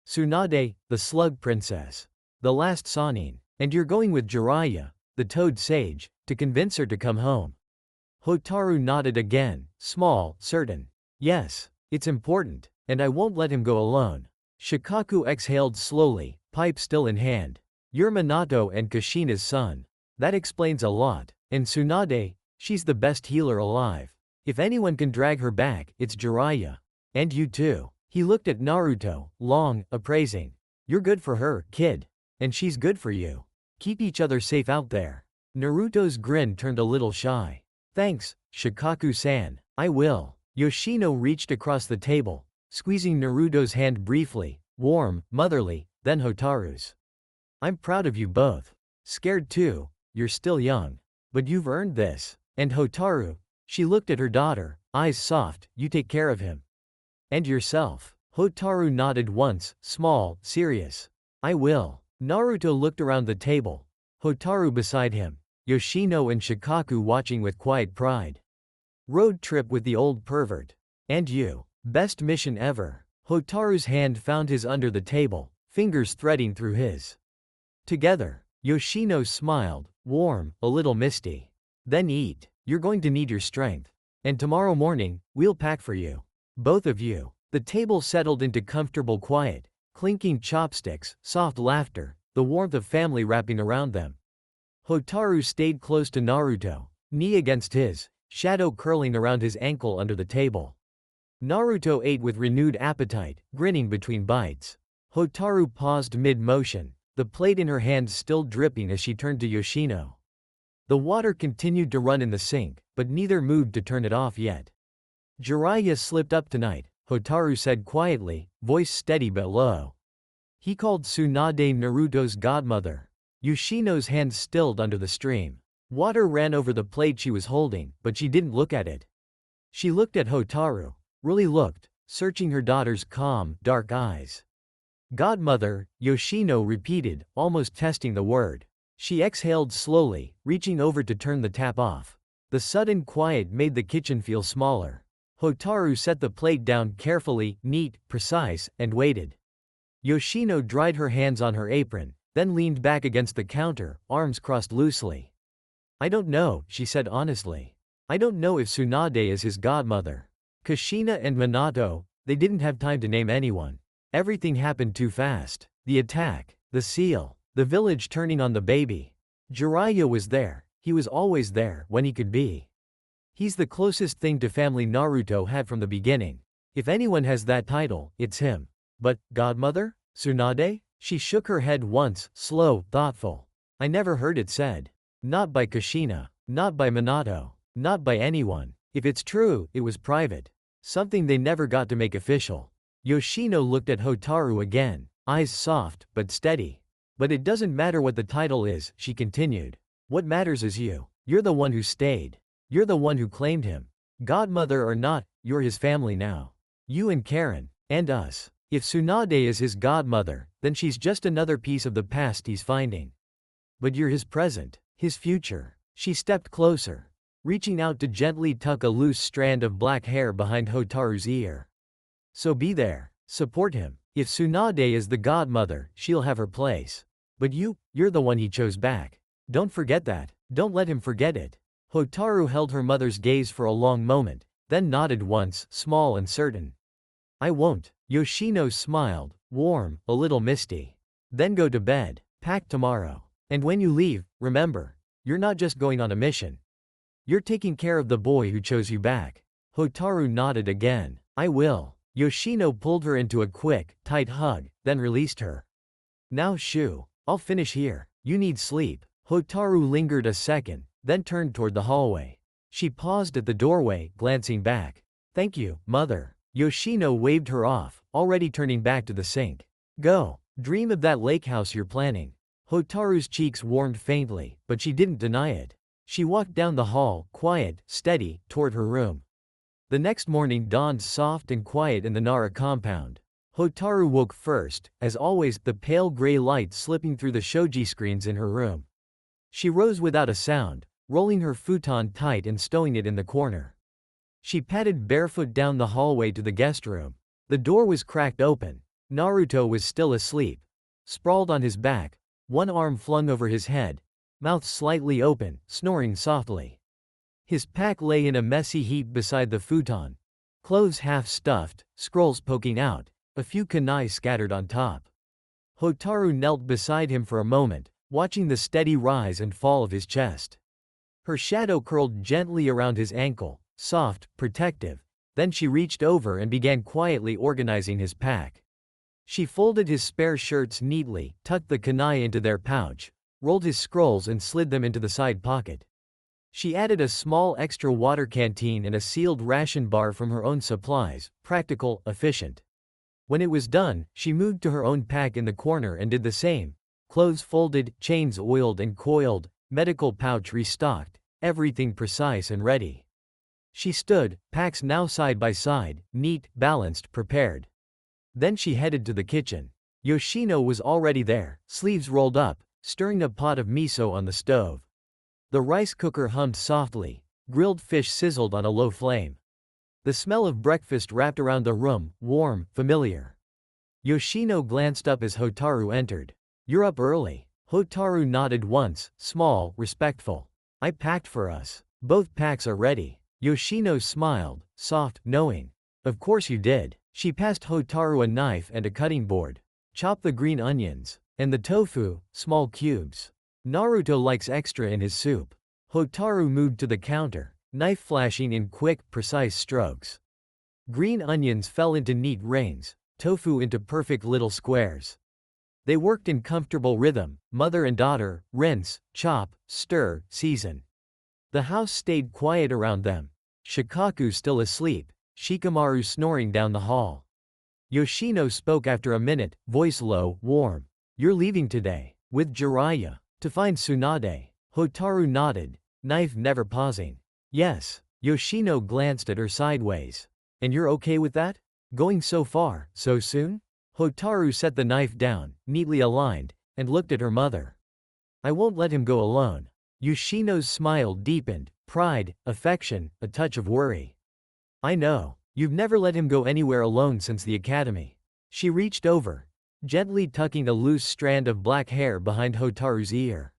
Tsunade, the slug princess. The last Sannin. And you're going with Jiraiya, the toad sage, to convince her to come home. Hotaru nodded again, small, certain. Yes, it's important, and I won't let him go alone. Shikamaru exhaled slowly, pipe still in hand. You're Minato and Kushina's son. That explains a lot. And Tsunade, she's the best healer alive. If anyone can drag her back, it's Jiraiya. And you too. He looked at Naruto, long, appraising. You're good for her, kid. And she's good for you. Keep each other safe out there. Naruto's grin turned a little shy. Thanks, Shikamaru-san. I will. Yoshino reached across the table, squeezing Naruto's hand briefly, warm, motherly, then Hotaru's. I'm proud of you both. Scared too, you're still young. But you've earned this. And Hotaru, she looked at her daughter, eyes soft, you take care of him. And yourself. Hotaru nodded once, small, serious. I will. Naruto looked around the table. Hotaru beside him. Yoshino and Shikamaru watching with quiet pride. Road trip with the old pervert. And you. Best mission ever. Hotaru's hand found his under the table, fingers threading through his. Together. Yoshino smiled, warm, a little misty. Then eat. You're going to need your strength. And tomorrow morning, we'll pack for you. Both of you. The table settled into comfortable quiet, clinking chopsticks, soft laughter, the warmth of family wrapping around them. Hotaru stayed close to Naruto, knee against his, shadow curling around his ankle under the table. Naruto ate with renewed appetite, grinning between bites. Hotaru paused mid-motion, the plate in her hand still dripping as she turned to Yoshino. The water continued to run in the sink, but neither moved to turn it off yet. Jiraiya slipped up tonight, Hotaru said quietly, voice steady but low. He called Tsunade Naruto's godmother. Yoshino's hand stilled under the stream. Water ran over the plate she was holding, but she didn't look at it. She looked at Hotaru, really looked, searching her daughter's calm, dark eyes. Godmother, Yoshino repeated, almost testing the word. She exhaled slowly, reaching over to turn the tap off. The sudden quiet made the kitchen feel smaller. Hotaru set the plate down carefully, neat, precise, and waited. Yoshino dried her hands on her apron, then leaned back against the counter, arms crossed loosely. I don't know, she said honestly. I don't know if Tsunade is his godmother. Kushina and Minato, they didn't have time to name anyone. Everything happened too fast. The attack, the seal, the village turning on the baby. Jiraiya was there. He was always there when he could be. He's the closest thing to family Naruto had from the beginning. If anyone has that title, it's him. But, godmother? Tsunade? She shook her head once, slow, thoughtful. I never heard it said. Not by Kushina. Not by Minato. Not by anyone. If it's true, it was private. Something they never got to make official. Yoshino looked at Hotaru again, eyes soft, but steady. But it doesn't matter what the title is, she continued. What matters is you. You're the one who stayed. You're the one who claimed him. Godmother or not, you're his family now. You and Karin, and us. If Tsunade is his godmother, then she's just another piece of the past he's finding. But you're his present, his future. She stepped closer, reaching out to gently tuck a loose strand of black hair behind Hotaru's ear. So be there. Support him. If Tsunade is the godmother, she'll have her place. But you're the one he chose back. Don't forget that. Don't let him forget it. Hotaru held her mother's gaze for a long moment, then nodded once, small and certain. I won't. Yoshino smiled, warm, a little misty. Then go to bed. Pack tomorrow. And when you leave, remember, you're not just going on a mission. You're taking care of the boy who chose you back. Hotaru nodded again. I will. Yoshino pulled her into a quick, tight hug, then released her. Now shoo. I'll finish here. You need sleep. Hotaru lingered a second, then turned toward the hallway. She paused at the doorway, glancing back. Thank you, mother. Yoshino waved her off, already turning back to the sink. Go. Dream of that lake house you're planning. Hotaru's cheeks warmed faintly, but she didn't deny it. She walked down the hall, quiet, steady, toward her room. The next morning dawned soft and quiet in the Nara compound. Hotaru woke first, as always, the pale gray light slipping through the shoji screens in her room. She rose without a sound, rolling her futon tight and stowing it in the corner. She padded barefoot down the hallway to the guest room. The door was cracked open. Naruto was still asleep. Sprawled on his back, one arm flung over his head, mouth slightly open, snoring softly. His pack lay in a messy heap beside the futon. Clothes half stuffed, scrolls poking out, a few kunai scattered on top. Hotaru knelt beside him for a moment, watching the steady rise and fall of his chest. Her shadow curled gently around his ankle, soft, protective. Then she reached over and began quietly organizing his pack. She folded his spare shirts neatly, tucked the kunai into their pouch, rolled his scrolls and slid them into the side pocket. She added a small extra water canteen and a sealed ration bar from her own supplies, practical, efficient. When it was done, she moved to her own pack in the corner and did the same. Clothes folded, chains oiled and coiled, medical pouch restocked, everything precise and ready. She stood, packs now side by side, neat, balanced, prepared. Then she headed to the kitchen. Yoshino was already there, sleeves rolled up, stirring a pot of miso on the stove. The rice cooker hummed softly, grilled fish sizzled on a low flame. The smell of breakfast wrapped around the room, warm, familiar. Yoshino glanced up as Hotaru entered. You're up early. Hotaru nodded once, small, respectful. I packed for us. Both packs are ready. Yoshino smiled, soft, knowing. Of course you did. She passed Hotaru a knife and a cutting board. Chop the green onions. And the tofu, small cubes. Naruto likes extra in his soup. Hotaru moved to the counter, knife flashing in quick, precise strokes. Green onions fell into neat rings, tofu into perfect little squares. They worked in comfortable rhythm, mother and daughter, rinse, chop, stir, season. The house stayed quiet around them. Shikaku still asleep, Shikamaru snoring down the hall. Yoshino spoke after a minute, voice low, warm. You're leaving today. With Jiraiya. To find Tsunade. Hotaru nodded, knife never pausing. Yes. Yoshino glanced at her sideways. And you're okay with that? Going so far, so soon? Hotaru set the knife down, neatly aligned, and looked at her mother. I won't let him go alone. Yoshino's smile deepened, pride, affection, a touch of worry. I know. You've never let him go anywhere alone since the academy. She reached over, gently tucking a loose strand of black hair behind Hotaru's ear.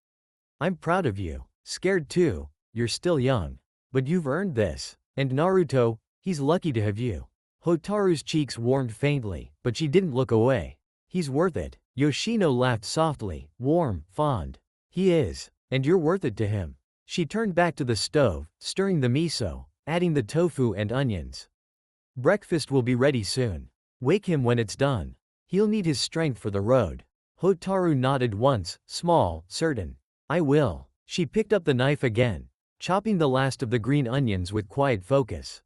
I'm proud of you. Scared too. You're still young. But you've earned this. And Naruto, he's lucky to have you. Hotaru's cheeks warmed faintly, but she didn't look away. He's worth it. Yoshino laughed softly, warm, fond. He is. And you're worth it to him. She turned back to the stove, stirring the miso, adding the tofu and onions. Breakfast will be ready soon. Wake him when it's done. He'll need his strength for the road. Hotaru nodded once, small, certain. I will. She picked up the knife again, chopping the last of the green onions with quiet focus.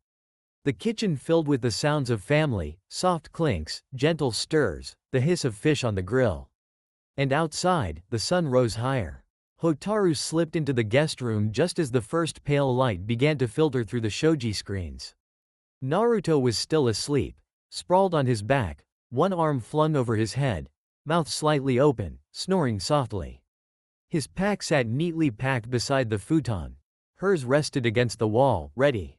The kitchen filled with the sounds of family, soft clinks, gentle stirs, the hiss of fish on the grill. And outside, the sun rose higher. Hotaru slipped into the guest room just as the first pale light began to filter through the shoji screens. Naruto was still asleep, sprawled on his back, one arm flung over his head, mouth slightly open, snoring softly. His pack sat neatly packed beside the futon. Hers rested against the wall, ready.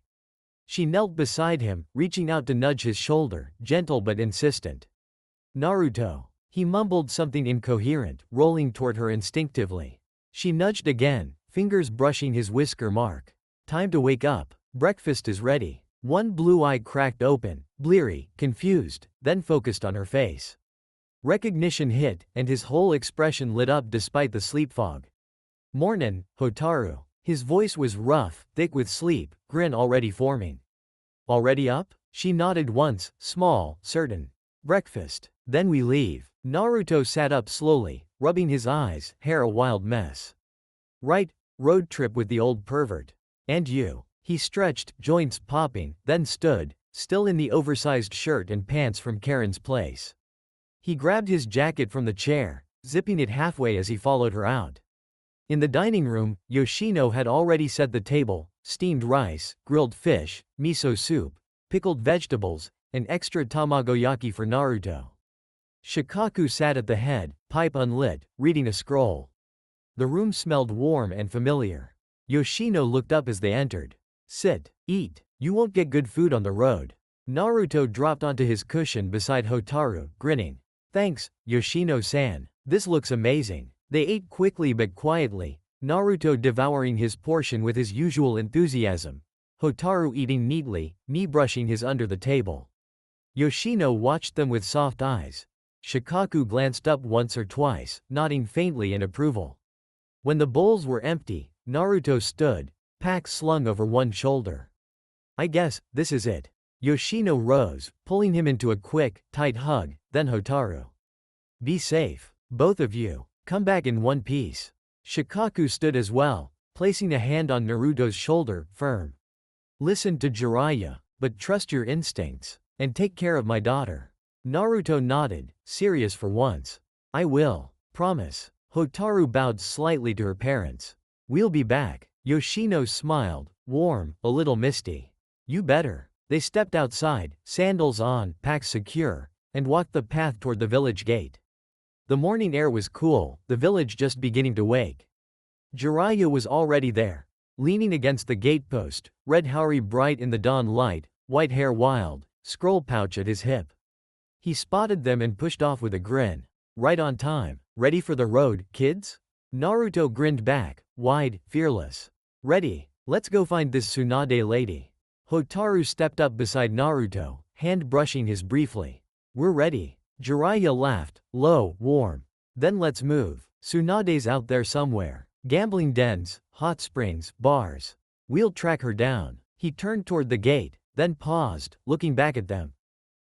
She knelt beside him, reaching out to nudge his shoulder, gentle but insistent. Naruto. He mumbled something incoherent, rolling toward her instinctively. She nudged again, fingers brushing his whisker mark. Time to wake up. Breakfast is ready. One blue eye cracked open, bleary, confused, then focused on her face. Recognition hit, and his whole expression lit up despite the sleep fog. Mornin', Hotaru. His voice was rough, thick with sleep, grin already forming. Already up? She nodded once, small, certain. Breakfast. Then we leave. Naruto sat up slowly, rubbing his eyes, hair a wild mess. Right, road trip with the old pervert. And you. He stretched, joints popping, then stood, still in the oversized shirt and pants from Karin's place. He grabbed his jacket from the chair, zipping it halfway as he followed her out. In the dining room, Yoshino had already set the table: steamed rice, grilled fish, miso soup, pickled vegetables, and extra tamagoyaki for Naruto. Shikaku sat at the head, pipe unlit, reading a scroll. The room smelled warm and familiar. Yoshino looked up as they entered. Sit, eat. You won't get good food on the road. Naruto dropped onto his cushion beside Hotaru, grinning. Thanks, Yoshino-san. This looks amazing. They ate quickly but quietly, Naruto devouring his portion with his usual enthusiasm, Hotaru eating neatly, knee-brushing his under the table. Yoshino watched them with soft eyes. Shikaku glanced up once or twice, nodding faintly in approval. When the bowls were empty, Naruto stood, pack slung over one shoulder. I guess, this is it. Yoshino rose, pulling him into a quick, tight hug, then Hotaru. Be safe. Both of you. Come back in one piece. Shikaku stood as well, placing a hand on Naruto's shoulder, firm. Listen to Jiraiya, but trust your instincts. And take care of my daughter. Naruto nodded, serious for once. I will. Promise. Hotaru bowed slightly to her parents. We'll be back. Yoshino smiled, warm, a little misty. You better. They stepped outside, sandals on, packs secure, and walked the path toward the village gate. The morning air was cool, the village just beginning to wake. Jiraiya was already there, leaning against the gatepost, red hauri bright in the dawn light, white hair wild, scroll pouch at his hip. He spotted them and pushed off with a grin. Right on time. Ready for the road, kids? Naruto grinned back, wide, fearless. Ready. Let's go find this Tsunade lady. Hotaru stepped up beside Naruto, hand brushing his briefly. We're ready. Jiraiya laughed, low, warm. Then let's move. Tsunade's out there somewhere. Gambling dens, hot springs, bars. We'll track her down. He turned toward the gate, then paused, looking back at them.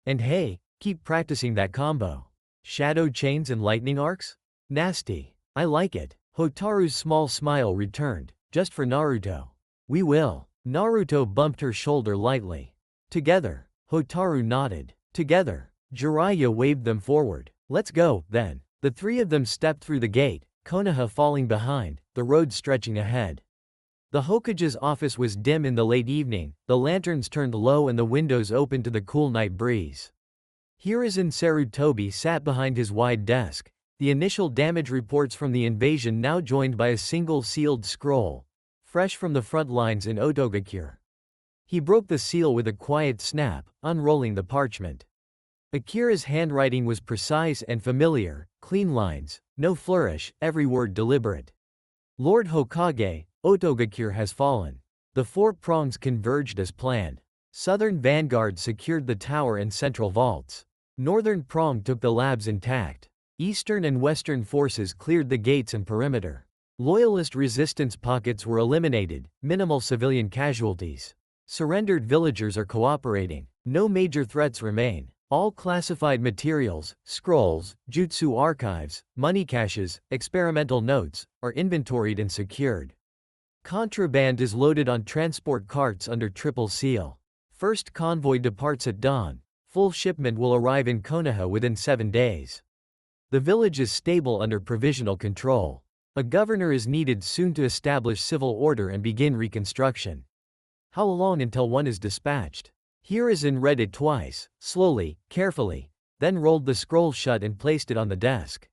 And hey, keep practicing that combo. Shadow chains and lightning arcs? Nasty. I like it. Hotaru's small smile returned, just for Naruto. We will. Naruto bumped her shoulder lightly. Together. Hotaru nodded. Together. Jiraiya waved them forward. Let's go, then. The three of them stepped through the gate, Konoha falling behind, the road stretching ahead. The Hokage's office was dim in the late evening, the lanterns turned low and the windows open to the cool night breeze. Hiruzen Sarutobi sat behind his wide desk, The initial damage reports from the invasion now joined by a single sealed scroll, fresh from the front lines in Otogakure. He broke the seal with a quiet snap, unrolling the parchment. Akira's handwriting was precise and familiar, clean lines, no flourish, every word deliberate. Lord Hokage, Otogakure has fallen. The four prongs converged as planned. Southern vanguard secured the tower and central vaults. Northern prong took the labs intact. Eastern and western forces cleared the gates and perimeter. Loyalist resistance pockets were eliminated, minimal civilian casualties. Surrendered villagers are cooperating. No major threats remain. All classified materials, scrolls, jutsu archives, money caches, experimental notes, are inventoried and secured. Contraband is loaded on transport carts under triple seal. First convoy departs at dawn. Full shipment will arrive in Konoha within 7 days. The village is stable under provisional control. A governor is needed soon to establish civil order and begin reconstruction. How long until one is dispatched? Hiruzen read it twice, slowly, carefully, then rolled the scroll shut and placed it on the desk.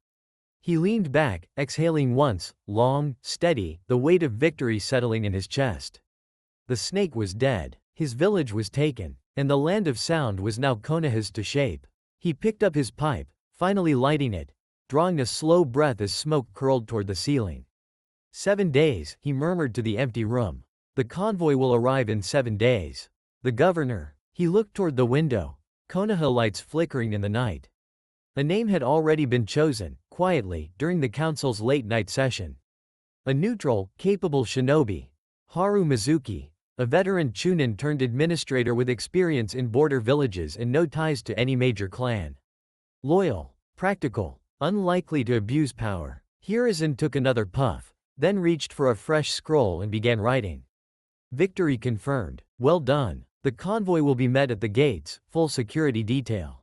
He leaned back, exhaling once, long, steady, the weight of victory settling in his chest. The snake was dead, his village was taken, and the land of sound was now Konoha's to shape. He picked up his pipe, finally lighting it, drawing a slow breath as smoke curled toward the ceiling. 7 days, he murmured to the empty room. The convoy will arrive in 7 days. The governor. He looked toward the window. Konoha lights flickering in the night. A name had already been chosen, quietly, during the council's late-night session. A neutral, capable shinobi. Haru Mizuki. A veteran chunin turned administrator with experience in border villages and no ties to any major clan. Loyal. Practical. Unlikely to abuse power. Hiruzen took another puff, then reached for a fresh scroll and began writing. Victory confirmed. Well done. The convoy will be met at the gates, full security detail.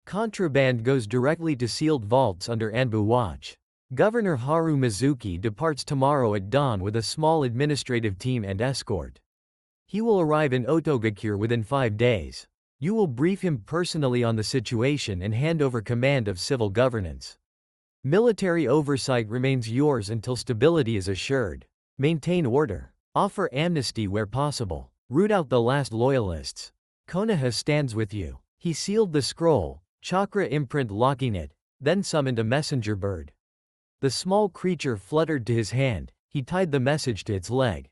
Contraband goes directly to sealed vaults under Anbu watch. Governor Haru Mizuki departs tomorrow at dawn with a small administrative team and escort. He will arrive in Otogakure within 5 days. You will brief him personally on the situation and hand over command of civil governance. Military oversight remains yours until stability is assured. Maintain order. Offer amnesty where possible. Root out the last loyalists. Konoha stands with you. He sealed the scroll, chakra imprint locking it, then summoned a messenger bird. The small creature fluttered to his hand, he tied the message to its leg.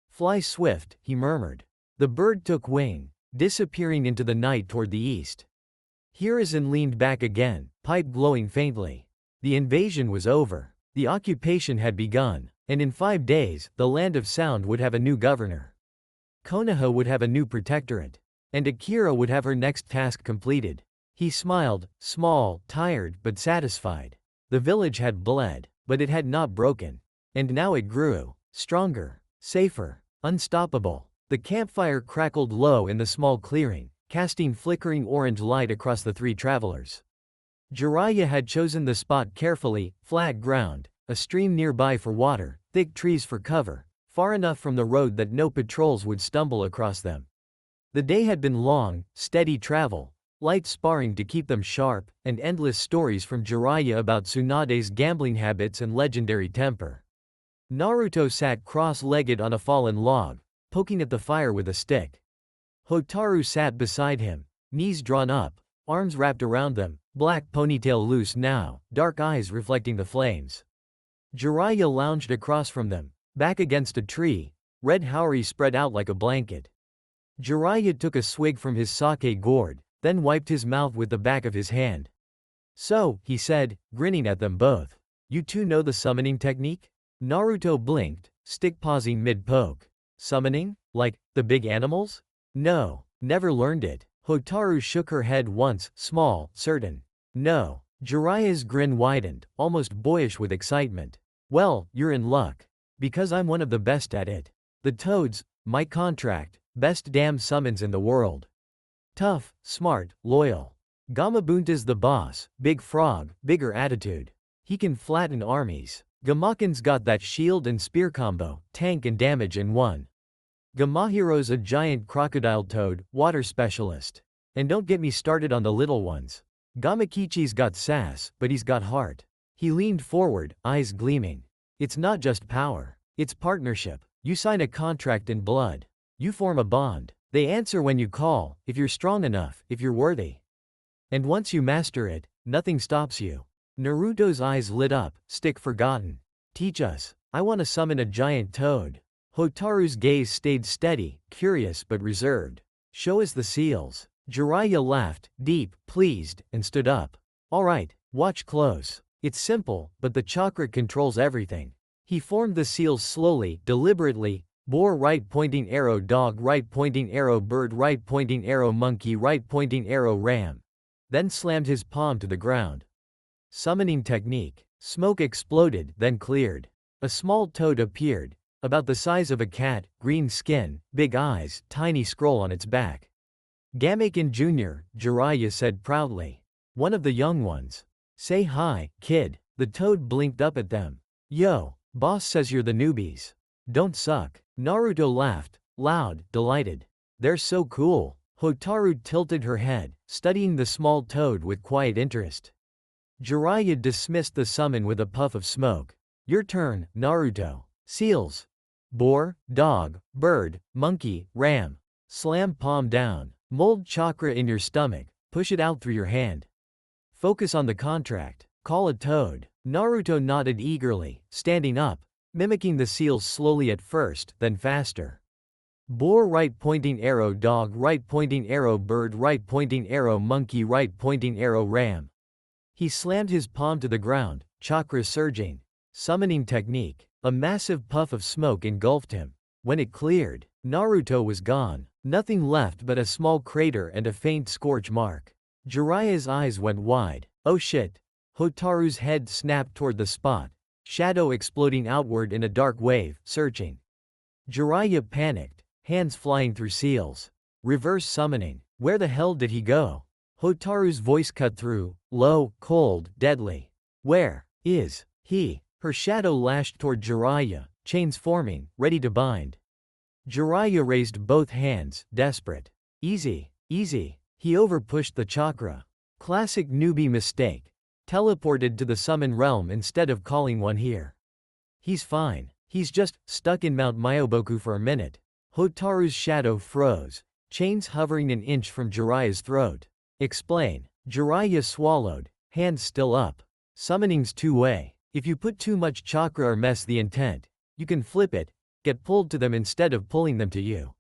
Fly swift, he murmured. The bird took wing, disappearing into the night toward the east. Hiruzen leaned back again, pipe glowing faintly. The invasion was over. The occupation had begun, and in 5 days, the land of sound would have a new governor. Konoha would have a new protectorate. And Akira would have her next task completed. He smiled, small, tired, but satisfied. The village had bled, but it had not broken. And now it grew, stronger, safer, unstoppable. The campfire crackled low in the small clearing, casting flickering orange light across the 3 travelers. Jiraiya had chosen the spot carefully, flat ground, a stream nearby for water, thick trees for cover, far enough from the road that no patrols would stumble across them. The day had been long, steady travel, light sparring to keep them sharp, and endless stories from Jiraiya about Tsunade's gambling habits and legendary temper. Naruto sat cross-legged on a fallen log, poking at the fire with a stick. Hotaru sat beside him, knees drawn up, arms wrapped around them, black ponytail loose now, dark eyes reflecting the flames. Jiraiya lounged across from them, back against a tree, red haori spread out like a blanket. Jiraiya took a swig from his sake gourd, then wiped his mouth with the back of his hand. So, he said, grinning at them both. You two know the summoning technique? Naruto blinked, stick pausing mid-poke. Summoning? Like, the big animals? No, never learned it. Hotaru shook her head once, small, certain. No. Jiraiya's grin widened, almost boyish with excitement. Well, you're in luck. Because I'm one of the best at it. The toads, my contract, best damn summons in the world. Tough, smart, loyal. Gamabunta's the boss, big frog, bigger attitude. He can flatten armies. Gamaken's got that shield and spear combo, tank and damage in one. Gamahiro's a giant crocodile toad, water specialist. And don't get me started on the little ones. Gamakichi's got sass, but he's got heart. He leaned forward, eyes gleaming. It's not just power. It's partnership. You sign a contract in blood. You form a bond. They answer when you call, if you're strong enough, if you're worthy. And once you master it, nothing stops you. Naruto's eyes lit up, stick forgotten. Teach us. I want to summon a giant toad. Hotaru's gaze stayed steady, curious but reserved. Show us the seals. Jiraiya laughed, deep, pleased, and stood up. All right, watch close. It's simple, but the chakra controls everything. He formed the seals slowly, deliberately. Boar right pointing arrow, dog right pointing arrow, bird right pointing arrow, monkey right pointing arrow, ram. Then slammed his palm to the ground. Summoning technique. Smoke exploded, then cleared. A small toad appeared, about the size of a cat, green skin, big eyes, tiny scroll on its back. Gamekin Jr., Jiraiya said proudly. One of the young ones. Say hi, kid. The toad blinked up at them. Yo, boss says you're the newbies. Don't suck. Naruto laughed, loud, delighted. They're so cool. Hotaru tilted her head, studying the small toad with quiet interest. Jiraiya dismissed the summon with a puff of smoke. Your turn, Naruto. Seals. Boar, dog, bird, monkey, ram. Slam palm down. Mold chakra in your stomach. Push it out through your hand. Focus on the contract. Call a toad. Naruto nodded eagerly, standing up, mimicking the seals slowly at first, then faster. Boar right pointing arrow, dog right pointing arrow, bird right pointing arrow, monkey right pointing arrow, ram. He slammed his palm to the ground, chakra surging. Summoning technique. A massive puff of smoke engulfed him. When it cleared, Naruto was gone. Nothing left but a small crater and a faint scorch mark. Jiraiya's eyes went wide. Oh shit. Hotaru's head snapped toward the spot, shadow exploding outward in a dark wave, searching. Jiraiya panicked, hands flying through seals. Reverse summoning. Where the hell did he go? Hotaru's voice cut through, low, cold, deadly. Where is he? Her shadow lashed toward Jiraiya, chains forming, ready to bind. Jiraiya raised both hands, desperate. Easy, easy. He overpushed the chakra. Classic newbie mistake. Teleported to the summon realm instead of calling one here. He's fine. He's just stuck in Mount Myoboku for a minute. Hotaru's shadow froze, chains hovering an inch from Jiraiya's throat. Explain. Jiraiya swallowed, hands still up. Summoning's two-way. If you put too much chakra or mess the intent, you can flip it, get pulled to them instead of pulling them to you.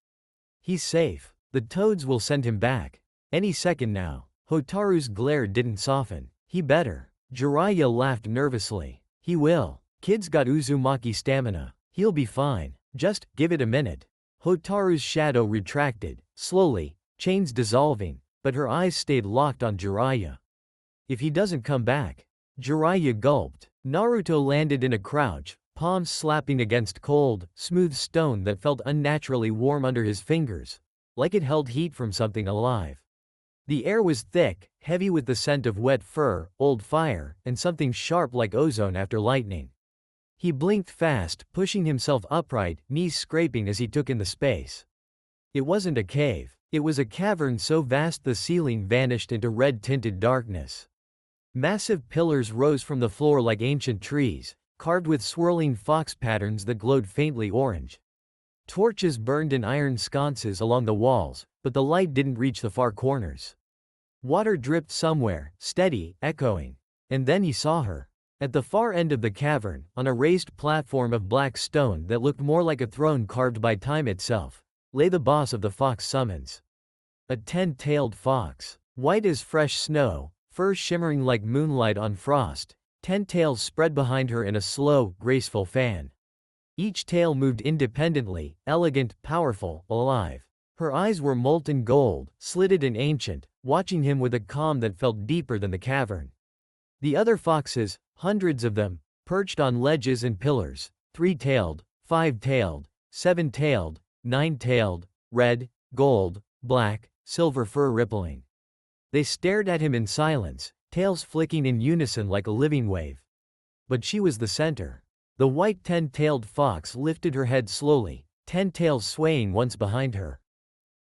He's safe. The toads will send him back. Any second now. Hotaru's glare didn't soften. He better. Jiraiya laughed nervously. He will. Kid's got Uzumaki stamina. He'll be fine. Just give it a minute. Hotaru's shadow retracted, slowly, chains dissolving, but her eyes stayed locked on Jiraiya. If he doesn't come back. Jiraiya gulped. Naruto landed in a crouch, palms slapping against cold, smooth stone that felt unnaturally warm under his fingers, like it held heat from something alive. The air was thick, heavy with the scent of wet fur, old fire, and something sharp like ozone after lightning. He blinked fast, pushing himself upright, knees scraping as he took in the space. It wasn't a cave. It was a cavern so vast the ceiling vanished into red-tinted darkness. Massive pillars rose from the floor like ancient trees, carved with swirling fox patterns that glowed faintly orange. Torches burned in iron sconces along the walls, but the light didn't reach the far corners. Water dripped somewhere, steady, echoing. And then he saw her. At the far end of the cavern, on a raised platform of black stone that looked more like a throne carved by time itself, lay the boss of the fox summons. A 10-tailed fox. White as fresh snow, fur shimmering like moonlight on frost, 10 tails spread behind her in a slow, graceful fan. Each tail moved independently, elegant, powerful, alive. Her eyes were molten gold, slitted and ancient, watching him with a calm that felt deeper than the cavern. The other foxes, hundreds of them, perched on ledges and pillars, 3-tailed, 5-tailed, 7-tailed, 9-tailed, red, gold, black, silver fur rippling. They stared at him in silence, tails flicking in unison like a living wave. But she was the center. The white 10-tailed fox lifted her head slowly, 10 tails swaying once behind her.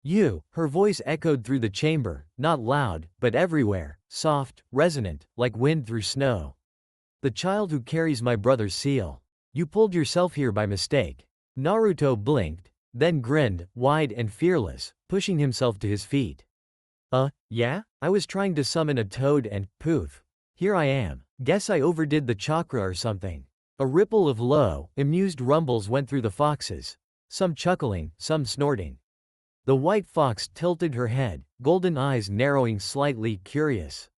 You, her voice echoed through the chamber, not loud, but everywhere, soft, resonant, like wind through snow. The child who carries my brother's seal. You pulled yourself here by mistake. Naruto blinked, then grinned, wide and fearless, pushing himself to his feet. Yeah? I was trying to summon a toad and, poof. Here I am. Guess I overdid the chakra or something. A ripple of low, amused rumbles went through the foxes. Some chuckling, some snorting. The white fox tilted her head, golden eyes narrowing slightly, curious.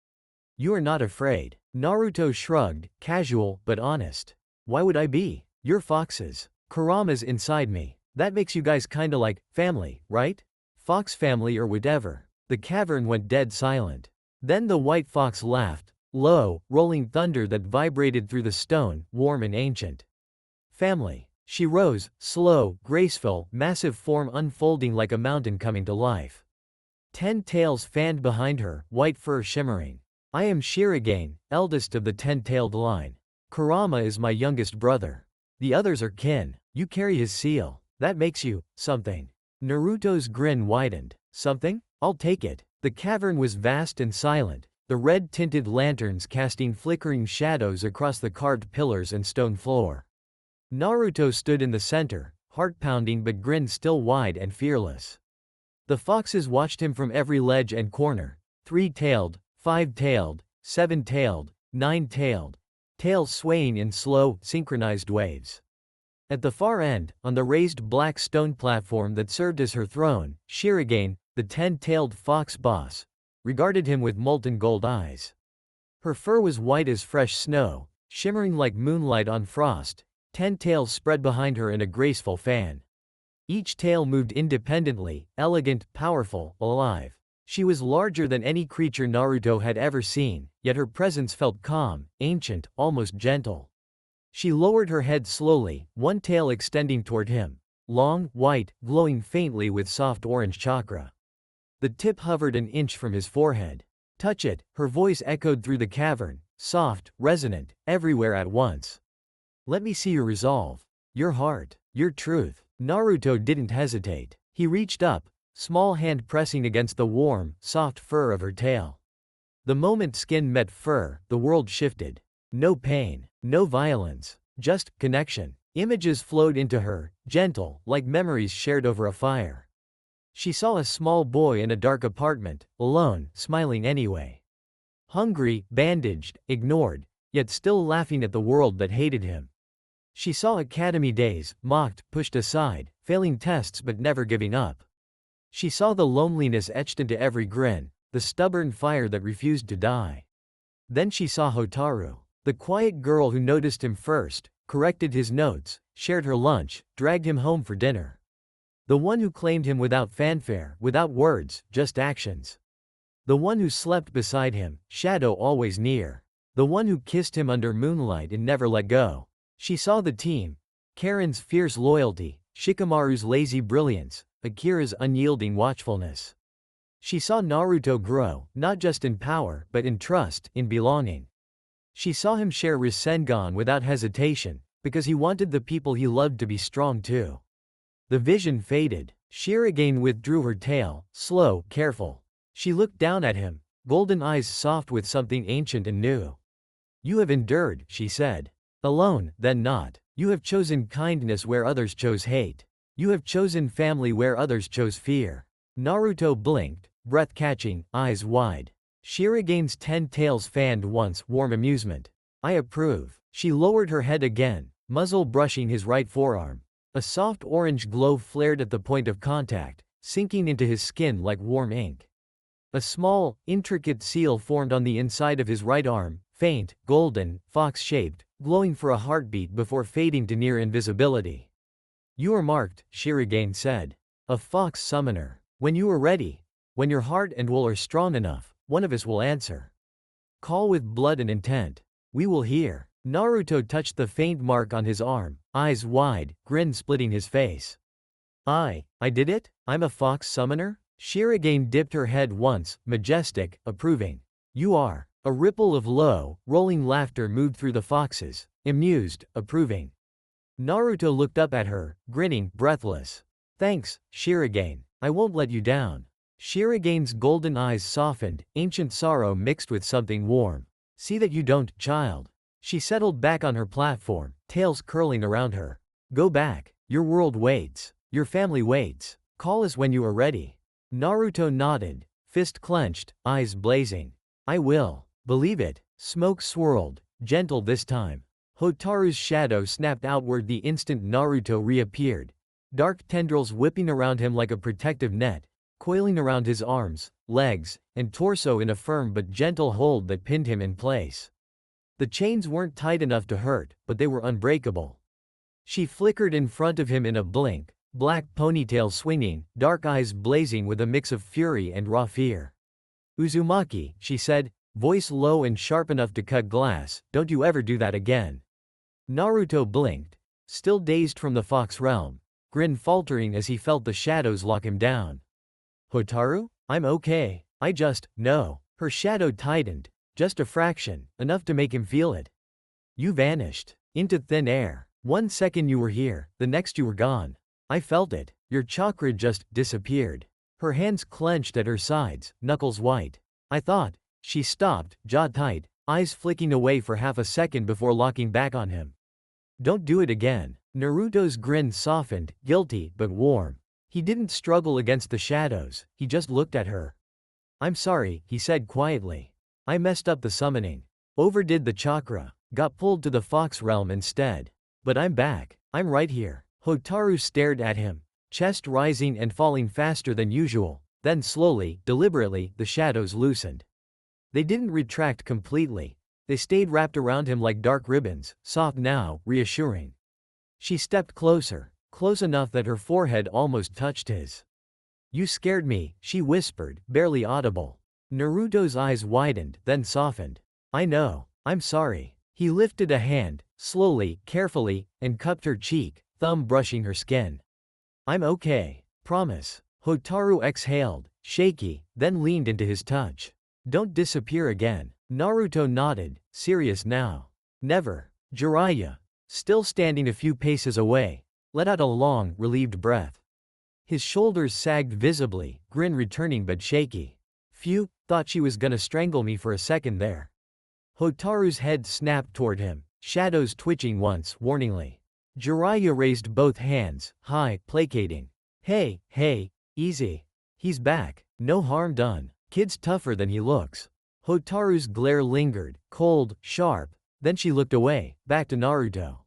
You are not afraid. Naruto shrugged, casual, but honest. Why would I be? You're foxes. Kurama's inside me. That makes you guys kinda like family, right? Fox family or whatever. The cavern went dead silent. Then the white fox laughed, low, rolling thunder that vibrated through the stone, warm and ancient. Family. She rose, slow, graceful, massive form unfolding like a mountain coming to life. 10 tails fanned behind her, white fur shimmering. I am Shirogane, eldest of the 10-tailed line. Kurama is my youngest brother. The others are kin. You carry his seal. That makes you something. Naruto's grin widened. Something? I'll take it. The cavern was vast and silent, the red-tinted lanterns casting flickering shadows across the carved pillars and stone floor. Naruto stood in the center, heart-pounding but grin still wide and fearless. The foxes watched him from every ledge and corner, 3-tailed, 5-tailed, 7-tailed, 9-tailed, tails swaying in slow, synchronized waves. At the far end, on the raised black stone platform that served as her throne, Shirogane, the 10-tailed fox boss, regarded him with molten gold eyes. Her fur was white as fresh snow, shimmering like moonlight on frost, 10 tails spread behind her in a graceful fan. Each tail moved independently, elegant, powerful, alive. She was larger than any creature Naruto had ever seen, yet her presence felt calm, ancient, almost gentle. She lowered her head slowly, one tail extending toward him. Long, white, glowing faintly with soft orange chakra. The tip hovered an inch from his forehead. Touch it, her voice echoed through the cavern, soft, resonant, everywhere at once. Let me see your resolve. Your heart. Your truth. Naruto didn't hesitate. He reached up, small hand pressing against the warm, soft fur of her tail. The moment skin met fur, the world shifted. No pain, no violence, just connection. Images flowed into her, gentle, like memories shared over a fire. She saw a small boy in a dark apartment, alone, smiling anyway. Hungry, bandaged, ignored, yet still laughing at the world that hated him. She saw academy days, mocked, pushed aside, failing tests but never giving up. She saw the loneliness etched into every grin, the stubborn fire that refused to die. Then she saw Hotaru, the quiet girl who noticed him first, corrected his notes, shared her lunch, dragged him home for dinner. The one who claimed him without fanfare, without words, just actions. The one who slept beside him, shadow always near. The one who kissed him under moonlight and never let go. She saw the team. Karin's fierce loyalty, Shikamaru's lazy brilliance, Akira's unyielding watchfulness. She saw Naruto grow, not just in power, but in trust, in belonging. She saw him share Rasengan without hesitation, because he wanted the people he loved to be strong too. The vision faded. Shirogane withdrew her tail, slow, careful. She looked down at him, golden eyes soft with something ancient and new. You have endured, she said. Alone, then not. You have chosen kindness where others chose hate. You have chosen family where others chose fear. Naruto blinked, breath catching, eyes wide. Shirogane's 10 tails fanned once, warm amusement. I approve. She lowered her head again, muzzle brushing his right forearm. A soft orange glow flared at the point of contact, sinking into his skin like warm ink. A small, intricate seal formed on the inside of his right arm, faint, golden, fox-shaped, glowing for a heartbeat before fading to near invisibility. You are marked, Shirogane said. A fox summoner. When you are ready, when your heart and will are strong enough, one of us will answer. Call with blood and intent. We will hear. Naruto touched the faint mark on his arm, eyes wide, grin splitting his face. I did it? I'm a fox summoner? Shirogane dipped her head once, majestic, approving. You are. A ripple of low, rolling laughter moved through the foxes, amused, approving. Naruto looked up at her, grinning, breathless. Thanks, Shirogane. I won't let you down. Shirogane's golden eyes softened, ancient sorrow mixed with something warm. See that you don't, child. She settled back on her platform, tails curling around her. Go back. Your world waits. Your family waits. Call us when you are ready. Naruto nodded, fist clenched, eyes blazing. I will. Believe it. Smoke swirled, gentle this time. Hotaru's shadow snapped outward the instant Naruto reappeared. Dark tendrils whipping around him like a protective net, coiling around his arms, legs, and torso in a firm but gentle hold that pinned him in place. The chains weren't tight enough to hurt, but they were unbreakable. She flickered in front of him in a blink, black ponytail swinging, dark eyes blazing with a mix of fury and raw fear. Uzumaki, she said, voice low and sharp enough to cut glass, don't you ever do that again. Naruto blinked, still dazed from the fox realm, grin faltering as he felt the shadows lock him down. Hotaru? I'm okay. No. Her shadow tightened, just a fraction, enough to make him feel it. You vanished. Into thin air. 1 second you were here, the next you were gone. I felt it. Your chakra just disappeared. Her hands clenched at her sides, knuckles white. I thought. She stopped, jaw tight, eyes flicking away for half a second before locking back on him. Don't do it again. Naruto's grin softened, guilty but warm. He didn't struggle against the shadows, he just looked at her. I'm sorry, he said quietly. I messed up the summoning. Overdid the chakra. Got pulled to the fox realm instead. But I'm back. I'm right here. Hotaru stared at him, chest rising and falling faster than usual. Then slowly, deliberately, the shadows loosened. They didn't retract completely. They stayed wrapped around him like dark ribbons, soft now, reassuring. She stepped closer, close enough that her forehead almost touched his. You scared me, she whispered, barely audible. Naruto's eyes widened, then softened. I know. I'm sorry. He lifted a hand, slowly, carefully, and cupped her cheek, thumb brushing her skin. I'm okay. Promise. Hotaru exhaled, shaky, then leaned into his touch. Don't disappear again. Naruto nodded, serious now. Never. Jiraiya, still standing a few paces away, let out a long, relieved breath. His shoulders sagged visibly, grin returning but shaky. Phew, thought she was gonna strangle me for a second there. Hotaru's head snapped toward him, shadows twitching once, warningly. Jiraiya raised both hands, high, placating. Hey, easy. He's back. No harm done. Kid's tougher than he looks. Hotaru's glare lingered, cold, sharp, then she looked away, back to Naruto.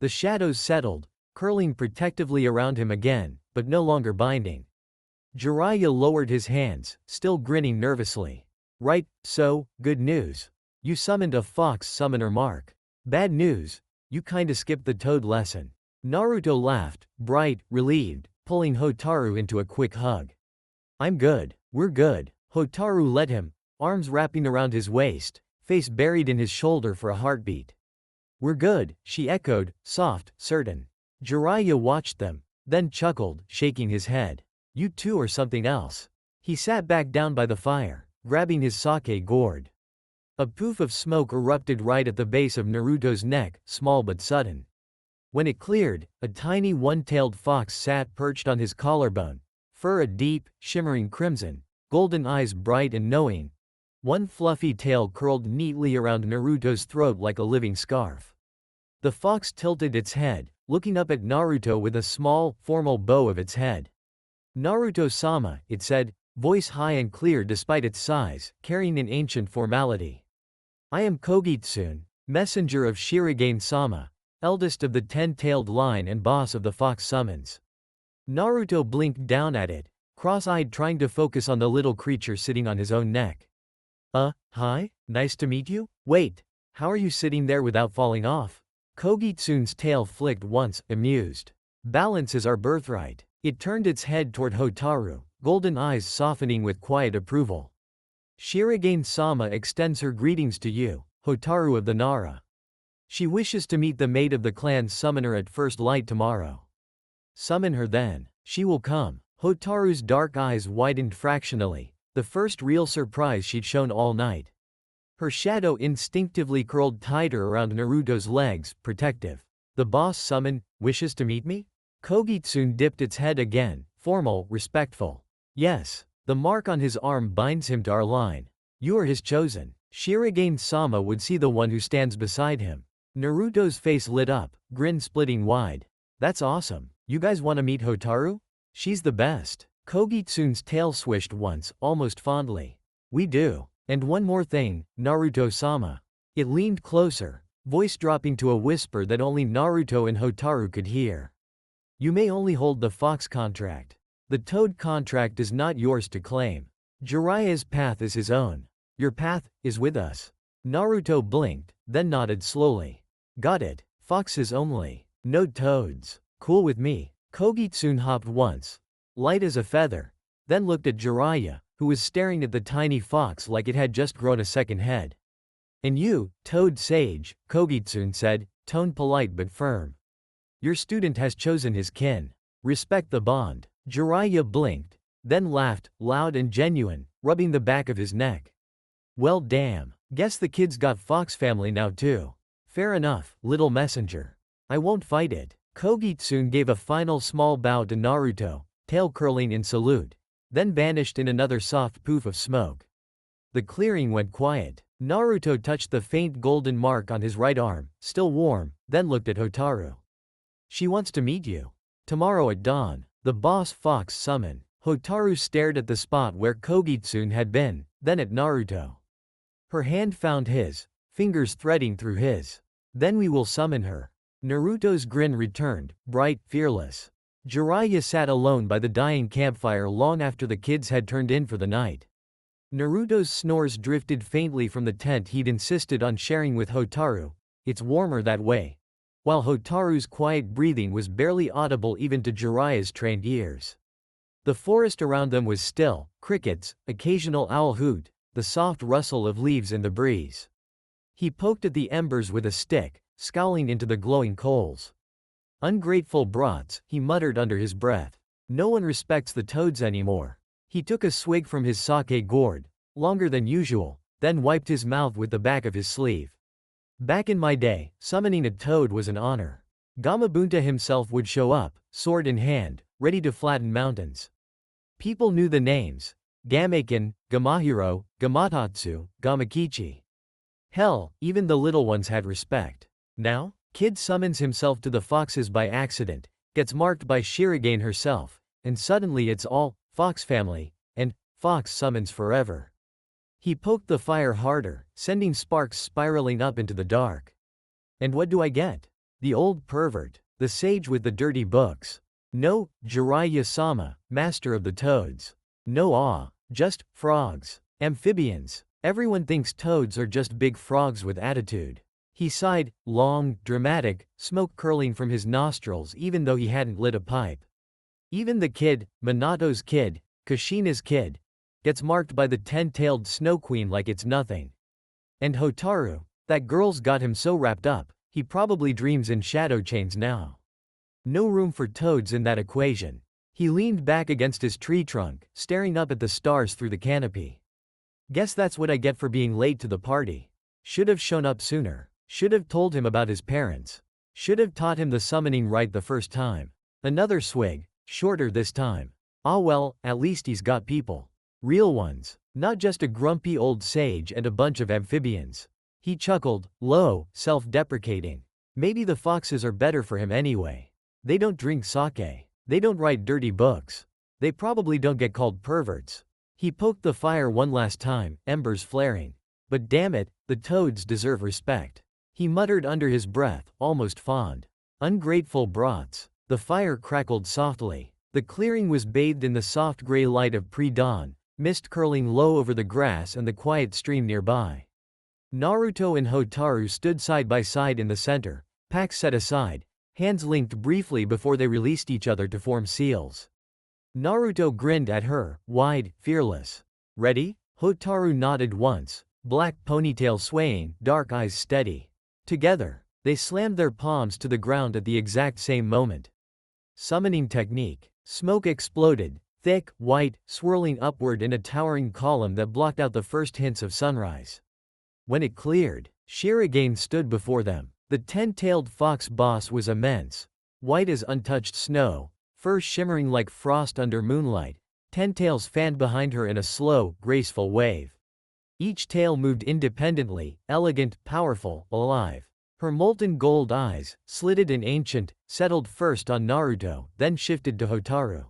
The shadows settled, curling protectively around him again, but no longer binding. Jiraiya lowered his hands, still grinning nervously. Right, so, good news. You summoned a fox summoner mark. Bad news. You kinda skipped the toad lesson. Naruto laughed, bright, relieved, pulling Hotaru into a quick hug. I'm good. We're good. Hotaru led him, arms wrapping around his waist, face buried in his shoulder for a heartbeat. We're good, she echoed, soft, certain. Jiraiya watched them, then chuckled, shaking his head. You two are something else. He sat back down by the fire, grabbing his sake gourd. A poof of smoke erupted right at the base of Naruto's neck, small but sudden. When it cleared, a tiny one-tailed fox sat perched on his collarbone, fur a deep, shimmering crimson, golden eyes bright and knowing. One fluffy tail curled neatly around Naruto's throat like a living scarf. The fox tilted its head, looking up at Naruto with a small, formal bow of its head. Naruto-sama, it said, voice high and clear despite its size, carrying an ancient formality. I am Kogitsune, messenger of Shirogane-sama, eldest of the 10-tailed line and boss of the fox summons. Naruto blinked down at it, cross-eyed trying to focus on the little creature sitting on his own neck. Hi? Nice to meet you? Wait, how are you sitting there without falling off? Kogitsune's tail flicked once, amused. Balance is our birthright. It turned its head toward Hotaru, golden eyes softening with quiet approval. Shirogane-sama extends her greetings to you, Hotaru of the Nara. She wishes to meet the mate of the clan's summoner at first light tomorrow. Summon her then. She will come. Hotaru's dark eyes widened fractionally, the first real surprise she'd shown all night. Her shadow instinctively curled tighter around Naruto's legs, protective. The boss summoned, wishes to meet me? Kogitsune dipped its head again, formal, respectful. Yes. The mark on his arm binds him to our line. You are his chosen. Shirogane-sama would see the one who stands beside him. Naruto's face lit up, grin splitting wide. That's awesome. You guys wanna meet Hotaru? She's the best. Kogitsun's tail swished once, almost fondly. We do. And one more thing, Naruto-sama. It leaned closer, voice dropping to a whisper that only Naruto and Hotaru could hear. You may only hold the fox contract. The toad contract is not yours to claim. Jiraiya's path is his own. Your path is with us. Naruto blinked, then nodded slowly. Got it. Foxes only. No toads. Cool with me. Kogitsun hopped once, light as a feather, then looked at Jiraiya, who was staring at the tiny fox like it had just grown a second head. And you, Toad Sage, Kogitsun said, tone polite but firm. Your student has chosen his kin. Respect the bond. Jiraiya blinked, then laughed, loud and genuine, rubbing the back of his neck. Well damn, guess the kid's got fox family now too. Fair enough, little messenger. I won't fight it. Kogitsun gave a final small bow to Naruto, tail curling in salute, then vanished in another soft poof of smoke. The clearing went quiet. Naruto touched the faint golden mark on his right arm, still warm, then looked at Hotaru. She wants to meet you. Tomorrow at dawn. The boss fox summon. Hotaru stared at the spot where Kogitsun had been, then at Naruto. Her hand found his, fingers threading through his. Then we will summon her. Naruto's grin returned, bright, fearless. Jiraiya sat alone by the dying campfire long after the kids had turned in for the night. Naruto's snores drifted faintly from the tent he'd insisted on sharing with Hotaru. It's warmer that way. While Hotaru's quiet breathing was barely audible even to Jiraiya's trained ears. The forest around them was still, crickets, occasional owl hoot, the soft rustle of leaves in the breeze. He poked at the embers with a stick, scowling into the glowing coals. Ungrateful brats, he muttered under his breath. No one respects the toads anymore. He took a swig from his sake gourd, longer than usual, then wiped his mouth with the back of his sleeve. Back in my day, summoning a toad was an honor. Gamabunta himself would show up, sword in hand, ready to flatten mountains. People knew the names: Gamaken, Gamahiro, Gamatatsu, Gamakichi. Hell, even the little ones had respect. Now, kid summons himself to the foxes by accident, gets marked by Shirogane herself, and suddenly it's all fox family, and fox summons forever. He poked the fire harder, sending sparks spiraling up into the dark. And what do I get? The old pervert, the sage with the dirty books. No, Jiraiya-sama, master of the toads. No awe, just frogs. Amphibians. Everyone thinks toads are just big frogs with attitude. He sighed, long, dramatic, smoke curling from his nostrils even though he hadn't lit a pipe. Even the kid, Minato's kid, Kushina's kid, gets marked by the 10-tailed snow queen like it's nothing. And Hotaru, that girl's got him so wrapped up, he probably dreams in shadow chains now. No room for toads in that equation. He leaned back against his tree trunk, staring up at the stars through the canopy. Guess that's what I get for being late to the party. Should have shown up sooner. Should have told him about his parents. Should have taught him the summoning rite the first time. Another swig, shorter this time. Ah well, at least he's got people. Real ones. Not just a grumpy old sage and a bunch of amphibians. He chuckled, low, self-deprecating. Maybe the foxes are better for him anyway. They don't drink sake. They don't write dirty books. They probably don't get called perverts. He poked the fire one last time, embers flaring. But damn it, the toads deserve respect. He muttered under his breath, almost fond. Ungrateful brats. The fire crackled softly. The clearing was bathed in the soft gray light of pre-dawn, mist curling low over the grass and the quiet stream nearby. Naruto and Hotaru stood side by side in the center, packs set aside, hands linked briefly before they released each other to form seals. Naruto grinned at her, wide, fearless. Ready? Hotaru nodded once, black ponytail swaying, dark eyes steady. Together, they slammed their palms to the ground at the exact same moment. Summoning technique. Smoke exploded, thick, white, swirling upward in a towering column that blocked out the first hints of sunrise. When it cleared, Shirogane stood before them. The 10-tailed fox boss was immense, white as untouched snow, fur shimmering like frost under moonlight, 10 tails fanned behind her in a slow, graceful wave. Each tail moved independently, elegant, powerful, alive. Her molten gold eyes, slitted and ancient, settled first on Naruto, then shifted to Hotaru.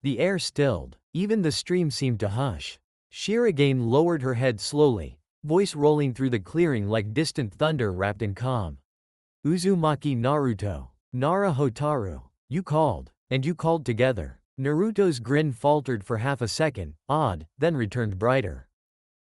The air stilled. Even the stream seemed to hush. Shirogane lowered her head slowly, voice rolling through the clearing like distant thunder wrapped in calm. Uzumaki Naruto. Nara Hotaru. You called. And you called together. Naruto's grin faltered for half a second, odd, then returned brighter.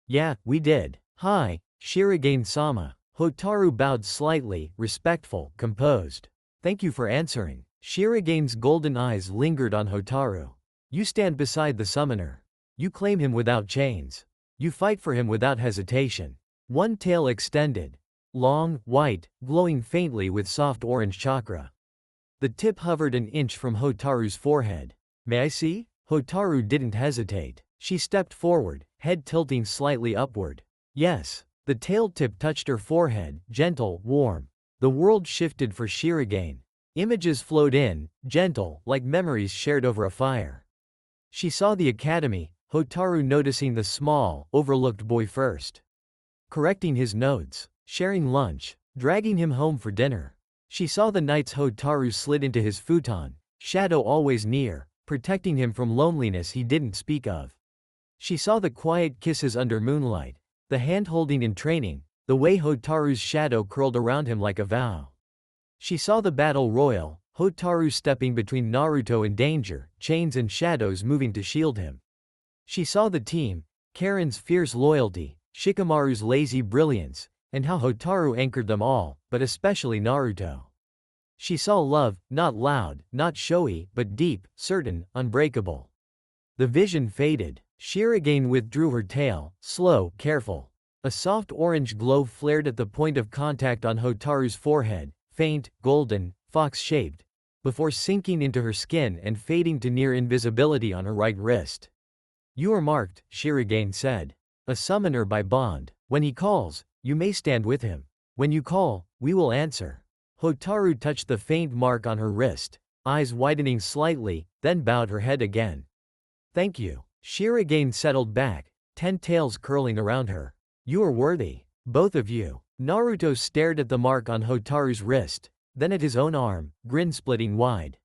Yeah, we did. Hi, Shirogane-sama. Hotaru bowed slightly, respectful, composed. Thank you for answering. Shirogane's golden eyes lingered on Hotaru. You stand beside the summoner. You claim him without chains. You fight for him without hesitation. One tail extended. Long, white, glowing faintly with soft orange chakra. The tip hovered an inch from Hotaru's forehead. May I see? Hotaru didn't hesitate. She stepped forward, head tilting slightly upward. Yes. The tail tip touched her forehead, gentle, warm. The world shifted for Shirogane. Images flowed in, gentle, like memories shared over a fire. She saw the academy, Hotaru noticing the small, overlooked boy first. Correcting his notes, sharing lunch, dragging him home for dinner. She saw the nights Hotaru slid into his futon, shadow always near, protecting him from loneliness he didn't speak of. She saw the quiet kisses under moonlight, the hand-holding in training, the way Hotaru's shadow curled around him like a vow. She saw the battle royal, Hotaru stepping between Naruto and danger, chains and shadows moving to shield him. She saw the team, Karin's fierce loyalty, Shikamaru's lazy brilliance, and how Hotaru anchored them all, but especially Naruto. She saw love, not loud, not showy, but deep, certain, unbreakable. The vision faded. Shirogane withdrew her tail, slow, careful. A soft orange glow flared at the point of contact on Hotaru's forehead, faint, golden, fox-shaped, before sinking into her skin and fading to near invisibility on her right wrist. You are marked, Shirogane said. A summoner by bond. When he calls, you may stand with him. When you call, we will answer. Hotaru touched the faint mark on her wrist, eyes widening slightly, then bowed her head again. Thank you. Shirogane settled back, 10 tails curling around her. You are worthy. Both of you. Naruto stared at the mark on Hotaru's wrist, then at his own arm, grin splitting wide.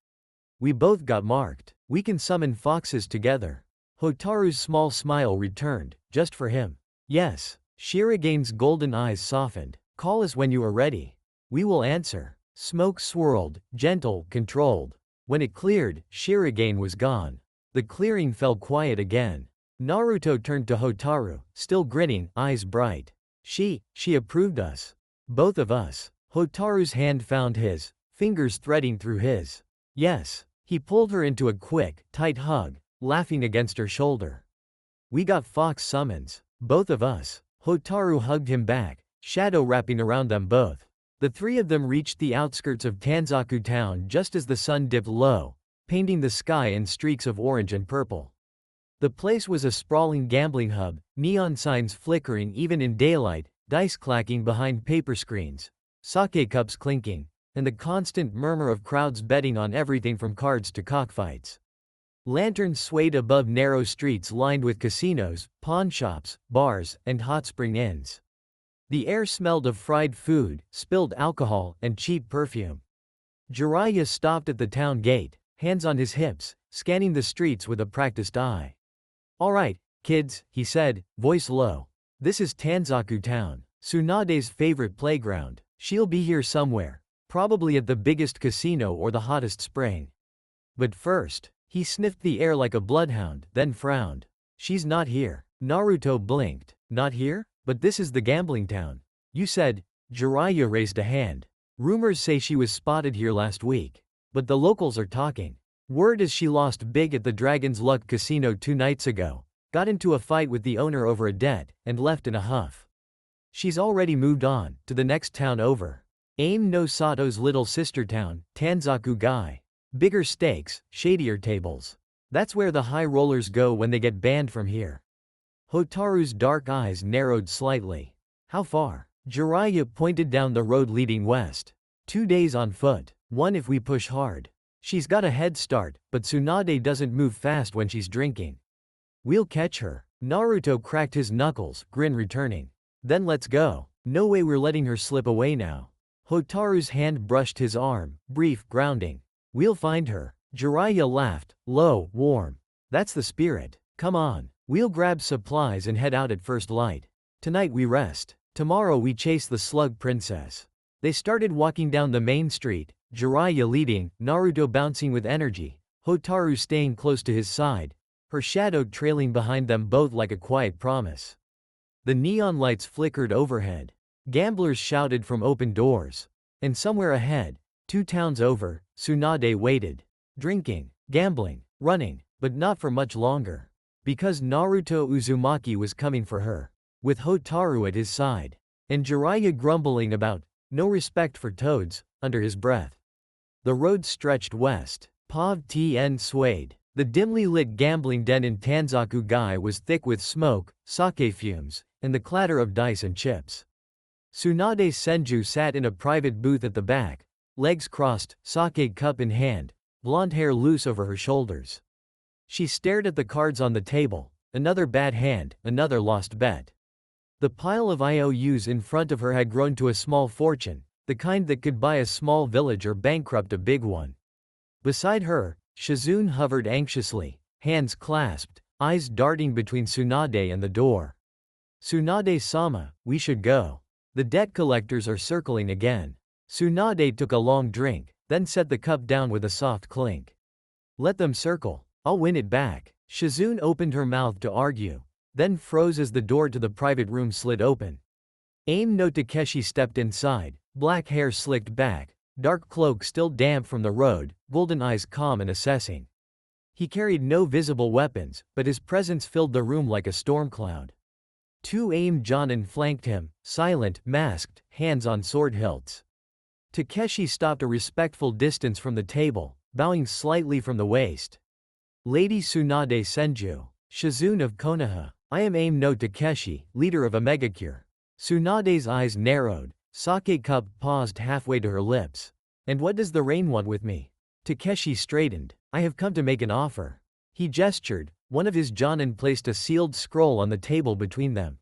We both got marked. We can summon foxes together. Hotaru's small smile returned, just for him. Yes. Shirogane's golden eyes softened. Call us when you are ready. We will answer. Smoke swirled, gentle, controlled. When it cleared, Shirogane was gone. The clearing fell quiet again. Naruto turned to Hotaru, still grinning, eyes bright. She approved us. Both of us. Hotaru's hand found his, fingers threading through his. Yes. He pulled her into a quick, tight hug, laughing against her shoulder. We got fox summons. Both of us. Hotaru hugged him back, shadow wrapping around them both. The three of them reached the outskirts of Tanzaku town just as the sun dipped low, painting the sky in streaks of orange and purple. The place was a sprawling gambling hub, neon signs flickering even in daylight, dice clacking behind paper screens, sake cups clinking, and the constant murmur of crowds betting on everything from cards to cockfights. Lanterns swayed above narrow streets lined with casinos, pawn shops, bars, and hot spring inns. The air smelled of fried food, spilled alcohol, and cheap perfume. Jiraiya stopped at the town gate, hands on his hips, scanning the streets with a practiced eye. All right, kids, he said, voice low. This is Tanzaku town, Tsunade's favorite playground. She'll be here somewhere, probably at the biggest casino or the hottest spring. But first, he sniffed the air like a bloodhound, then frowned. She's not here. Naruto blinked. Not here? But this is the gambling town. You said. Jiraiya raised a hand. Rumors say she was spotted here last week. But the locals are talking. Word is she lost big at the Dragon's Luck casino 2 nights ago, got into a fight with the owner over a debt, and left in a huff. She's already moved on, to the next town over. Aim no Sato's little sister town, Tanzaku Gai. Bigger stakes, shadier tables. That's where the high rollers go when they get banned from here. Hotaru's dark eyes narrowed slightly. How far? Jiraiya pointed down the road leading west. 2 days on foot, 1 if we push hard. She's got a head start, but Tsunade doesn't move fast when she's drinking. We'll catch her. Naruto cracked his knuckles, grin returning. Then let's go. No way we're letting her slip away now. Hotaru's hand brushed his arm, brief, grounding. We'll find her. Jiraiya laughed, low, warm. That's the spirit. Come on. We'll grab supplies and head out at first light. Tonight we rest. Tomorrow we chase the slug princess. They started walking down the main street, Jiraiya leading, Naruto bouncing with energy, Hotaru staying close to his side, her shadow trailing behind them both like a quiet promise. The neon lights flickered overhead. Gamblers shouted from open doors. And somewhere ahead, 2 towns over, Tsunade waited. Drinking, gambling, running, but not for much longer. Because Naruto Uzumaki was coming for her. With Hotaru at his side. And Jiraiya grumbling about no respect for toads, under his breath. The road stretched west. Pav Tien swayed. The dimly lit gambling den in Tanzaku-gai was thick with smoke, sake fumes, and the clatter of dice and chips. Tsunade Senju sat in a private booth at the back, legs crossed, sake cup in hand, blonde hair loose over her shoulders. She stared at the cards on the table, another bad hand, another lost bet. The pile of IOUs in front of her had grown to a small fortune, the kind that could buy a small village or bankrupt a big one. Beside her, Shizune hovered anxiously, hands clasped, eyes darting between Tsunade and the door. Tsunade-sama, we should go. The debt collectors are circling again. Tsunade took a long drink, then set the cup down with a soft clink. Let them circle. I'll win it back. Shizune opened her mouth to argue, then froze as the door to the private room slid open. Aim no Takeshi stepped inside, black hair slicked back, dark cloak still damp from the road, golden eyes calm and assessing. He carried no visible weapons, but his presence filled the room like a storm cloud. 2 Aim Jonin flanked him, silent, masked, hands on sword hilts. Takeshi stopped a respectful distance from the table, bowing slightly from the waist. Lady Tsunade Senju, Shizune of Konoha, I am Aim no Takeshi, leader of a megacure. Tsunade's eyes narrowed, sake cup paused halfway to her lips. And what does the rain want with me? Takeshi straightened. I have come to make an offer. He gestured. One of his jonin placed a sealed scroll on the table between them.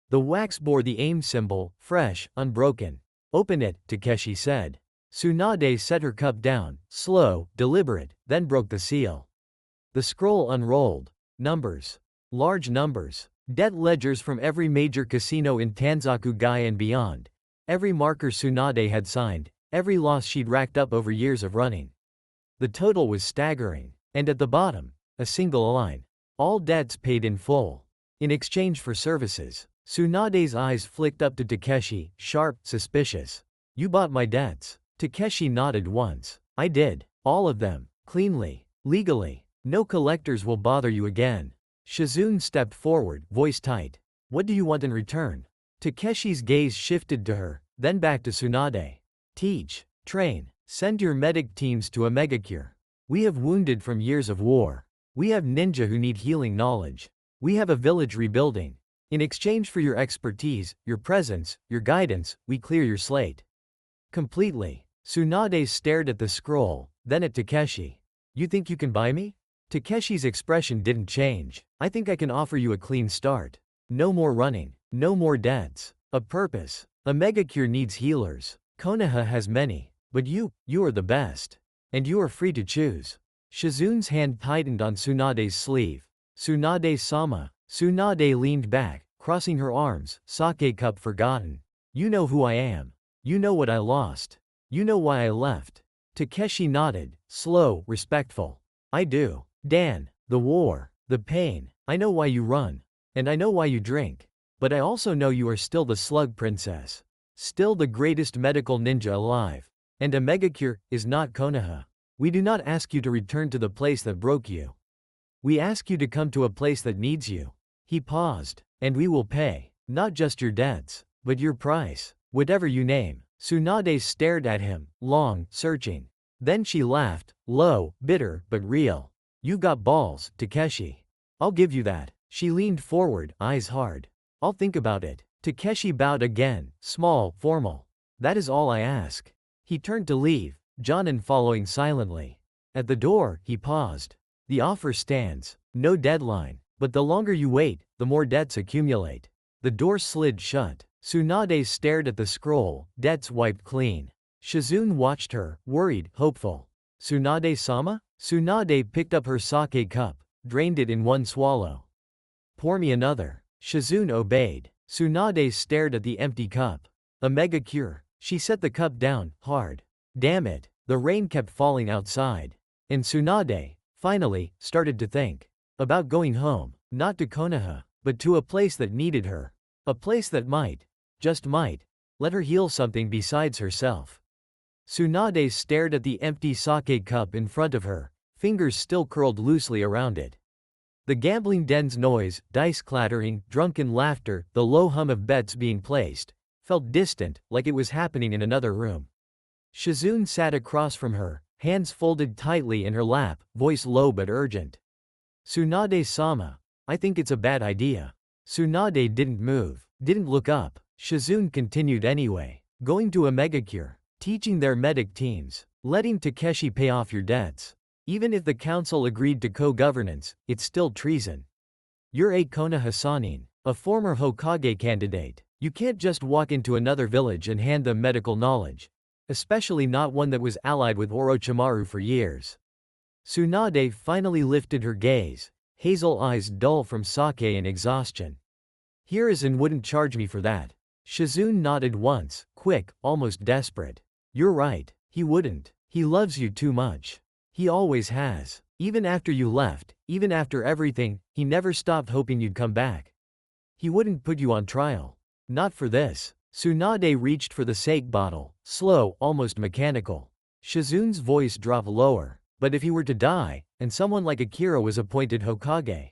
The wax bore the Aim symbol, fresh, unbroken. Open it, Takeshi said. Tsunade set her cup down, slow, deliberate, then broke the seal. The scroll unrolled. Numbers. Large numbers. Debt ledgers from every major casino in Tanzaku-gai and beyond. Every marker Tsunade had signed, every loss she'd racked up over years of running. The total was staggering. And at the bottom, a single line. All debts paid in full. In exchange for services. Tsunade's eyes flicked up to Takeshi, sharp, suspicious. You bought my debts. Takeshi nodded once. I did. All of them. Cleanly. Legally. No collectors will bother you again. Shizune stepped forward, voice tight. What do you want in return? Takeshi's gaze shifted to her, then back to Tsunade. Teach. Train. Send your medic teams to a megacure. We have wounded from years of war. We have ninja who need healing knowledge. We have a village rebuilding. In exchange for your expertise, your presence, your guidance, we clear your slate. Completely. Tsunade stared at the scroll, then at Takeshi. You think you can buy me? Takeshi's expression didn't change. I think I can offer you a clean start. No more running. No more debts. A purpose. A megacure needs healers. Konoha has many. But you are the best. And you are free to choose. Shizune's hand tightened on Tsunade's sleeve. Tsunade-sama. Tsunade leaned back, crossing her arms, sake cup forgotten. You know who I am. You know what I lost. You know why I left. Takeshi nodded, slow, respectful. I do. Dan, the war, the pain. I know why you run. And I know why you drink. But I also know you are still the slug princess. Still the greatest medical ninja alive. And a megacure is not Konoha. We do not ask you to return to the place that broke you. We ask you to come to a place that needs you. He paused. And we will pay. Not just your debts, but your price. Whatever you name. Tsunade stared at him, long, searching. Then she laughed, low, bitter, but real. You got balls, Takeshi. I'll give you that. She leaned forward, eyes hard. I'll think about it. Takeshi bowed again, small, formal. That is all I ask. He turned to leave, Jonin following silently. At the door, he paused. The offer stands. No deadline. But the longer you wait, the more debts accumulate. The door slid shut. Tsunade stared at the scroll, debts wiped clean. Shizune watched her, worried, hopeful. Tsunade-sama? Tsunade picked up her sake cup, drained it in one swallow. Pour me another. Shizune obeyed. Tsunade stared at the empty cup. A mega cure. She set the cup down, hard. Damn it. The rain kept falling outside. And Tsunade, finally, started to think. About going home. Not to Konoha, but to a place that needed her. A place that might, just might, let her heal something besides herself. Tsunade stared at the empty sake cup in front of her, fingers still curled loosely around it. The gambling den's noise, dice clattering, drunken laughter, the low hum of bets being placed, felt distant, like it was happening in another room. Shizune sat across from her, hands folded tightly in her lap, voice low but urgent. Tsunade-sama, I think it's a bad idea. Tsunade didn't move, didn't look up. Shizune continued anyway. Going to a megacure, teaching their medic teams, letting Takeshi pay off your debts. Even if the council agreed to co-governance, it's still treason. You're a Konoha Sannin, a former Hokage candidate. You can't just walk into another village and hand them medical knowledge. Especially not one that was allied with Orochimaru for years. Tsunade finally lifted her gaze, hazel eyes dull from sake and exhaustion. Here is and wouldn't charge me for that. Shizune nodded once, quick, almost desperate. You're right, he wouldn't. He loves you too much. He always has. Even after you left, even after everything, he never stopped hoping you'd come back. He wouldn't put you on trial. Not for this. Tsunade reached for the sake bottle, slow, almost mechanical. Shizune's voice dropped lower. But if he were to die, and someone like Akira was appointed Hokage?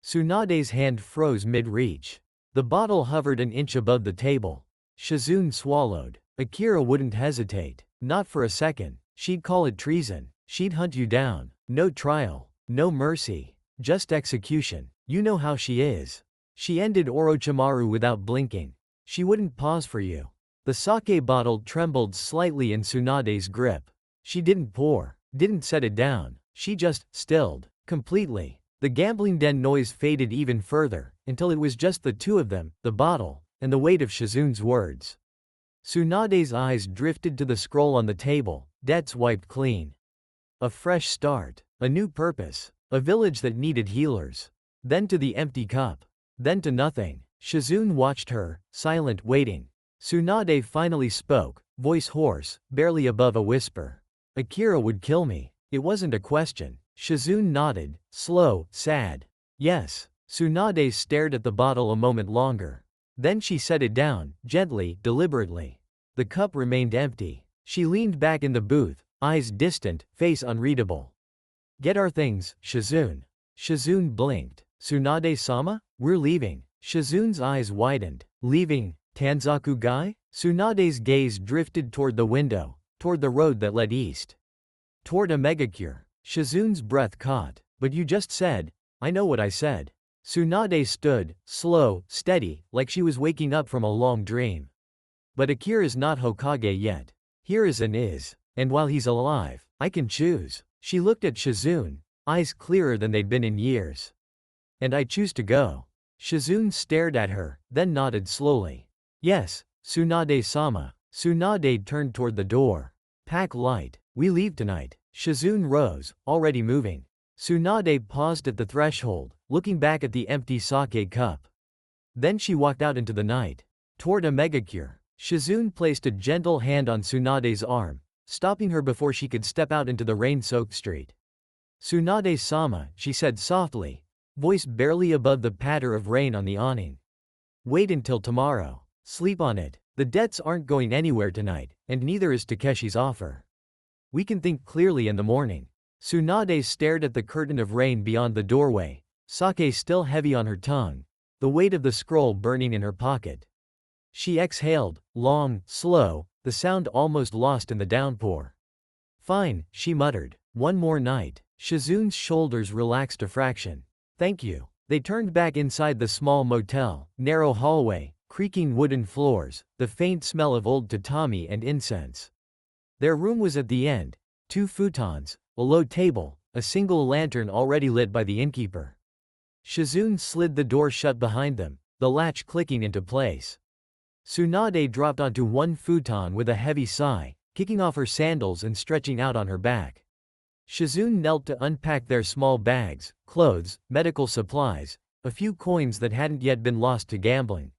Tsunade's hand froze mid-reach. The bottle hovered an inch above the table. Shizune swallowed. Akira wouldn't hesitate. Not for a second. She'd call it treason. She'd hunt you down. No trial. No mercy. Just execution. You know how she is. She ended Orochimaru without blinking. She wouldn't pause for you. The sake bottle trembled slightly in Tsunade's grip. She didn't pour. Didn't set it down. She just stilled. Completely. The gambling den noise faded even further, until it was just the two of them, the bottle, and the weight of Shizune's words. Tsunade's eyes drifted to the scroll on the table, debts wiped clean. A fresh start. A new purpose. A village that needed healers. Then to the empty cup. Then to nothing. Shizune watched her, silent, waiting. Tsunade finally spoke, voice hoarse, barely above a whisper. Akira would kill me. It wasn't a question. Shizune nodded, slow, sad. Yes. Tsunade stared at the bottle a moment longer. Then she set it down, gently, deliberately. The cup remained empty. She leaned back in the booth, eyes distant, face unreadable. Get our things, Shizune. Shizune blinked. Tsunade-sama? We're leaving. Shizune's eyes widened. Leaving? Tanzaku guy? Tsunade's gaze drifted toward the window, toward the road that led east. Toward a megacure. Shizune's breath caught. But you just said. I know what I said. Tsunade stood, slow, steady, like she was waking up from a long dream. But Akira's not Hokage yet. Here is and is. And while he's alive, I can choose. She looked at Shizune, eyes clearer than they'd been in years. And I choose to go. Shizune stared at her, then nodded slowly. Yes, Tsunade-sama. Tsunade turned toward the door. Pack light. We leave tonight. Shizune rose, already moving. Tsunade paused at the threshold, looking back at the empty sake cup. Then she walked out into the night. Toward a megacure. Shizune placed a gentle hand on Tsunade's arm, stopping her before she could step out into the rain-soaked street. Tsunade-sama, she said softly, voice barely above the patter of rain on the awning. Wait until tomorrow. Sleep on it. The debts aren't going anywhere tonight, and neither is Takeshi's offer. We can think clearly in the morning. Tsunade stared at the curtain of rain beyond the doorway, sake still heavy on her tongue, the weight of the scroll burning in her pocket. She exhaled, long, slow, the sound almost lost in the downpour. Fine, she muttered. One more night. Shizune's shoulders relaxed a fraction. Thank you. They turned back inside the small motel, narrow hallway, creaking wooden floors, the faint smell of old tatami and incense. Their room was at the end, 2 futons, a low table, a single lantern already lit by the innkeeper. Shizune slid the door shut behind them, the latch clicking into place. Tsunade dropped onto one futon with a heavy sigh, kicking off her sandals and stretching out on her back. Shizune knelt to unpack their small bags, clothes, medical supplies, a few coins that hadn't yet been lost to gambling.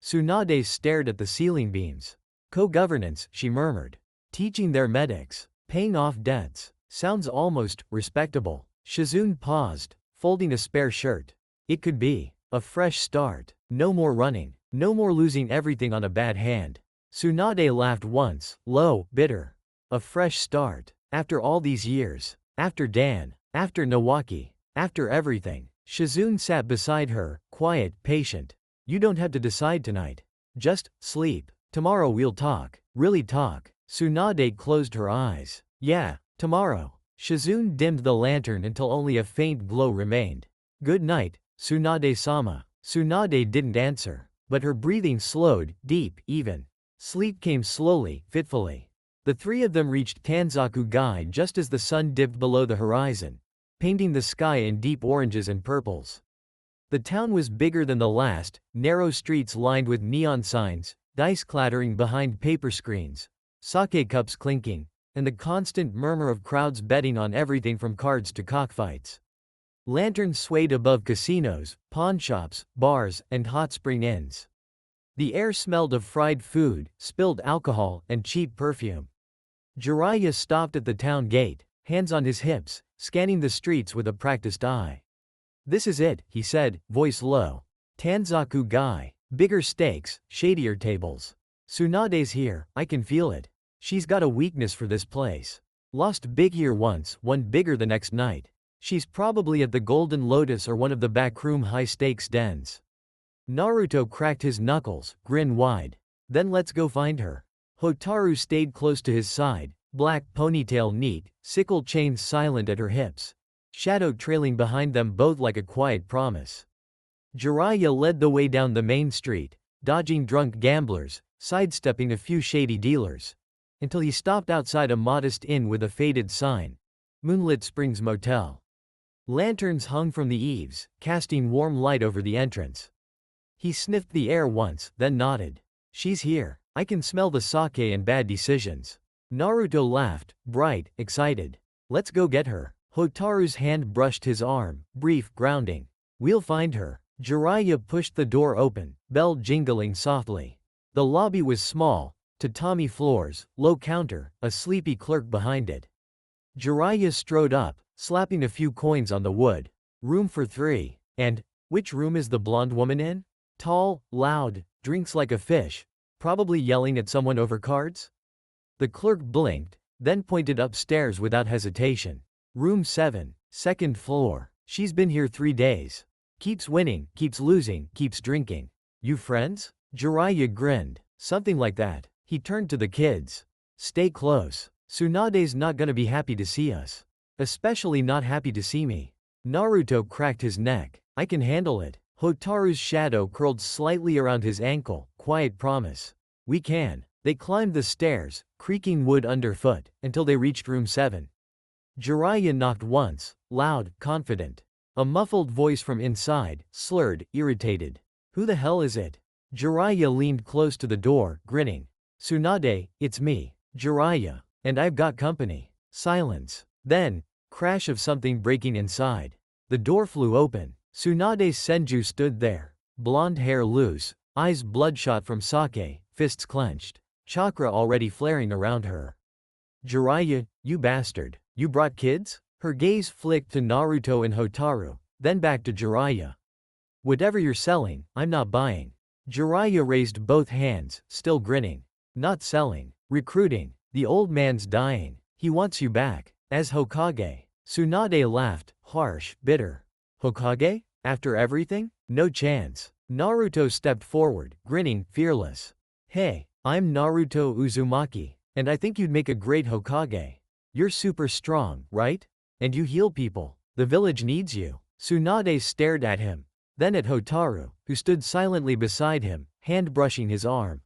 Tsunade stared at the ceiling beams. Co-governance, she murmured. Teaching their medics. Paying off debts. Sounds almost respectable. Shizune paused, folding a spare shirt. It could be a fresh start. No more running. No more losing everything on a bad hand. Tsunade laughed once, low, bitter. A fresh start. After all these years. After Dan. After Nawaki. After everything. Shizune sat beside her, quiet, patient. You don't have to decide tonight. Just sleep. Tomorrow we'll talk. Really talk. Tsunade closed her eyes. Yeah, tomorrow. Shizune dimmed the lantern until only a faint glow remained. Good night, Tsunade-sama. Tsunade didn't answer, but her breathing slowed, deep, even. Sleep came slowly, fitfully. The three of them reached Tanzaku-gai just as the sun dipped below the horizon, painting the sky in deep oranges and purples. The town was bigger than the last, narrow streets lined with neon signs, dice clattering behind paper screens, sake cups clinking, and the constant murmur of crowds betting on everything from cards to cockfights. Lanterns swayed above casinos, pawn shops, bars, and hot spring inns. The air smelled of fried food, spilled alcohol, and cheap perfume. Jiraiya stopped at the town gate, hands on his hips, scanning the streets with a practiced eye. This is it, he said, voice low. Tanzaku-gai. Bigger stakes, shadier tables. Tsunade's here, I can feel it. She's got a weakness for this place. Lost big here once, won bigger the next night. She's probably at the Golden Lotus or one of the backroom high-stakes dens. Naruto cracked his knuckles, grin wide. Then let's go find her. Hotaru stayed close to his side, black ponytail neat, sickle chains silent at her hips. Shadow trailing behind them both like a quiet promise. Jiraiya led the way down the main street, dodging drunk gamblers, sidestepping a few shady dealers, until he stopped outside a modest inn with a faded sign. Moonlit Springs Motel. Lanterns hung from the eaves, casting warm light over the entrance. He sniffed the air once, then nodded. She's here. I can smell the sake and bad decisions. Naruto laughed, bright, excited. Let's go get her. Hotaru's hand brushed his arm, brief, grounding. We'll find her. Jiraiya pushed the door open, bell jingling softly. The lobby was small, tatami floors, low counter, a sleepy clerk behind it. Jiraiya strode up, slapping a few coins on the wood. Room for 3. And, which room is the blonde woman in? Tall, loud, drinks like a fish, probably yelling at someone over cards? The clerk blinked, then pointed upstairs without hesitation. Room 7, second floor. She's been here 3 days. Keeps winning, keeps losing, keeps drinking. You friends? Jiraiya grinned. Something like that. He turned to the kids. Stay close. Tsunade's not gonna be happy to see us. Especially not happy to see me. Naruto cracked his neck. I can handle it. Hotaru's shadow curled slightly around his ankle. Quiet promise. We can. They climbed the stairs, creaking wood underfoot, until they reached room 7. Jiraiya knocked once, loud, confident. A muffled voice from inside, slurred, irritated. Who the hell is it? Jiraiya leaned close to the door, grinning. Tsunade, it's me, Jiraiya, and I've got company. Silence. Then, crash of something breaking inside. The door flew open. Tsunade's Senju stood there, blonde hair loose, eyes bloodshot from sake, fists clenched, chakra already flaring around her. Jiraiya, you bastard, you brought kids? Her gaze flicked to Naruto and Hotaru, then back to Jiraiya. Whatever you're selling, I'm not buying. Jiraiya raised both hands, still grinning. Not selling. Recruiting. The old man's dying. He wants you back. As Hokage. Tsunade laughed, harsh, bitter. Hokage? After everything? No chance. Naruto stepped forward, grinning, fearless. Hey, I'm Naruto Uzumaki, and I think you'd make a great Hokage. You're super strong, right? And you heal people. The village needs you. Tsunade stared at him, then at Hotaru, who stood silently beside him, hand brushing his arm.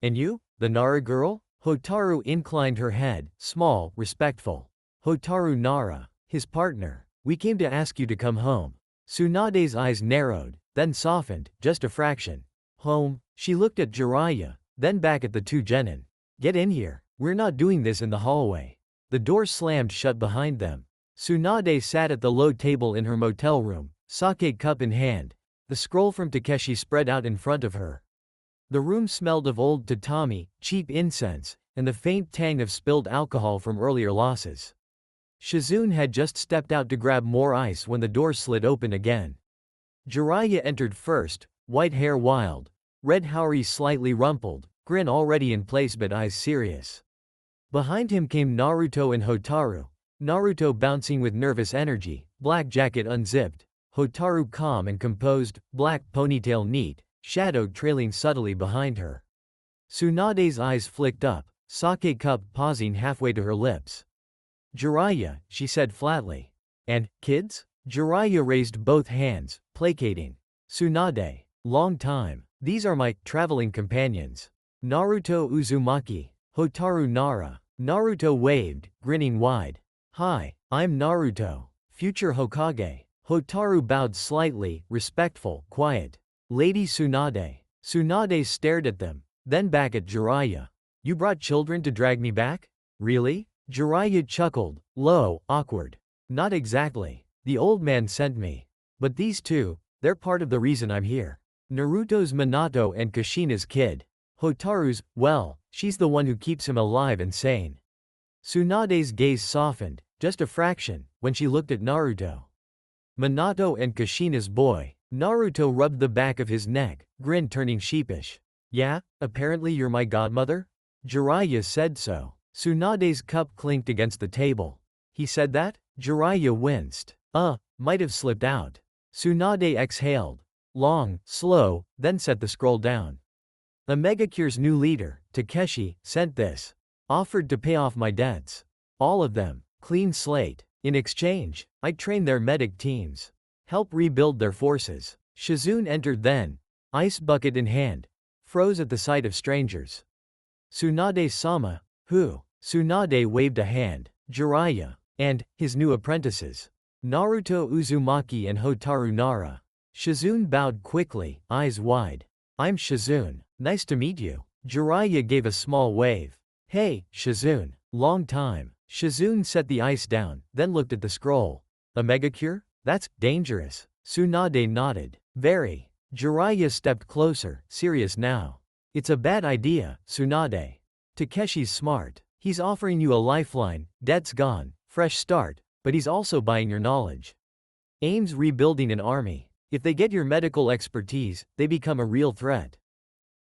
And you? The Nara girl? Hotaru inclined her head, small, respectful. Hotaru Nara, his partner. We came to ask you to come home. Tsunade's eyes narrowed, then softened, just a fraction. Home. She looked at Jiraiya, then back at the two genin. Get in here. We're not doing this in the hallway. The door slammed shut behind them. Tsunade sat at the low table in her motel room, sake cup in hand. The scroll from Takeshi spread out in front of her. The room smelled of old tatami, cheap incense, and the faint tang of spilled alcohol from earlier losses. Shizune had just stepped out to grab more ice when the door slid open again. Jiraiya entered first, white hair wild, red haori slightly rumpled, grin already in place but eyes serious. Behind him came Naruto and Hotaru, Naruto bouncing with nervous energy, black jacket unzipped, Hotaru calm and composed, black ponytail neat, shadow trailing subtly behind her. Tsunade's eyes flicked up, sake cup pausing halfway to her lips. Jiraiya, she said flatly. And, kids? Jiraiya raised both hands, placating. Tsunade. Long time. These are my traveling companions. Naruto Uzumaki, Hotaru Nara. Naruto waved, grinning wide. Hi, I'm Naruto, future Hokage. Hotaru bowed slightly, respectful, quiet. Lady Tsunade. Tsunade stared at them, then back at Jiraiya. You brought children to drag me back? Really? Jiraiya chuckled, low, awkward. Not exactly. The old man sent me. But these two, they're part of the reason I'm here. Naruto's Minato and Kushina's kid. Hotaru's, well, she's the one who keeps him alive and sane. Tsunade's gaze softened, just a fraction, when she looked at Naruto. Minato and Kushina's boy. Naruto rubbed the back of his neck, grin turning sheepish. Yeah, apparently you're my godmother? Jiraiya said so. Tsunade's cup clinked against the table. He said that? Jiraiya winced. Might have slipped out. Tsunade exhaled. Long, slow, then set the scroll down. The Megacure's new leader, Takeshi, sent this. Offered to pay off my debts. All of them. Clean slate. In exchange, I'd train their medic teams. Help rebuild their forces. Shizune entered then, ice bucket in hand. Froze at the sight of strangers. Tsunade-sama, who? Tsunade waved a hand. Jiraiya. And, his new apprentices. Naruto Uzumaki and Hotaru Nara. Shizune bowed quickly, eyes wide. I'm Shizune. Nice to meet you. Jiraiya gave a small wave. Hey, Shizune. Long time. Shizune set the ice down, then looked at the scroll. A megacure? That's dangerous. Tsunade nodded. Very. Jiraiya stepped closer, serious now. It's a bad idea, Tsunade. Takeshi's smart. He's offering you a lifeline, debt's gone, fresh start, but he's also buying your knowledge. Aims rebuilding an army. If they get your medical expertise, they become a real threat.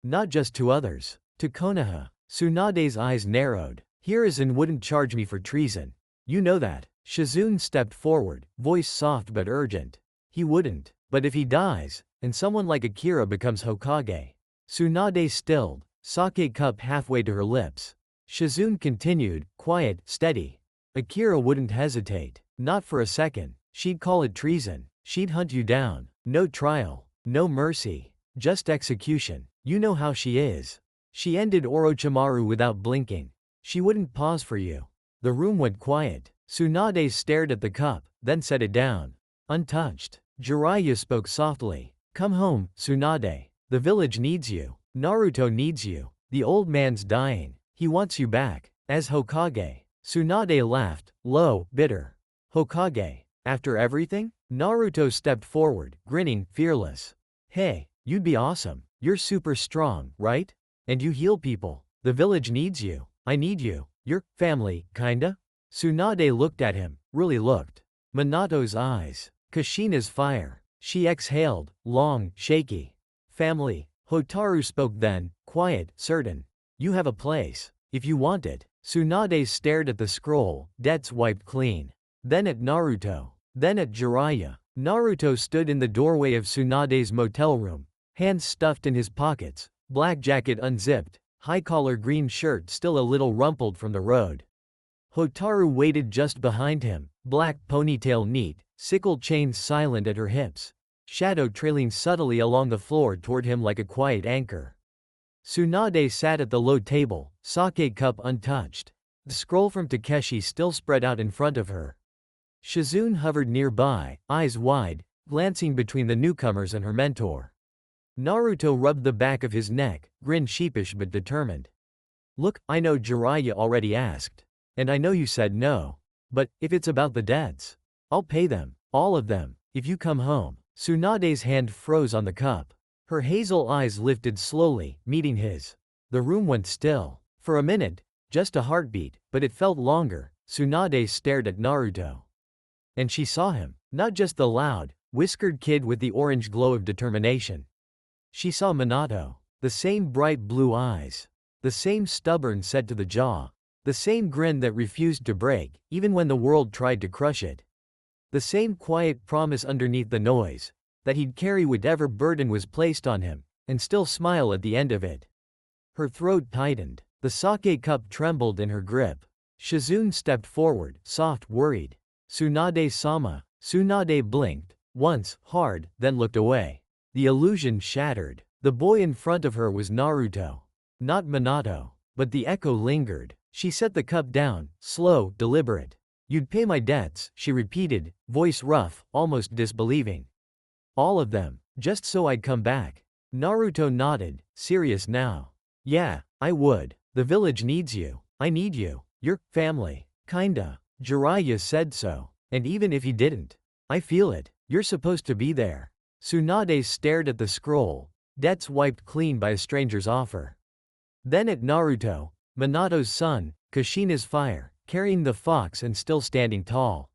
Not just to others. To Konoha. Tsunade's eyes narrowed. Hiruzen wouldn't charge me for treason. You know that. Shizune stepped forward, voice soft but urgent. He wouldn't. But if he dies, and someone like Akira becomes Hokage. Tsunade stilled, sake cup halfway to her lips. Shizune continued, quiet, steady. Akira wouldn't hesitate. Not for a second. She'd call it treason. She'd hunt you down. No trial. No mercy. Just execution. You know how she is. She ended Orochimaru without blinking. She wouldn't pause for you. The room went quiet. Tsunade stared at the cup, then set it down. Untouched. Jiraiya spoke softly. Come home, Tsunade. The village needs you. Naruto needs you. The old man's dying. He wants you back. As Hokage. Tsunade laughed, low, bitter. Hokage. After everything? Naruto stepped forward, grinning, fearless. Hey, you'd be awesome. You're super strong, right? And you heal people. The village needs you. I need you. Your family, kinda? Tsunade looked at him, really looked. Minato's eyes. Kushina's fire. She exhaled, long, shaky. Family. Hotaru spoke then, quiet, certain. You have a place. If you want it. Tsunade stared at the scroll, debts wiped clean. Then at Naruto. Then at Jiraiya. Naruto stood in the doorway of Tsunade's motel room, hands stuffed in his pockets, black jacket unzipped, high-collar green shirt still a little rumpled from the road. Hotaru waited just behind him, black ponytail neat, sickle chains silent at her hips, shadow trailing subtly along the floor toward him like a quiet anchor. Tsunade sat at the low table, sake cup untouched. The scroll from Takeshi still spread out in front of her. Shizune hovered nearby, eyes wide, glancing between the newcomers and her mentor. Naruto rubbed the back of his neck, grinned sheepish but determined. Look, I know Jiraiya already asked. And I know you said no. But, if it's about the debts, I'll pay them, all of them, if you come home. Tsunade's hand froze on the cup. Her hazel eyes lifted slowly, meeting his. The room went still. For a minute, just a heartbeat, but it felt longer. Tsunade stared at Naruto. And she saw him, not just the loud, whiskered kid with the orange glow of determination. She saw Minato. The same bright blue eyes. The same stubborn set to the jaw. The same grin that refused to break, even when the world tried to crush it. The same quiet promise underneath the noise, that he'd carry whatever burden was placed on him, and still smile at the end of it. Her throat tightened. The sake cup trembled in her grip. Shizune stepped forward, soft, worried. Tsunade-sama. Tsunade blinked, once, hard, then looked away. The illusion shattered. The boy in front of her was Naruto. Not Minato. But the echo lingered. She set the cup down, slow, deliberate. You'd pay my debts, she repeated, voice rough, almost disbelieving. All of them, just so I'd come back. Naruto nodded, serious now. Yeah, I would. The village needs you. I need you. Your family. Kinda. Jiraiya said so. And even if he didn't, I feel it. You're supposed to be there. Tsunade stared at the scroll, debts wiped clean by a stranger's offer. Then at Naruto, Minato's son, Kushina's fire, carrying the fox and still standing tall.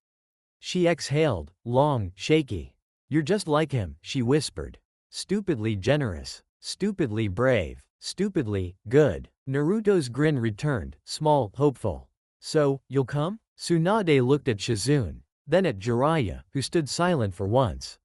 She exhaled, long, shaky. You're just like him, she whispered. Stupidly generous. Stupidly brave. Stupidly good. Naruto's grin returned, small, hopeful. So, you'll come? Tsunade looked at Shizune, then at Jiraiya, who stood silent for once.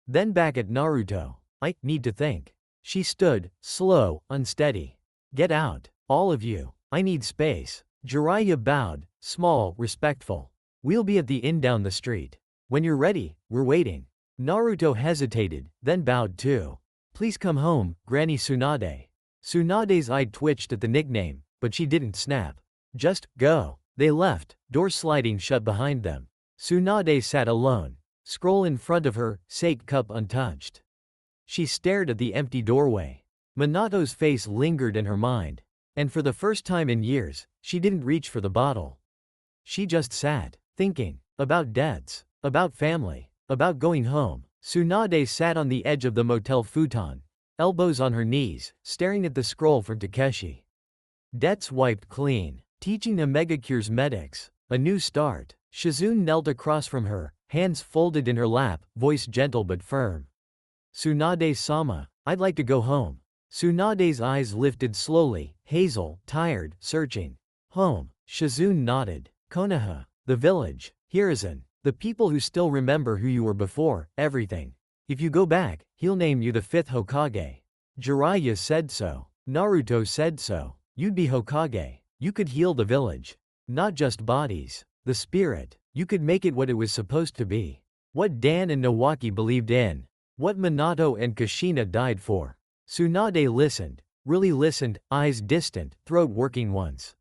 Then back at Naruto. I need to think. She stood, slow, unsteady. Get out, all of you. I need space. Jiraiya bowed, small, respectful. We'll be at the inn down the street. When you're ready, we're waiting. Naruto hesitated, then bowed too. Please come home, Granny Tsunade. Tsunade's eye twitched at the nickname, but she didn't snap. Just go. They left, door sliding shut behind them. Tsunade sat alone, scroll in front of her, sake cup untouched. She stared at the empty doorway. Minato's face lingered in her mind. And for the first time in years, she didn't reach for the bottle. She just sat, thinking, about debts, about family, about going home. Tsunade sat on the edge of the motel futon, elbows on her knees, staring at the scroll from Takeshi. Debts wiped clean, teaching the Megacure's medics, a new start. Shizune knelt across from her, hands folded in her lap, voice gentle but firm. Tsunade-sama, I'd like to go home. Tsunade's eyes lifted slowly, hazel, tired, searching. Home. Shizune nodded. Konoha. The village. Hiruzen. The people who still remember who you were before, everything. If you go back, he'll name you the 5th Hokage. Jiraiya said so. Naruto said so. You'd be Hokage. You could heal the village. Not just bodies. The spirit. You could make it what it was supposed to be. What Dan and Nawaki believed in. What Minato and Kushina died for. Tsunade listened. Really listened, eyes distant, throat working once.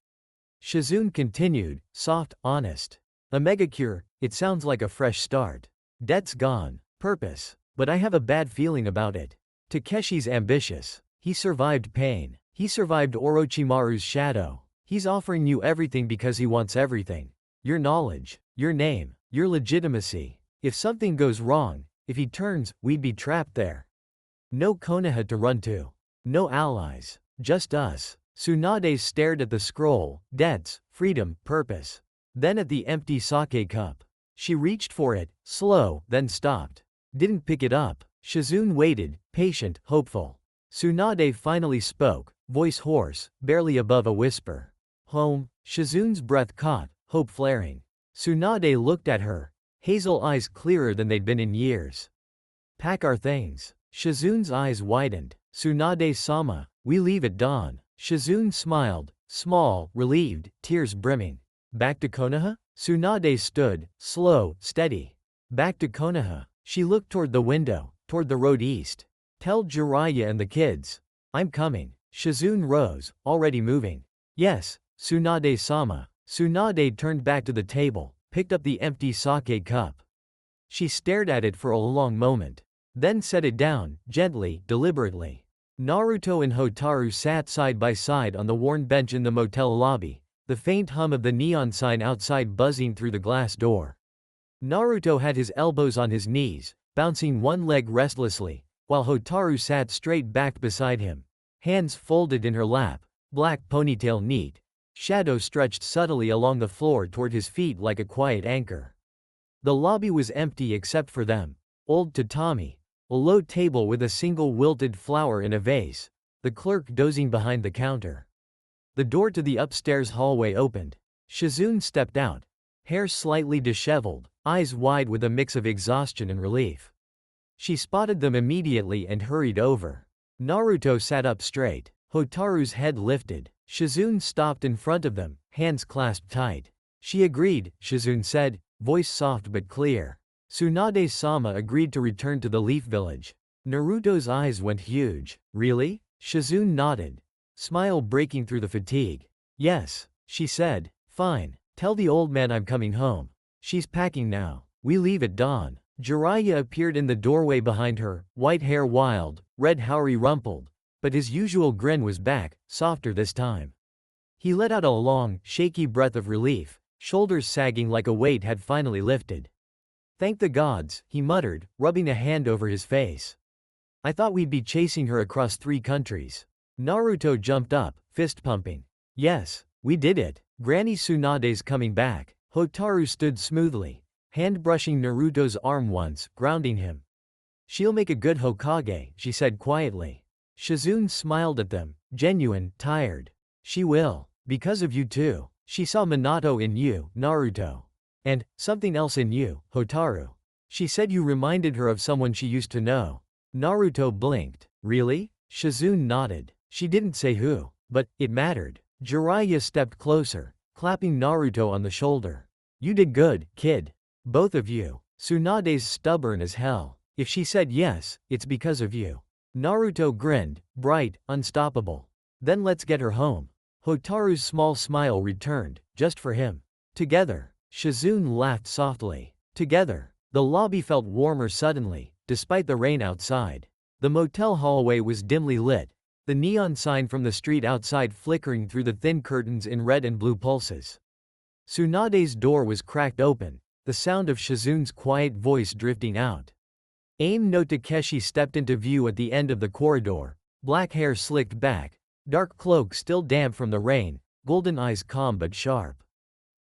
Shizune continued, soft, honest. A megacure, it sounds like a fresh start. Debt's gone. Purpose. But I have a bad feeling about it. Takeshi's ambitious. He survived pain. He survived Orochimaru's shadow. He's offering you everything because he wants everything. Your knowledge. Your name. Your legitimacy. If something goes wrong, if he turns, we'd be trapped there. No Konoha to run to. No allies. Just us. Tsunade stared at the scroll, debts, freedom, purpose. Then at the empty sake cup. She reached for it, slow, then stopped. Didn't pick it up. Shizune waited, patient, hopeful. Tsunade finally spoke, voice hoarse, barely above a whisper. Home. Shizune's breath caught, hope flaring. Tsunade looked at her, hazel eyes clearer than they'd been in years. Pack our things. Shizune's eyes widened. Tsunade-sama, we leave at dawn. Shizune smiled, small, relieved, tears brimming. Back to Konoha? Tsunade stood, slow, steady. Back to Konoha. She looked toward the window, toward the road east. Tell Jiraiya and the kids. I'm coming. Shizune rose, already moving. Yes, Tsunade-sama. Tsunade turned back to the table, picked up the empty sake cup. She stared at it for a long moment. Then set it down, gently, deliberately. Naruto and Hotaru sat side by side on the worn bench in the motel lobby, the faint hum of the neon sign outside buzzing through the glass door. Naruto had his elbows on his knees, bouncing one leg restlessly, while Hotaru sat straight back beside him, hands folded in her lap, black ponytail neat, shadow stretched subtly along the floor toward his feet like a quiet anchor. The lobby was empty except for them. Old tatami, a low table with a single wilted flower in a vase, the clerk dozing behind the counter. The door to the upstairs hallway opened. Shizune stepped out, hair slightly disheveled, eyes wide with a mix of exhaustion and relief. She spotted them immediately and hurried over. Naruto sat up straight, Hotaru's head lifted. Shizune stopped in front of them, hands clasped tight. She agreed, Shizune said, voice soft but clear. Tsunade-sama agreed to return to the Leaf Village. Naruto's eyes went huge. Really? Shizune nodded, smile breaking through the fatigue. Yes, she said. Fine. Tell the old man I'm coming home. She's packing now. We leave at dawn. Jiraiya appeared in the doorway behind her, white hair wild, red hauri rumpled, but his usual grin was back, softer this time. He let out a long, shaky breath of relief, shoulders sagging like a weight had finally lifted. Thank the gods, he muttered, rubbing a hand over his face. I thought we'd be chasing her across 3 countries. Naruto jumped up, fist pumping. Yes, we did it. Granny Tsunade's coming back. Hotaru stood smoothly, hand brushing Naruto's arm once, grounding him. She'll make a good Hokage, she said quietly. Shizune smiled at them, genuine, tired. She will. Because of you too. She saw Minato in you, Naruto. And something else in you, Hotaru. She said you reminded her of someone she used to know. Naruto blinked. Really? Shizune nodded. She didn't say who, but it mattered. Jiraiya stepped closer, clapping Naruto on the shoulder. You did good, kid. Both of you. Tsunade's stubborn as hell. If she said yes, it's because of you. Naruto grinned, bright, unstoppable. Then let's get her home. Hotaru's small smile returned, just for him. Together. Shizune laughed softly. Together. The lobby felt warmer suddenly, despite the rain outside. The motel hallway was dimly lit, the neon sign from the street outside flickering through the thin curtains in red and blue pulses. Tsunade's door was cracked open, the sound of Shizune's quiet voice drifting out. Aim no Takeshi stepped into view at the end of the corridor, black hair slicked back, dark cloak still damp from the rain, golden eyes calm but sharp.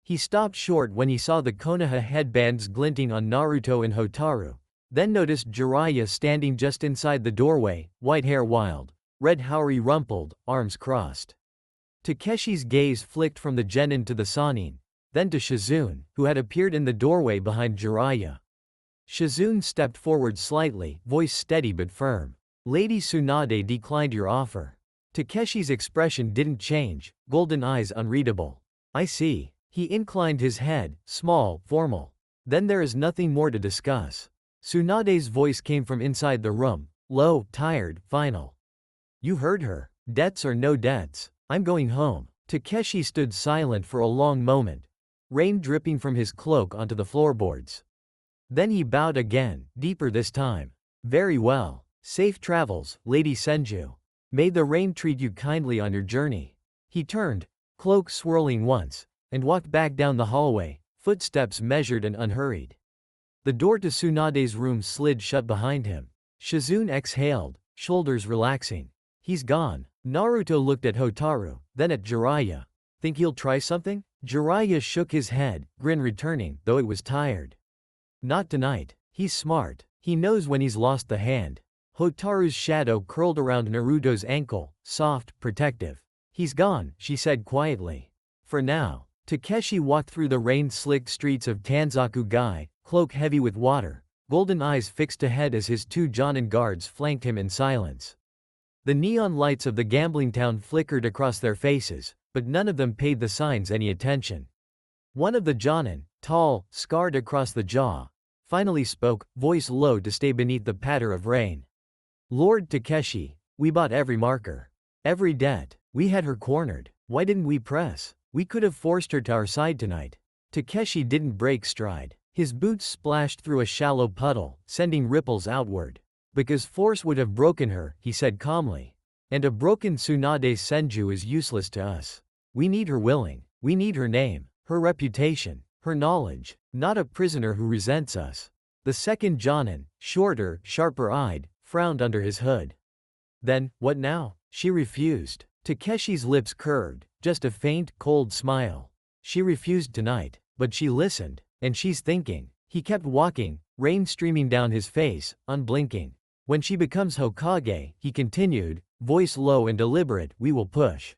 He stopped short when he saw the Konoha headbands glinting on Naruto and Hotaru, then noticed Jiraiya standing just inside the doorway, white hair wild, red hauri rumpled, arms crossed. Takeshi's gaze flicked from the Genin to the Sannin, then to Shizune, who had appeared in the doorway behind Jiraiya. Shizune stepped forward slightly, voice steady but firm. Lady Tsunade declined your offer. Takeshi's expression didn't change, golden eyes unreadable. I see. He inclined his head, small, formal. Then there is nothing more to discuss. Tsunade's voice came from inside the room, low, tired, final. You heard her. Debts or no debts. I'm going home. Takeshi stood silent for a long moment, rain dripping from his cloak onto the floorboards. Then he bowed again, deeper this time. Very well. Safe travels, Lady Senju. May the rain treat you kindly on your journey. He turned, cloak swirling once, and walked back down the hallway, footsteps measured and unhurried. The door to Tsunade's room slid shut behind him. Shizune exhaled, shoulders relaxing. He's gone. Naruto looked at Hotaru, then at Jiraiya. Think he'll try something? Jiraiya shook his head, grin returning, though it was tired. Not tonight. He's smart. He knows when he's lost the hand. Hotaru's shadow curled around Naruto's ankle, soft, protective. He's gone, she said quietly. For now. Takeshi walked through the rain-slicked streets of Tanzaku-gai, cloak heavy with water, golden eyes fixed ahead as his 2 Jonin guards flanked him in silence. The neon lights of the gambling town flickered across their faces, but none of them paid the signs any attention. One of the Jonin, tall, scarred across the jaw, finally spoke, voice low to stay beneath the patter of rain. Lord Takeshi, we bought every marker. Every debt. We had her cornered. Why didn't we press? We could have forced her to our side tonight. Takeshi didn't break stride. His boots splashed through a shallow puddle, sending ripples outward. Because force would have broken her, he said calmly. And a broken Tsunade Senju is useless to us. We need her willing. We need her name, her reputation, her knowledge, not a prisoner who resents us. The second Genin, shorter, sharper-eyed, frowned under his hood. Then, what now? She refused. Takeshi's lips curved, just a faint, cold smile. She refused tonight, but she listened, and she's thinking. He kept walking, rain streaming down his face, unblinking. When she becomes Hokage, he continued, voice low and deliberate, we will push.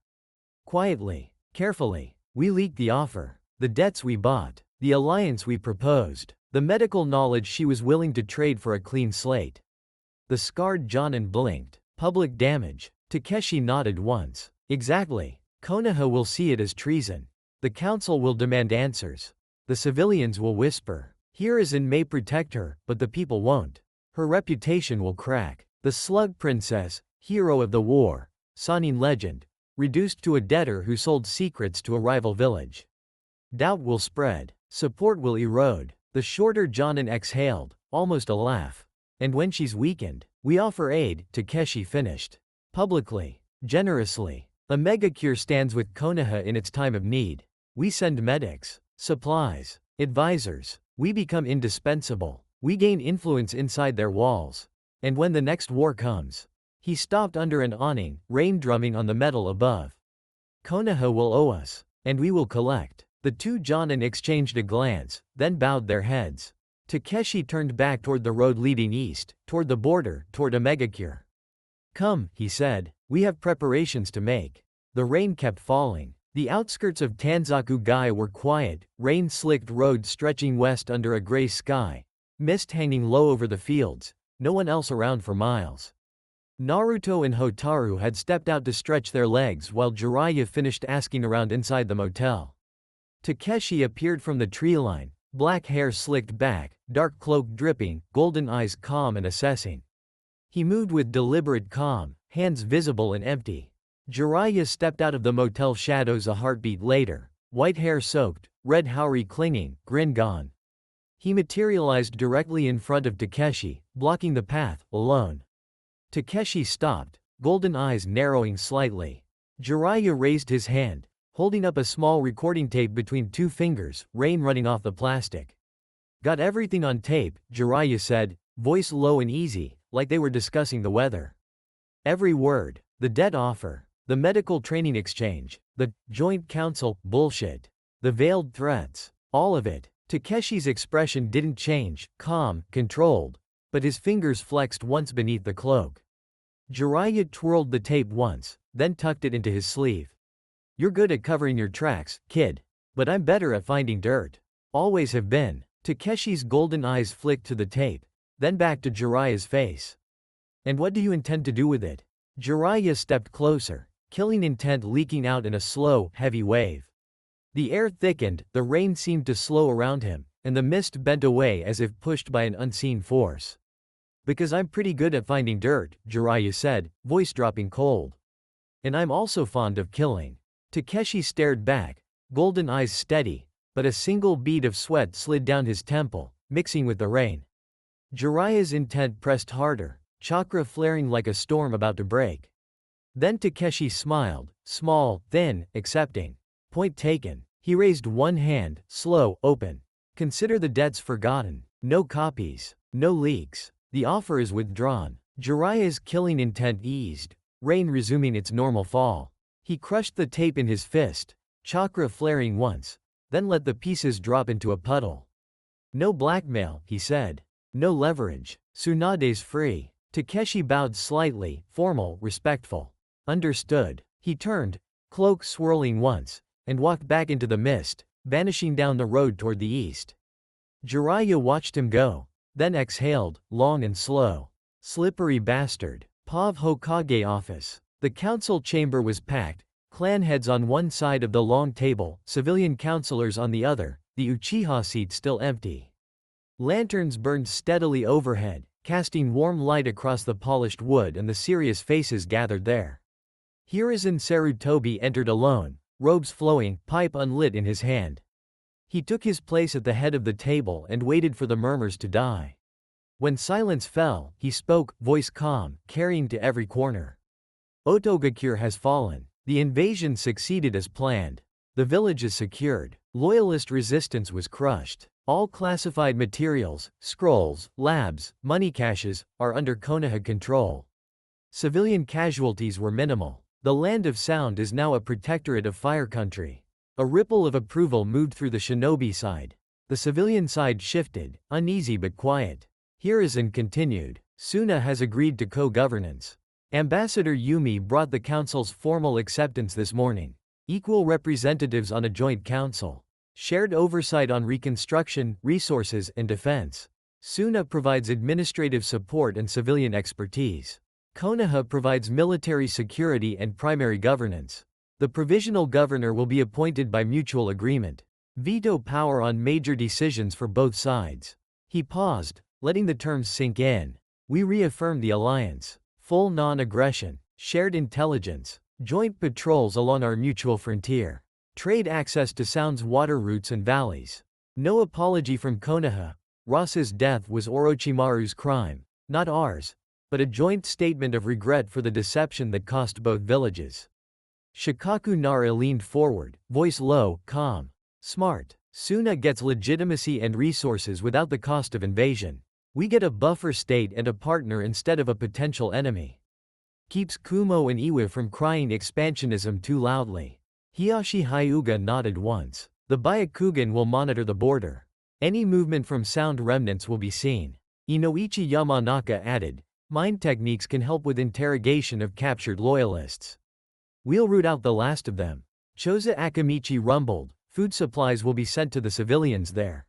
Quietly, carefully, we leaked the offer, the debts we bought, the alliance we proposed, the medical knowledge she was willing to trade for a clean slate. The scarred Genin blinked. Public damage. Takeshi nodded once. Exactly. Konoha will see it as treason. The council will demand answers. The civilians will whisper. Hiruzen may protect her, but the people won't. Her reputation will crack. The slug princess, hero of the war, Sanin legend, reduced to a debtor who sold secrets to a rival village. Doubt will spread. Support will erode. The shorter Genin exhaled, almost a laugh. And when she's weakened, we offer aid, Takeshi finished. Publicly, generously. A megacure stands with Konoha in its time of need. We send medics, supplies, advisors. We become indispensable. We gain influence inside their walls. And when the next war comes. He stopped under an awning, rain drumming on the metal above. Konoha will owe us. And we will collect. The two Genin exchanged a glance, then bowed their heads. Takeshi turned back toward the road leading east, toward the border, toward a megacure. Come, he said, we have preparations to make. The rain kept falling. The outskirts of Tanzaku-gai were quiet, rain-slicked road stretching west under a gray sky, mist hanging low over the fields, no one else around for miles. Naruto and Hotaru had stepped out to stretch their legs while Jiraiya finished asking around inside the motel. Takeshi appeared from the tree line, black hair slicked back, dark cloak dripping, golden eyes calm and assessing. He moved with deliberate calm, hands visible and empty. Jiraiya stepped out of the motel shadows a heartbeat later, white hair soaked, red haori clinging, grin gone. He materialized directly in front of Takeshi, blocking the path, alone. Takeshi stopped, golden eyes narrowing slightly. Jiraiya raised his hand, holding up a small recording tape between two fingers, rain running off the plastic. Got everything on tape, Jiraiya said, voice low and easy, like they were discussing the weather. Every word, the debt offer, the medical training exchange, the joint council bullshit, the veiled threats, all of it. Takeshi's expression didn't change, calm, controlled, but his fingers flexed once beneath the cloak. Jiraiya twirled the tape once, then tucked it into his sleeve. You're good at covering your tracks, kid. But I'm better at finding dirt. Always have been. Takeshi's golden eyes flicked to the tape, then back to Jiraiya's face. And what do you intend to do with it? Jiraiya stepped closer, killing intent leaking out in a slow, heavy wave. The air thickened, the rain seemed to slow around him, and the mist bent away as if pushed by an unseen force. Because I'm pretty good at finding dirt, Jiraiya said, voice dropping cold. And I'm also fond of killing. Takeshi stared back, golden eyes steady, but a single bead of sweat slid down his temple, mixing with the rain. Jiraiya's intent pressed harder, chakra flaring like a storm about to break. Then Takeshi smiled, small, thin, accepting. Point taken. He raised one hand, slow, open. Consider the debts forgotten. No copies. No leaks. The offer is withdrawn. Jiraiya's killing intent eased, rain resuming its normal fall. He crushed the tape in his fist, chakra flaring once, then let the pieces drop into a puddle. No blackmail, he said. No leverage. Tsunade's free. Takeshi bowed slightly, formal, respectful. Understood. He turned, cloak swirling once, and walked back into the mist, vanishing down the road toward the east. Jiraiya watched him go, then exhaled, long and slow. Slippery bastard. Pav Hokage office. The council chamber was packed, clan heads on one side of the long table, civilian councilors on the other, the Uchiha seat still empty. Lanterns burned steadily overhead, casting warm light across the polished wood and the serious faces gathered there. Hiruzen Sarutobi entered alone, robes flowing, pipe unlit in his hand. He took his place at the head of the table and waited for the murmurs to die. When silence fell, he spoke, voice calm, carrying to every corner. Otogakure has fallen. The invasion succeeded as planned. The village is secured. Loyalist resistance was crushed. All classified materials, scrolls, labs, money caches, are under Konoha control. Civilian casualties were minimal. The Land of Sound is now a protectorate of Fire Country. A ripple of approval moved through the shinobi side. The civilian side shifted, uneasy but quiet. Hiruzen continued. Suna has agreed to co-governance. Ambassador Yumi brought the council's formal acceptance this morning. Equal representatives on a joint council. Shared oversight on reconstruction, resources, and defense. Suna provides administrative support and civilian expertise. Konoha provides military security and primary governance. The provisional governor will be appointed by mutual agreement. Veto power on major decisions for both sides. He paused, letting the terms sink in. We reaffirm the alliance. Full non-aggression. Shared intelligence. Joint patrols along our mutual frontier. Trade access to Sound's water routes and valleys. No apology from Konoha. Ross's death was Orochimaru's crime, not ours, but a joint statement of regret for the deception that cost both villages. Shikaku Nara leaned forward, voice low, calm. Smart. Suna gets legitimacy and resources without the cost of invasion. We get a buffer state and a partner instead of a potential enemy. Keeps Kumo and Iwa from crying expansionism too loudly. Hiyashi Hyuga nodded once. The Byakugan will monitor the border. Any movement from Sound remnants will be seen. Inoichi Yamanaka added, mind techniques can help with interrogation of captured loyalists. We'll root out the last of them. Choza Akamichi rumbled, food supplies will be sent to the civilians there.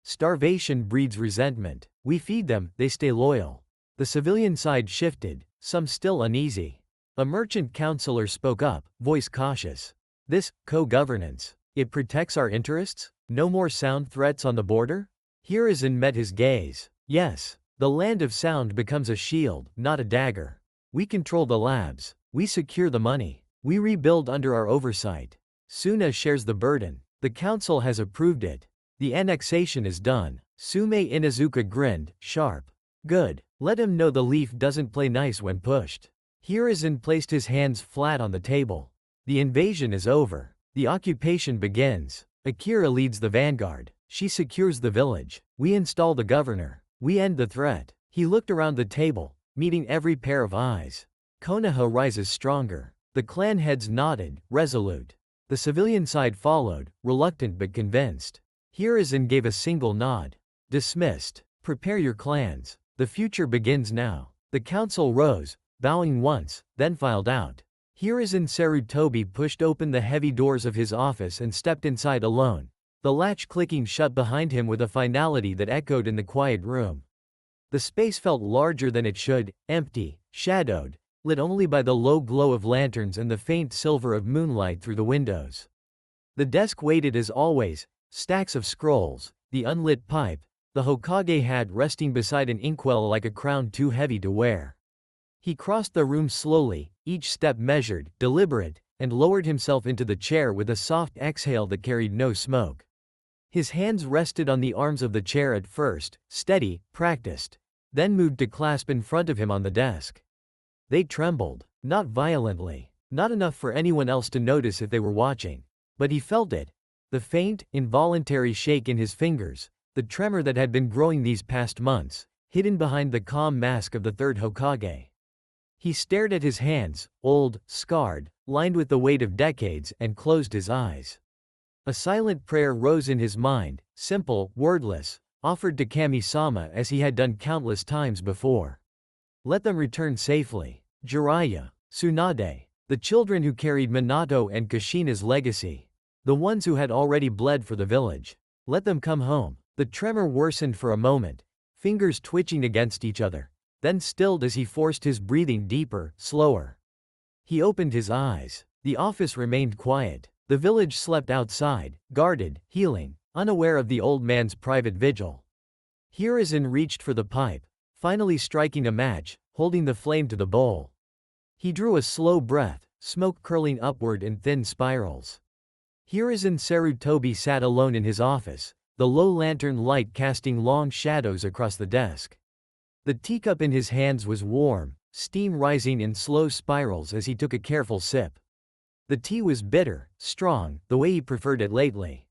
Starvation breeds resentment. We feed them, they stay loyal. The civilian side shifted, some still uneasy. A merchant counselor spoke up, voice cautious. This, co-governance, it protects our interests? No more Sound threats on the border? Hiruzen met his gaze. Yes. The Land of Sound becomes a shield, not a dagger. We control the labs. We secure the money. We rebuild under our oversight. Suna shares the burden. The council has approved it. The annexation is done. Sume Inazuka grinned, sharp. Good. Let him know the leaf doesn't play nice when pushed. Hiruzen placed his hands flat on the table. The invasion is over. The occupation begins. Akira leads the vanguard. She secures the village. We install the governor. We end the threat. He looked around the table, meeting every pair of eyes. Konoha rises stronger. The clan heads nodded, resolute. The civilian side followed, reluctant but convinced. Hiruzen gave a single nod. Dismissed. Prepare your clans. The future begins now. The council rose, bowing once, then filed out. Hiruzen Sarutobi pushed open the heavy doors of his office and stepped inside alone, the latch clicking shut behind him with a finality that echoed in the quiet room. The space felt larger than it should, empty, shadowed, lit only by the low glow of lanterns and the faint silver of moonlight through the windows. The desk waited as always, stacks of scrolls, the unlit pipe, the Hokage hat resting beside an inkwell like a crown too heavy to wear. He crossed the room slowly, each step measured, deliberate, and lowered himself into the chair with a soft exhale that carried no smoke. His hands rested on the arms of the chair at first, steady, practiced, then moved to clasp in front of him on the desk. They trembled, not violently, not enough for anyone else to notice if they were watching, but he felt it. The faint, involuntary shake in his fingers, the tremor that had been growing these past months, hidden behind the calm mask of the third Hokage. He stared at his hands, old, scarred, lined with the weight of decades, and closed his eyes. A silent prayer rose in his mind, simple, wordless, offered to Kami-sama as he had done countless times before. Let them return safely. Jiraiya, Tsunade, the children who carried Minato and Kushina's legacy. The ones who had already bled for the village. Let them come home. The tremor worsened for a moment, fingers twitching against each other, then stilled as he forced his breathing deeper, slower. He opened his eyes. The office remained quiet. The village slept outside, guarded, healing, unaware of the old man's private vigil. Hiruzen reached for the pipe, finally striking a match, holding the flame to the bowl. He drew a slow breath, smoke curling upward in thin spirals. Hiruzen Sarutobi sat alone in his office, the low lantern light casting long shadows across the desk. The teacup in his hands was warm, steam rising in slow spirals as he took a careful sip. The tea was bitter, strong, the way he preferred it lately.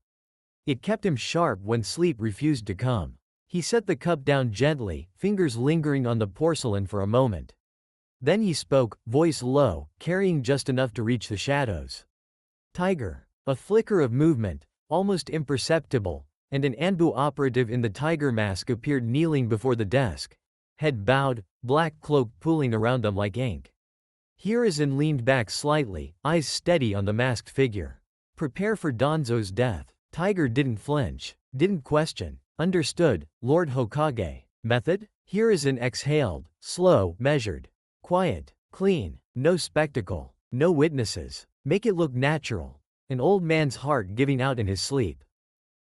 It kept him sharp when sleep refused to come. He set the cup down gently, fingers lingering on the porcelain for a moment. Then he spoke, voice low, carrying just enough to reach the shadows. Tiger. A flicker of movement, almost imperceptible, and an Anbu operative in the tiger mask appeared kneeling before the desk. Head bowed, black cloak pooling around them like ink. Hiruzen leaned back slightly, eyes steady on the masked figure. Prepare for Danzo's death. Tiger didn't flinch, didn't question. Understood, Lord Hokage. Method? Hiruzen exhaled, slow, measured. Quiet, clean, no spectacle, no witnesses. Make it look natural. An old man's heart giving out in his sleep.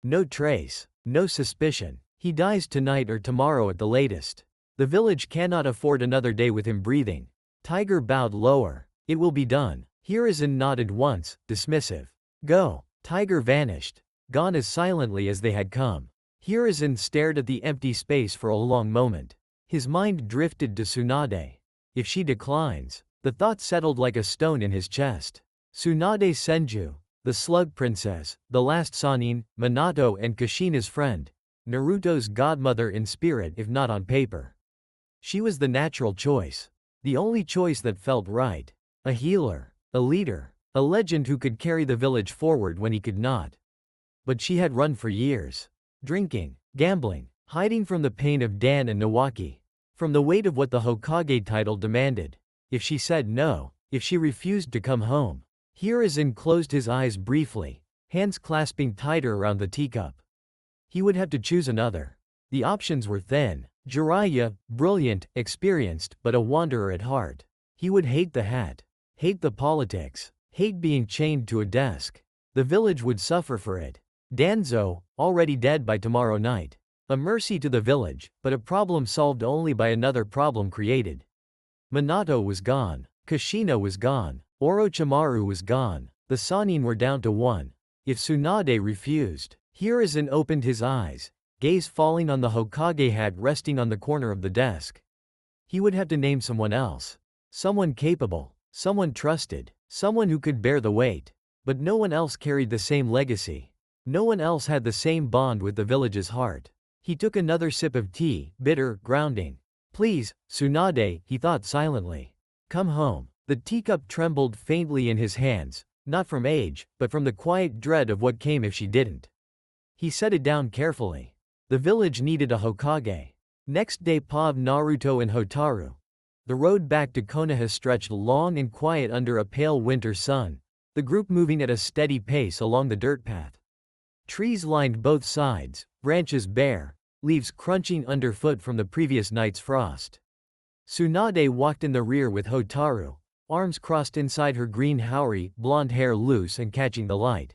No trace, no suspicion. He dies tonight or tomorrow at the latest. The village cannot afford another day with him breathing. Tiger bowed lower. It will be done. Hiruzen nodded once, dismissive. Go. Tiger vanished. Gone as silently as they had come. Hiruzen stared at the empty space for a long moment. His mind drifted to Tsunade. If she declines, the thought settled like a stone in his chest. Tsunade Senju, the Slug Princess, the last Sannin, Minato and Kushina's friend. Naruto's godmother in spirit if not on paper. She was the natural choice. The only choice that felt right. A healer, a leader, a legend who could carry the village forward when he could not. But she had run for years. Drinking, gambling, hiding from the pain of Dan and Nawaki. From the weight of what the Hokage title demanded. If she said no, if she refused to come home. Hiruzen closed his eyes briefly, hands clasping tighter around the teacup. He would have to choose another. The options were thin. Jiraiya, brilliant, experienced, but a wanderer at heart. He would hate the hat, hate the politics, hate being chained to a desk. The village would suffer for it. Danzo, already dead by tomorrow night. A mercy to the village, but a problem solved only by another problem created. Minato was gone. Kushina was gone. Orochimaru was gone. The Sannin were down to one. If Tsunade refused, Hiruzen opened his eyes, gaze falling on the Hokage hat resting on the corner of the desk. He would have to name someone else. Someone capable, someone trusted, someone who could bear the weight. But no one else carried the same legacy. No one else had the same bond with the village's heart. He took another sip of tea, bitter, grounding. Please, Tsunade, he thought silently. Come home. The teacup trembled faintly in his hands, not from age, but from the quiet dread of what came if she didn't. He set it down carefully. The village needed a Hokage. Next day Pav, Naruto and Hotaru. The road back to Konoha stretched long and quiet under a pale winter sun, the group moving at a steady pace along the dirt path. Trees lined both sides, branches bare, leaves crunching underfoot from the previous night's frost. Tsunade walked in the rear with Hotaru, arms crossed inside her green haori, blonde hair loose and catching the light.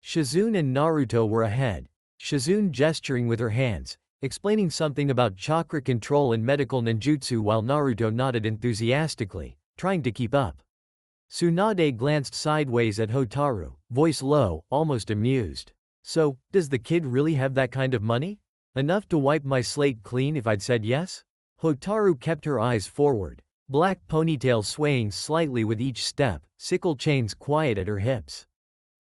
Shizune and Naruto were ahead, Shizune gesturing with her hands, explaining something about chakra control and medical ninjutsu while Naruto nodded enthusiastically, trying to keep up. Tsunade glanced sideways at Hotaru, voice low, almost amused. So, does the kid really have that kind of money? Enough to wipe my slate clean if I'd said yes? Hotaru kept her eyes forward, black ponytail swaying slightly with each step, sickle chains quiet at her hips.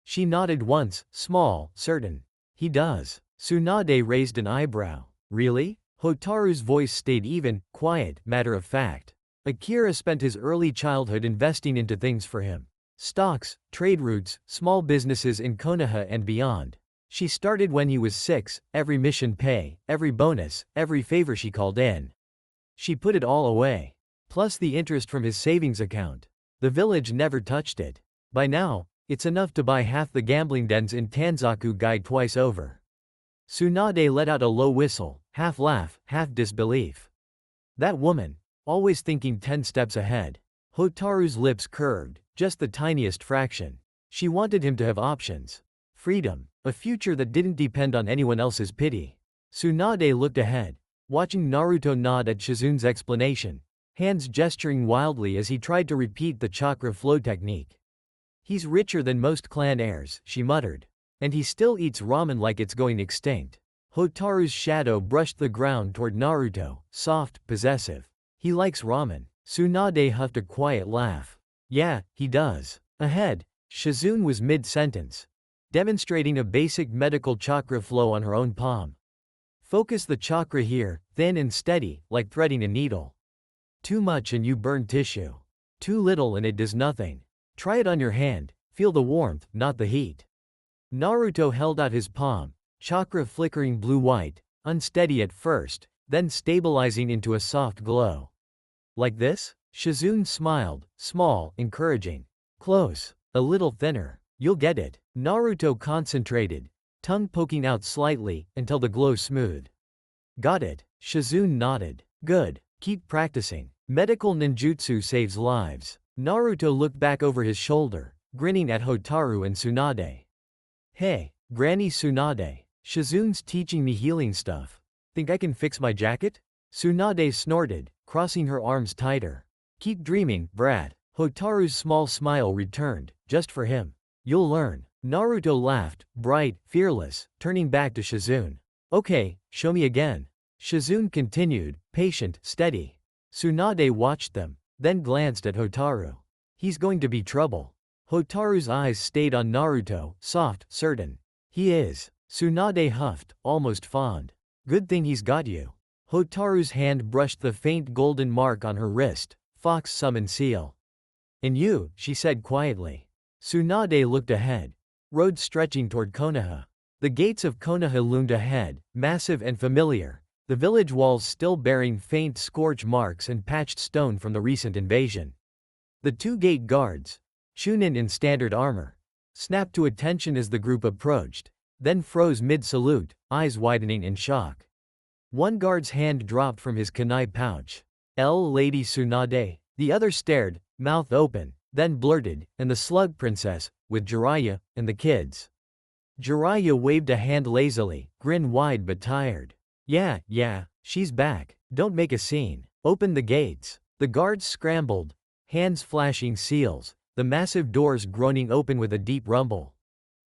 She nodded once, small, certain. He does. Tsunade raised an eyebrow. Really? Hotaru's voice stayed even, quiet, matter of fact. Akira spent his early childhood investing into things for him. Stocks, trade routes, small businesses in Konoha and beyond. She started when he was 6, every mission pay, every bonus, every favor she called in. She put it all away. Plus the interest from his savings account. The village never touched it. By now, it's enough to buy half the gambling dens in Tanzaku Gai twice over. Tsunade let out a low whistle, half laugh, half disbelief. That woman, always thinking 10 steps ahead. Hotaru's lips curved, just the tiniest fraction. She wanted him to have options. Freedom, a future that didn't depend on anyone else's pity. Tsunade looked ahead, watching Naruto nod at Shizune's explanation, hands gesturing wildly as he tried to repeat the chakra flow technique. He's richer than most clan heirs, she muttered. And he still eats ramen like it's going extinct. Hotaru's shadow brushed the ground toward Naruto, soft, possessive. He likes ramen. Tsunade huffed a quiet laugh. Yeah, he does. Ahead, Shizune was mid-sentence, demonstrating a basic medical chakra flow on her own palm. Focus the chakra here, thin and steady, like threading a needle. Too much and you burn tissue. Too little and it does nothing. Try it on your hand, feel the warmth, not the heat. Naruto held out his palm, chakra flickering blue-white, unsteady at first, then stabilizing into a soft glow. Like this? Shizune smiled, small, encouraging. Close. A little thinner. You'll get it. Naruto concentrated, tongue poking out slightly, until the glow smoothed. Got it. Shizune nodded. Good. Keep practicing. Medical ninjutsu saves lives. Naruto looked back over his shoulder, grinning at Hotaru and Tsunade. Hey, Granny Tsunade. Shizune's teaching me healing stuff. Think I can fix my jacket? Tsunade snorted, crossing her arms tighter. Keep dreaming, brat. Hotaru's small smile returned, just for him. You'll learn. Naruto laughed, bright, fearless, turning back to Shizune. Okay, show me again. Shizune continued, patient, steady. Tsunade watched them, then glanced at Hotaru. He's going to be trouble. Hotaru's eyes stayed on Naruto, soft, certain. He is. Tsunade huffed, almost fond. Good thing he's got you. Hotaru's hand brushed the faint golden mark on her wrist. Fox summon seal. And you, she said quietly. Tsunade looked ahead. Road stretching toward Konoha. The gates of Konoha loomed ahead, massive and familiar, the village walls still bearing faint scorch marks and patched stone from the recent invasion. The two gate guards, Chunin in standard armor, snapped to attention as the group approached, then froze mid-salute, eyes widening in shock. One guard's hand dropped from his kunai pouch. Lady Tsunade. The other stared, mouth open, then blurted, and the slug princess, with Jiraiya, and the kids. Jiraiya waved a hand lazily, grin wide but tired. Yeah, she's back. Don't make a scene. Open the gates. The guards scrambled, hands flashing seals, the massive doors groaning open with a deep rumble.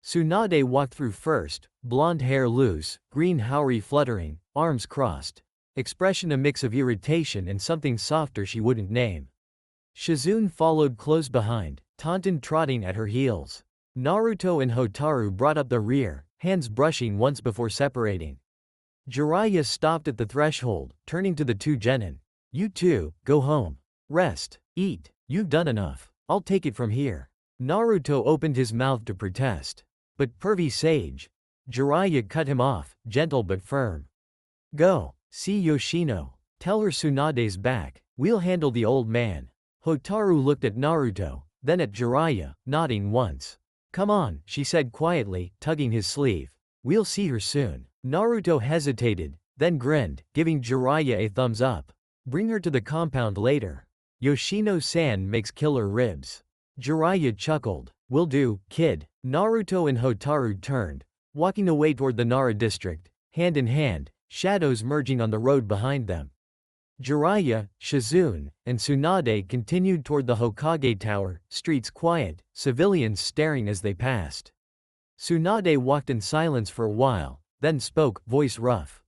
Tsunade walked through first, blonde hair loose, green haori fluttering, arms crossed. Expression a mix of irritation and something softer she wouldn't name. Shizune followed close behind, taunton trotting at her heels. Naruto and Hotaru brought up the rear, hands brushing once before separating. Jiraiya stopped at the threshold, turning to the two genin. You two, go home. Rest. Eat. You've done enough. I'll take it from here. Naruto opened his mouth to protest. But pervy sage. Jiraiya cut him off, gentle but firm. Go. See Yoshino. Tell her Tsunade's back. We'll handle the old man. Hotaru looked at Naruto, then at Jiraiya, nodding once. Come on, she said quietly, tugging his sleeve. We'll see her soon. Naruto hesitated, then grinned, giving Jiraiya a thumbs up. Bring her to the compound later. Yoshino-san makes killer ribs. Jiraiya chuckled. Will do, kid. Naruto and Hotaru turned, walking away toward the Nara district, hand in hand, shadows merging on the road behind them. Jiraiya, Shizune, and Tsunade continued toward the Hokage Tower, streets quiet, civilians staring as they passed. Tsunade walked in silence for a while, then spoke, voice rough.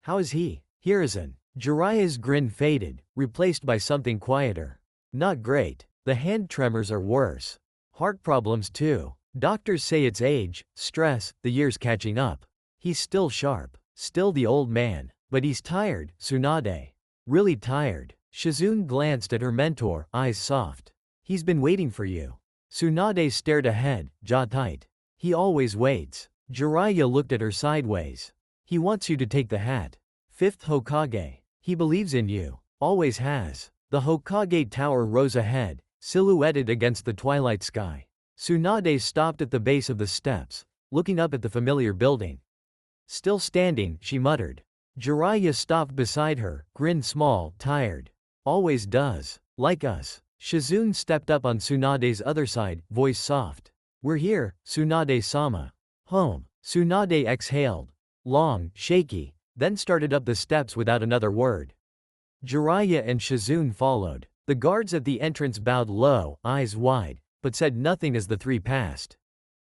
How is he? Hiruzen. Jiraiya's grin faded, replaced by something quieter. Not great. The hand tremors are worse. Heart problems too. Doctors say it's age, stress, the years catching up. He's still sharp, still the old man, but he's tired, Tsunade. Really tired. Shizune glanced at her mentor, eyes soft. He's been waiting for you. Tsunade stared ahead, jaw tight. He always waits. Jiraiya looked at her sideways. He wants you to take the hat. Fifth Hokage. He believes in you. Always has. The Hokage Tower rose ahead, silhouetted against the twilight sky. Tsunade stopped at the base of the steps, looking up at the familiar building. Still standing, she muttered. Jiraiya stopped beside her, grinned small, tired. Always does. Like us. Shizune stepped up on Tsunade's other side, voice soft. We're here, Tsunade-sama. Home. Tsunade exhaled. Long, shaky, then started up the steps without another word. Jiraiya and Shizune followed. The guards at the entrance bowed low, eyes wide, but said nothing as the three passed.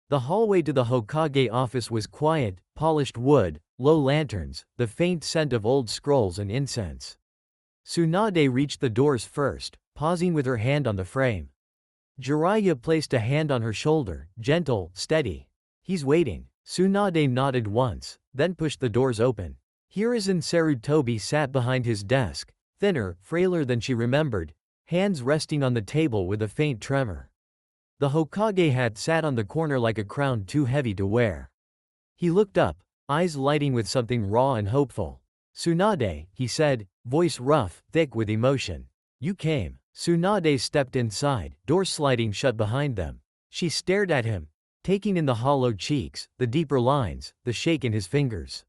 The hallway to the Hokage office was quiet, polished wood, low lanterns, the faint scent of old scrolls and incense. Tsunade reached the doors first, pausing with her hand on the frame. Jiraiya placed a hand on her shoulder, gentle, steady. He's waiting. Tsunade nodded once, then pushed the doors open. Hiruzen Sarutobi sat behind his desk, thinner, frailer than she remembered, hands resting on the table with a faint tremor. The Hokage hat sat on the corner like a crown too heavy to wear. He looked up, eyes lighting with something raw and hopeful. "Tsunade," he said, voice rough, thick with emotion. "You came." Tsunade stepped inside, door sliding shut behind them. She stared at him, taking in the hollow cheeks, the deeper lines, the shake in his fingers.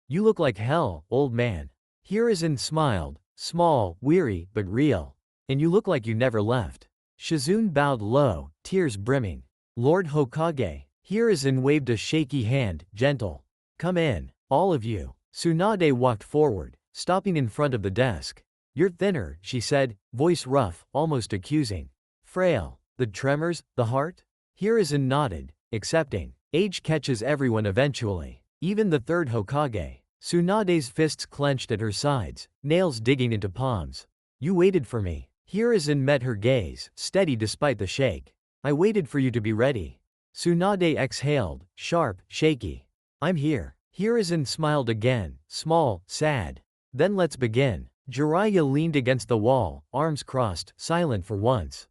"You look like hell, old man." Hiruzen smiled, small, weary, but real. "And you look like you never left." Shizune bowed low, tears brimming. "Lord Hokage." Hiruzen waved a shaky hand, gentle. "Come in, all of you." Tsunade walked forward, stopping in front of the desk. "You're thinner," she said, voice rough, almost accusing. "Frail." "The tremors, the heart?" Hiruzen nodded, accepting. "Age catches everyone eventually. Even the third Hokage." Tsunade's fists clenched at her sides, nails digging into palms. "You waited for me." Hiruzen met her gaze, steady despite the shake. "I waited for you to be ready." Tsunade exhaled, sharp, shaky. "I'm here." Hiruzen smiled again, small, sad. "Then let's begin." Jiraiya leaned against the wall, arms crossed, silent for once.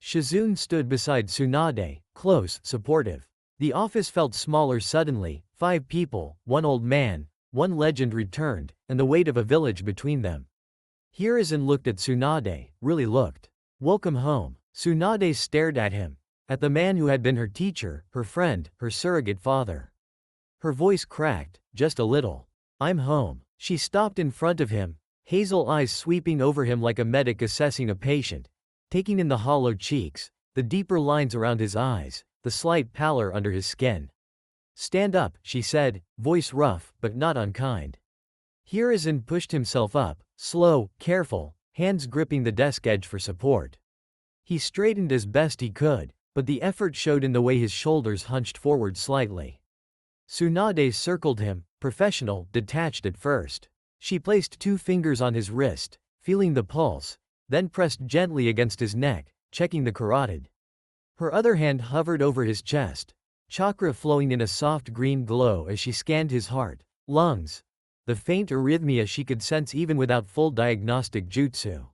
Shizune stood beside Tsunade, close, supportive. The office felt smaller suddenly, 5 people, 1 old man, 1 legend returned, and the weight of a village between them. Hiruzen looked at Tsunade, really looked. "Welcome home." Tsunade stared at him, at the man who had been her teacher, her friend, her surrogate father. Her voice cracked, just a little. "I'm home." She stopped in front of him, hazel eyes sweeping over him like a medic assessing a patient, taking in the hollow cheeks, the deeper lines around his eyes, the slight pallor under his skin. "Stand up," she said, voice rough, but not unkind. Hiruzen pushed himself up, slow, careful, hands gripping the desk edge for support. He straightened as best he could, but the effort showed in the way his shoulders hunched forward slightly. Tsunade circled him, professional, detached at first. She placed 2 fingers on his wrist, feeling the pulse, then pressed gently against his neck, checking the carotid. Her other hand hovered over his chest, chakra flowing in a soft green glow as she scanned his heart, lungs, the faint arrhythmia she could sense even without full diagnostic jutsu.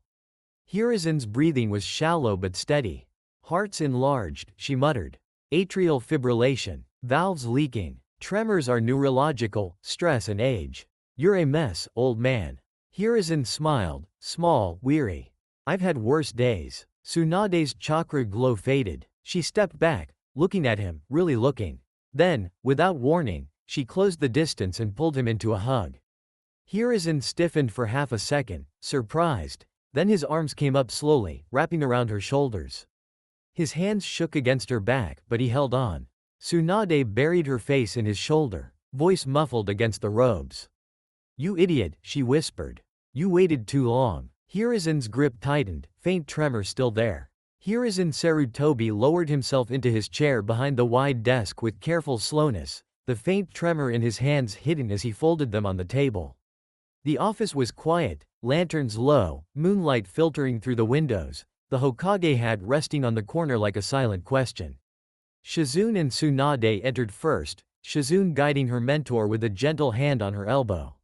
Hiruzen's breathing was shallow but steady. "Heart's enlarged," she muttered. "Atrial fibrillation, valves leaking. Tremors are neurological, stress and age. You're a mess, old man." Hiruzen smiled, small, weary. "I've had worse days." Tsunade's chakra glow faded. She stepped back, looking at him, really looking. Then, without warning, she closed the distance and pulled him into a hug. Hiruzen stiffened for half a second, surprised. Then his arms came up slowly, wrapping around her shoulders. His hands shook against her back, but he held on. Tsunade buried her face in his shoulder, voice muffled against the robes. "You idiot," she whispered. "You waited too long." Hiruzen's grip tightened, faint tremor still there. Hiruzen Sarutobi lowered himself into his chair behind the wide desk with careful slowness, the faint tremor in his hands hidden as he folded them on the table. The office was quiet, lanterns low, moonlight filtering through the windows, the Hokage hat resting on the corner like a silent question. Shizune and Tsunade entered first, Shizune guiding her mentor with a gentle hand on her elbow.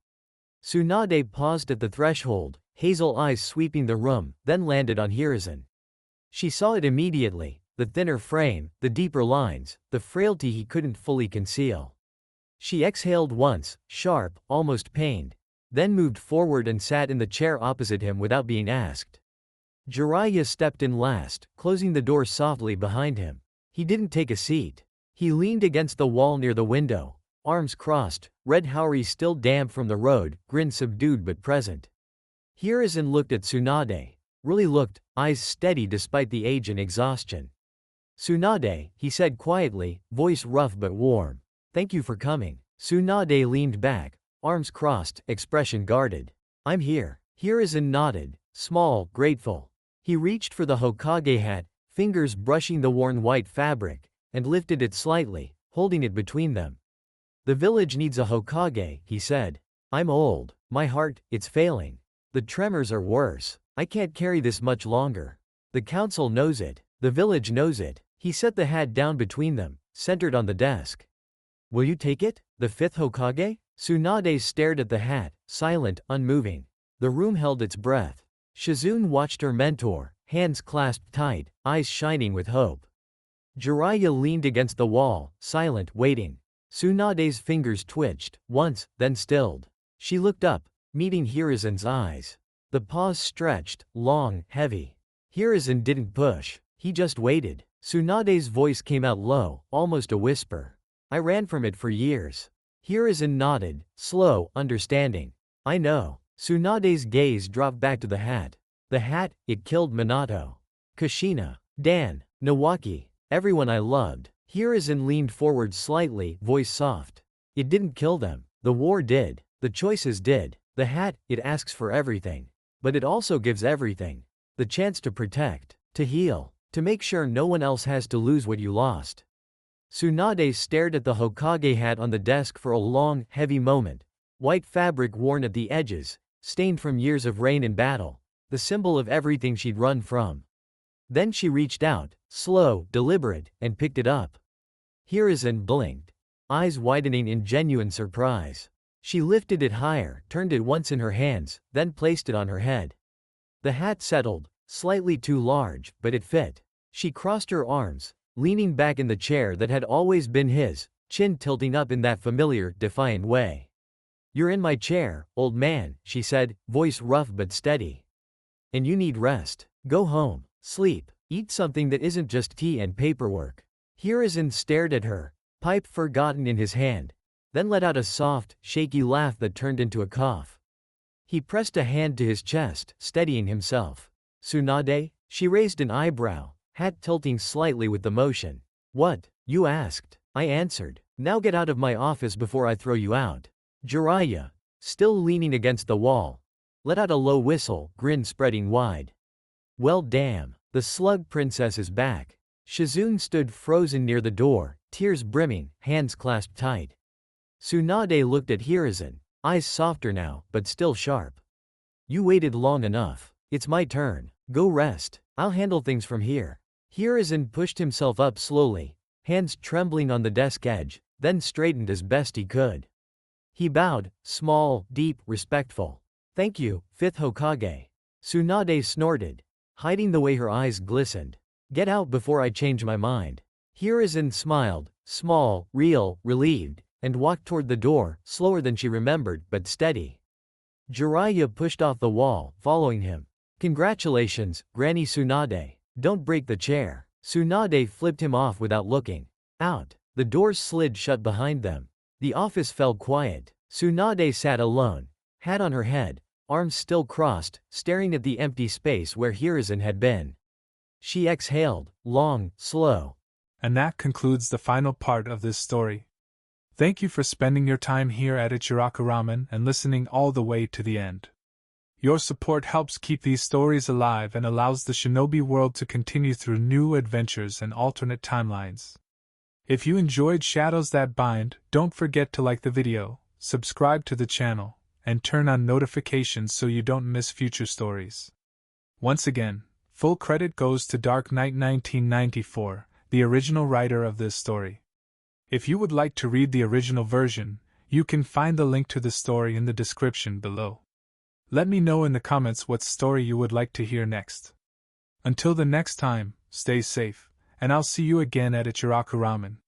Tsunade paused at the threshold, hazel eyes sweeping the room, then landed on Hiruzen. She saw it immediately, the thinner frame, the deeper lines, the frailty he couldn't fully conceal. She exhaled once, sharp, almost pained, then moved forward and sat in the chair opposite him without being asked. Jiraiya stepped in last, closing the door softly behind him. He didn't take a seat. He leaned against the wall near the window, arms crossed, red haori still damp from the road, grin subdued but present. Hiruzen looked at Tsunade. Really looked, eyes steady despite the age and exhaustion. "Tsunade," he said quietly, voice rough but warm. "Thank you for coming." Tsunade leaned back, arms crossed, expression guarded. "I'm here." Hiruzen nodded, small, grateful. He reached for the Hokage hat, fingers brushing the worn white fabric, and lifted it slightly, holding it between them. "The village needs a Hokage," he said. "I'm old. My heart, it's failing. The tremors are worse. I can't carry this much longer. The council knows it. The village knows it." He set the hat down between them, centered on the desk. "Will you take it? The fifth Hokage?" Tsunade stared at the hat, silent, unmoving. The room held its breath. Shizune watched her mentor, hands clasped tight, eyes shining with hope. Jiraiya leaned against the wall, silent, waiting. Tsunade's fingers twitched, once, then stilled. She looked up, meeting Hirazen's eyes. The pause stretched, long, heavy. Hirazen didn't push. He just waited. Tsunade's voice came out low, almost a whisper. "I ran from it for years." Hirazen nodded, slow, understanding. "I know." Tsunade's gaze dropped back to the hat. The hat, it killed Minato, Kushina, Dan, Nawaki, everyone I loved. Hirazen leaned forward slightly, voice soft. "It didn't kill them. The war did. The choices did. The hat, it asks for everything. But it also gives everything. The chance to protect, to heal, to make sure no one else has to lose what you lost." Tsunade stared at the Hokage hat on the desk for a long, heavy moment. White fabric worn at the edges, stained from years of rain and battle, the symbol of everything she'd run from. Then she reached out, slow, deliberate, and picked it up. Hirazen blinked, eyes widening in genuine surprise. She lifted it higher, turned it once in her hands, then placed it on her head. The hat settled, slightly too large, but it fit. She crossed her arms, leaning back in the chair that had always been his, chin tilting up in that familiar, defiant way. "You're in my chair, old man," she said, voice rough but steady. "And you need rest. Go home, sleep, eat something that isn't just tea and paperwork." Hirazen stared at her, pipe forgotten in his hand, then let out a soft, shaky laugh that turned into a cough. He pressed a hand to his chest, steadying himself. "Tsunade?" She raised an eyebrow, hat tilting slightly with the motion. "What?" "You asked." I answered. "Now get out of my office before I throw you out." Jiraiya, still leaning against the wall, let out a low whistle, grin spreading wide. "Well damn, the slug princess is back." Shizune stood frozen near the door, tears brimming, hands clasped tight. Tsunade looked at Hirazen, eyes softer now, but still sharp. "You waited long enough. It's my turn. Go rest. I'll handle things from here." Hirazen pushed himself up slowly, hands trembling on the desk edge, then straightened as best he could. He bowed, small, deep, respectful. "Thank you, fifth Hokage." Tsunade snorted, hiding the way her eyes glistened. "Get out before I change my mind." Hirazen smiled, small, real, relieved, and walked toward the door, slower than she remembered, but steady. Jiraiya pushed off the wall, following him. "Congratulations, Granny Tsunade. Don't break the chair." Tsunade flipped him off without looking. Out. The doors slid shut behind them. The office fell quiet. Tsunade sat alone, hat on her head, arms still crossed, staring at the empty space where Hirazen had been. She exhaled, long, slow. And that concludes the final part of this story. Thank you for spending your time here at Ichiraku Ramen and listening all the way to the end. Your support helps keep these stories alive and allows the shinobi world to continue through new adventures and alternate timelines. If you enjoyed Shadows That Bind, don't forget to like the video, subscribe to the channel, and turn on notifications so you don't miss future stories. Once again, full credit goes to Dark Knight 1994, the original writer of this story. If you would like to read the original version, you can find the link to the story in the description below. Let me know in the comments what story you would like to hear next. Until the next time, stay safe, and I'll see you again at Ichiraku Ramen.